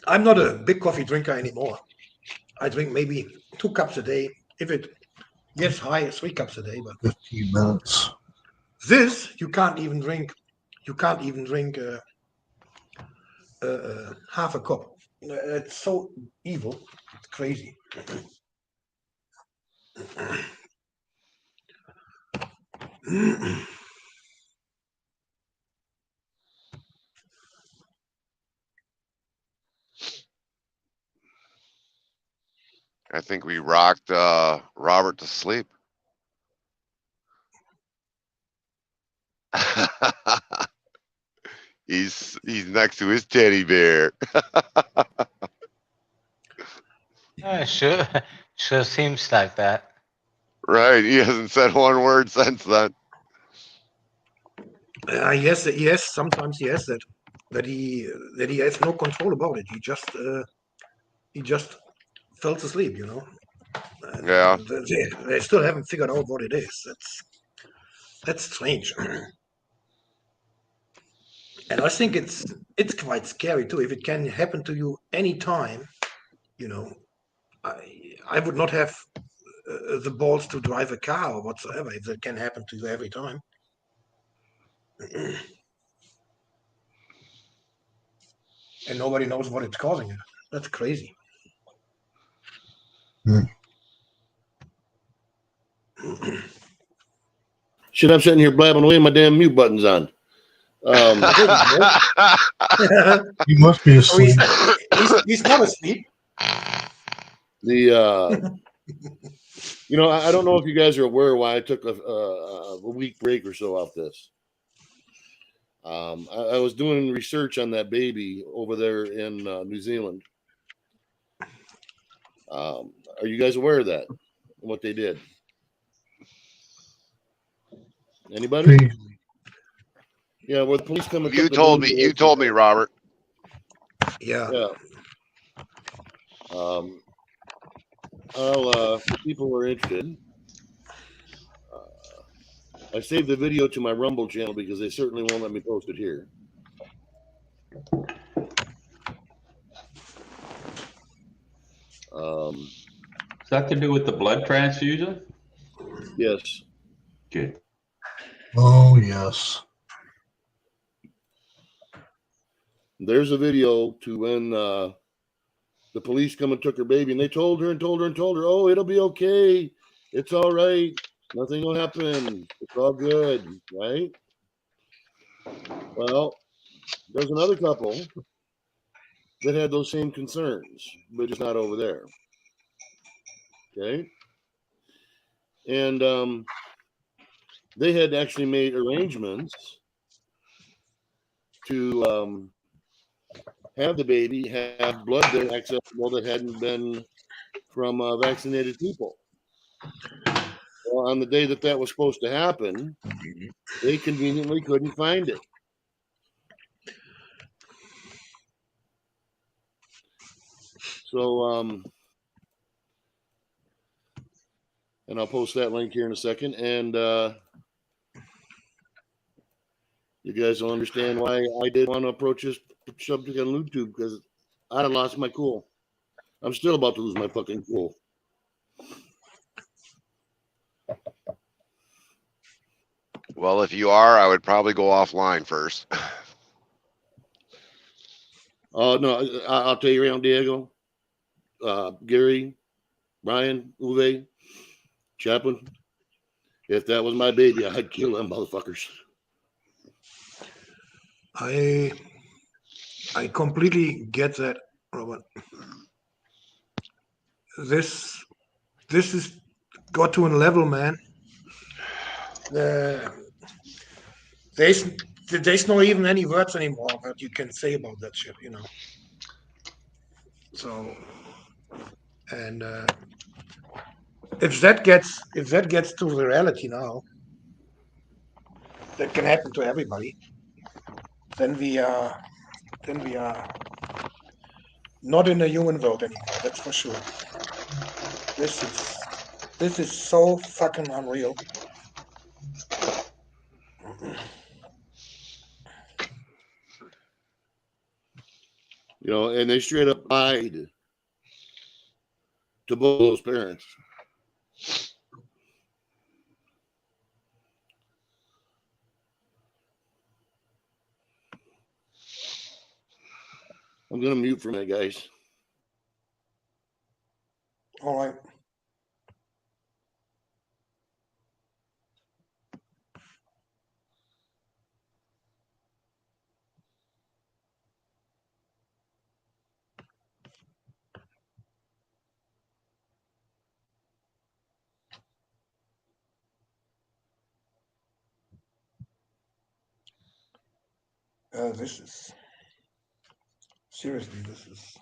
Speaker 14: I'm not a big coffee drinker anymore. I drink maybe 2 cups a day. If it gets high, 3 cups a day. But
Speaker 12: 15 minutes.
Speaker 14: this you can't even drink. You can't even drink half a cup. It's so evil. It's crazy.
Speaker 7: I think we rocked Robert to sleep. He's next to his teddy bear.
Speaker 10: Sure seems like that.
Speaker 7: Right. He hasn't said one word since then.
Speaker 14: Yes. Sometimes yes, that he has no control about it. He just fell asleep. And,
Speaker 7: Yeah.
Speaker 14: they still haven't figured out what it is. That's strange. And I think it's quite scary too. If it can happen to you anytime, I would not have the balls to drive a car or whatsoever if that can happen to you every time. And nobody knows what it's causing it. That's crazy.
Speaker 1: Shit, I'm sitting here blabbing away. My damn mute button's on.
Speaker 12: He must be asleep.
Speaker 14: He's not asleep.
Speaker 1: The I don't know if you guys are aware why I took a week break or so off this. I was doing research on that baby over there in New Zealand. Are you guys aware of that? What they did? Anybody? Yeah, where the police come and
Speaker 7: You told me, Robert.
Speaker 14: Yeah.
Speaker 1: For people who are interested, I saved the video to my Rumble channel because they certainly won't let me post it here.
Speaker 15: Is that to do with the blood transfusion?
Speaker 1: Yes.
Speaker 15: Good.
Speaker 12: Oh, yes.
Speaker 1: There's a video to when the police come and took her baby, and they told her, oh, it'll be okay. It's all right. Nothing will happen. It's all good, right? Well, there's another couple that had those same concerns, but just not over there. Okay? And they had actually made arrangements to have the baby have blood there accessible that hadn't been from vaccinated people. Well, on the day that was supposed to happen, they conveniently couldn't find it. So, and I'll post that link here in a second, and you guys will understand why I did want to approach this subject on YouTube, because I'd have lost my cool. I'm still about to lose my fucking cool.
Speaker 7: Well, if you are, I would probably go offline first.
Speaker 1: Oh, no, I'll tell you right now, Diego, Gary, Brian, Uwe, Chaplin, if that was my baby, I'd kill them motherfuckers.
Speaker 14: I completely get that, Robert. This is got to a level, man. There's not even any words anymore that you can say about that shit, So, and if that gets to the reality now, that can happen to everybody. Then we are not in a human world anymore. That's for sure. This is so fucking unreal.
Speaker 1: You know, and they straight up lied to both those parents. I'm gonna mute for a minute, guys.
Speaker 14: All right. This is seriously. This is.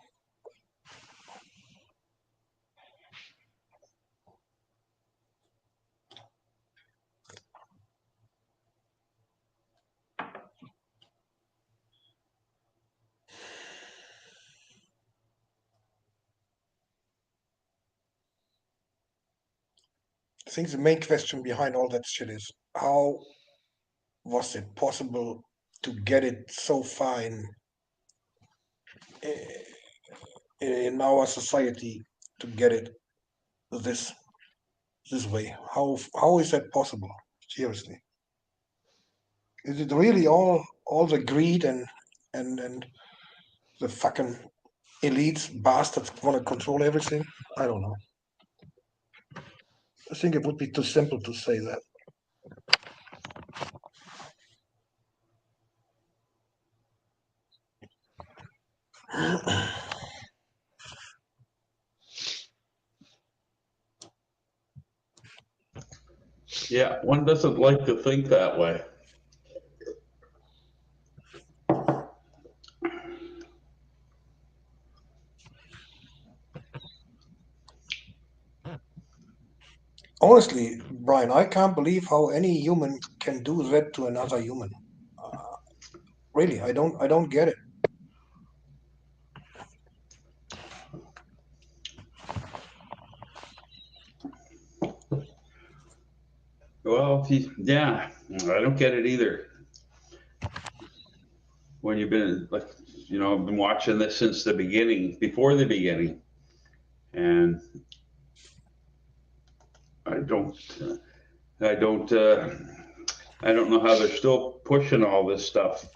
Speaker 14: I think the main question behind all that shit is how was it possible to get it so fine in our society to get it this way? How is that possible? Seriously, is it really all the greed and the fucking elites bastards want to control everything? I don't know. I think it would be too simple to say that.
Speaker 15: Yeah, one doesn't like to think that way.
Speaker 14: Honestly, Brian, I can't believe how any human can do that to another human. Really, I don't get it.
Speaker 15: Well, yeah, I don't get it either. When you've been like, I've been watching this since the beginning, before the beginning, and I don't know how they're still pushing all this stuff.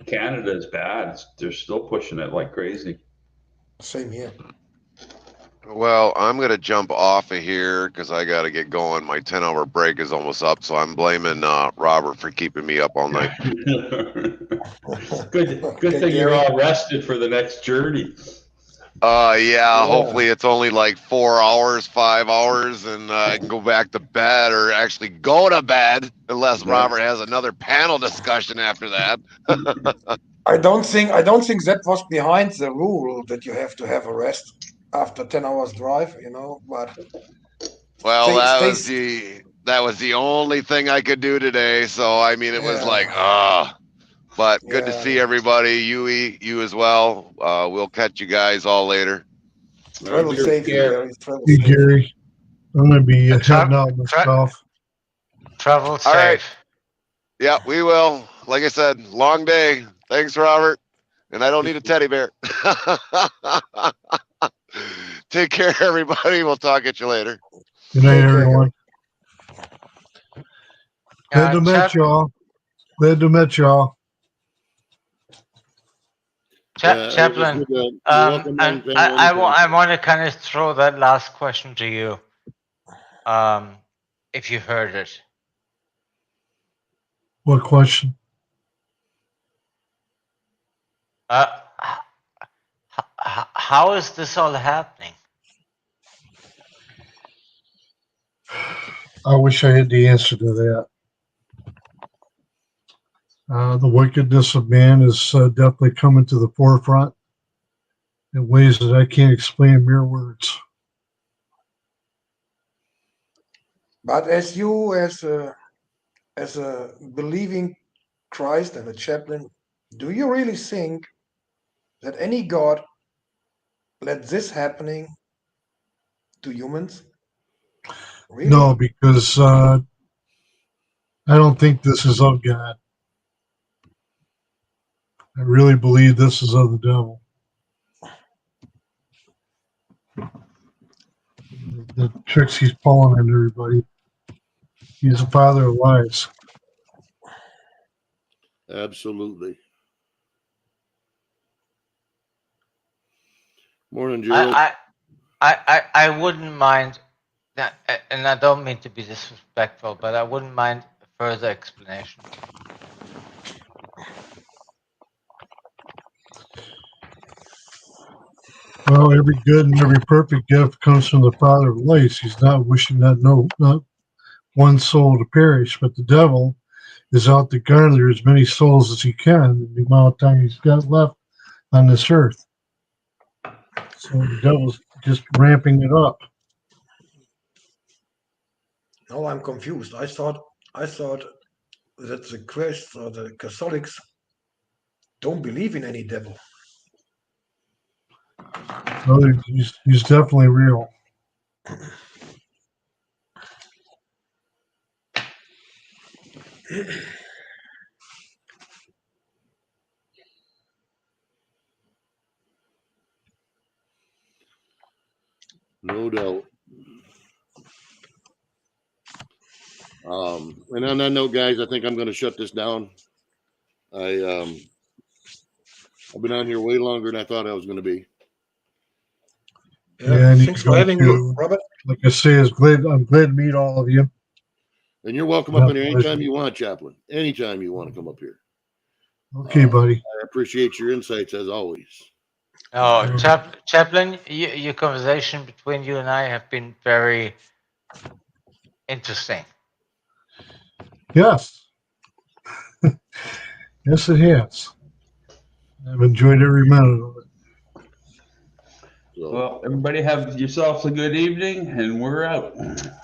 Speaker 15: Canada's bad. They're still pushing it like crazy.
Speaker 14: Same here.
Speaker 7: Well, I'm going to jump off of here because I got to get going. My 10-hour break is almost up, so I'm blaming Robert for keeping me up all night.
Speaker 15: Good thing you're all rested for the next journey.
Speaker 7: Yeah, hopefully it's only like 4 hours, 5 hours, and I can go back to bed or actually go to bed unless Robert has another panel discussion after that.
Speaker 14: I don't think that was behind the rule that you have to have a rest after 10 hours drive, but
Speaker 7: well, that was the only thing I could do today. So I mean, it was like, but good to see everybody. You as well. We'll catch you guys all later.
Speaker 14: Travel safe, Gary.
Speaker 12: Hey, Gary, I'm gonna be heading out myself.
Speaker 10: Travel safe.
Speaker 7: All right. Yeah, we will. Like I said, long day. Thanks, Robert. And I don't need a teddy bear. Take care, everybody. We'll talk at you later.
Speaker 12: Good night, everyone. Glad to meet y'all. Glad to meet y'all.
Speaker 10: Chaplain, I want to kind of throw that last question to you. If you heard it.
Speaker 12: What question?
Speaker 10: How is this all happening?
Speaker 12: I wish I had the answer to that. The wickedness of man is definitely coming to the forefront in ways that I can't explain in mere words.
Speaker 14: But as you, as a believing Christ and a chaplain, do you really think that any God let this happening to humans? Really?
Speaker 12: No, because I don't think this is of God. I really believe this is of the devil. The tricks he's pulling on everybody. He's the father of lies.
Speaker 1: Absolutely. Morning, Gerald.
Speaker 10: I wouldn't mind, and I don't mean to be disrespectful, but I wouldn't mind a further explanation.
Speaker 12: Well, every good and every perfect gift comes from the Father of lights. He's not wishing that not one soul to perish, but the devil is out to gather as many souls as he can in the amount of time he's got left on this earth. So the devil's just ramping it up.
Speaker 14: Now I'm confused. I thought that the Christ or the Catholics don't believe in any devil.
Speaker 12: Well, he's definitely real.
Speaker 1: No doubt. And on that note, guys, I think I'm going to shut this down. I've been on here way longer than I thought I was going to be.
Speaker 12: Yeah, I need
Speaker 14: thanks
Speaker 12: to
Speaker 14: for
Speaker 12: go
Speaker 14: having me,
Speaker 12: too.
Speaker 14: Robert.
Speaker 12: Like I say, I'm glad to meet all of you.
Speaker 1: And you're welcome
Speaker 12: Yeah,
Speaker 1: up in here anytime
Speaker 12: pleasure.
Speaker 1: you want, Chaplain. Anytime you want to come up here.
Speaker 12: Okay, buddy.
Speaker 1: I appreciate your insights as always.
Speaker 10: Oh, Chaplain, your conversation between you and I have been very interesting.
Speaker 12: Yes. Yes, it has. I've enjoyed every minute of it.
Speaker 15: Well, everybody have yourselves a good evening, and we're out.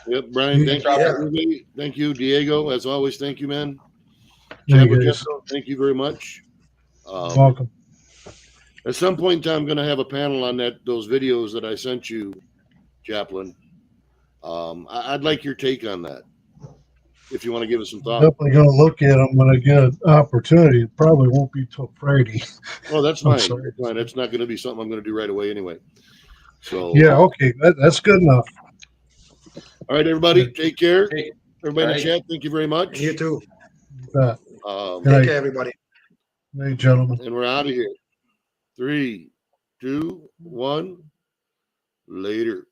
Speaker 1: Yep, Brian, thank you.
Speaker 14: Yeah.
Speaker 1: Everybody. Thank you, Diego. As always, thank you, man.
Speaker 12: Hey,
Speaker 1: Chaplain
Speaker 12: guys.
Speaker 1: Jethro, thank you very much.
Speaker 12: Welcome.
Speaker 1: At some point in time, I'm going to have a panel on those videos that I sent you, Chaplain. I'd like your take on that, if you want to give us some thought.
Speaker 12: Definitely going to look at them when I get an opportunity. It probably won't be till Friday.
Speaker 1: Oh, that's
Speaker 12: I'm
Speaker 1: fine.
Speaker 12: sorry.
Speaker 1: That's fine. That's not going to be something I'm going to do right away anyway. So
Speaker 12: Yeah, okay. That's good enough.
Speaker 1: all right, everybody, take care.
Speaker 15: Hey,
Speaker 1: Everybody in
Speaker 15: all
Speaker 1: the
Speaker 15: right.
Speaker 1: chat, thank you very much.
Speaker 14: You too.
Speaker 12: Good
Speaker 14: Take
Speaker 12: night.
Speaker 14: care, everybody.
Speaker 12: Good night, gentlemen.
Speaker 1: And we're out of here. 3, 2, 1. Later.